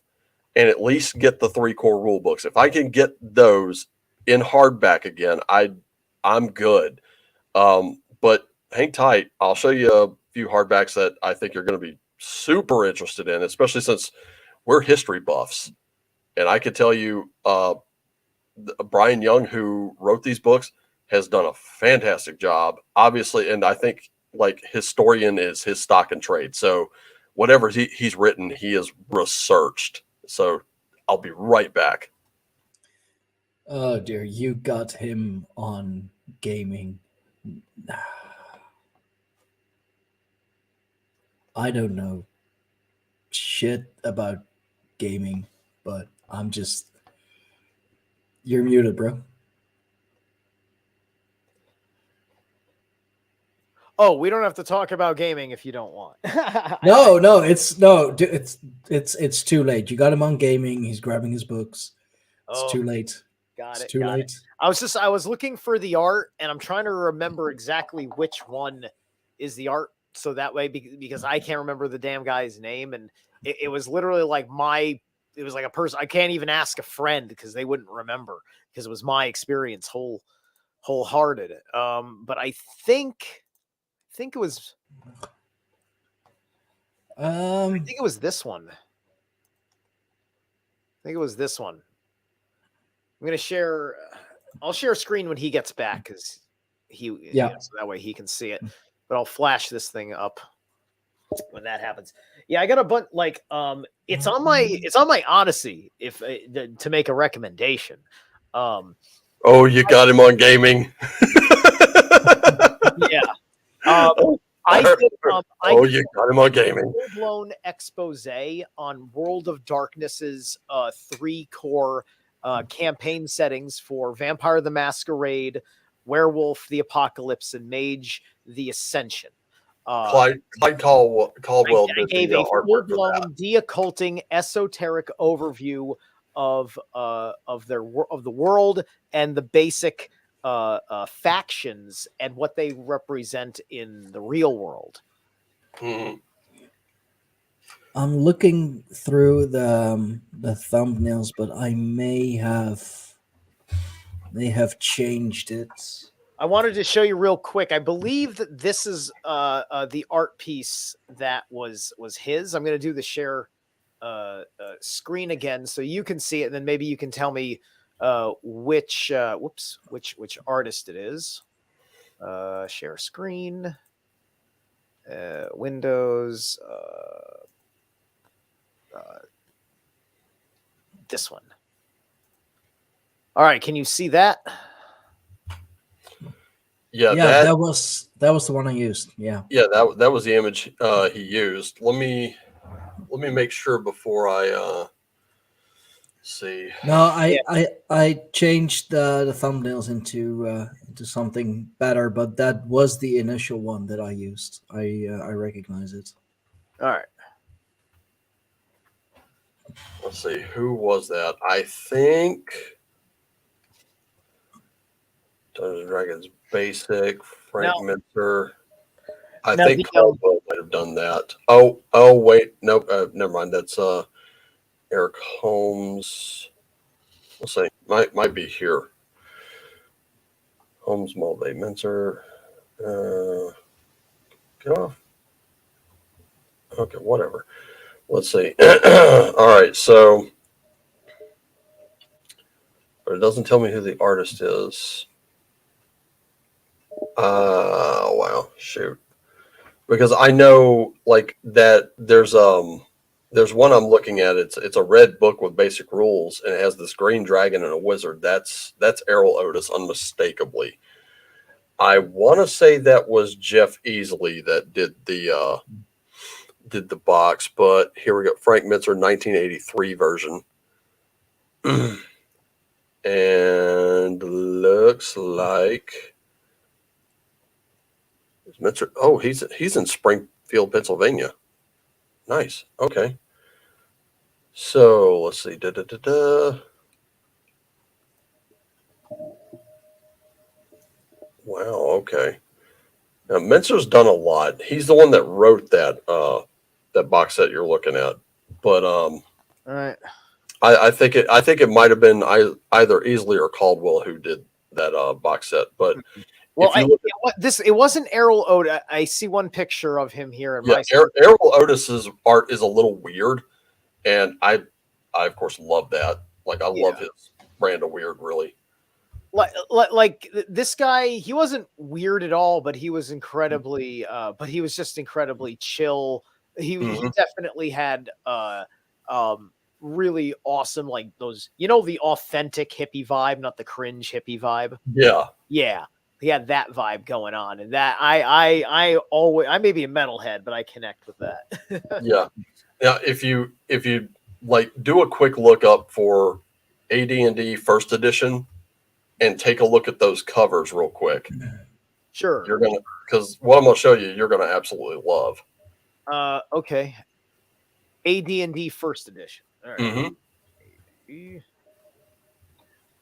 and at least get the 3 core rule books. If I can get those in hardback again, I'm good. But hang tight. I'll show you a few hardbacks that I think you're going to be super interested in, especially since we're history buffs. And I could tell you, Brian Young, who wrote these books, has done a fantastic job, obviously. And I think like historian is his stock and trade. So whatever he's written, he has researched. So I'll be right back. Oh dear, you got him on gaming. I don't know shit about gaming, but you're muted, bro. Oh, we don't have to talk about gaming if you don't want. It's too late. You got him on gaming. He's grabbing his books. It's too late. Got it's too late. I was looking for the art, and I'm trying to remember exactly which one is the art, so that way, because I can't remember the damn guy's name, and it was literally like my like a person. I can't even ask a friend because they wouldn't remember because it was my experience wholehearted. But I think it was. I think it was this one. I'm gonna share. I'll share a screen when he gets back because so that way he can see it. But I'll flash this thing up when that happens. Yeah, I got a bunch. Like, it's on my Odyssey. If to make a recommendation. Oh, you got him on gaming. Yeah. I did you got him on gaming. Full-blown expose on World of Darkness's 3 core campaign settings for Vampire the Masquerade, Werewolf the Apocalypse, and Mage the Ascension. Clyde Caldwell I gave a full-blown de-occulting esoteric overview of the world and the basic factions and what they represent in the real world. Mm-hmm. I'm looking through the thumbnails, but I may have changed it. I wanted to show you real quick. I believe that this is the art piece that was his. I'm going to do the share screen again so you can see it, and then maybe you can tell me which artist it is. Share screen, Windows, this one. All right, can you see that? Yeah, that was the one I used. Yeah, that was the image he used. Let me make sure before I see. No, I changed the thumbnails into something better, but that was the initial one that I used. I recognize it. All right. Let's see, who was that? I think Dungeons and Dragons Basic, Frank Minter. I think Caldwell might have done that. Oh, wait, nope, never mind. That's Eric Holmes. We'll see. Might be here. Holmes, Mulvey, Minter. Get off. Okay, whatever. Let's see. All right, so, but it doesn't tell me who the artist is. Wow, shoot. Because I know like that there's one I'm looking at. It's a red book with basic rules, and it has this green dragon and a wizard. That's Errol Otis unmistakably. I want to say that was Jeff Easley that did the box, but here we go. Frank Minter 1983 version. And looks like Minter. Oh, he's in Springfield, Pennsylvania. Nice. Okay. So let's see. Wow. Okay. Now Minter's done a lot. He's the one that wrote that box set you're looking at. But all right. I think it might have been either Easley or Caldwell who did that box set. But well, it wasn't Errol Otis. I see one picture of him here. Errol Otis's art is a little weird, and I of course love that. Like I love his brand of weird, really. Like this guy, he wasn't weird at all, but he was incredibly. But he was just incredibly chill. He definitely had really awesome, like those, the authentic hippie vibe, not the cringe hippie vibe. Yeah. He had that vibe going on, and that I may be a metalhead, but I connect with that. Yeah. If you like do a quick look up for AD&D First Edition and take a look at those covers real quick. Sure. You're gonna, because what I'm gonna show you, you're gonna absolutely love. Okay. AD&D First Edition. All right.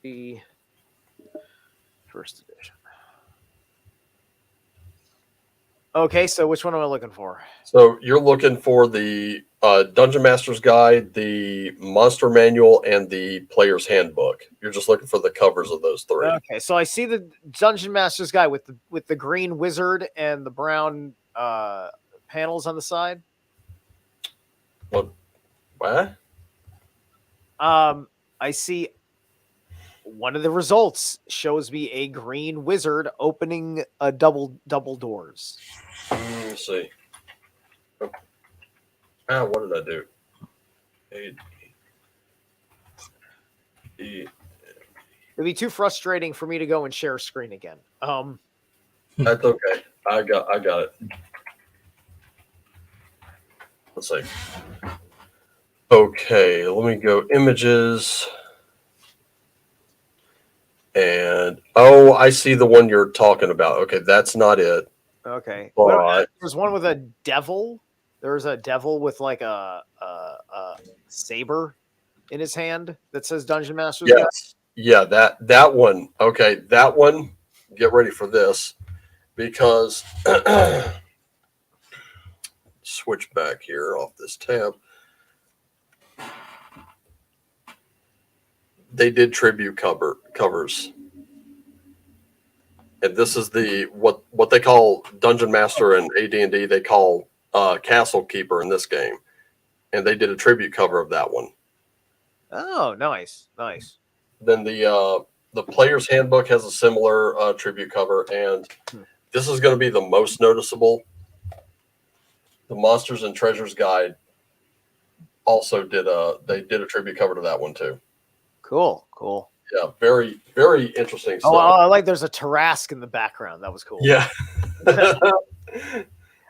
The First Edition. Okay, so which one am I looking for? So you're looking for the Dungeon Master's Guide, the Monster Manual, and the Player's Handbook. You're just looking for the covers of those three. Okay, so I see the Dungeon Master's Guide with the green wizard and the brown panels on the side. What? I see one of the results shows me a green wizard opening a double doors. Let me see. Oh. What did I do? It'd be too frustrating for me to go and share screen again. That's okay. I got it. Let's see. Okay, let me go images. And I see the one you're talking about. Okay, that's not it. Okay. But there's one with a devil. There's a devil with like a saber in his hand that says Dungeon Master's Guide. Yeah, that one. Okay, that one. Get ready for this because switch back here off this tab. They did tribute covers. And this is the what they call Dungeon Master and AD&D. They call Castle Keeper in this game, and they did a tribute cover of that one. Oh, nice. Then the Player's Handbook has a similar tribute cover, and this is going to be the most noticeable. The Monsters and Treasures Guide also did a tribute cover to that one too. Cool. Yeah, very, very interesting stuff. Oh, I like there's a Tarrasque in the background. That was cool. Yeah.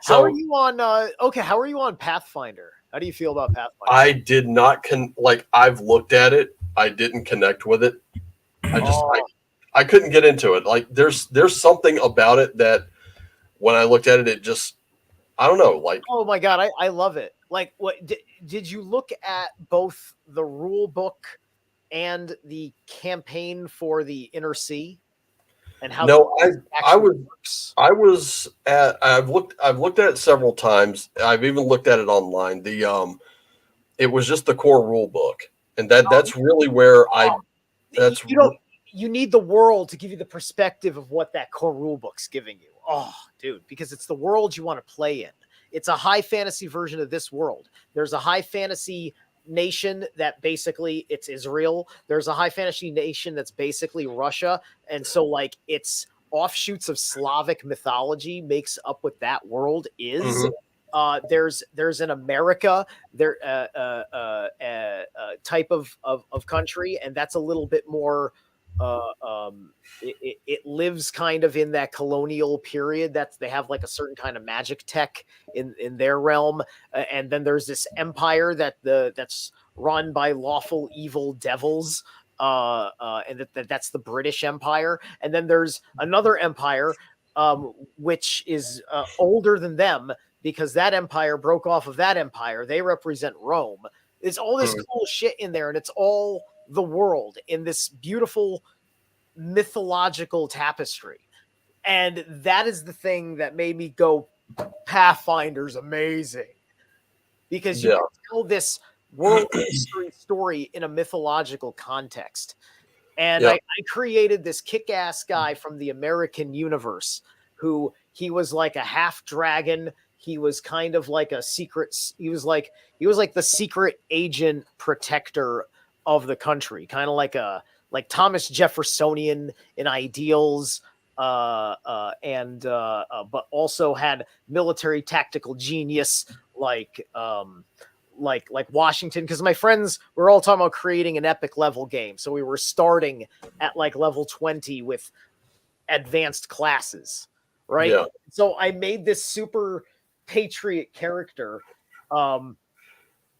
How are you on how are you on Pathfinder? How do you feel about Pathfinder? I did not I've looked at it. I didn't connect with it. I couldn't get into it. Like there's something about it that when I looked at it, it just I don't know. Like oh my god, I love it. Like what did you look at both the rule book and the campaign for the Inner Sea? And how I've looked at it several times. I've even looked at it online. It was just the core rule book. And that's really where you need the world to give you the perspective of what that core rule book's giving you. Oh, dude, because it's the world you want to play in. It's a high fantasy version of this world. There's a high fantasy nation that basically it's Israel. There's a high fantasy nation that's basically Russia. And so like it's offshoots of Slavic mythology makes up what that world is. Mm-hmm. There's an America type of country, and that's a little bit more it lives kind of in that colonial period. They have like a certain kind of magic tech in their realm, and then there's this empire that's run by lawful evil devils, and that's the British Empire. And then there's another empire which is older than them, because that empire broke off of that empire. They represent Rome. It's all this cool shit in there, and it's all the world in this beautiful mythological tapestry. And that is the thing that made me go, Pathfinder's amazing, because you can tell this world history story in a mythological context. And I created this kick-ass guy from the American universe who he was like a half dragon. He was kind of like a secret. He was like the secret agent protector of the country, kind of like Thomas Jeffersonian in ideals, but also had military tactical genius like Washington. Because my friends were all talking about creating an epic level game, so we were starting at like level 20 with advanced classes, right? Yeah. So I made this super patriot character.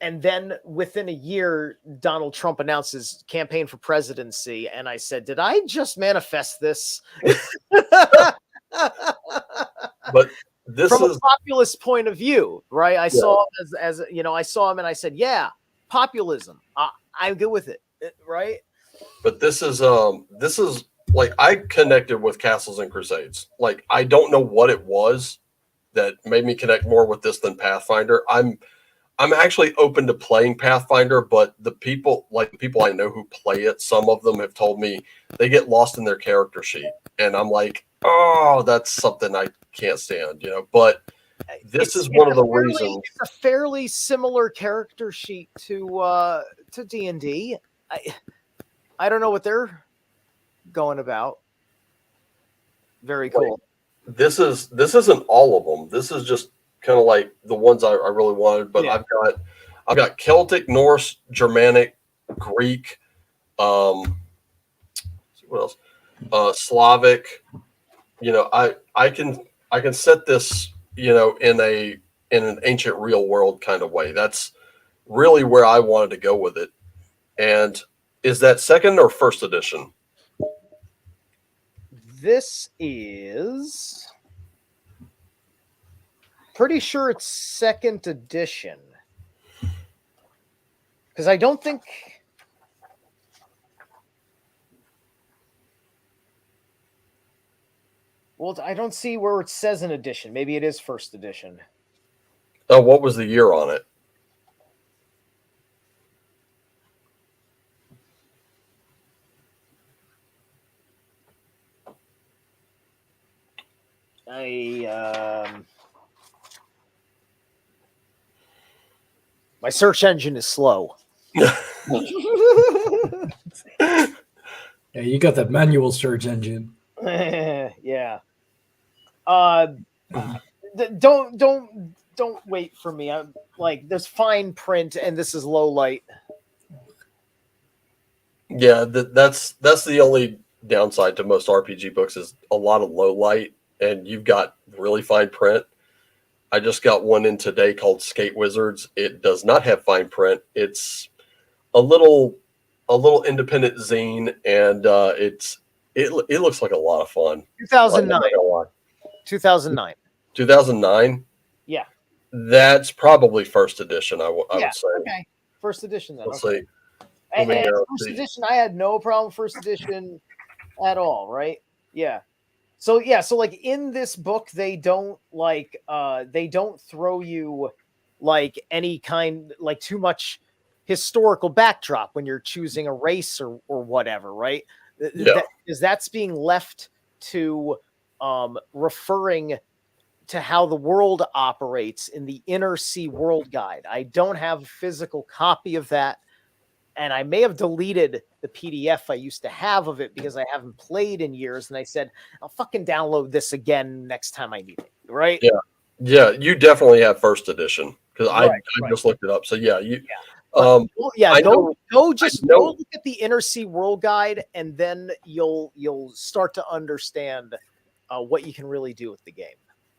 And then within a year, Donald Trump announced his campaign for presidency. And I said, did I just manifest this? But this from a populist point of view, right? I saw him as you know, I saw him and I said, yeah, populism. I'm good with it, right? But this is like, I connected with Castles and Crusades. Like, I don't know what it was that made me connect more with this than Pathfinder. I'm actually open to playing Pathfinder, but the people I know who play it, some of them have told me they get lost in their character sheet, and I'm like, oh, that's something I can't stand, But this is one of the reasons. It's a fairly similar character sheet to D&D. I don't know what they're going about. Very cool. This isn't all of them. This is just kind of like the ones I really wanted. But yeah. I've got Celtic, Norse, Germanic, Greek. What else? Slavic. I can set this in an ancient real world kind of way. That's really where I wanted to go with it. And is that second or first edition? This is pretty sure it's second edition. Because I don't think I don't see where it says an edition. Maybe it is first edition. Oh, what was the year on it? My search engine is slow. Yeah, you got that manual search engine. Yeah. Don't wait for me. I'm like, there's fine print and this is low light. Yeah, that's the only downside to most RPG books is a lot of low light, and you've got really fine print. I just got one in today called Skate Wizards. It does not have fine print. It's a little independent zine, and it looks like a lot of fun. 2009. 2009. 2009. Yeah. That's probably first edition. I would say. Okay. First edition then. Let's okay. see. First edition, I had no problem first edition at all, right? Yeah. So like in this book, they don't throw you like any kind, like too much historical backdrop when you're choosing a race or whatever, right? Yeah. That's being left to referring to how the world operates in the Inner Sea World Guide. I don't have a physical copy of that. And I may have deleted the PDF I used to have of it because I haven't played in years. And I said, I'll fucking download this again next time I need it. Right? Yeah. Yeah. You definitely have first edition because I just looked it up. So yeah, go look at the Inner Sea World Guide, and then you'll start to understand what you can really do with the game.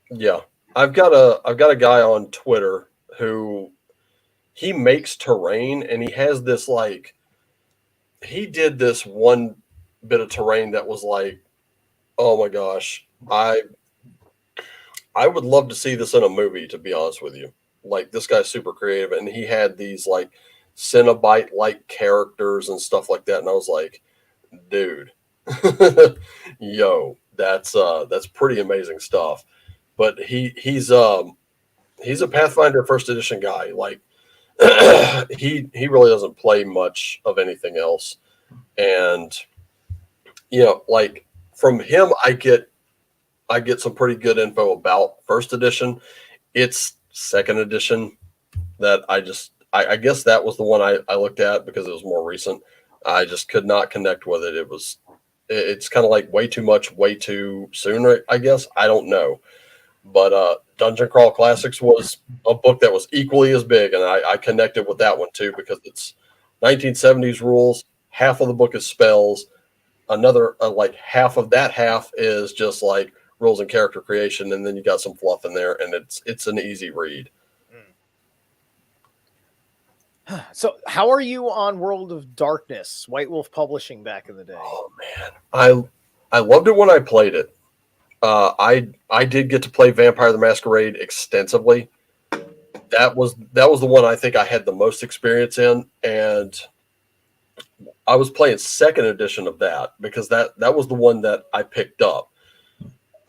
Yeah. I've got a guy on Twitter who he makes terrain, and he has this he did this one bit of terrain that was like, oh my gosh, I would love to see this in a movie, to be honest with you. Like, this guy's super creative, and he had these like Cenobite like characters and stuff like that, and I was like, dude, yo, that's pretty amazing stuff. But he's a Pathfinder first edition guy. Like, he really doesn't play much of anything else, and like from him I get some pretty good info about first edition. It's second edition that I guess that was the one I looked at because it was more recent. I just could not connect with it. It's kind of like way too much, way too soon, I guess. I don't know. But Dungeon Crawl Classics was a book that was equally as big, and I connected with that one too because it's 1970s rules. Half of the book is spells. Another like half of that half is just like rules and character creation, and then you got some fluff in there, and it's an easy read. So, how are you on World of Darkness, White Wolf Publishing back in the day? Oh man, I loved it when I played it. I did get to play Vampire the Masquerade extensively. That was the one I think I had the most experience in, and I was playing second edition of that because that was the one that I picked up.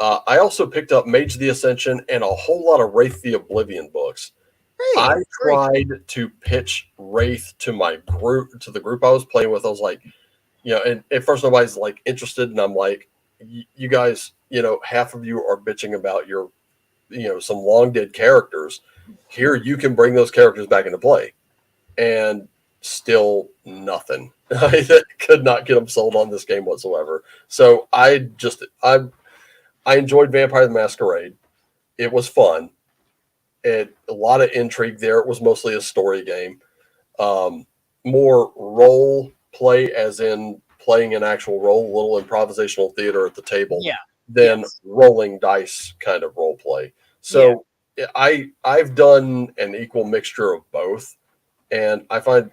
I also picked up Mage the Ascension and a whole lot of Wraith the Oblivion books. Hey, I tried to pitch Wraith to my group, to the group I was playing with. I was like, and at first nobody's like interested, and I'm like, you guys, half of you are bitching about your, some long dead characters. Here, you can bring those characters back into play, and still nothing. I could not get them sold on this game whatsoever. So I enjoyed Vampire the Masquerade. It was fun. A lot of intrigue there. It was mostly a story game. More role play, as in playing an actual role, a little improvisational theater at the table, than rolling dice kind of role play. So I've done an equal mixture of both, and I find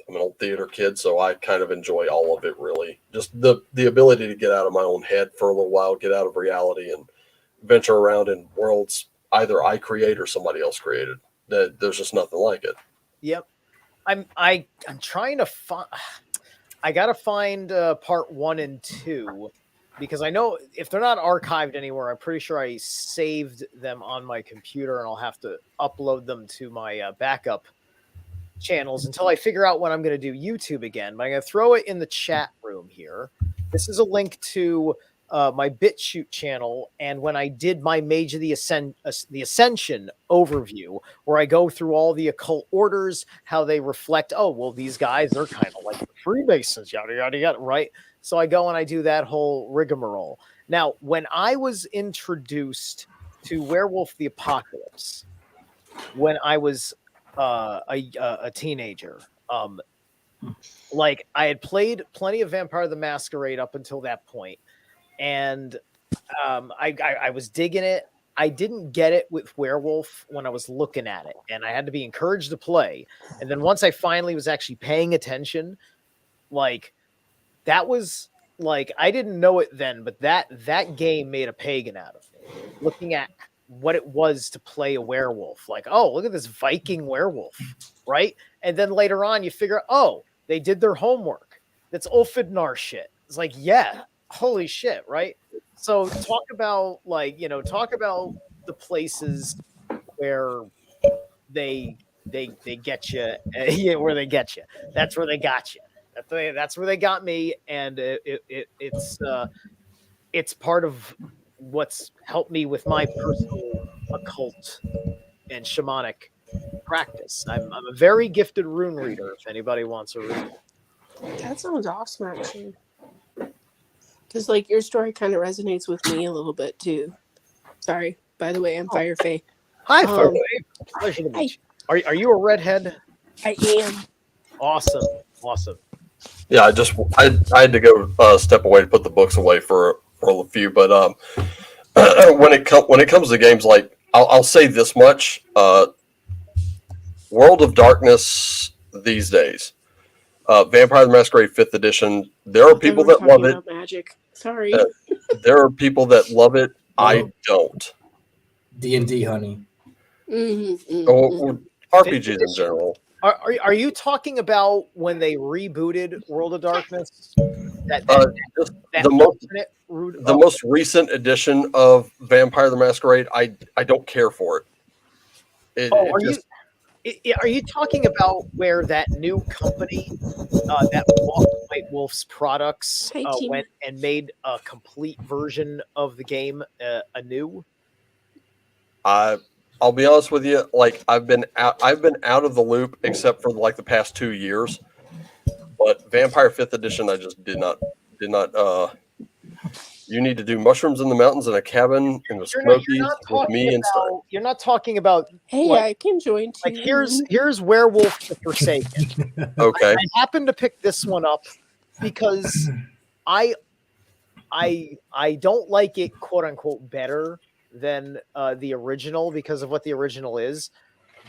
I'm an old theater kid, so I kind of enjoy all of it. Really, just the ability to get out of my own head for a little while, get out of reality, and venture around in worlds either I create or somebody else created. There's just nothing like it. Yep. I'm trying to find. I gotta find part 1 and 2 because I know if they're not archived anywhere, I'm pretty sure I saved them on my computer, and I'll have to upload them to my backup channels until I figure out when I'm going to do YouTube again. But I'm going to throw it in the chat room here. This is a link to my BitChute channel, and when I did my Mage of the Ascension overview, where I go through all the occult orders, how they reflect, these guys are kind of like the Freemasons, yada, yada, yada, right? So I go and I do that whole rigmarole. Now, when I was introduced to Werewolf the Apocalypse, when I was a teenager, like I had played plenty of Vampire the Masquerade up until that point, and I was digging it. I didn't get it with Werewolf when I was looking at it, and I had to be encouraged to play. And then once I finally was actually paying attention, like that was like, I didn't know it then, but that game made a pagan out of me. Looking at what it was to play a werewolf, like, look at this Viking werewolf, right? And then later on you figure, they did their homework. That's Ulfidnar shit. It's like, holy shit, right? So talk about the places where they get you, where they get you. That's where they got you. That's where they got me, and it's part of what's helped me with my personal occult and shamanic practice. I'm a very gifted rune reader. If anybody wants a rune, that sounds awesome, actually. Because like your story kind of resonates with me a little bit too. Sorry, by the way, I'm Firefae. Hi, Firefae. Pleasure to meet you. Are you a redhead? I am. Awesome. Yeah, I had to go step away to put the books away for a few, but when it comes to games, like I'll say this much: World of Darkness these days, Vampire the Masquerade 5th edition. There are people that love it. Magic. Sorry. There are people that love it. I don't. D&D, honey. Or RPGs in general. Are you talking about when they rebooted World of Darkness? The most recent edition of Vampire the Masquerade, I don't care for it. Are you talking about where that new company that bought White Wolf's products went and made a complete version of the game anew? I'll be honest with you. Like I've been out of the loop except for like the past 2 years. But Vampire 5th edition, I just did not. You need to do mushrooms in the mountains in a cabin in the Smokies with me and stuff. You're not talking about. Hey, I can join too. Like here's Werewolf the Forsaken. Okay. I happened to pick this one up because I don't like it, quote unquote, better than the original because of what the original is.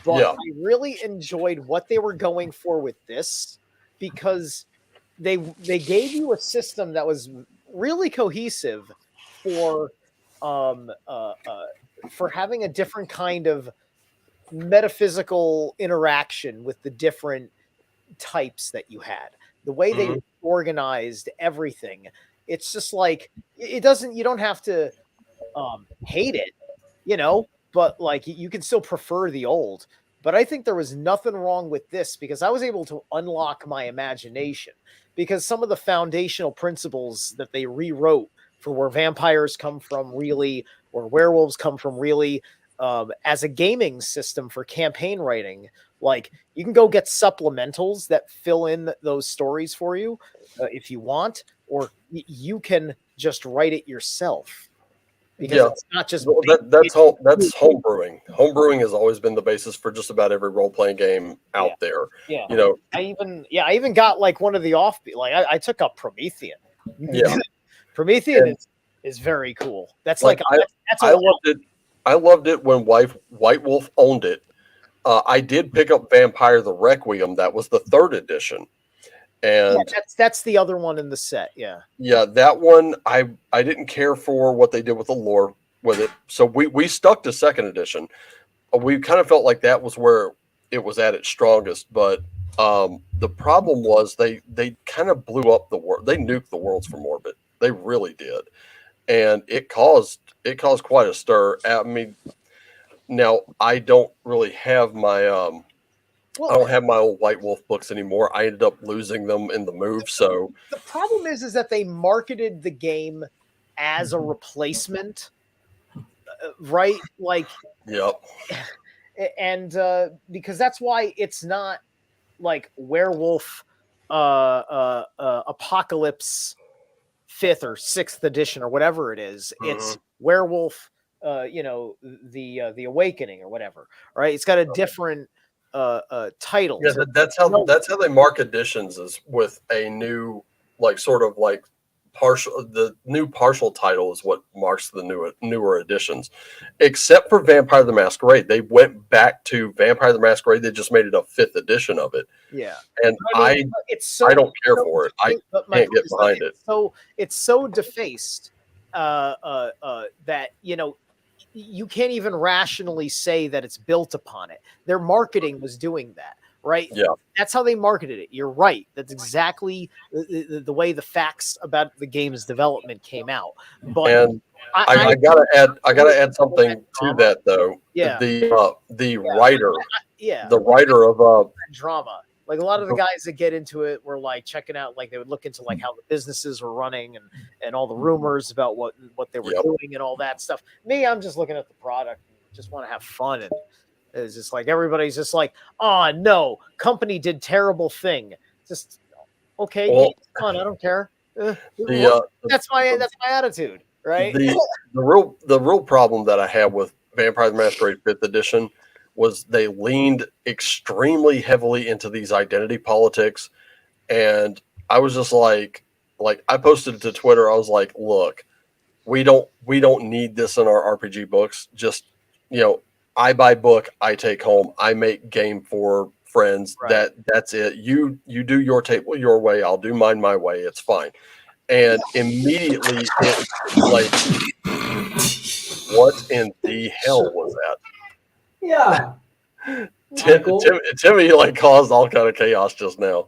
But I really enjoyed what they were going for with this because they gave you a system that was really cohesive for having a different kind of metaphysical interaction with the different types that you had. The way they organized everything, it's just like it doesn't. You don't have to hate it, but like you can still prefer the old. But I think there was nothing wrong with this because I was able to unlock my imagination because some of the foundational principles that they rewrote for where vampires come from really, or werewolves come from really, as a gaming system for campaign writing, like you can go get supplementals that fill in those stories for you if you want, or you can just write it yourself. Because it's not just that's homebrewing. Homebrewing has always been the basis for just about every role playing game out there. Yeah, I even got like one of the offbeat. Like I took up Promethean. Yeah, Promethean is very cool. That's I loved it. I loved it when White Wolf owned it. I did pick up Vampire the Requiem. That was the 3rd edition. And that's the other one in the set. Yeah, that one I didn't care for what they did with the lore with it. So we stuck to 2nd edition. We kind of felt like that was where it was at its strongest, but the problem was they kind of blew up the world. They nuked the worlds from orbit. They really did. And it caused quite a stir. I mean, now I don't really have my I don't have my old White Wolf books anymore. I ended up losing them in the move. So the problem is that they marketed the game as a replacement, right? Like, yep. And because that's why it's not like Werewolf Apocalypse 5th or 6th edition or whatever it is. It's Werewolf, the Awakening or whatever. Right? It's got a different title. Yeah, that's how they mark editions, is with a new the new partial title is what marks the newer editions. Except for Vampire the Masquerade, they went back to Vampire the Masquerade. They just made it a 5th edition of it. Yeah, and I don't care for it. I can't get behind it. So it's so defaced that you can't even rationally say that it's built upon it. Their marketing was doing that, right? Yeah. That's how they marketed it. You're right. That's exactly the way the facts about the game's development came out. But and I gotta add something to that though. Yeah. The writer. Yeah. The writer of drama. Like a lot of the guys that get into it were like checking out, like they would look into like how the businesses were running and all the rumors about what they were doing and all that stuff. Me, I'm just looking at the product, and just want to have fun, and it's just like everybody's just like, oh no, company did terrible thing. Just okay, it's fun. I don't care. That's my attitude, right? The real problem that I have with Vampire the Masquerade 5th edition was they leaned extremely heavily into these identity politics. And I was just like I posted to Twitter. I was like, look, we don't need this in our RPG books. Just, I buy book, I take home, I make game for friends. Right. That's it. You do your table your way. I'll do mine my way. It's fine. And immediately it like, what in the hell was that? Yeah. Timmy like caused all kind of chaos just now.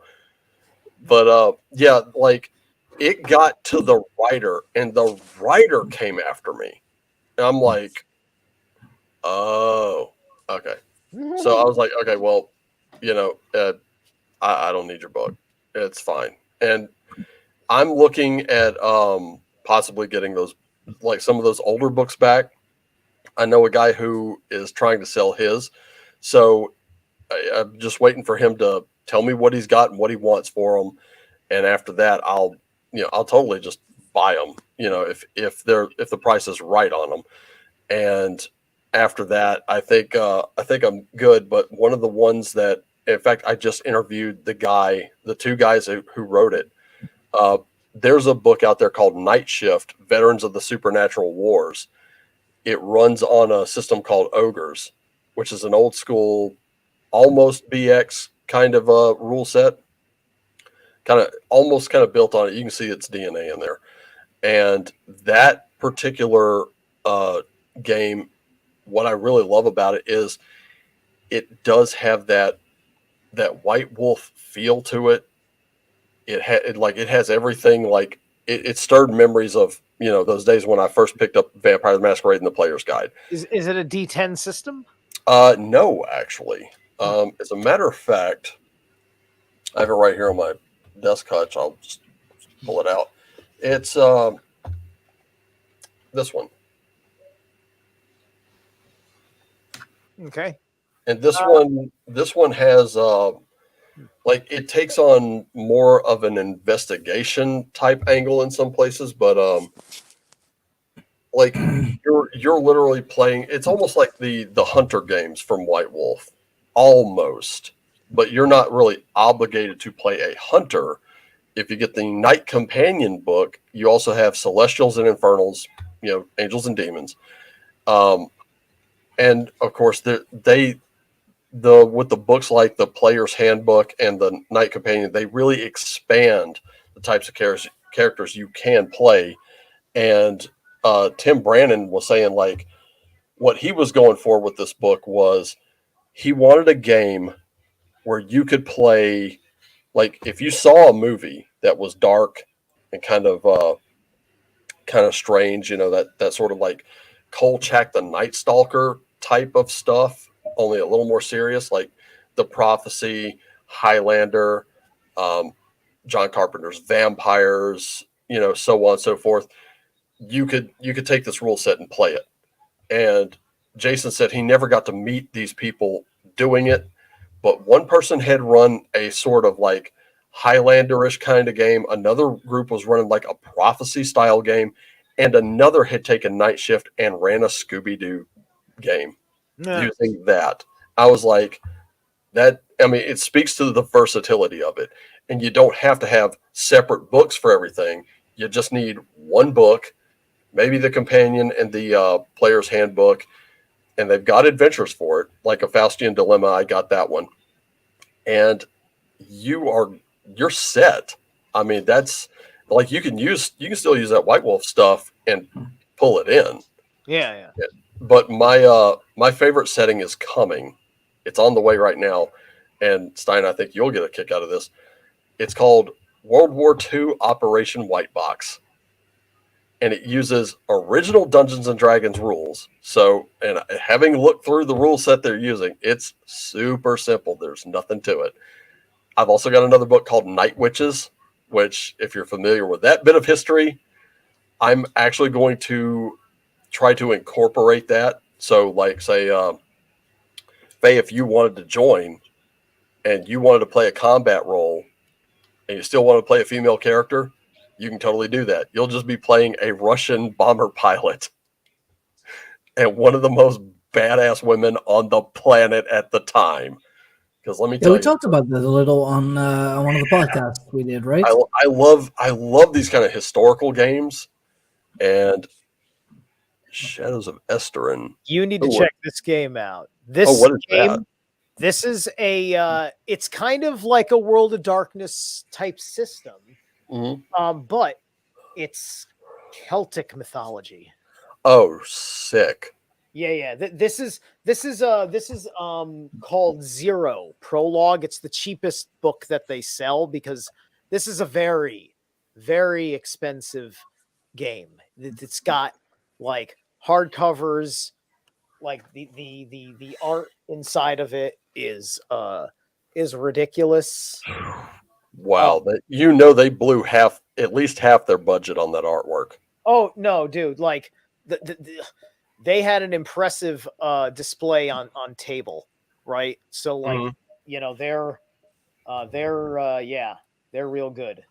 But yeah, like it got to the writer and the writer came after me. And I'm like, oh, okay. So I was like, okay, well, I don't need your book. It's fine. And I'm looking at possibly getting those, like some of those older books back. I know a guy who is trying to sell his. So I'm just waiting for him to tell me what he's got and what he wants for them. And after that, I'll totally just buy them, if the price is right on them. And after that, I think I'm good. But one of the ones that, in fact, I just interviewed the two guys who wrote it. There's a book out there called Night Shift, Veterans of the Supernatural Wars. It runs on a system called Ogres, which is an old school, almost BX kind of a rule set. Kind of built on it. You can see its DNA in there. And that particular game, what I really love about it is it does have that White Wolf feel to it. It has everything like it stirred memories of those days when I first picked up Vampire the Masquerade and the Player's Guide. Is it a D10 system? No, actually. As a matter of fact, I have it right here on my desk hutch. I'll just pull it out. It's this one. Okay. And this one has like it takes on more of an investigation type angle in some places, but like you're literally playing. It's almost like the Hunter games from White Wolf, almost, but you're not really obligated to play a hunter. If you get the Knight Companion book, you also have Celestials and Infernals, angels and demons, and of course with the books like the Player's Handbook and the Knight Companion, they really expand the types of characters you can play. And Tim Brannon was saying like what he was going for with this book was he wanted a game where you could play, like if you saw a movie that was dark and kind of strange, that sort of like Kolchak the Night Stalker type of stuff, only a little more serious, like The Prophecy, Highlander, John Carpenter's Vampires, so on and so forth. You could take this rule set and play it. And Jason said he never got to meet these people doing it, but one person had run a sort of like Highlander-ish kind of game. Another group was running like a Prophecy style game, and another had taken Night Shift and ran a Scooby-Doo game. Using that. I was like, it speaks to the versatility of it. And you don't have to have separate books for everything. You just need one book, maybe the companion and the Player's Handbook, and they've got adventures for it, like a Faustian Dilemma. I got that one. And you're set. I mean, that's like you can still use that White Wolf stuff and pull it in. Yeah. But my favorite setting is coming. It's on the way right now. And Stein, I think you'll get a kick out of this. It's called World War II Operation White Box. And it uses original Dungeons and Dragons rules. So, and having looked through the rule set they're using, it's super simple. There's nothing to it. I've also got another book called Night Witches, which, if you're familiar with that bit of history, I'm actually going to try to incorporate that. So like say, Faye, if you wanted to join and you wanted to play a combat role and you still want to play a female character, you can totally do that. You'll just be playing a Russian bomber pilot and one of the most badass women on the planet at the time. Because let me tell you, we talked about that a little on one of the podcasts we did, right? I love these kind of historical games, and Shadows of Esterin. You need to check this game out. This what is game, that? This is it's kind of like a World of Darkness type system, but it's Celtic mythology. Oh, sick! Yeah. This is called Zero Prologue. It's the cheapest book that they sell because this is a very, very expensive game. It's got like hardcovers, like the art inside of it is ridiculous. Wow, they blew at least half their budget on that artwork. Oh no, dude! Like they had an impressive display on table, right? So like they're real good.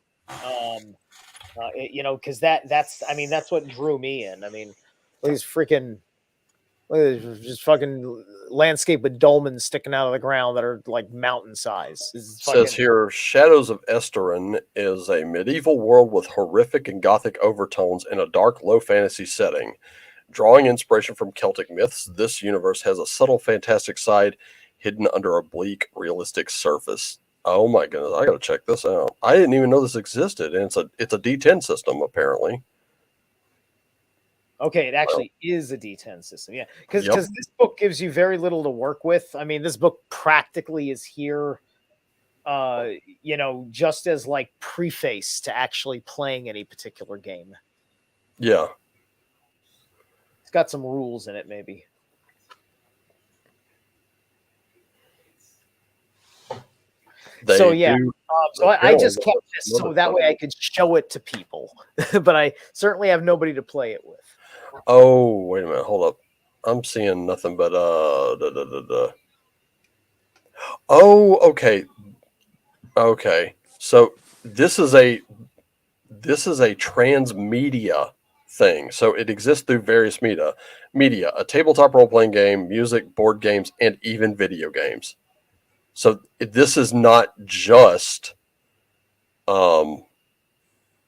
Because that's what drew me in. I mean, look at these just fucking landscape with dolmens sticking out of the ground that are like mountain size. Says here, Shadows of Esterin is a medieval world with horrific and gothic overtones in a dark, low fantasy setting. Drawing inspiration from Celtic myths, this universe has a subtle, fantastic side hidden under a bleak, realistic surface. Oh my goodness, I gotta check this out. I didn't even know this existed, and it's a D10 system apparently. Okay, it actually is a D10 system, yeah. Because this book gives you very little to work with. I mean, this book practically is here just as like preface to actually playing any particular game. Yeah. It's got some rules in it, maybe. So I just kept this so that way I could show it to people, but I certainly have nobody to play it with. Oh, wait a minute, hold up. I'm seeing nothing but Oh, okay. Okay. So this is a transmedia thing. So it exists through various media, a tabletop role-playing game, music, board games, and even video games. So this is not just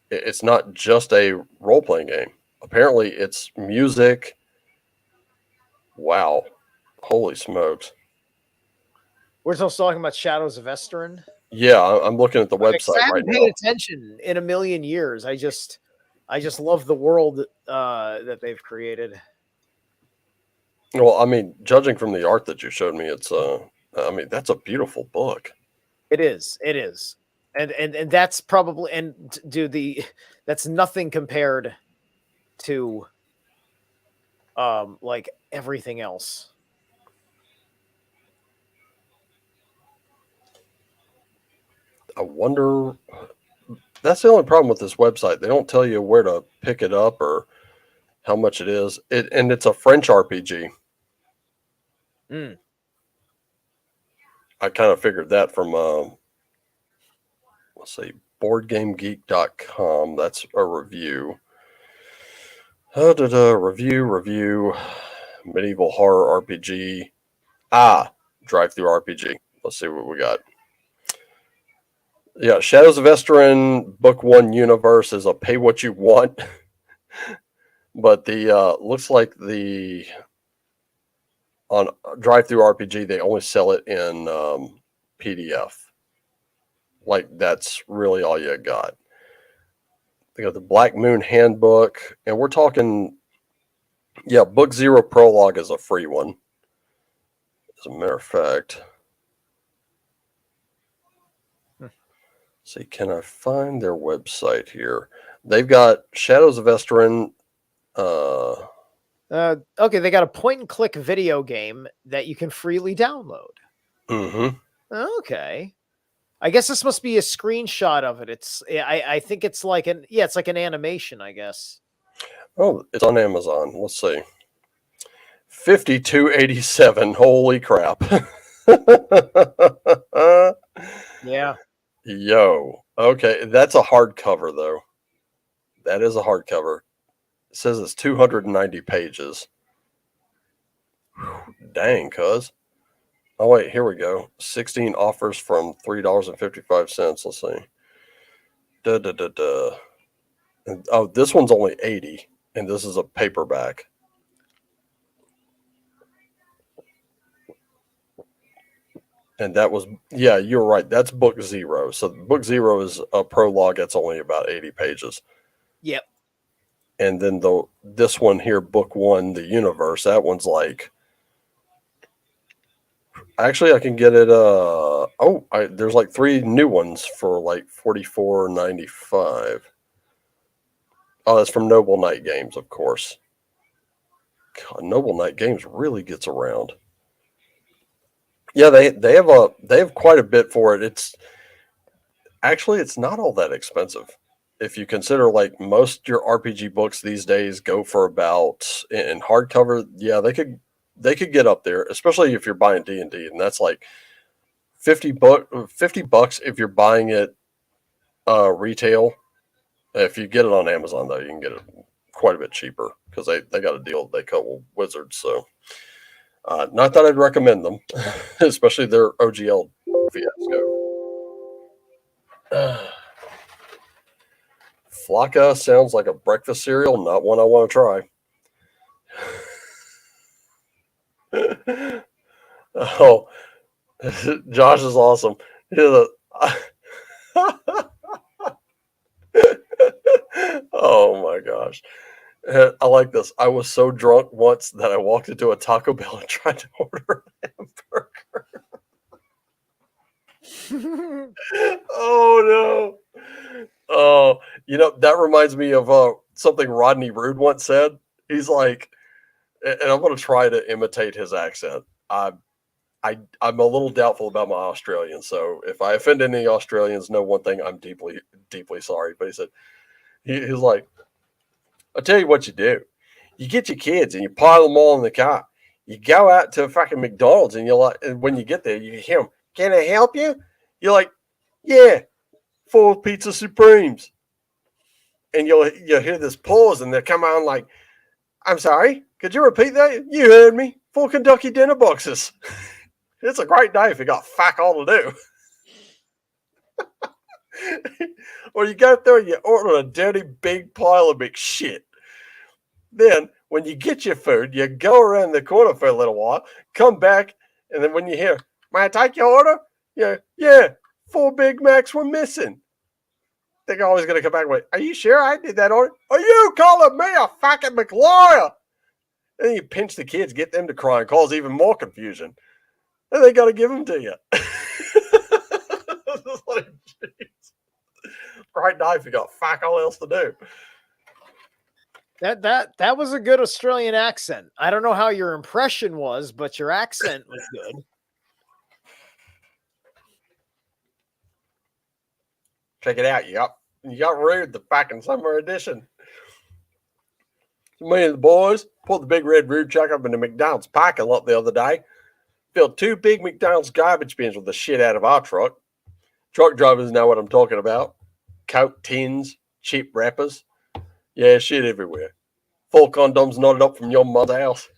it's not just a role-playing game. Apparently it's music. Wow. Holy smokes. We're still talking about Shadows of Esteren. Yeah, I'm looking at the website I haven't right paid now. attention in a million years. I just love the world that they've created. Well, I mean, judging from the art that you showed me, it's I mean, that's a beautiful book. It is. And that's probably that's nothing compared to like everything else. I wonder. That's the only problem with this website. They don't tell you where to pick it up or how much it is. And it's a French RPG. Mm. I kind of figured that from let's see, boardgamegeek.com. That's a review. Review medieval horror RPG. Drive-through RPG. Let's see what we got. Yeah, Shadows of Esteren Book 1 universe is a pay what you want. But the looks like on Drive-through RPG they only sell it in PDF. Like that's really all you got. They got the Black Moon Handbook, and we're talking Book 0 Prologue is a free one. As a matter of fact. See, can I find their website here? They've got Shadows of Esteren. Okay, they got a point-and-click video game that you can freely download. Mm-hmm. Okay, I guess this must be a screenshot of it. I think it's like it's like an animation, I guess. Oh, it's on Amazon. Let's see. $52.87. Holy crap! Yeah. Yo, okay, that's a hardcover though. That is a hardcover. It says it's 290 pages. Whew, dang, cuz. Oh wait, here we go. 16 offers from $3.55. Let's see. Oh, this one's only 80, and this is a paperback. And that was, you're right. That's book 0. So book 0 is a prologue. That's only about 80 pages. Yep. And then this one here, book 1, the universe, that one's like, actually I can get it. There's like 3 new ones for like $44.95. Oh, that's from Noble Knight Games, of course. God, Noble Knight Games really gets around. Yeah, they have quite a bit for it. It's not all that expensive. If you consider like most your RPG books these days go for about in hardcover, they could get up there, especially if you're buying D&D, and that's like $50 if you're buying it retail. If you get it on Amazon though, you can get it quite a bit cheaper because they got a deal they cut with Wizards. So not that I'd recommend them, especially their OGL fiasco. Flocka sounds like a breakfast cereal, not one I want to try. Oh, Josh is awesome. Oh my gosh. I like this. I was so drunk once that I walked into a Taco Bell and tried to order a hamburger. Oh no. Oh, that reminds me of something Rodney Rude once said. He's like, and I'm going to try to imitate his accent. I'm a little doubtful about my Australian, so if I offend any Australians, know one thing: I'm deeply, deeply sorry. But he said, he's like, I'll tell you what you do: you get your kids and you pile them all in the car. You go out to a fucking McDonald's and you're like, and when you get there, you hear them, "Can I help you?" You're like, "Yeah, 4 pizza supremes." And you'll hear this pause, and they'll come on like, "I'm sorry, could you repeat that? You heard me. 4 Kentucky dinner boxes." It's a great day if you got fuck all to do. Or you go there and you order a dirty big pile of big shit. Then when you get your food, you go around the corner for a little while, come back, and then when you hear, "May I take your order?" Yeah, 4 Big Macs were missing. They're always going to come back with, "Are you sure I did that order? Are you calling me a fucking McLawyer?" And then you pinch the kids, get them to cry, and cause even more confusion. And they got to give them to you. It's like, geez. Right now, if you got fuck all else to do. That was a good Australian accent. I don't know how your impression was, but your accent was good. Check it out. You got Rude, the fucking summer edition. Me and the boys pulled the big red Rude truck up in the McDonald's parking lot the other day. Filled 2 big McDonald's garbage bins with the shit out of our truck. Truck drivers know what I'm talking about. Coke tins, cheap wrappers. Yeah, shit everywhere. 4 condoms knotted up from your mother's house.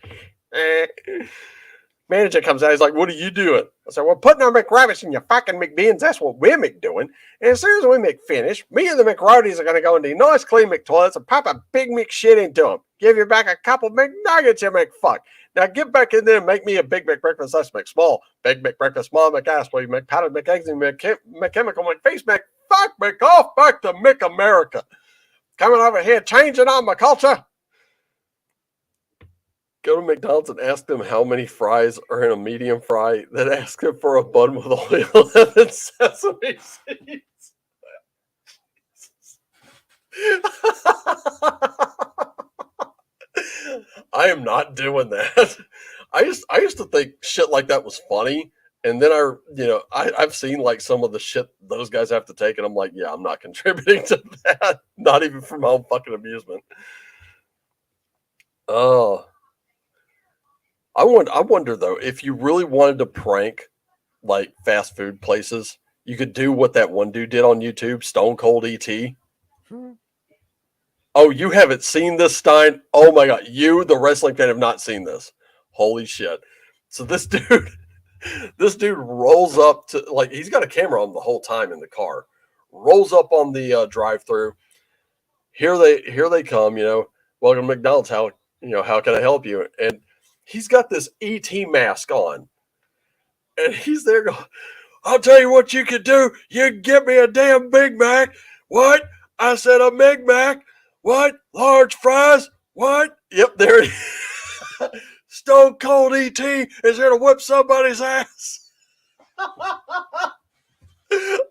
Manager comes out, he's like, "What are you doing?" I said, "We're putting our McRabbits in your fucking McBeans. That's what we're McDoing. And as soon as we McFinish, me and the McRoadies are going to go into nice clean McToilets and pop a big McShit into them. Give you back a couple McNuggets, you McFuck. Now get back in there and make me a Big McBreakfast, that's McSmall. Big McBreakfast, small McAss, where you McPowdered McEggs and McChemical McFeast, McFuck, McOff, back to McAmerica. Coming over here, changing on my culture." Go to McDonald's and ask them how many fries are in a medium fry, then ask them for a bun with only 11 sesame seeds. I am not doing that. I used to think shit like that was funny, and then I've seen like some of the shit those guys have to take, and I'm like, yeah, I'm not contributing to that. Not even for my own fucking amusement. Oh. I wonder though, if you really wanted to prank like fast food places, you could do what that one dude did on YouTube, Stone Cold ET. Oh, you haven't seen this, Stein? Oh my God, you, the wrestling fan, have not seen this. Holy shit! So this dude rolls up to, like, he's got a camera on the whole time in the car. Rolls up on the drive-through. Here they come. Welcome to McDonald's. How can I help you? And he's got this ET mask on, and he's there going, "I'll tell you what you can do. You can get me a damn Big Mac." "What?" I said, "A Big Mac." "What? Large fries?" "What?" Yep, there it is. Stone Cold ET is here to whip somebody's ass.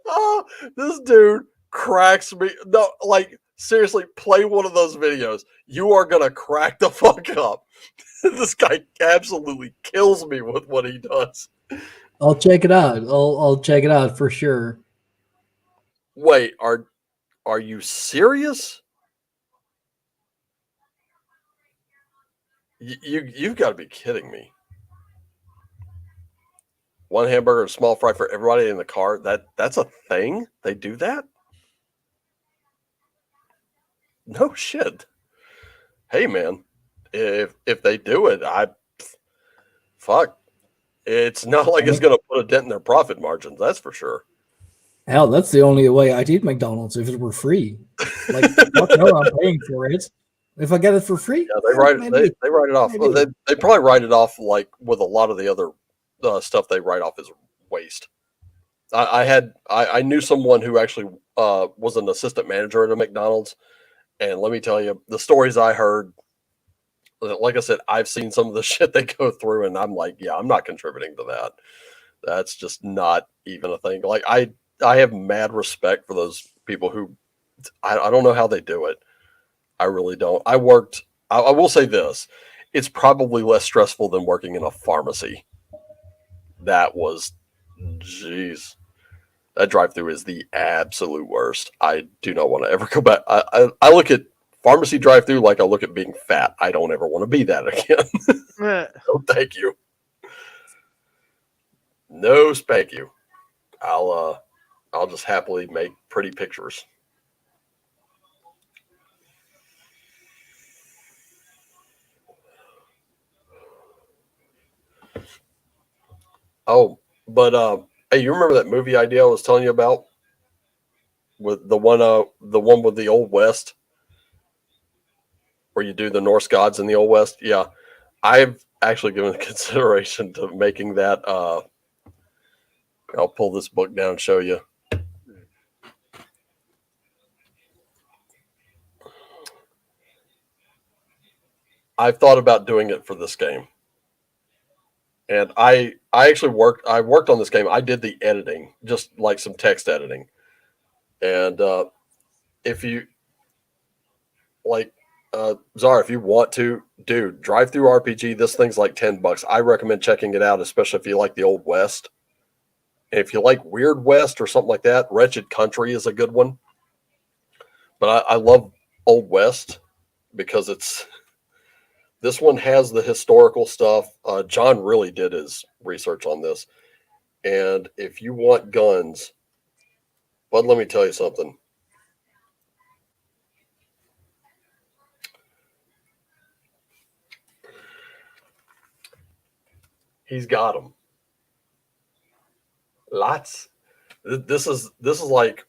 Oh, this dude cracks me. No, like, seriously, play one of those videos. You are going to crack the fuck up. This guy absolutely kills me with what he does. I'll check it out. I'll check it out for sure. Wait, are you serious? You've got to be kidding me. 1 hamburger and small fry for everybody in the car. That's a thing? They do that? No shit. Hey man, if they do it, fuck. It's not like it's gonna put a dent in their profit margins, that's for sure. Hell, that's the only way I'd eat McDonald's, if it were free. Like, fuck no, I'm paying for it. If I get it for free, yeah, they write it off. Well, they probably write it off like with a lot of the other stuff they write off as waste. I knew someone who actually was an assistant manager at a McDonald's, and let me tell you, the stories I heard, like I said, I've seen some of the shit they go through, and I'm like, yeah, I'm not contributing to that. That's just not even a thing. Like I have mad respect for those people who I don't know how they do it. I really don't. I will say this. It's probably less stressful than working in a pharmacy. That was, jeez. That drive-through is the absolute worst. I do not want to ever go back. I look at pharmacy drive-through like I look at being fat. I don't ever want to be that again. No, thank you. No, spank you. I'll just happily make pretty pictures. Oh, but hey, you remember that movie idea I was telling you about with the one with the Old West, where you do the Norse gods in the Old West? Yeah, I've actually given consideration to making that. I'll pull this book down and show you. I've thought about doing it for this game. And I actually worked on this game. I did the editing, just like some text editing. And if you like Zara, if you want to, dude, Drive Through RPG, this thing's like $10. I recommend checking it out, especially if you like the Old West. And if you like Weird West or something like that, Wretched Country is a good one. But I love Old West because this one has the historical stuff. John really did his research on this. And if you want guns, but let me tell you something. He's got them. Lots. This is like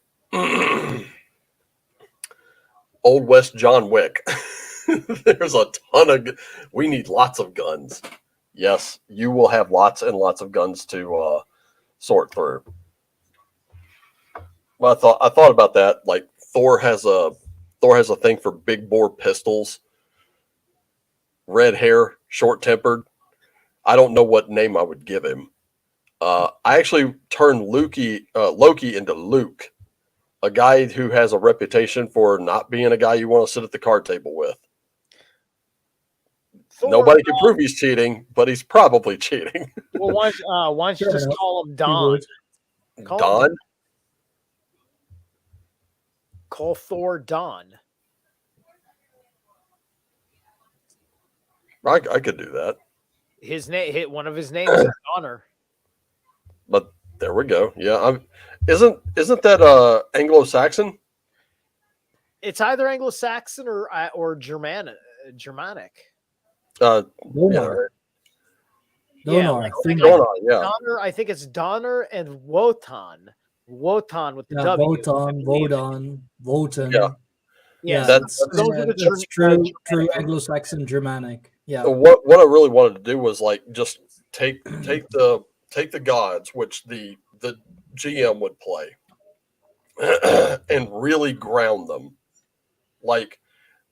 Old West John Wick. There's a ton of. We need lots of guns. Yes, you will have lots and lots of guns to sort through. Well, I thought about that. Like Thor has a thing for big bore pistols. Red hair, short tempered. I don't know what name I would give him. I actually turned Loki into Luke, a guy who has a reputation for not being a guy you want to sit at the card table with. Thor, nobody can prove he's cheating, but he's probably cheating. Well, why don't you just call him Don? Don? Call Thor Don. I could do that. One of his names is Donner. But there we go. Yeah, isn't that Anglo-Saxon? It's either Anglo-Saxon or Germanic. Donar. Yeah, I think it's Donner and Wotan. Wotan with the W. Wotan. Yeah, that's true Anglo-Saxon Germanic. Yeah. What I really wanted to do was like just take the gods, which the GM would play, and really ground them. Like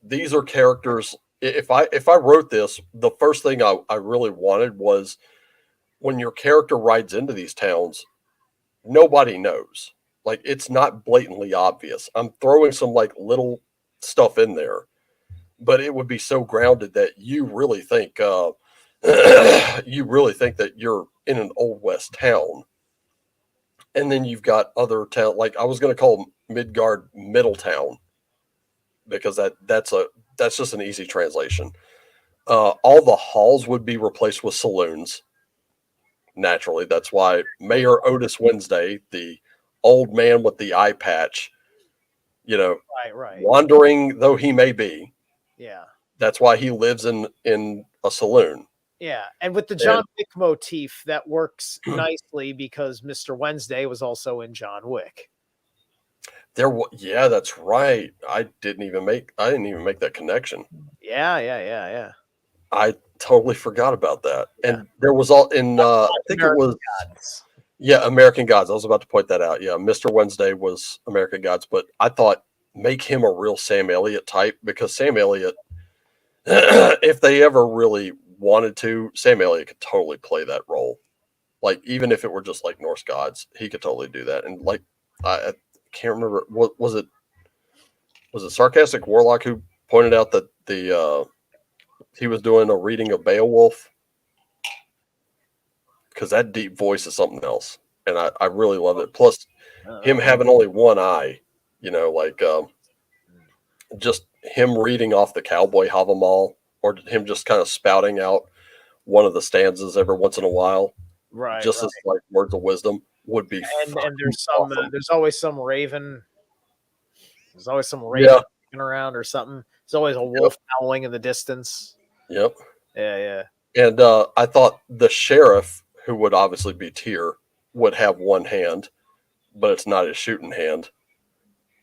these are characters. If I wrote this, the first thing I really wanted was when your character rides into these towns, nobody knows. Like it's not blatantly obvious. I'm throwing some like little stuff in there, but it would be so grounded that you really think that you're in an Old West town. And then you've got other town, like I was going to call Midgard Middletown, because that's just an easy translation. All the halls would be replaced with saloons. Naturally, that's why Mayor Otis Wednesday, the old man with the eye patch, right. wandering though he may be, yeah, that's why he lives in a saloon. Yeah, and with the John Wick motif, that works nicely because Mr. Wednesday was also in John Wick. Yeah, that's right. I didn't even make that connection. Yeah. I totally forgot about that. Yeah. And there was all in I think American it was Gods. Yeah, American Gods. I was about to point that out. Yeah, Mr. Wednesday was American Gods, but I thought make him a real Sam Elliott type, because Sam Elliott, if they ever really wanted to, Sam Elliott could totally play that role. Like, even if it were just like Norse gods, he could totally do that. And like, I can't remember, what was it? Was it Sarcastic Warlock who pointed out that he was doing a reading of Beowulf? Because that deep voice is something else, and I really love it. Plus, him having only one eye, like just him reading off the Cowboy Havamal, or him just kind of spouting out one of the stanzas every once in a while, right? Just as like words of wisdom would be. And there's awesome. There's always some raven. There's always some raven around or something. There's always a wolf howling in the distance. Yep. Yeah. And I thought the sheriff, who would obviously be Tyr, would have one hand, but it's not his shooting hand.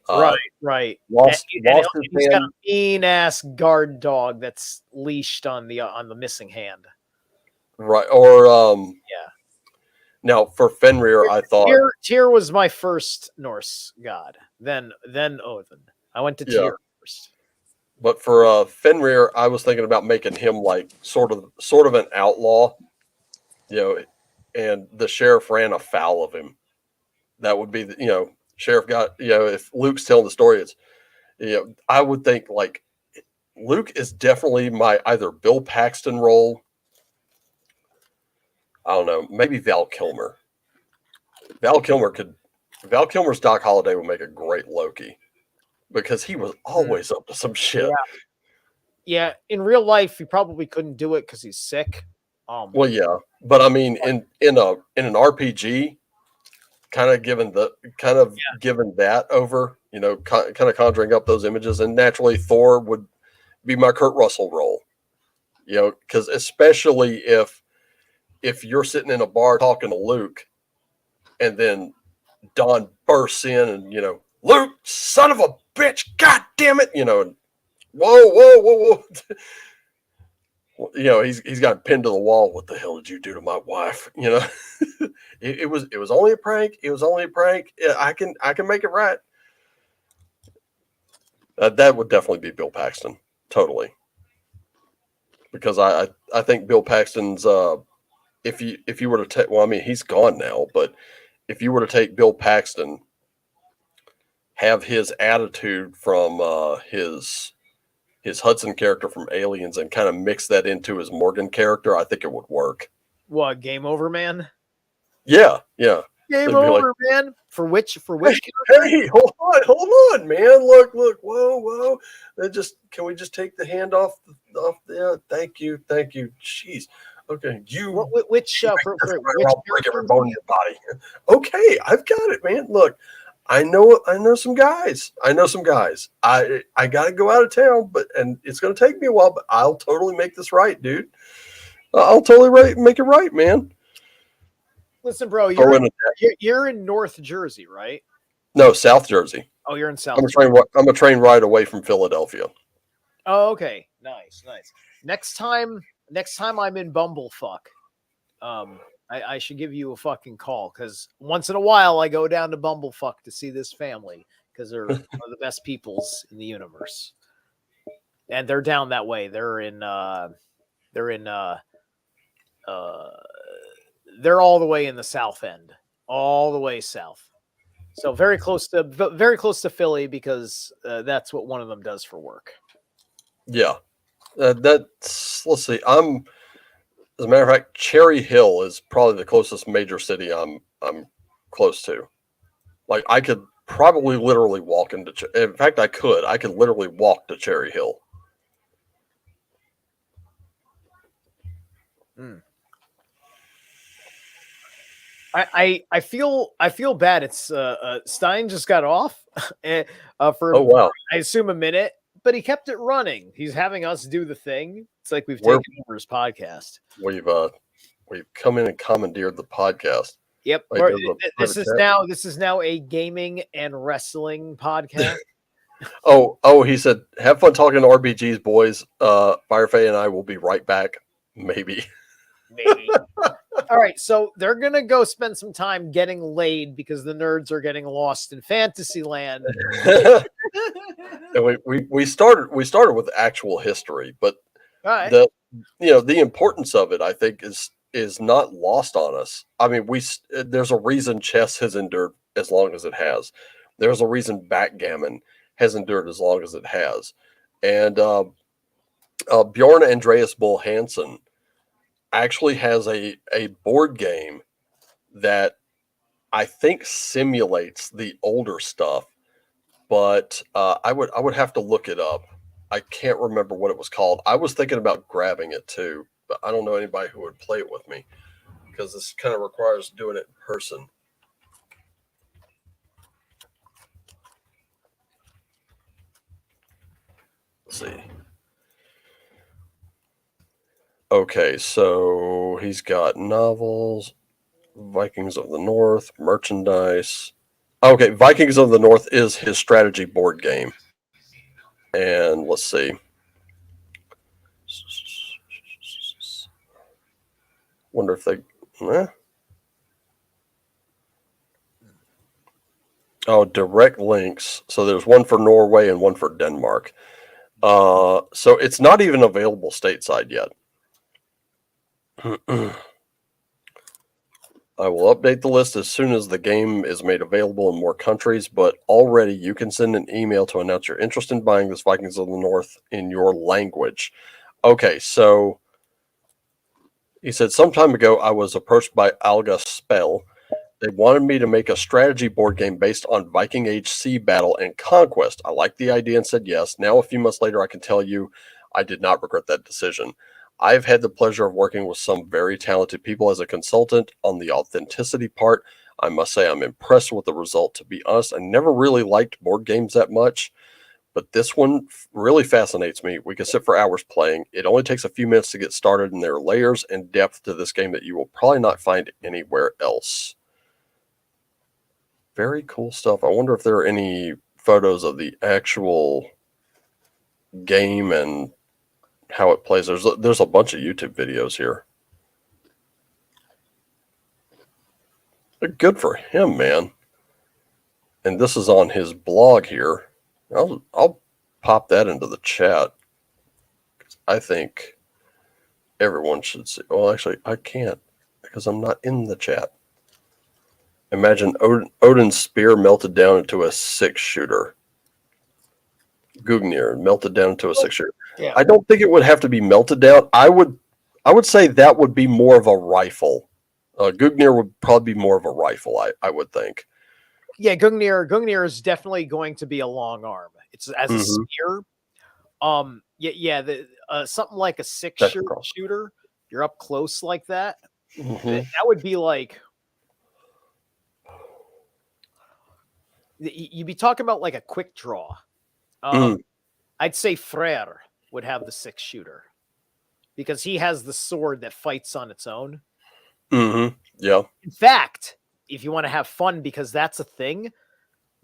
Right. Lost He's got a mean ass guard dog that's leashed on the missing hand. Right. Or Now for Fenrir, I thought Tyr was my first Norse god. Then Odin. I went to Tyr first. But for Fenrir, I was thinking about making him like sort of an outlaw, and the sheriff ran afoul of him. That would be sheriff got, if Luke's telling the story, it's, I would think like Luke is definitely my either Bill Paxton role. I don't know, maybe Val Kilmer. Val Kilmer's Doc Holliday would make a great Loki, because he was always up to some shit. Yeah, in real life, he probably couldn't do it because he's sick. Well, yeah, but I mean, in an RPG, kind of given that over, kind of conjuring up those images, and naturally Thor would be my Kurt Russell role, because especially if you're sitting in a bar talking to Luke, and then Don bursts in and Luke, son of a bitch, god damn it, and whoa. He's got pinned to the wall. What the hell did you do to my wife? It was only a prank. It was only a prank. I can make it right. That would definitely be Bill Paxton, totally. Because I think Bill Paxton's if you were to take, well, I mean, he's gone now, but if you were to take Bill Paxton, have his attitude from his Hudson character from Aliens, and kind of mix that into his Morgan character, I think it would work. What, Game Over Man? Yeah. Game over, man. For which? Hey, hold on, man. Look. Whoa. Can we just take the hand off the? Thank you. Jeez. Okay. Which? I'll break every bone in your body. Okay, I've got it, man. Look. I know some guys. I got to go out of town, and it's going to take me a while, but I'll totally make this right, dude. I'll totally make it right, man. Listen, bro, you're in North Jersey, right? No, South Jersey. Oh, you're in South. I'm a train ride away from Philadelphia. Oh, okay. Nice. Next time I'm in Bumblefuck, I should give you a fucking call, because once in a while I go down to Bumblefuck to see this family, because they're one of the best peoples in the universe, and they're down that way. They're all the way in the south end, all the way south. So very close to Philly, because that's what one of them does for work. Yeah, let's see. As a matter of fact, Cherry Hill is probably the closest major city I'm close to. Like, I could probably literally walk into. In fact, I could literally walk to Cherry Hill. I feel bad. It's Stein just got off for wow. I assume a minute, but he kept it running. He's having us do the thing. It's like we've taken over his podcast. We've come in and commandeered the podcast. Yep. This is now a gaming and wrestling podcast. Oh, he said, have fun talking to RBGs, boys. Firefay and I will be right back. Maybe. All right, so they're gonna go spend some time getting laid because the nerds are getting lost in fantasy land. And we started with actual history, but right. the importance of it, I think, is is not lost on us. I mean, there's a reason chess has endured as long as it has. There's a reason backgammon has endured as long as it has. And Bjorn Andreas Bull Hansen actually has a board game that I think simulates the older stuff, but I would have to look it up. I can't remember what it was called. I was thinking about grabbing it too, but I don't know anybody who would play it with me because this kind of requires doing it in person. Let's see. Okay, so he's got novels, Vikings of the North, merchandise. Okay, Vikings of the North is his strategy board game. And let's see. Wonder if they... Oh, direct links. So there's one for Norway and one for Denmark. So it's not even available stateside yet. I will update the list as soon as the game is made available in more countries, but already you can send an email to announce your interest in buying this Vikings of the North in your language. Okay, so he said, some time ago I was approached by Alga Spell. They wanted me to make a strategy board game based on Viking Age sea battle and conquest. I liked the idea and said yes. Now, a few months later, I can tell you I did not regret that decision. I've had the pleasure of working with some very talented people as a consultant on the authenticity part. I must say I'm impressed with the result. To be honest, I never really liked board games that much, but this one really fascinates me. We can sit for hours playing. It only takes a few minutes to get started, and there are layers and depth to this game that you will probably not find anywhere else. Very cool stuff. I wonder if there are any photos of the actual game and how it plays. There's a bunch of YouTube videos here. Good for him, man. And this is on his blog here. I'll pop that into the chat. I think everyone should see. Well, actually, I can't because I'm not in the chat. Imagine Odin's spear melted down into a 6-shooter. Gugnir melted down into a 6-shooter. Yeah. I don't think it would have to be melted down. I would say that would be more of a rifle. Gugnir would probably be more of a rifle, I would think. Yeah, Gugnir is definitely going to be a long arm. It's as a spear. Something like a 6-shooter. You're up close like that. That would be like you'd be talking about like a quick draw. I'd say Freyr would have the 6-shooter because he has the sword that fights on its own. Yeah. In fact, if you want to have fun, because that's a thing,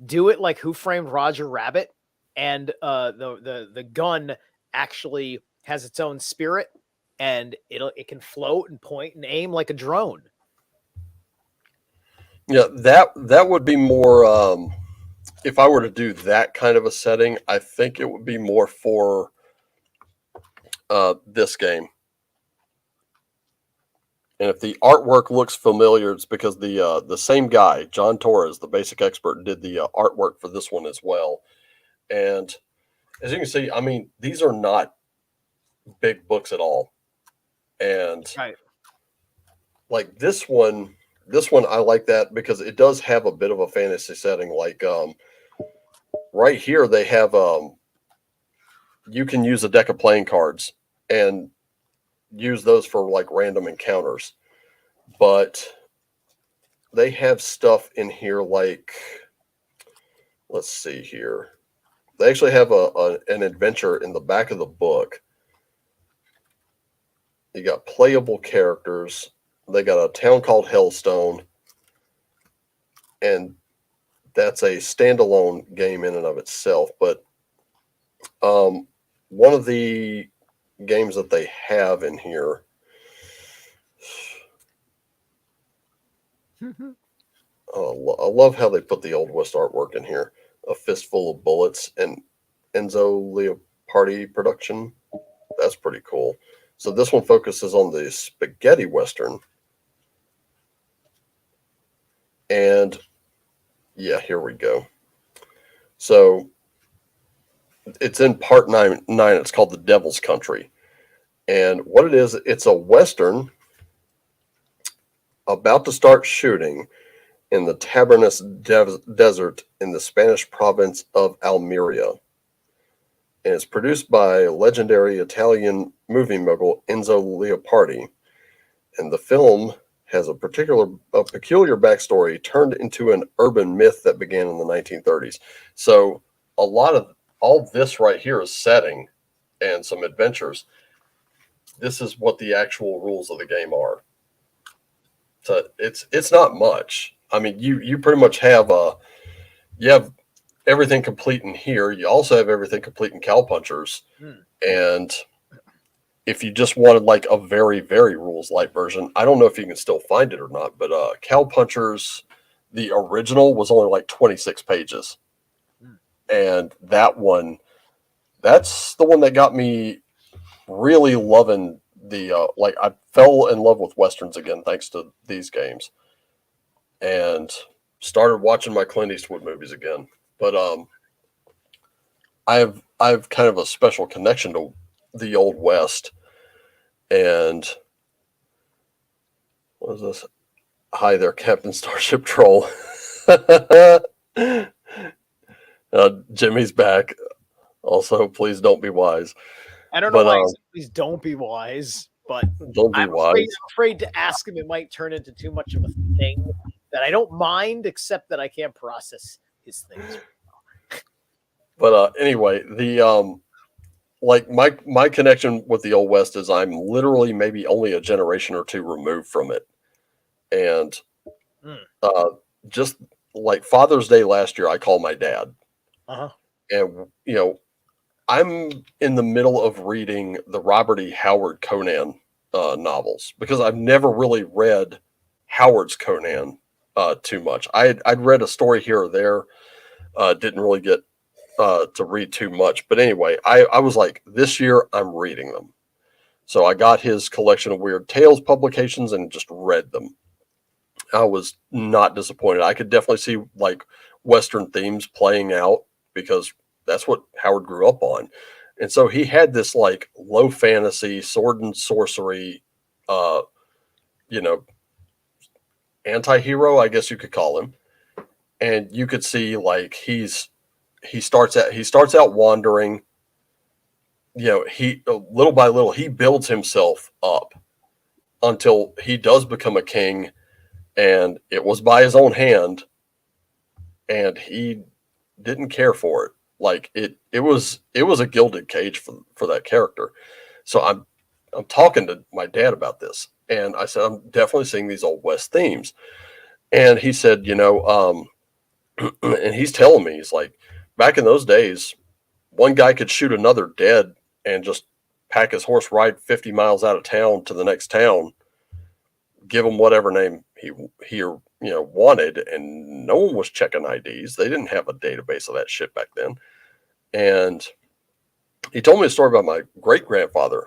do it like Who Framed Roger Rabbit, and the gun actually has its own spirit, and it can float and point and aim like a drone. Yeah, that would be more. If I were to do that kind of a setting, I think it would be more for this game. And if the artwork looks familiar, it's because the same guy, John Torres, the basic expert, did the artwork for this one as well. And as you can see, I mean, these are not big books at all. And like this one, I like that because it does have a bit of a fantasy setting. Like right here, they have you can use a deck of playing cards and use those for like random encounters, but they have stuff in here like, let's see here. They actually have an adventure in the back of the book. You got playable characters. They got a town called Hellstone, and that's a standalone game in and of itself. But one of the games that they have in here, I love how they put the Old West artwork in here. A Fistful of Bullets and Enzo Leopardi production. That's pretty cool. So this one focuses on the spaghetti Western. And yeah, here we go. So it's in part 9. It's called The Devil's Country. And what it is, it's a Western about to start shooting in the Tabernas Desert in the Spanish province of Almeria. And it's produced by legendary Italian movie mogul Enzo Leopardi. And the film has a peculiar backstory turned into an urban myth that began in the 1930s. So a lot of all this right here is setting and some adventures. This is what the actual rules of the game are. So it's not much. I mean, you pretty much have you have everything complete in here. You also have everything complete in Cowpunchers. And if you just wanted like a very, very rules light version, I don't know if you can still find it or not, but Cowpunchers, the original was only like 26 pages. And that one, that's the one that got me really loving the like I fell in love with Westerns again thanks to these games, and started watching my Clint Eastwood movies again. But I've kind of a special connection to the Old West. And what is this? Hi there, Captain Starship Troll. Jimmy's back. Also, please don't be wise. I don't know why he said, please don't be wise, but I'm afraid to ask him. It might turn into too much of a thing that I don't mind, except that I can't process his things. But anyway, the like my connection with the Old West is I'm literally maybe only a generation or two removed from it. And just like Father's Day last year, I called my dad. And, you know, I'm in the middle of reading the Robert E. Howard Conan novels because I've never really read Howard's Conan too much. I'd read a story here or there, didn't really get to read too much. But anyway, I was like, this year I'm reading them. So I got his collection of Weird Tales publications and just read them. I was not disappointed. I could definitely see like Western themes playing out because that's what Howard grew up on. And so he had this like low fantasy sword and sorcery, you know, anti-hero, I guess you could call him. And you could see like he starts out wandering, you know, he little by little, he builds himself up until he does become a king, and it was by his own hand, and he didn't care for it. Like it was a gilded cage for that character. So I'm talking to my dad about this, and I said, I'm definitely seeing these Old West themes. And he said, you know, and he's telling me, he's like, back in those days, one guy could shoot another dead and just pack his horse, ride 50 miles out of town to the next town, give him whatever name he wanted, and no one was checking IDs. They didn't have a database of that shit back then. And he told me a story about my great-grandfather.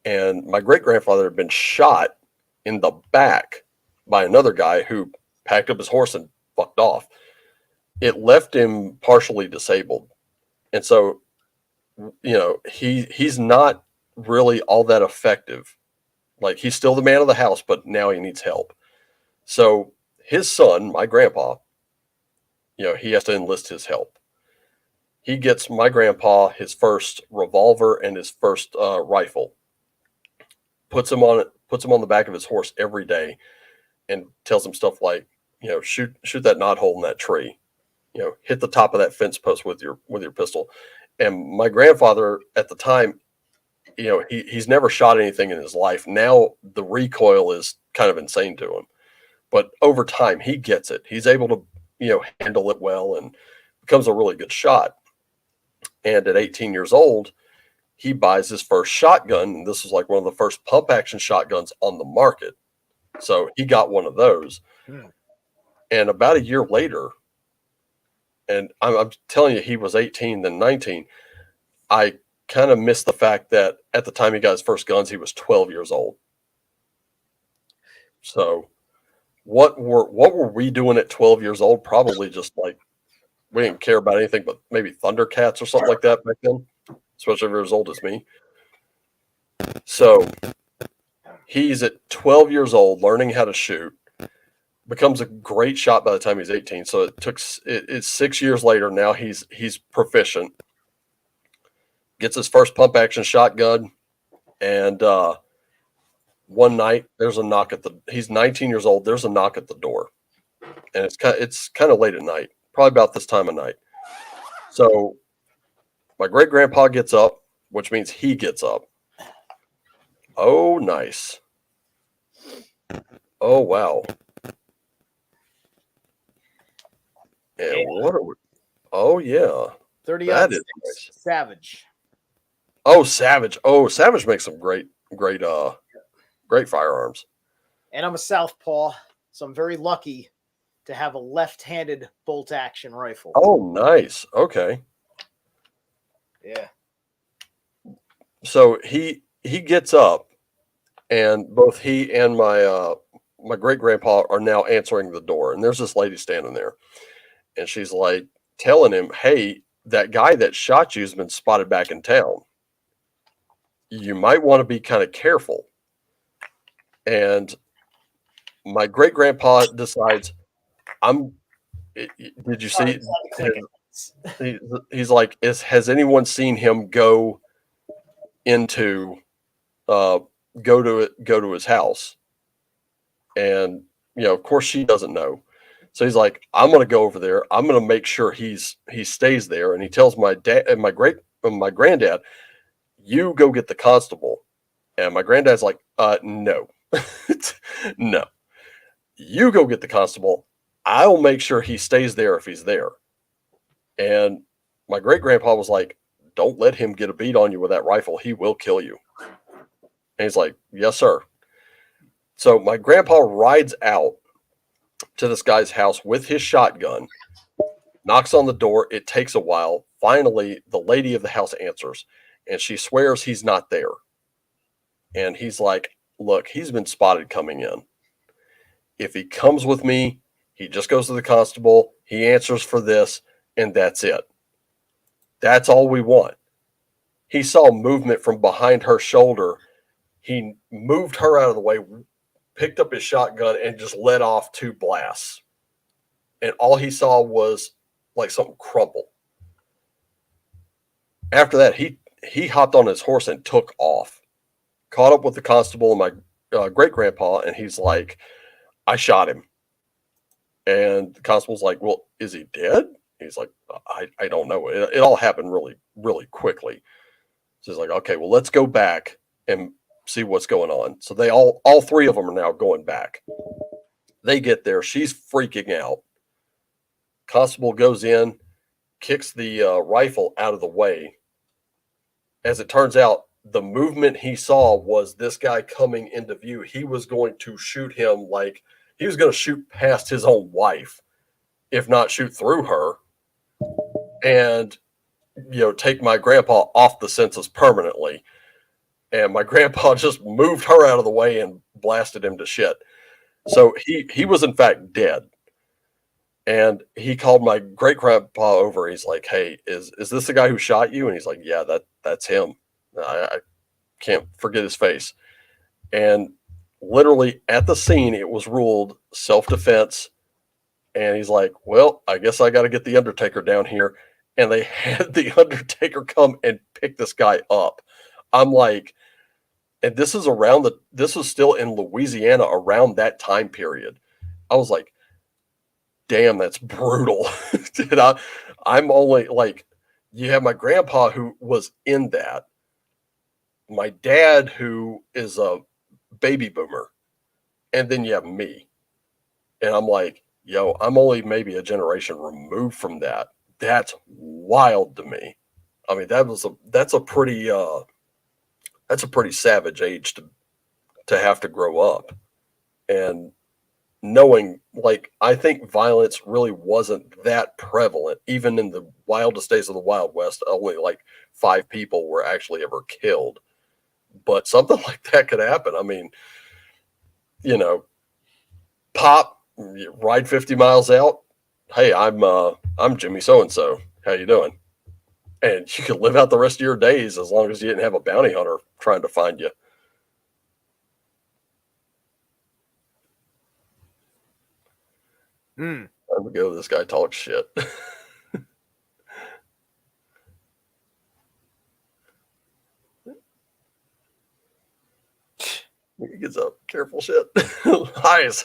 And my great-grandfather had been shot in the back by another guy who packed up his horse and fucked off. It left him partially disabled. And so, you know, he's not really all that effective. Like, he's still the man of the house, but now he needs help. So his son, my grandpa, you know, he has to enlist his help. He gets my grandpa his first revolver and his first rifle, puts him on the back of his horse every day, and tells him stuff like, you know, shoot that knothole in that tree, you know, hit the top of that fence post with your pistol. And my grandfather at the time, you know, he's never shot anything in his life. Now the recoil is kind of insane to him, but over time he gets it. He's able to, you know, handle it well and becomes a really good shot. And at 18 years old, he buys his first shotgun. And this was like one of the first pump action shotguns on the market. So he got one of those. And about a year later, and I'm telling you, he was 18, then 19. I kind of missed the fact that at the time he got his first guns, he was 12 years old. So what were we doing at 12 years old? Probably just like, we didn't care about anything but maybe Thundercats or something like that back then, especially if you're as old as me. So he's at 12 years old, learning how to shoot, becomes a great shot by the time he's 18. So it's 6 years later. Now he's proficient, gets his first pump action shotgun. And, one night there's a knock he's 19 years old. There's a knock at the door, and it's kind of late at night, probably about this time of night. So my great grandpa gets up, which means he gets up. Oh, nice. Oh, wow. And what are we? Oh, yeah. 30 that is nice. Savage. Oh, Savage. Oh, Savage makes some great firearms. And I'm a southpaw, so I'm very lucky to have a left-handed bolt action rifle. Oh, nice. Okay. Yeah. So he gets up, and both he and my great grandpa are now answering the door, and there's this lady standing there, and she's like telling him, "Hey, that guy that shot you has been spotted back in town. You might want to be kind of careful." And my great grandpa decides, did you see? He's like, has anyone seen him go into, go to his house? And, of course she doesn't know. So he's like, I'm going to go over there. I'm going to make sure he stays there. And he tells my dad and my granddad, you go get the constable. And my granddad's like, no. No, you go get the constable. I'll make sure he stays there if he's there. And my great grandpa was like, don't let him get a beat on you with that rifle. He will kill you. And he's like, yes, sir. So my grandpa rides out to this guy's house with his shotgun, knocks on the door. It takes a while. Finally, the lady of the house answers, and she swears he's not there. And he's like, look, he's been spotted coming in. If he comes with me, he just goes to the constable, he answers for this, and that's it. That's all we want. He saw movement from behind her shoulder. He moved her out of the way, picked up his shotgun, and just let off 2 blasts. And all he saw was like something crumple. After that, he hopped on his horse and took off. Caught up with the constable and my great grandpa, and he's like, I shot him. And the constable's like, well, is he dead? He's like, I don't know. It all happened really, really quickly. So he's like, okay, well, let's go back and see what's going on. So they all 3 of them are now going back. They get there. She's freaking out. Constable goes in, kicks the rifle out of the way. As it turns out, the movement he saw was this guy coming into view. He was going to shoot him, like he was going to shoot past his own wife, if not shoot through her, and take my grandpa off the census permanently. And my grandpa just moved her out of the way and blasted him to shit. So he was in fact dead. And he called my great grandpa over. He's like, hey, is this the guy who shot you? And he's like, yeah, that's him. I can't forget his face. And literally at the scene, it was ruled self-defense. And he's like, well, I guess I got to get the Undertaker down here. And they had the Undertaker come and pick this guy up. I'm like, and this is still in Louisiana around that time period. I was like, damn, that's brutal. I'm only like, you have my grandpa who was in that. My dad, who is a baby boomer, and then you have me. And I'm like, yo, I'm only maybe a generation removed from that. That's wild to me. I mean, that's a pretty savage age to have to grow up. And knowing, like, I think violence really wasn't that prevalent, even in the wildest days of the Wild West. Only like 5 people were actually ever killed, but something like that could happen. I mean, you know, pop, ride 50 miles out. Hey, I'm Jimmy so-and-so. How you doing? And you could live out the rest of your days as long as you didn't have a bounty hunter trying to find you. There we go. This guy talks shit. He gets up. Careful shit. Eyes.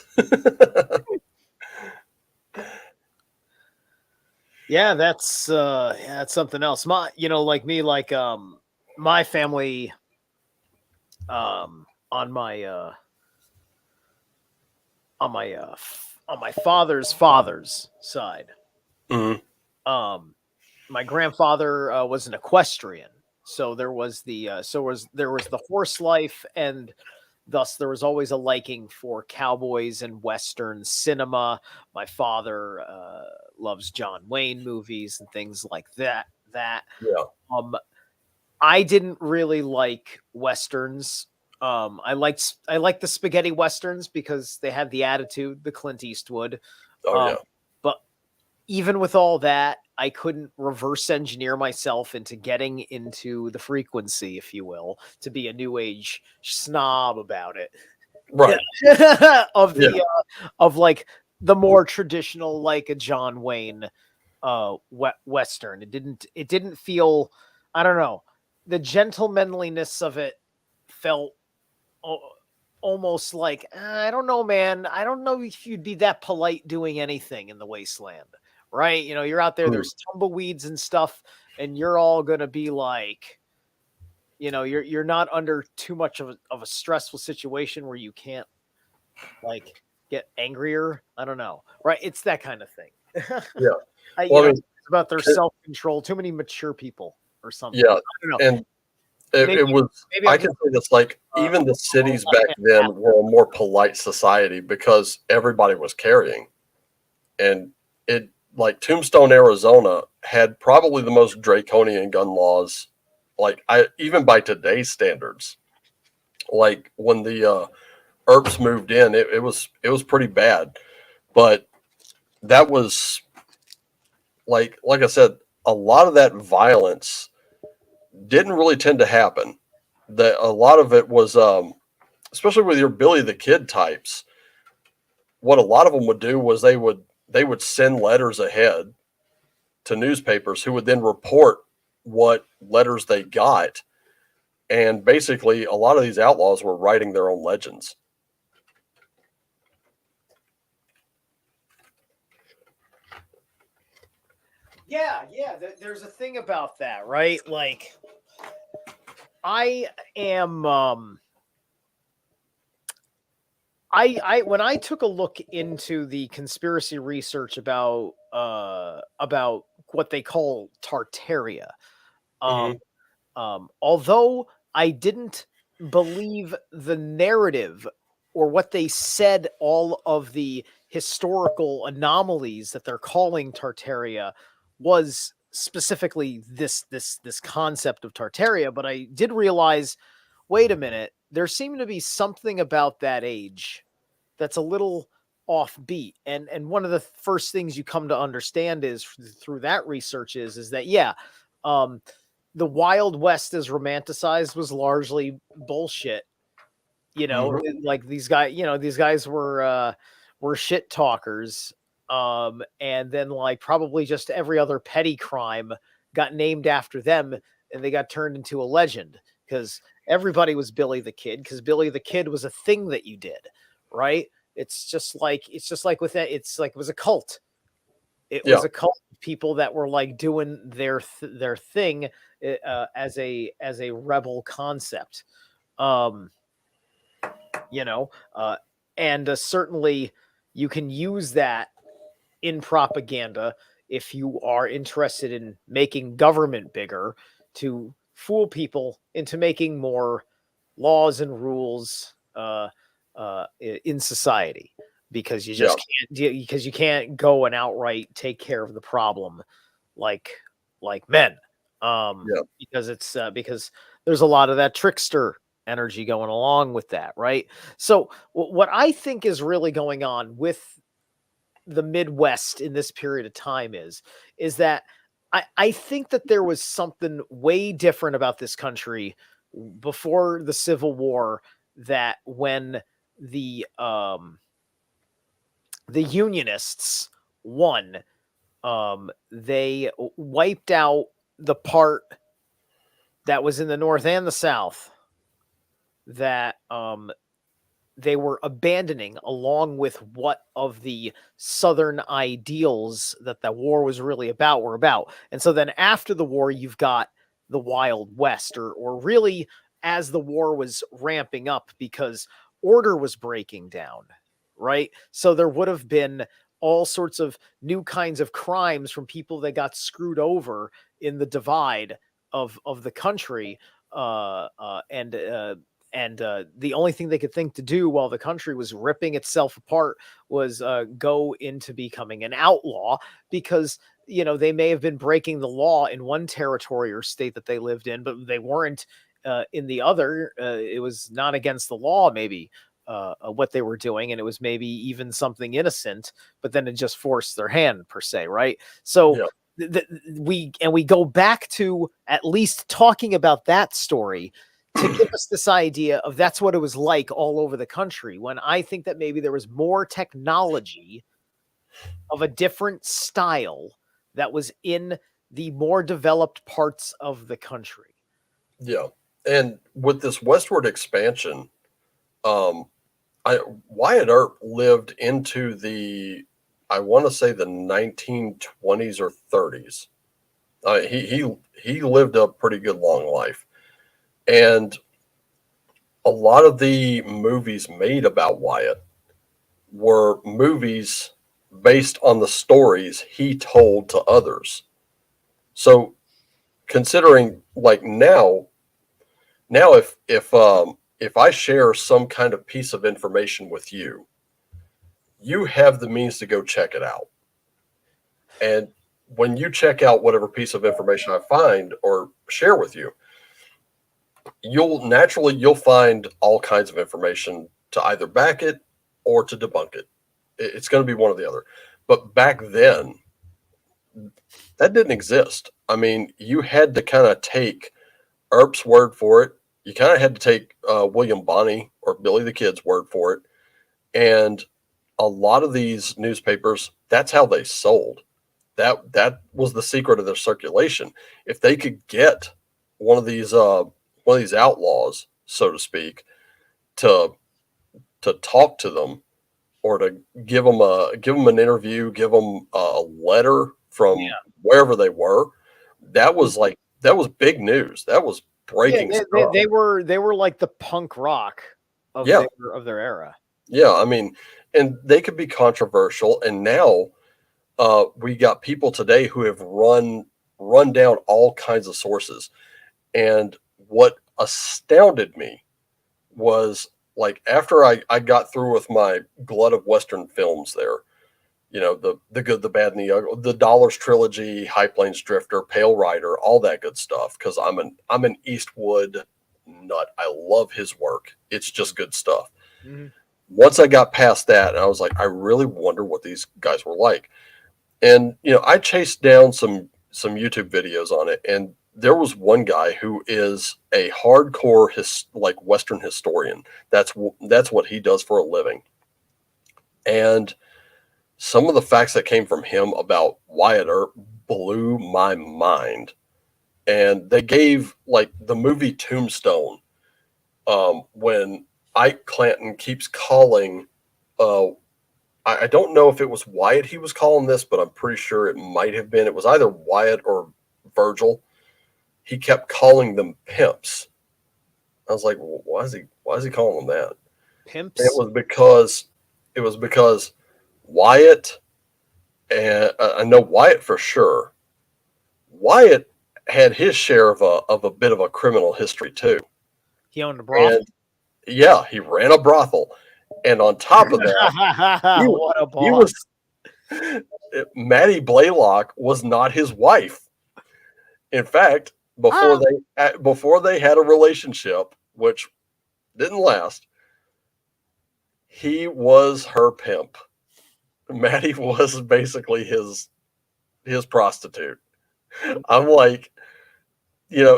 Yeah, that's something else. Like me, like my family, on my father's side. Mm-hmm. My grandfather was an equestrian, so there was the horse life, and thus there was always a liking for cowboys and Western cinema. My father loves John Wayne movies and things like that. Yeah. I didn't really like Westerns. I liked the spaghetti Westerns because they had the attitude, the Clint Eastwood. Oh, yeah. But even with all that, I couldn't reverse engineer myself into getting into the frequency, if you will, to be a new age snob about it. Right. Of like the more traditional, like a John Wayne Western. It didn't feel, I don't know, the gentlemanliness of it felt almost like, I don't know, man. I don't know if you'd be that polite doing anything in the wasteland, right? You know, you're out there, there's tumbleweeds and stuff, and you're all going to be like, you know, you're not under too much of a stressful situation where you can't like get angrier. I don't know. Right. It's that kind of thing. Yeah. It's about their self-control, too many mature people or something. Yeah. I don't know. And it was, I can say this, like, even the cities back then were a more polite society because everybody was carrying. And it, like, Tombstone, Arizona had probably the most draconian gun laws, like, even by today's standards. Like, when the Earps moved in, it was pretty bad. But that was, like I said, a lot of that violence didn't really tend to happen. A lot of it was, especially with your Billy the Kid types, what a lot of them would do was they would send letters ahead to newspapers who would then report what letters they got. And basically, a lot of these outlaws were writing their own legends. Yeah. There's a thing about that, right? Like, I am, when I took a look into the conspiracy research about what they call Tartaria, although I didn't believe the narrative or what they said, all of the historical anomalies that they're calling Tartaria was specifically this concept of Tartaria, but I did realize, wait a minute, there seemed to be something about that age that's a little offbeat. And one of the first things you come to understand is through that research is that, the Wild West as romanticized was largely bullshit. You know, like these guys were shit talkers. And then like probably just every other petty crime got named after them, and they got turned into a legend because everybody was Billy the Kid, because Billy the Kid was a thing that you did, right? It's just like with that, it's like it was a cult. It was a cult of people that were like doing their thing as a rebel concept. And certainly you can use that in propaganda if you are interested in making government bigger to fool people into making more laws and rules in society. because you just can't go and outright take care of the problem like men. Because it's because there's a lot of that trickster energy going along with that, right? So what I think is really going on with the Midwest in this period of time is that I think that there was something way different about this country before the Civil War, that when the Unionists won, they wiped out the part that was in the North and the South that they were abandoning, along with what of the Southern ideals that the war was really about were about. And so then after the war, you've got the Wild West, or really as the war was ramping up, because order was breaking down, right? So there would have been all sorts of new kinds of crimes from people that got screwed over in the divide of the country. And the only thing they could think to do while the country was ripping itself apart was go into becoming an outlaw, because, you know, they may have been breaking the law in one territory or state that they lived in, but they weren't in the other. It was not against the law, maybe, what they were doing, and it was maybe even something innocent, but then it just forced their hand, per se, right? So we go back to at least talking about that story to give us this idea of that's what it was like all over the country, when I think that maybe there was more technology of a different style that was in the more developed parts of the country. Yeah. And with this westward expansion, Wyatt Earp lived into the, I want to say, the 1920s or 30s. He lived a pretty good long life. And a lot of the movies made about Wyatt were movies based on the stories he told to others. So considering, like, now if I share some kind of piece of information with you, you have the means to go check it out. And when you check out whatever piece of information I find or share with you, you'll find all kinds of information to either back it or to debunk it. It's going to be one or the other. But back then, that didn't exist. I mean, you had to kind of take Earp's word for it. You kind of had to take William Bonney or Billy the Kid's word for it. And a lot of these newspapers, that's how they sold. That was the secret of their circulation. If they could get one of these outlaws, so to speak, to talk to them, or to give them an interview, give them a letter from wherever they were, that was big news. That was breaking. They were like the punk rock of their era. Yeah, I mean, and they could be controversial. And now we got people today who have run down all kinds of sources. And what astounded me was, like, after I got through with my glut of Western films there, you know, the good, the bad, and the ugly, the Dollars trilogy, High Plains Drifter, Pale Rider, all that good stuff, because I'm an Eastwood nut. I love his work. It's just good stuff. Mm-hmm. Once I got past that, I was like, I really wonder what these guys were like. And, you know, I chased down some YouTube videos on it, and there was one guy who is a hardcore Western historian. That's what he does for a living. And some of the facts that came from him about Wyatt Earp blew my mind. And they gave, like, the movie Tombstone, when Ike Clanton keeps calling, I don't know if it was Wyatt he was calling this, but I'm pretty sure it might have been. It was either Wyatt or Virgil. He kept calling them pimps. I was like, well, why is he calling them that? Pimps? And it was because Wyatt, and I know Wyatt for sure. Wyatt had his share of a bit of a criminal history too. He owned a brothel. And, yeah, he ran a brothel, And on top of that, what a boss. he was Maddie Blaylock was not his wife. In fact, before they had a relationship, which didn't last, he was her pimp. Maddie was basically his prostitute. I'm like,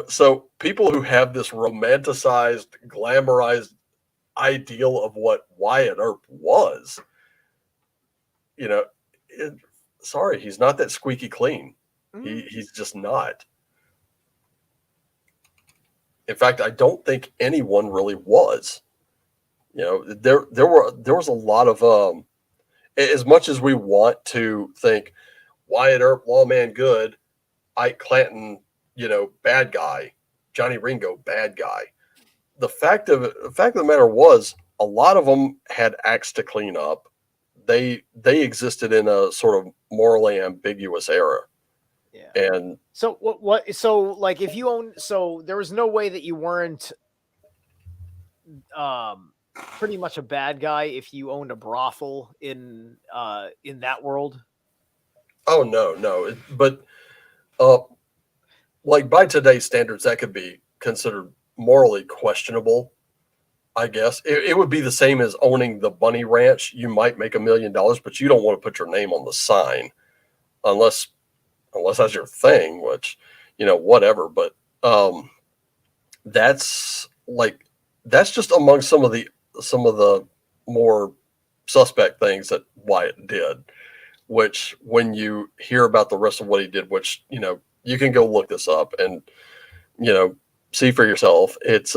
so people who have this romanticized, glamorized ideal of what Wyatt Earp was, sorry, he's not that squeaky clean. He's just not. In fact, I don't think anyone really was. There was a lot of as much as we want to think Wyatt Earp, lawman good, Ike Clanton, bad guy, Johnny Ringo, bad guy. The fact of the matter was, a lot of them had acts to clean up. They existed in a sort of morally ambiguous era. Yeah. And so what? So like, if you own, so there was no way that you weren't pretty much a bad guy if you owned a brothel in that world. Oh no, but like by today's standards, that could be considered morally questionable. I guess it would be the same as owning the Bunny Ranch. You might make $1 million, but you don't want to put your name on the sign unless that's your thing, which, whatever. But that's just among some of the more suspect things that Wyatt did, which when you hear about the rest of what he did, which, you can go look this up and, see for yourself. It's,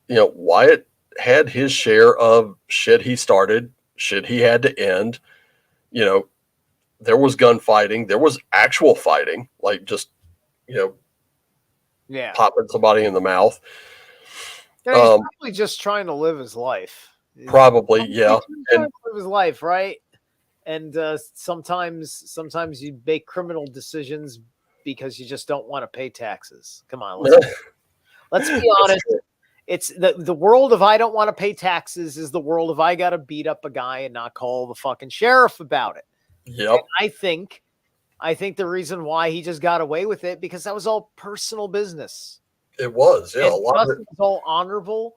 Wyatt had his share of shit he started, shit he had to end. There was gunfighting, there was actual fighting, like just, popping somebody in the mouth. Yeah, he's probably just trying to live his life. Probably, yeah. And live his life, right? And sometimes you make criminal decisions because you just don't want to pay taxes. Come on, let's be honest. It's the world of I don't want to pay taxes is the world of I got to beat up a guy and not call the fucking sheriff about it. Yep. And I think the reason why he just got away with it because that was all personal business. It was, yeah. And a lot of it was all honorable,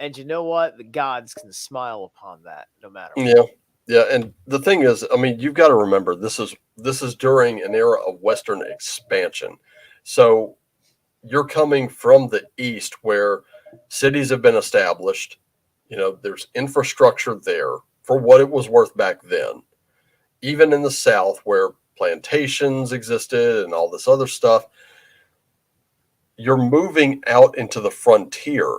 and you know what? The gods can smile upon that, no matter what. Yeah, yeah. And the thing is, I mean, you've got to remember this is during an era of Western expansion, so you're coming from the East where cities have been established. There's infrastructure there for what it was worth back then. Even in the South, where plantations existed and all this other stuff, you're moving out into the frontier.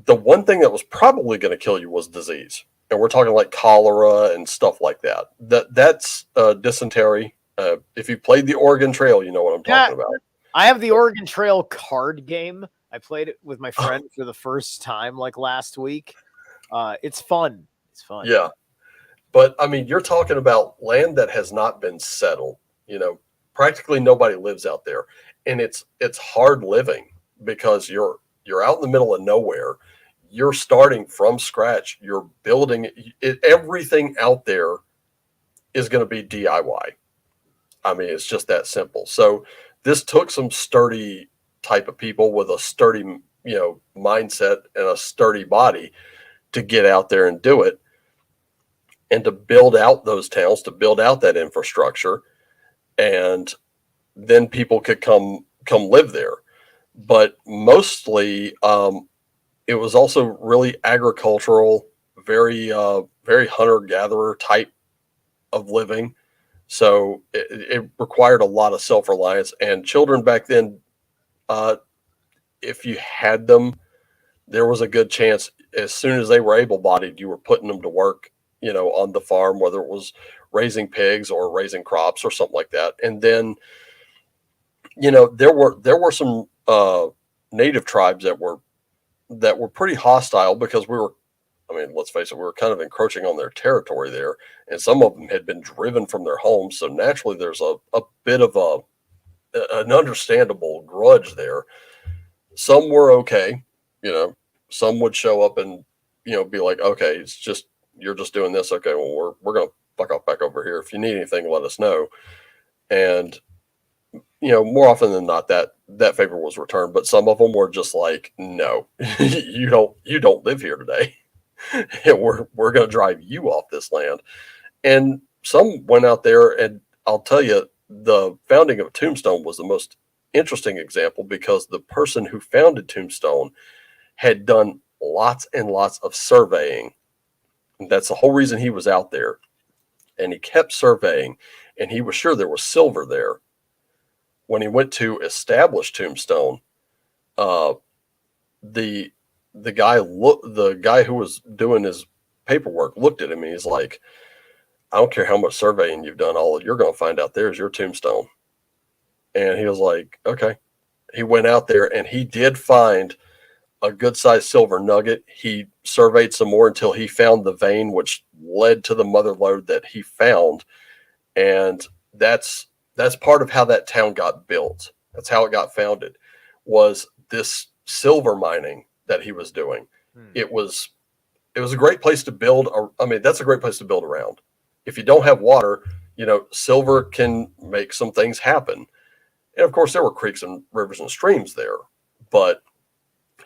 The one thing that was probably going to kill you was disease. And we're talking like cholera and stuff like that. That's dysentery. If you played the Oregon Trail, you know what I'm talking about. I have the Oregon Trail card game. I played it with my friend for the first time like last week. It's fun. It's fun. Yeah. But I mean, you're talking about land that has not been settled. Practically nobody lives out there. And it's hard living because you're out in the middle of nowhere. You're starting from scratch. You're building it. Everything out there is going to be DIY. I mean, it's just that simple. So this took some sturdy type of people with a sturdy, mindset and a sturdy body to get out there and do it and to build out those towns, to build out that infrastructure. And then people could come live there. But mostly, it was also really agricultural, very hunter-gatherer type of living. So it required a lot of self-reliance. And children back then, if you had them, there was a good chance as soon as they were able-bodied, you were putting them to work, on the farm, whether it was raising pigs or raising crops or something like that. And then, there were some native tribes that were pretty hostile because let's face it, we were kind of encroaching on their territory there, and some of them had been driven from their homes. So naturally, there's a bit of an understandable grudge there. Some were okay, some would show up and be like, okay, you're just doing this. Okay, well, we're going to fuck off back over here. If you need anything, let us know. And, more often than not, that favor was returned, but some of them were just like, no, you don't live here today. we're going to drive you off this land. And some went out there, and I'll tell you, the founding of Tombstone was the most interesting example, because the person who founded Tombstone had done lots and lots of surveying. And that's the whole reason he was out there. And he kept surveying, and he was sure there was silver there. When he went to establish Tombstone, the guy who was doing his paperwork looked at him, and he's like, I don't care how much surveying you've done, all you're going to find out there is your tombstone. And he was like, okay. He went out there, and he did find a good sized silver nugget. He surveyed some more until he found the vein, which led to the mother lode that he found. And that's part of how that town got built. That's how it got founded, was this silver mining that he was doing. It was a great place to build. That's a great place to build around. If you don't have water, silver can make some things happen. And of course, there were creeks and rivers and streams there, but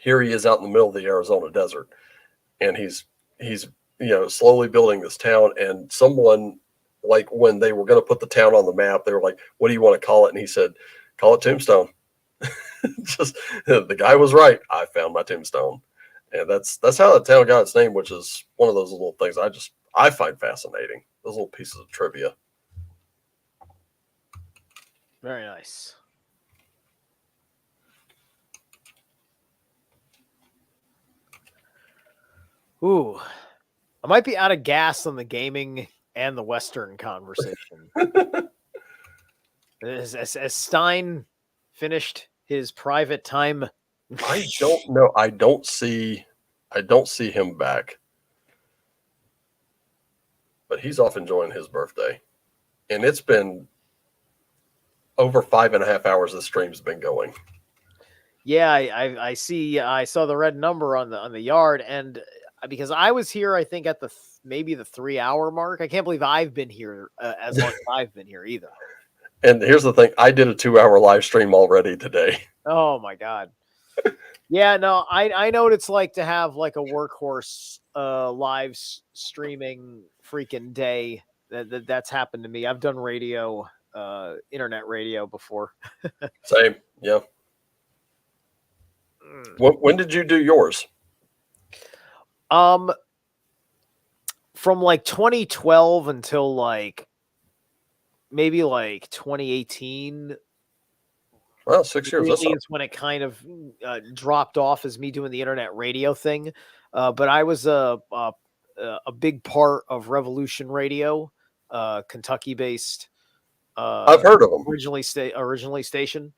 here he is out in the middle of the Arizona desert, and he's slowly building this town. And someone, like, when they were going to put the town on the map, they were like, what do you want to call it? And he said, call it Tombstone. Just, the guy was right. I found my tombstone. And that's how the town got its name, which is one of those little things I find fascinating. Those little pieces of trivia. Very nice. Ooh, I might be out of gas on the gaming and the Western conversation. As Stein finished his private time, I don't know. I don't see him back, but he's off enjoying his birthday, and it's been over 5.5 hours. The stream's been going. Yeah, I see. I saw the red number on the yard, and because I was here, I think at maybe the 3-hour mark. I can't believe I've been here as long as I've been here either. And here's the thing: I did a 2-hour live stream already today. Oh my god! Yeah, no, I know what it's like to have like a workhorse live streaming freaking day. That's happened to me. I've done radio, internet radio before. Same, yeah. When did you do yours? From like 2012 until like maybe like 2018. Well, 6 years. Really is when it kind of dropped off as me doing the internet radio thing. But I was a big part of Revolution Radio, Kentucky-based. I've heard of them. Originally stationed.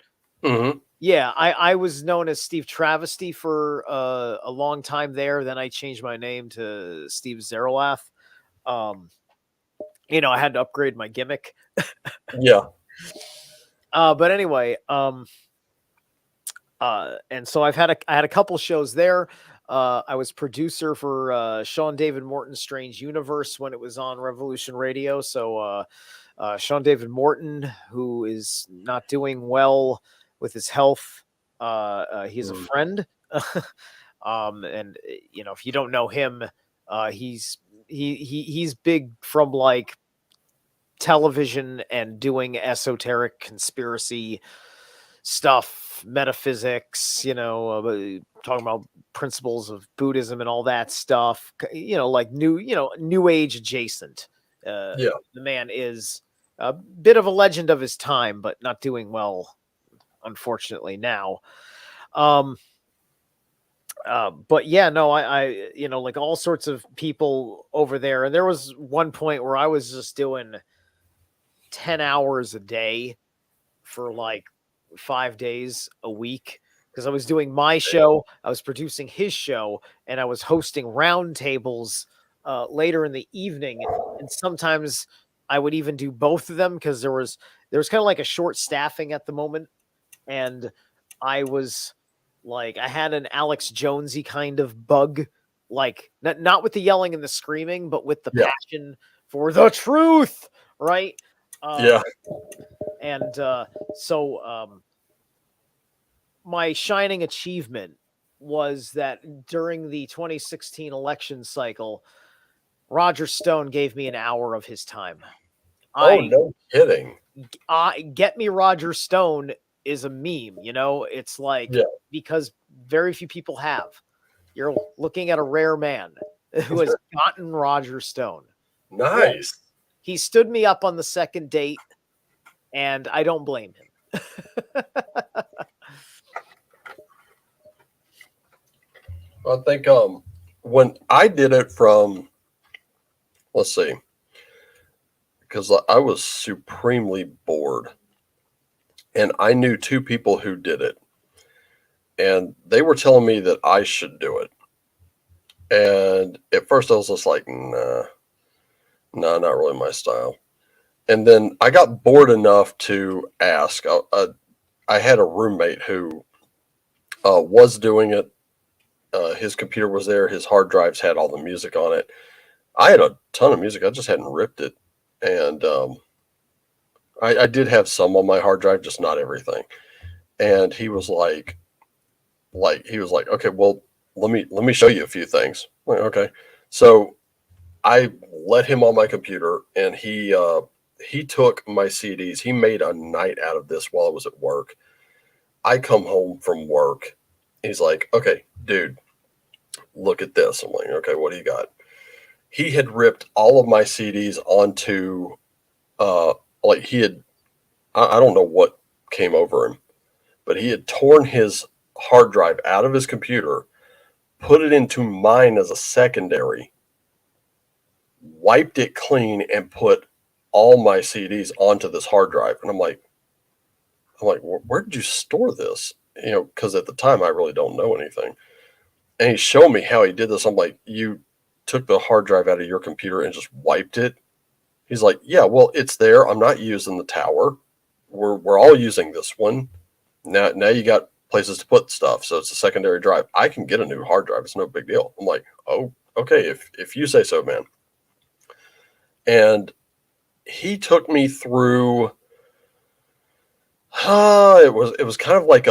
Mm-hmm. Yeah, I was known as Steve Travesty for a long time there. Then I changed my name to Steve Zerolath. I had to upgrade my gimmick. Yeah. But anyway, and so I had a couple shows there. I was producer for Sean David Morton's Strange Universe when it was on Revolution Radio. So Sean David Morton, who is not doing well with his health, he's a friend. And if you don't know him, he's big from like television and doing esoteric conspiracy stuff, metaphysics, talking about principles of Buddhism and all that stuff, like new age adjacent. The man is a bit of a legend of his time, but not doing well, unfortunately, now. But yeah, no, I like all sorts of people over there. And there was one point where I was just doing 10 hours a day for like 5 days a week, because I was doing my show, I was producing his show, and I was hosting roundtables later in the evening. And sometimes I would even do both of them, because there was kind of like a short staffing at the moment. And I was like, I had an Alex Jonesy kind of bug like not with the yelling and the screaming, but with the passion for the truth, right? And so my shining achievement was that during the 2016 election cycle, Roger Stone gave me an hour of his time. No kidding. Get me Roger Stone is a meme, you know? It's like, because very few people have. You're looking at a rare man who has gotten Roger Stone. Nice. He stood me up on the second date, and I don't blame him. I think when I did it from, let's see, because I was supremely bored, and I knew two people who did it, and they were telling me that I should do it. And at first I was just like, nah, not really my style. And then I got bored enough to ask. I had a roommate who was doing it. His computer was there. His hard drives had all the music on it. I had a ton of music. I just hadn't ripped it. And I did have some on my hard drive, just not everything. And he was like, okay, well, let me show you a few things. I'm like, okay. So I let him on my computer, and he took my CDs. He made a night out of this while I was at work. I come home from work. He's like, okay, dude, look at this. I'm like, okay, what do you got? He had ripped all of my CDs onto, like he had, I don't know what came over him, but he had torn his hard drive out of his computer, put it into mine as a secondary, wiped it clean, and put all my CDs onto this hard drive. And I'm like, where did you store this? You know, because at the time I really don't know anything. And he showed me how he did this. I'm like, you took the hard drive out of your computer and just wiped it? He's like, yeah, well, it's there. I'm not using the tower. We're all using this one. Now you got places to put stuff, so it's a secondary drive. I can get a new hard drive. It's no big deal. I'm like, oh, okay, if you say so, man. And he took me through. It was kind of like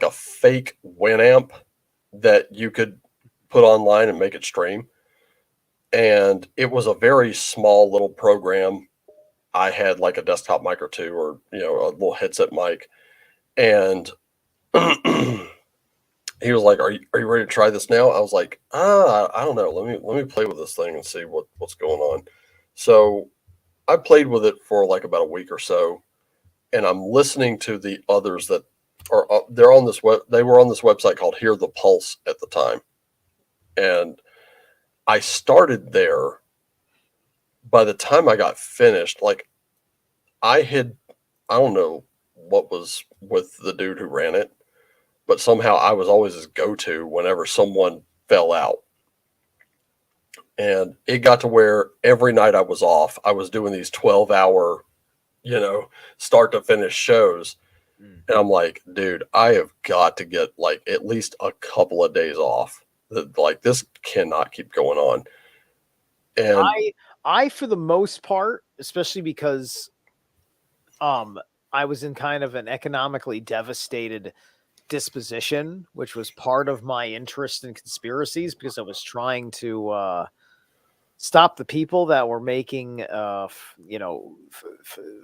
a fake Winamp that you could put online and make it stream. And it was a very small little program. I had like a desktop mic or two, or a little headset mic. And he was like, "Are you ready to try this now?" I was like, I don't know. Let me play with this thing and see what's going on. So I played with it for like about a week or so, and I'm listening to the others that are they're on this they were on this website called Hear the Pulse at the time, and I started there. By the time I got finished, like I don't know what was with the dude who ran it, but somehow I was always his go-to whenever someone fell out. And it got to where every night I was off, I was doing these 12-hour, start to finish shows. And I'm like, dude, I have got to get like at least a couple of days off. Like this cannot keep going on. And I for the most part, especially because I was in kind of an economically devastated disposition, which was part of my interest in conspiracies, because I was trying to stop the people that were making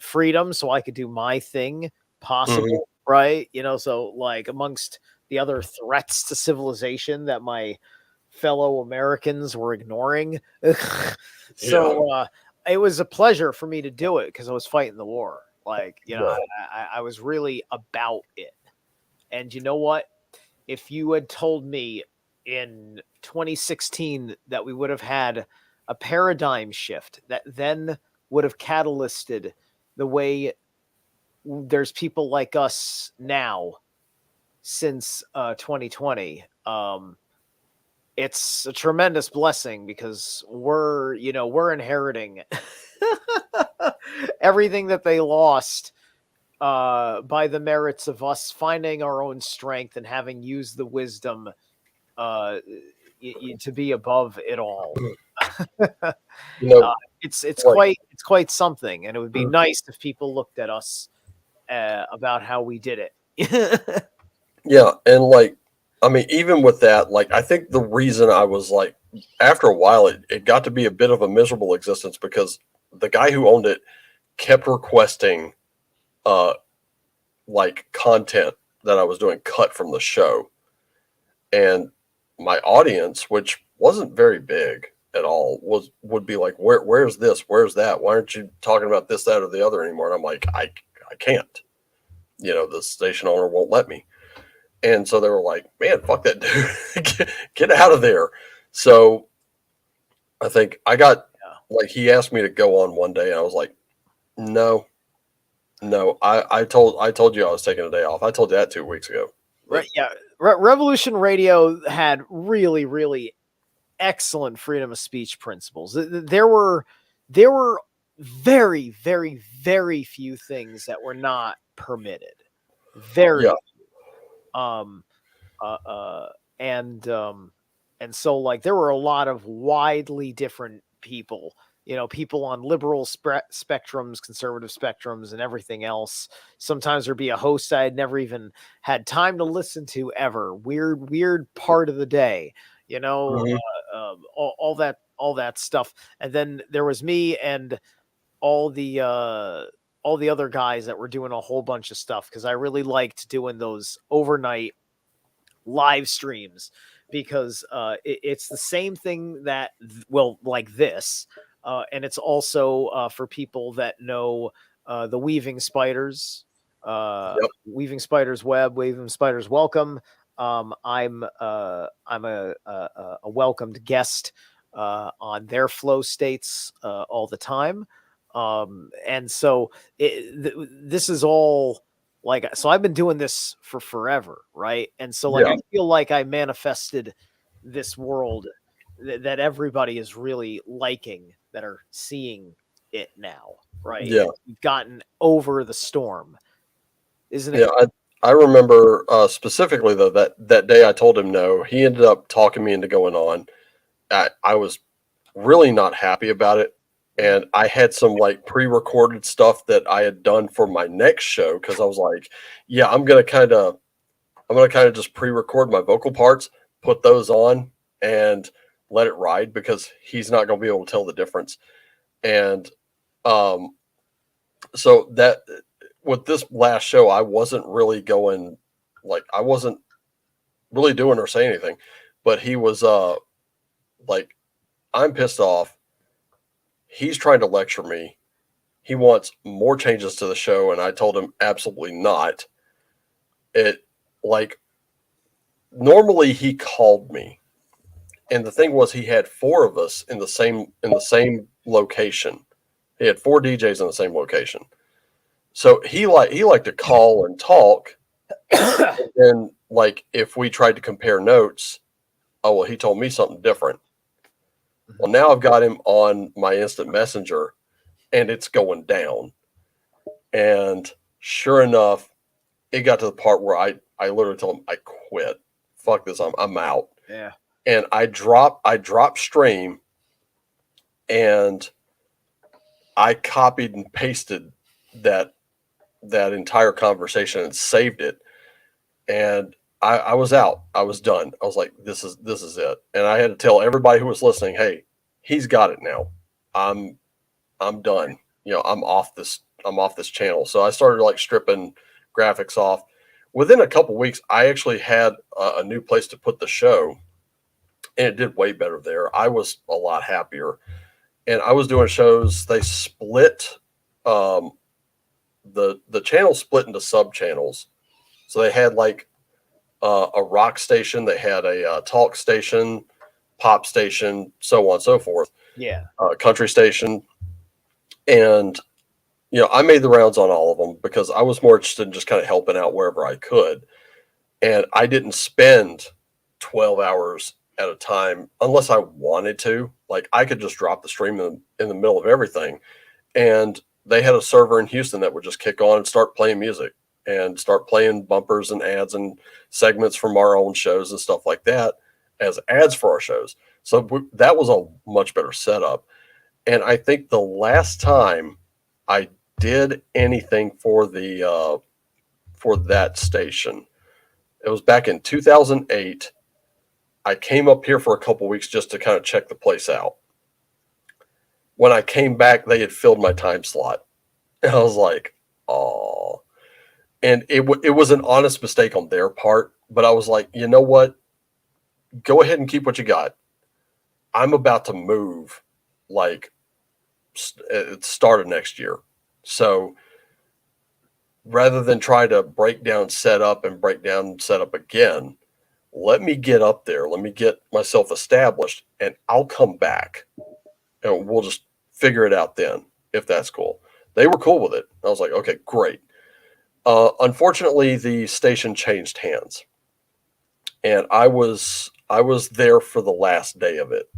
freedom so I could do my thing possible, right? So like amongst the other threats to civilization that my fellow Americans were ignoring. So it was a pleasure for me to do it because I was fighting the war. Like, I was really about it. And you know what? If you had told me in 2016 that we would have had a paradigm shift that then would have catalysted the way there's people like us now since 2020, it's a tremendous blessing because we're inheriting everything that they lost by the merits of us finding our own strength and having used the wisdom, to be above it all. You know, It's like- quite something, and it would be nice if people looked at us about how we did it. Yeah, and like, I mean, even with that, like, I think the reason I was like, after a while, it got to be a bit of a miserable existence because the guy who owned it kept requesting, like, content that I was doing cut from the show, and my audience, which wasn't very big at all, would be like, where's this, where's that, why aren't you talking about this, that, or the other anymore? And I'm like, I can't, you know, the station owner won't let me. And so they were like, man, fuck that dude. Get out of there. So I think I got, like, he asked me to go on one day, and I was like, no, I told you I was taking a day off. I told you that 2 weeks ago. Right. Yeah. Revolution Radio had really, really excellent freedom of speech principles. There were very, very, very few things that were not permitted. Very few. And so, like, there were a lot of widely different people, you know, people on liberal spectrums, conservative spectrums, and everything else. Sometimes there'd be a host I had never even had time to listen to ever. Weird part of the day, you know, all that stuff. And then there was me and all the other guys that were doing a whole bunch of stuff, because I really liked doing those overnight live streams, because it's the same thing that, well, like this, and it's also for people that know the Weaving Spiders, Weaving Spiders Web, Weaving Spiders Welcome. I'm a welcomed guest on their flow states all the time. And so this is all, like, so I've been doing this for forever, right? And so, like, I feel like I manifested this world that everybody is really liking, that are seeing it now, right? Yeah. We've gotten over the storm, isn't it? Yeah, I remember specifically, though, that day I told him no. He ended up talking me into going on. I was really not happy about it. And I had some, like, pre-recorded stuff that I had done for my next show, because I was like, yeah, I'm gonna kind of just pre-record my vocal parts, put those on, and let it ride, because he's not gonna be able to tell the difference. And so that with this last show, I wasn't really going, like, I wasn't really doing or saying anything, but he was like, I'm pissed off. He's trying to lecture me. He wants more changes to the show, and I told him absolutely not. It, like, normally he called me, and the thing was, he had 4 of us in the same location. He had 4 DJs in the same location. So he liked to call and talk. And then, like, if we tried to compare notes, oh, well, he told me something different. Well, now I've got him on my instant messenger, and it's going down. And sure enough, it got to the part where I literally told him, I quit. Fuck this. I'm out. Yeah. And I dropped stream, and I copied and pasted that entire conversation and saved it. And I was out. I was done. I was like, this is it. And I had to tell everybody who was listening, hey, he's got it now. I'm done. You know, I'm off this channel. So I started, like, stripping graphics off. Within a couple weeks, I actually had a new place to put the show, and it did way better there. I was a lot happier, and I was doing shows. They split, the channel split into sub channels. So they had, like, a rock station, they had a talk station, pop station, so on and so forth. Yeah. Country station. And, you know, I made the rounds on all of them because I was more interested in just kind of helping out wherever I could. And I didn't spend 12 hours at a time unless I wanted to. Like, I could just drop the stream in the middle of everything. And they had a server in Houston that would just kick on and start playing music and start playing bumpers and ads and segments from our own shows and stuff like that. as ads for our shows. So that was a much better setup. And I think the last time I did anything for the for that station, it was back in 2008. I came up here for a couple weeks just to kind of check the place out. When I came back, they had filled my time slot. And I was like, oh. And it was an honest mistake on their part. But I was like, you know what? Go ahead and keep what you got. I'm about to move like at the start of next year. So rather than try to break down setup and break down setup again, let me get up there. Let me get myself established and I'll come back and we'll just figure it out then, if that's cool. They were cool with it. I was like, okay, great. Unfortunately, the station changed hands and I was there for the last day of it.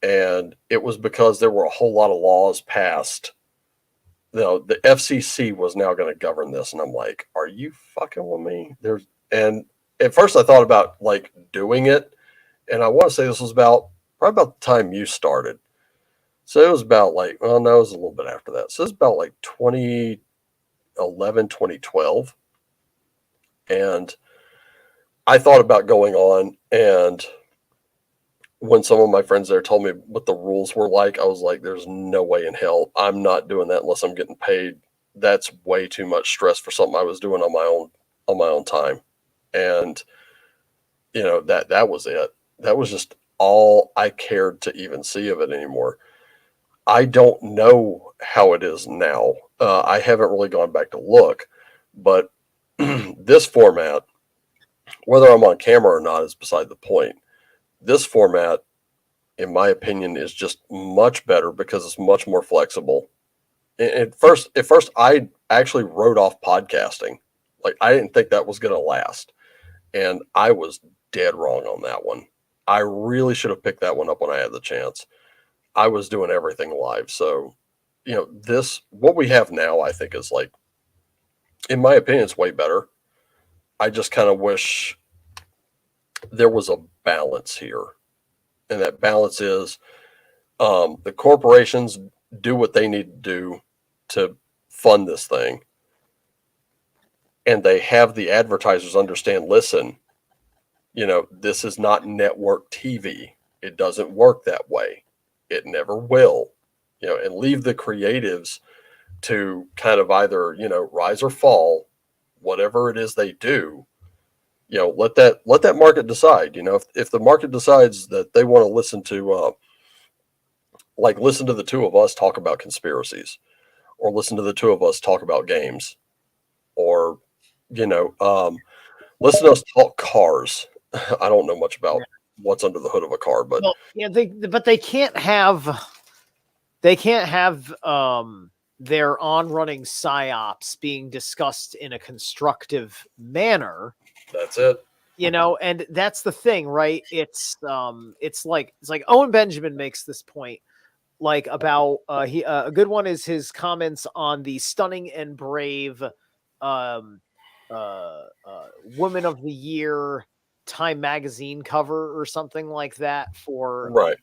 And it was because there were a whole lot of laws passed. You know, the FCC was now going to govern this. And I'm like, are you fucking with me? And at first I thought about like doing it. And I want to say this was probably about the time you started. So it was about like, well, no, it was a little bit after that. So it was about like 2011, 2012. And I thought about going on, and when some of my friends there told me what the rules were like, I was like, there's no way in hell I'm not doing that unless I'm getting paid. That's way too much stress for something I was doing on my own time. And you know, that was it. That was just all I cared to even see of it anymore. I don't know how it is now. I haven't really gone back to look, but this format, whether I'm on camera or not, is beside the point. This format, in my opinion, is just much better because it's much more flexible. At first, I actually wrote off podcasting. Like, I didn't think that was going to last. And I was dead wrong on that one. I really should have picked that one up when I had the chance. I was doing everything live. So, you know, what we have now, I think is like, in my opinion, it's way better. I just kind of wish there was a balance here. And that balance is the corporations do what they need to do to fund this thing. And they have the advertisers understand, listen, you know, this is not network TV. It doesn't work that way. It never will. You know, and leave the creatives to kind of either, you know, rise or fall, whatever it is they do. You know, let that market decide. You know, if the market decides that they want to listen to the two of us talk about conspiracies, or listen to the two of us talk about games, or, you know, listen to us talk cars. I don't know much about what's under the hood of a car, but yeah, they can't have their on-running psyops being discussed in a constructive manner. That's it. You know, and that's the thing, right? It's like Owen Benjamin makes this point, like about a good one is his comments on the stunning and brave Woman of the Year Time magazine cover or something like that for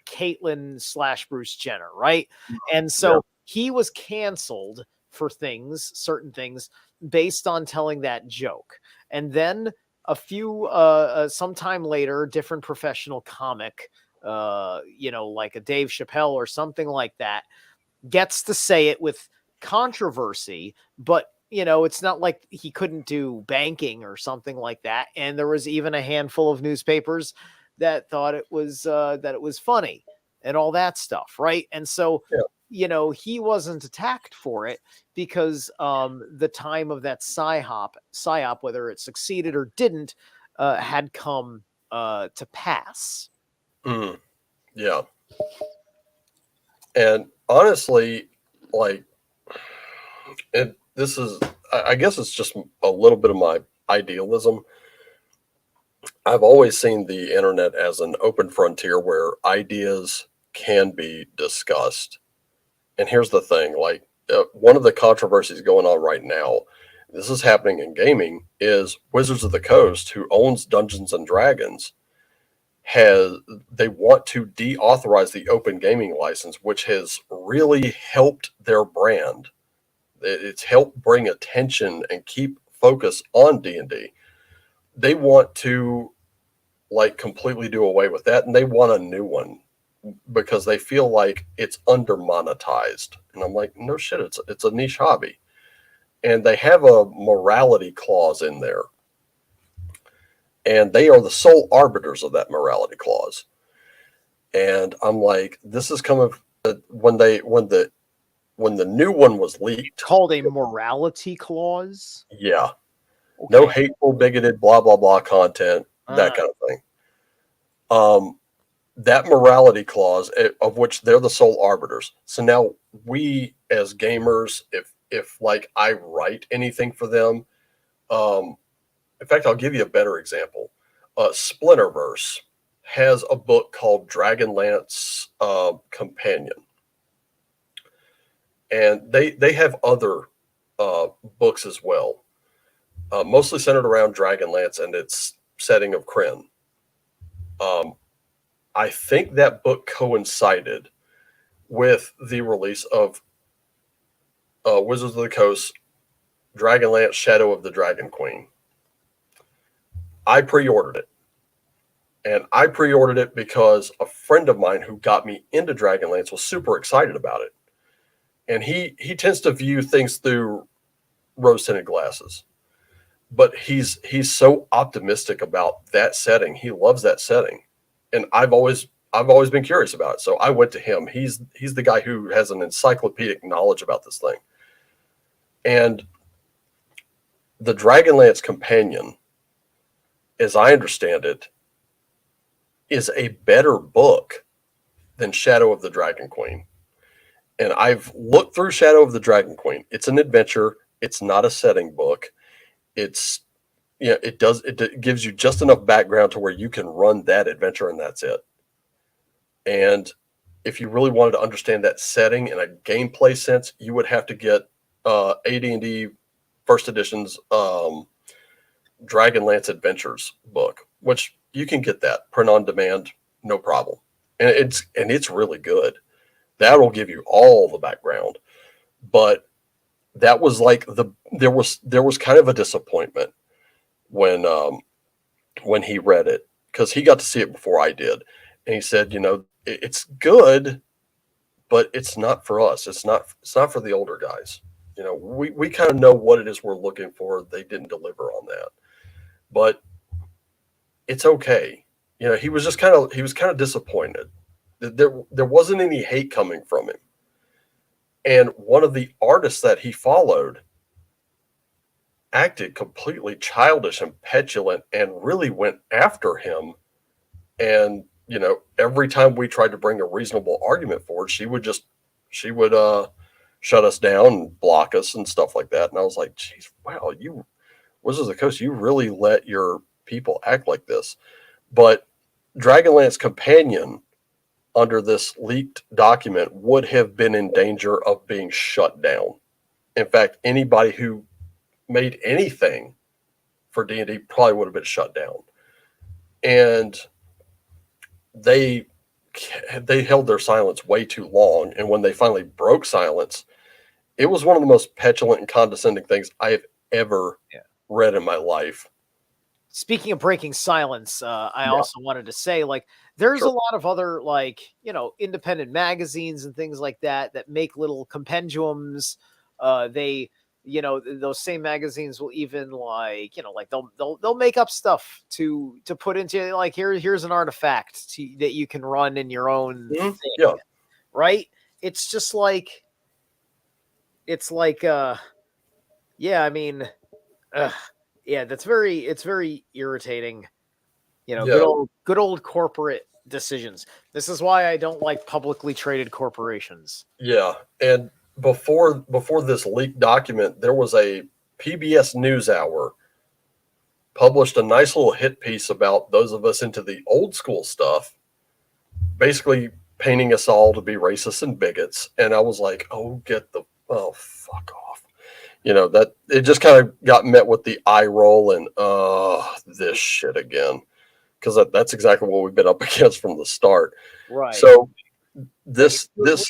Caitlyn / Bruce Jenner, right? And so he was canceled for certain things based on telling that joke. And then a few sometime later, different professional comic, you know, like a Dave Chappelle or something like that, gets to say it with controversy, but you know, it's not like he couldn't do banking or something like that. And there was even a handful of newspapers that thought it was funny and all that stuff, right? And so, you know, he wasn't attacked for it because the time of that psyop, whether it succeeded or didn't, had come to pass. Yeah. And honestly, like, I guess it's just a little bit of my idealism. I've always seen the internet as an open frontier where ideas can be discussed. And here's the thing, like one of the controversies going on right now, this is happening in gaming, is Wizards of the Coast, who owns Dungeons and Dragons, they want to deauthorize the open gaming license, which has really helped their brand. It's helped bring attention and keep focus on D&D. They want to like completely do away with that, and they want a new one because they feel like it's under monetized. And I'm like, no shit, it's a niche hobby. And they have a morality clause in there. And they are the sole arbiters of that morality clause. And I'm like, this is coming when the new one was leaked. It's called a morality clause. Yeah. Okay. No hateful, bigoted, blah, blah, blah content, that kind of thing. That morality clause, of which they're the sole arbiters. So now we as gamers, if like I write anything for them, in fact, I'll give you a better example. Splinterverse has a book called Dragonlance Companion. And they have other books as well, mostly centered around Dragonlance and its setting of Krynn. I think that book coincided with the release of Wizards of the Coast, Dragonlance Shadow of the Dragon Queen. I pre-ordered it. And I pre-ordered it because a friend of mine who got me into Dragonlance was super excited about it. And he tends to view things through rose-tinted glasses. But he's so optimistic about that setting. He loves that setting. And I've always been curious about it. So I went to him. He's the guy who has an encyclopedic knowledge about this thing. And the Dragonlance Companion, as I understand it, is a better book than Shadow of the Dragon Queen. And I've looked through Shadow of the Dragon Queen. It's an adventure. It's not a setting book. It gives you just enough background to where you can run that adventure and that's it. And if you really wanted to understand that setting in a gameplay sense, you would have to get AD&D First Edition's Dragonlance Adventures book, which you can get that print on demand, no problem. And it's really good. That'll give you all the background. But that was like there was kind of a disappointment when he read it, because he got to see it before I did. And he said, it's good, but it's not for us. It's not for the older guys. We kind of know what it is we're looking for. They didn't deliver on that. But it's okay. He was kind of disappointed. There wasn't any hate coming from him. And one of the artists that he followed acted completely childish and petulant and really went after him. And, every time we tried to bring a reasonable argument forward, she would shut us down and block us and stuff like that. And I was like, geez, wow, you Wizards of the Coast, you really let your people act like this. But Dragonlance Companion, under this leaked document, would have been in danger of being shut down. In fact, anybody who made anything for D&D probably would have been shut down. And they held their silence way too long. And when they finally broke silence, it was one of the most petulant and condescending things I have ever read in my life. Speaking of breaking silence, I also wanted to say, there's a lot of other, independent magazines and things like that make little compendiums. Those same magazines will even they'll make up stuff to put into here's an artifact that you can run in your own thing. Yeah. Right. It's just it's it's very irritating. Good old corporate decisions. This is why I don't like publicly traded corporations. Yeah. And before this leaked document, there was a PBS NewsHour published a nice little hit piece about those of us into the old school stuff, basically painting us all to be racist and bigots. And I was like, fuck off. That it just kind of got met with the eye roll and this shit again. because that's exactly what we've been up against from the start. Right. So we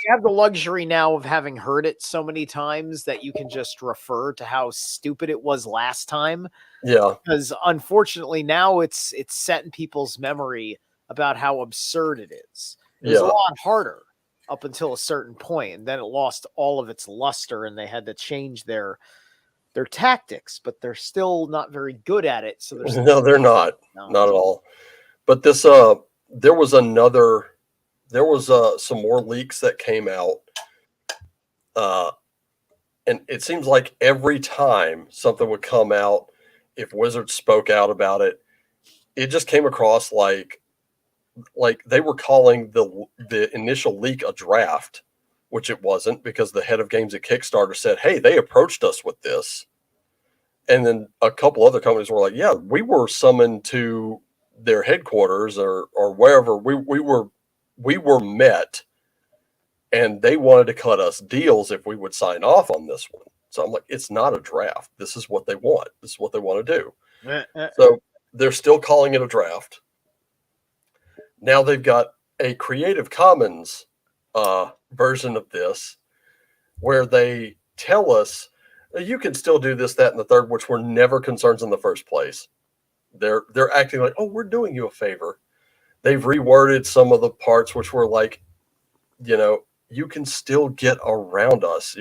have the luxury now of having heard it so many times that you can just refer to how stupid it was last time. Yeah. Because unfortunately now it's set in people's memory about how absurd it is. It was a lot harder up until a certain point, and then it lost all of its luster, and they had to change their tactics, but they're still not very good at it. So there's no, they're not at all. But this there was some more leaks that came out, and it seems like every time something would come out, if Wizards spoke out about it, it just came across like they were calling the initial leak a draft, which it wasn't, because the head of games at Kickstarter said, hey, they approached us with this. And then a couple other companies were like, yeah, we were summoned to their headquarters or wherever we were met, and they wanted to cut us deals if we would sign off on this one. So I'm like, it's not a draft. This is what they want. This is what they want to do. So they're still calling it a draft. Now they've got a Creative Commons version of this where they tell us you can still do this, that, and the third, which were never concerns in the first place. They're acting like, oh, we're doing you a favor. They've reworded some of the parts which were like, you can still get around us.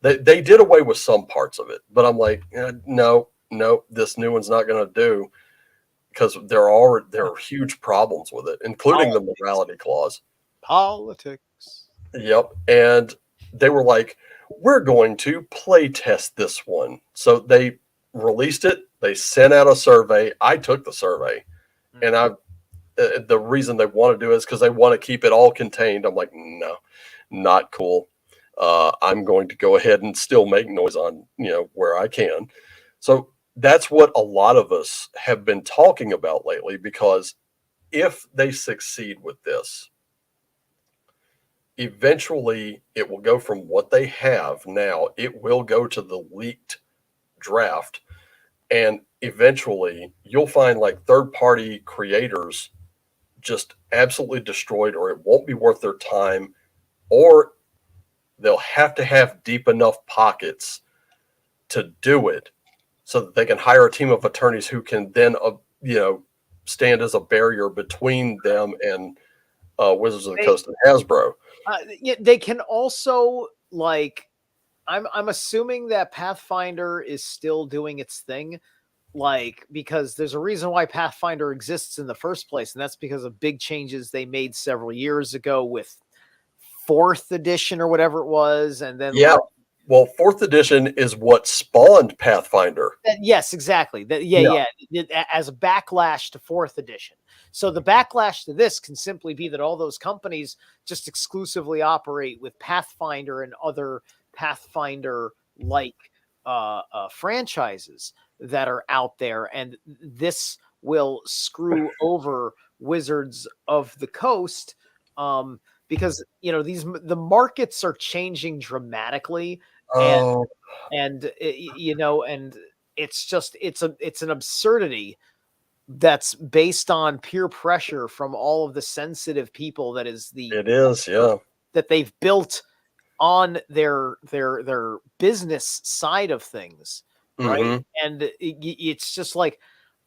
They did away with some parts of it, but I'm like, no, this new one's not going to do, because there are huge problems with it, including the morality clause. Politics. Yep. And they were like, we're going to play test this one. So they released it. They sent out a survey. I took the survey, and the reason they want to do it is because they want to keep it all contained. I'm like, no, not cool. I'm going to go ahead and still make noise on, where I can. So that's what a lot of us have been talking about lately, because if they succeed with this, eventually it will go from what they have now, it will go to the leaked draft. And eventually you'll find like third-party creators just absolutely destroyed, or it won't be worth their time, or they'll have to have deep enough pockets to do it so that they can hire a team of attorneys who can then, stand as a barrier between them and Wizards of the Coast and Hasbro. They can also, like, I'm assuming that Pathfinder is still doing its thing, like, because there's a reason why Pathfinder exists in the first place, and that's because of big changes they made several years ago with 4th edition or whatever it was, and then well, 4th edition is what spawned Pathfinder. Yes, exactly. As a backlash to 4th edition. So the backlash to this can simply be that all those companies just exclusively operate with Pathfinder and other Pathfinder-like franchises that are out there, and this will screw over Wizards of the Coast, because the markets are changing dramatically. And it's an absurdity that's based on peer pressure from all of the sensitive people that they've built on their business side of things, right? Mm-hmm. And it's just like,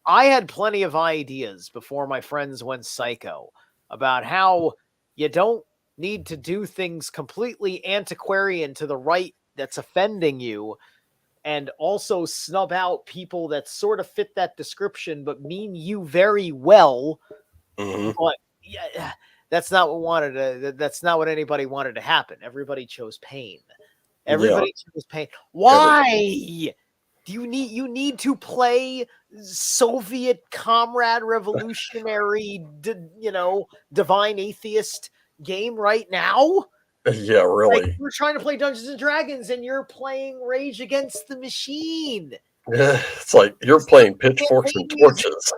I had plenty of ideas before my friends went psycho about how you don't need to do things completely antiquarian to the right that's offending you, and also snub out people that sort of fit that description but mean you very well. Mm-hmm. But that's not what anybody wanted to happen. Everybody chose pain. Chose pain. Why? Do you need to play Soviet comrade revolutionary divine atheist game right now? Yeah, really. Like, we're trying to play Dungeons and Dragons and you're playing Rage Against the Machine. It's like you're playing pitchforks and torches.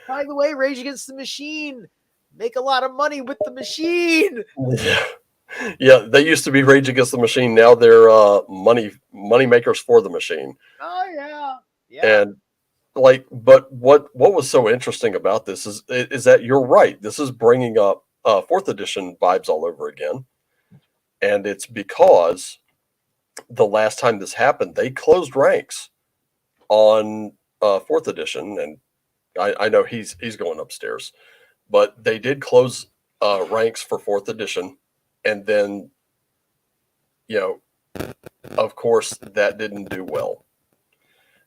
By the way, Rage Against the Machine make a lot of money with the machine. Yeah, they used to be Rage Against the Machine. Now they're money makers for the machine. Oh yeah. And like, but what was so interesting about this is that you're right. This is bringing up 4th edition vibes all over again, and it's because the last time this happened, they closed ranks on 4th edition, and I know he's going upstairs, but they did close ranks for 4th edition, and then, you know, of course, that didn't do well.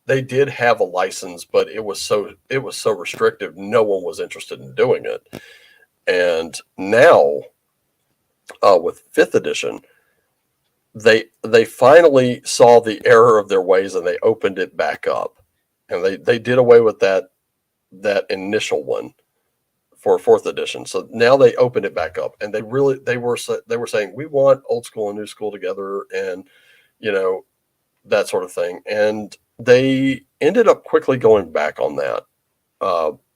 They did have a license, but it was so restrictive, no one was interested in doing it. And now, with 5th edition, they finally saw the error of their ways and they opened it back up, and they did away with that initial one for 4th edition. So now they opened it back up, and they were saying, we want old school and new school together, and, you know, that sort of thing. And they ended up quickly going back on that.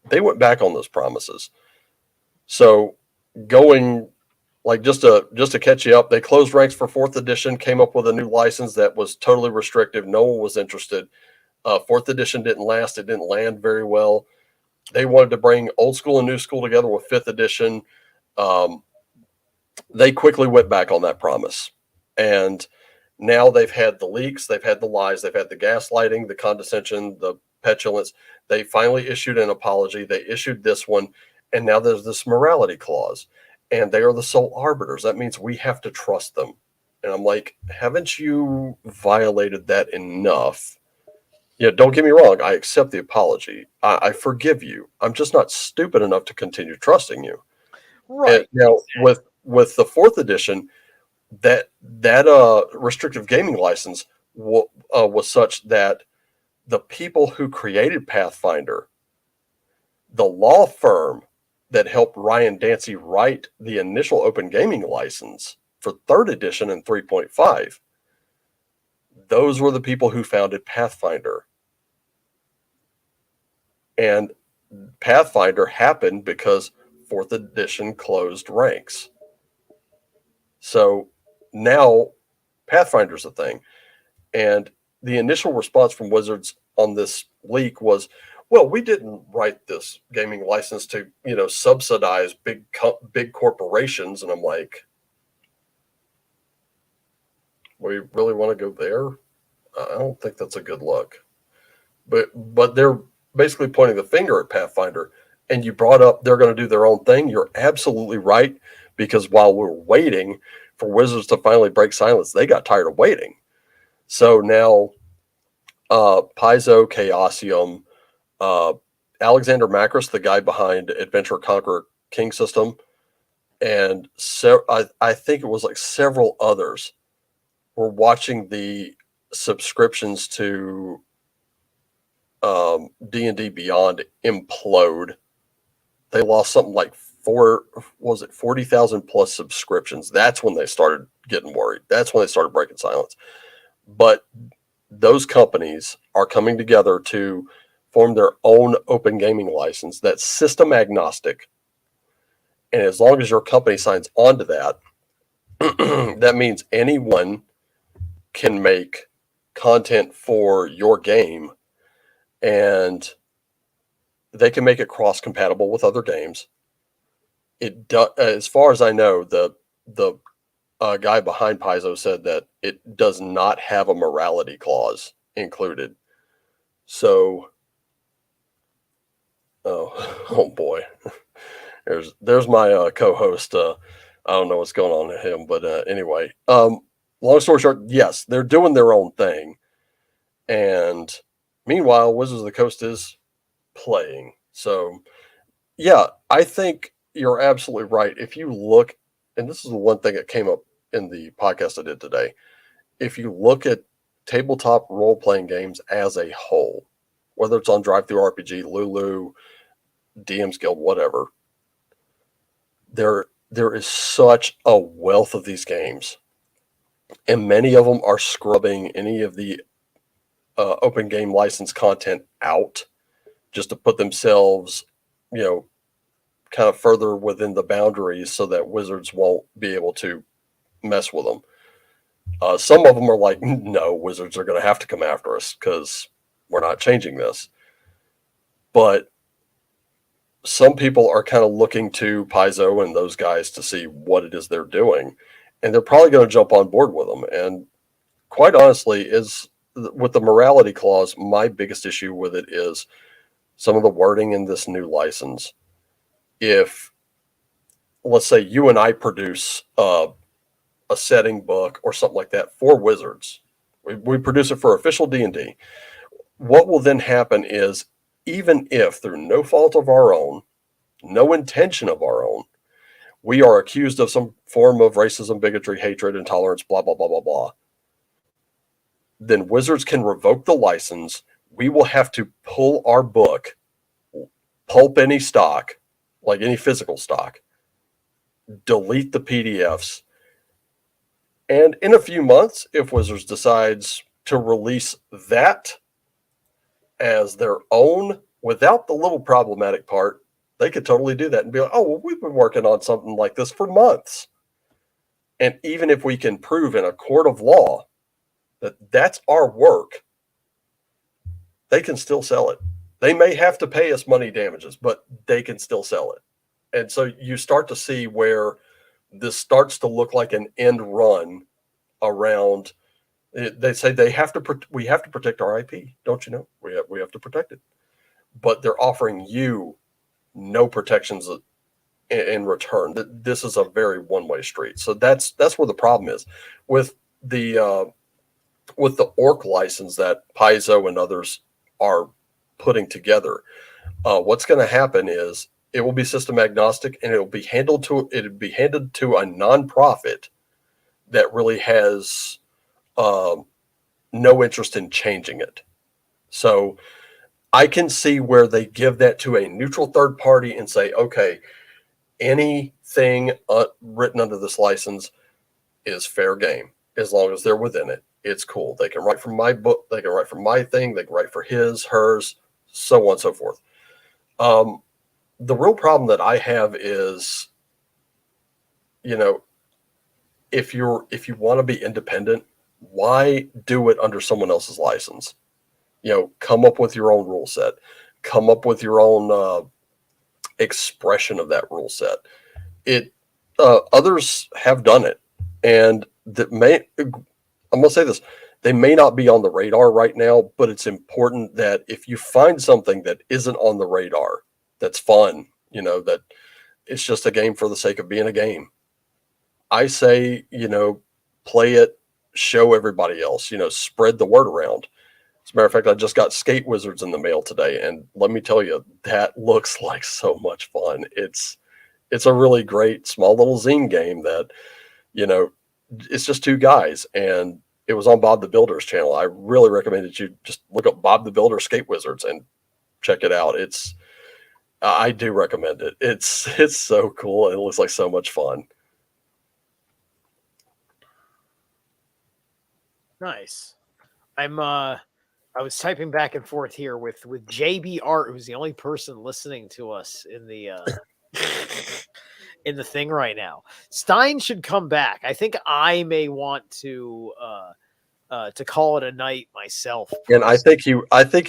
They went back on those promises. So going, like, just to catch you up, they closed ranks for 4th edition, came up with a new license that was totally restrictive. No one was interested. 4th edition didn't last. It didn't land very well. They wanted to bring old school and new school together with 5th edition. They quickly went back on that promise. And now they've had the leaks, they've had the lies, they've had the gaslighting, the condescension, the petulance. They finally issued an apology. They issued this one. And now there's this morality clause. And they are the sole arbiters. That means we have to trust them. And I'm like, haven't you violated that enough? Yeah, don't get me wrong. I accept the apology. I forgive you. I'm just not stupid enough to continue trusting you. Right. And now with the 4th edition, that restrictive gaming license was such that the people who created Pathfinder, the law firm that helped Ryan Dancy write the initial open gaming license for 3rd edition and 3.5, those were the people who founded Pathfinder. And Pathfinder happened because 4th edition closed ranks. So now Pathfinder's a thing. And the initial response from Wizards on this leak was, well, we didn't write this gaming license to, you know, subsidize big corporations. And I'm like, we really want to go there? I don't think that's a good look. But they're basically pointing the finger at Pathfinder. And you brought up they're going to do their own thing. You're absolutely right, because while we're waiting for Wizards to finally break silence, they got tired of waiting. So now Paizo, Chaosium, Alexander Macros, the guy behind Adventure Conqueror King System, and I think it was like several others were watching the subscriptions to D&D Beyond implode. They lost something like 40,000 plus subscriptions. That's when they started getting worried. That's when they started breaking silence. But those companies are coming together to form their own open gaming license that's system agnostic. And as long as your company signs on to that, that means anyone can make content for your game, and they can make it cross-compatible with other games. As far as I know, the guy behind Paizo said that it does not have a morality clause included. So, oh boy, there's my co-host. I don't know what's going on with him, but anyway, long story short, yes, they're doing their own thing, and meanwhile, Wizards of the Coast is playing. So, yeah, I think you're absolutely right. If you look, and this is the one thing that came up in the podcast I did today, if you look at tabletop role-playing games as a whole, whether it's on Drive Through RPG, Lulu, DM's Guild, whatever, there is such a wealth of these games, and many of them are scrubbing any of the open game license content out just to put themselves, you know, kind of further within the boundaries so that Wizards won't be able to mess with them. Some of them are like, no, Wizards are going to have to come after us because we're not changing this. But some people are kind of looking to Paizo and those guys to see what it is they're doing, and they're probably going to jump on board with them. And quite honestly, is with the morality clause, my biggest issue with it is some of the wording in this new license. If, let's say, you and I produce a setting book or something like that for Wizards, we produce it for official D&D. What will then happen is, even if through no fault of our own, no intention of our own, we are accused of some form of racism, bigotry, hatred, intolerance, blah, blah, blah, blah, blah, then Wizards can revoke the license. We will have to pull our book, pulp any stock, like any physical stock, delete the PDFs. And in a few months, if Wizards decides to release that as their own without the little problematic part, they could totally do that and be like, oh, well, we've been working on something like this for months. And even if we can prove in a court of law that that's our work, they can still sell it. They may have to pay us money damages, but they can still sell it. And so you start to see where this starts to look like an end run around. They say we have to protect our IP. Don't you know? We have to protect it. But they're offering you no protections in return. This is a very one-way street. So that's where the problem is with the orc license that Paizo and others are putting together. What's going to happen is it will be system agnostic, and it'll be handed to a nonprofit that really has no interest in changing it. So I can see where they give that to a neutral third party and say, okay, anything written under this license is fair game as long as they're within it. It's cool. They can write from my book. They can write from my thing. They can write for his, hers, so on and so forth. The real problem that I have is, if you want to be independent, why do it under someone else's license? Come up with your own rule set. Come up with your own expression of that rule set. Others have done it, and I'm going to say this, they may not be on the radar right now, but it's important that if you find something that isn't on the radar, that's fun, that it's just a game for the sake of being a game, I say, play it, show everybody else, spread the word around. As a matter of fact, I just got Skate Wizards in the mail today, and let me tell you, that looks like so much fun. It's a really great small little zine game that, it's just two guys, and it was on Bob the Builder's channel. I really recommend that you just look up Bob the Builder Skate Wizards and check it out. I do recommend it. It's so cool. It looks like so much fun. Nice. I was typing back and forth here with JB Art, who's the only person listening to us in the in the thing right now. Stein should come back. I think I may want to call it a night myself. And I think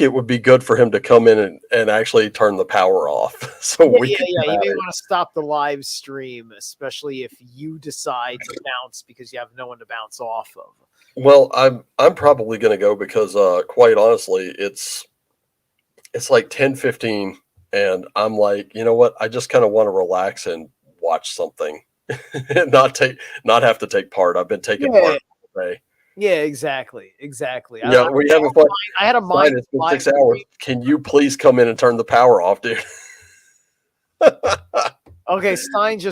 it would be good for him to come in and actually turn the power off. So You may may want to stop the live stream, especially if you decide to bounce because you have no one to bounce off of. Well, I'm probably going to go because quite honestly, it's like 10:15, and I'm like, you know what? I just kind of want to relax and watch something, and not have to take part. I've been taking part all day. Yeah, exactly. Yeah, we have a fun. I had a mind. It's been 6 hours. Can you please come in and turn the power off, dude? Okay, Stein's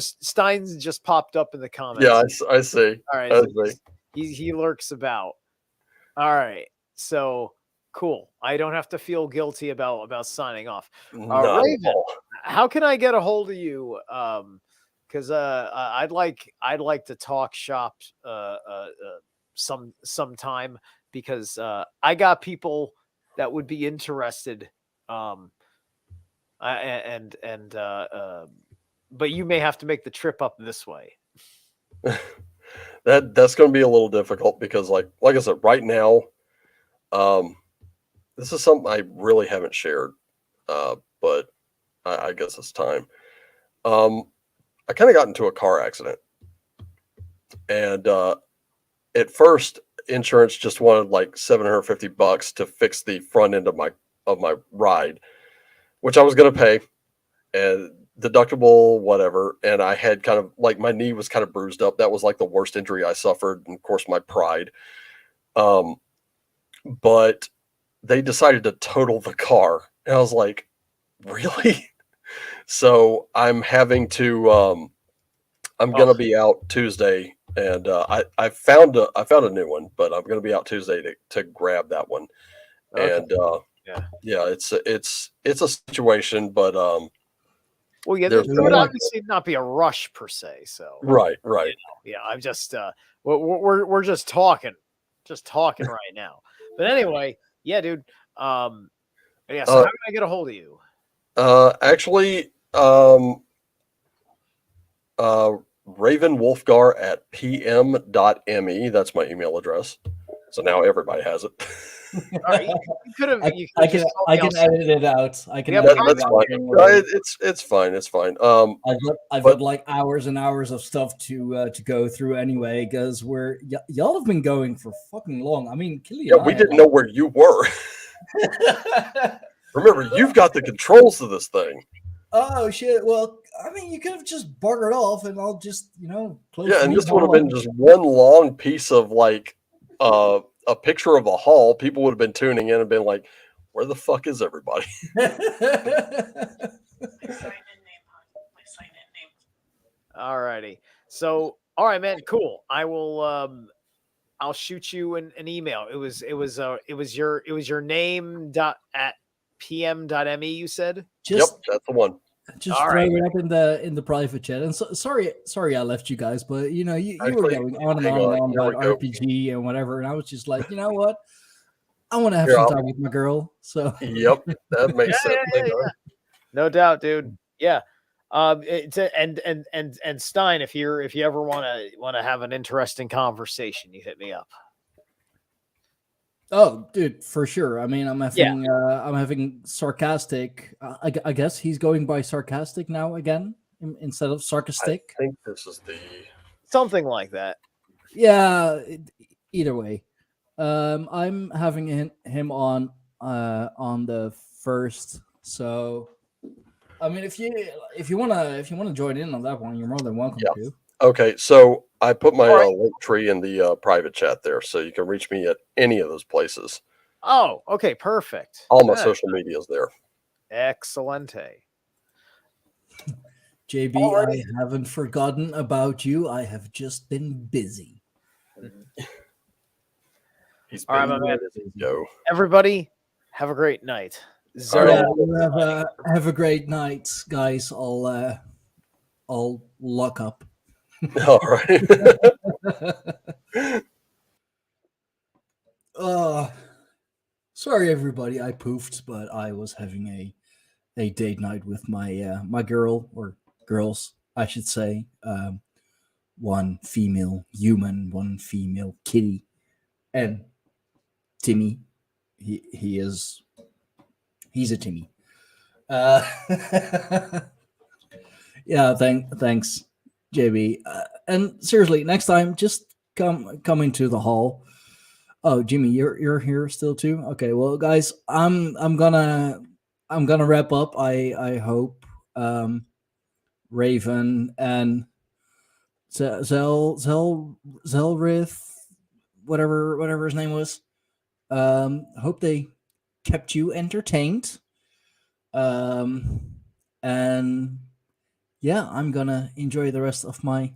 just popped up in the comments. Yeah, I see. All right, I so see. he lurks about. All right, so cool. I don't have to feel guilty about signing off. Raven, how can I get a hold of you? Because I'd like to talk shop sometime, because I got people that would be interested. But you may have to make the trip up this way. That's going to be a little difficult because, like I said, right now, this is something I really haven't shared. but I guess it's time. I kind of got into a car accident, and at first, insurance just wanted like $750 to fix the front end of my ride, which I was going to pay, and deductible, whatever. And I had kind of like my knee was kind of bruised up. That was like the worst injury I suffered, and of course my pride. But they decided to total the car, and I was like, really? So I'm having to. I'm gonna be out Tuesday, and I found a new one, but I'm gonna be out Tuesday to grab that one. Okay. And yeah, it's a situation, but well, yeah, there would obviously not be a rush per se. So right. You know, yeah, I'm just we're just talking right now. But anyway, yeah, dude. Yeah, so how can I get a hold of you? Actually, Raven Wolfgar at pm.me. That's my email address. So now everybody has it. Right, you could have. I can edit it out. I can. That's fine. It's fine. It's fine. I've got like hours and hours of stuff to go through anyway, because y'all have been going for fucking long. I mean, Killian, we didn't know where you were. Remember, you've got the controls of this thing. Oh shit! Well, I mean, you could have just buggered off, and I'll just close. Yeah, and this would have been just one long piece of like a picture of a hall. People would have been tuning in and been like, "Where the fuck is everybody?" Alrighty. So, all right, man. Cool. I will. I'll shoot you an email. It was your name at pm.me. You said. Yep, that's the one. Just throw it up in the private chat. And sorry, I left you guys, but you were going on and on about RPG and whatever, and I was just like, you know what? I want to have some time with my girl. So yep, that makes sense. Yeah. No doubt, dude. Yeah. And Stein, if you ever want to have an interesting conversation, you hit me up. Oh, dude, for sure. I mean, I'm having sarcastic. I guess he's going by sarcastic now again instead of sarcastic. I think this is something like that. Yeah. Either way, I'm having him on the first. So, I mean, if you wanna join in on that one, you're more than welcome to. Okay, so I put my link tree in the private chat there, so you can reach me at any of those places. Oh, okay, perfect. All my social media is there. Excelente. JB, I haven't forgotten about you. I have just been busy. He's all right, my man. Go. Everybody, have a great night. Have a great night, guys. I'll lock up. All right. Sorry everybody, I poofed, but I was having a date night with my my girl, or girls, I should say. One female human, one female kitty, and Timmy. He's a Timmy. Yeah, thanks. JB, and seriously, next time just come into the hall. Oh, Jimmy, you're here still too. Okay, well, guys, I'm gonna wrap up. I hope Raven and Zelrith, whatever his name was. Hope they kept you entertained. And yeah, I'm gonna enjoy the rest of my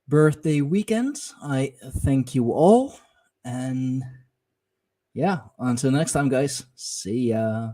birthday weekend. I thank you all, and yeah, until next time, guys. See ya.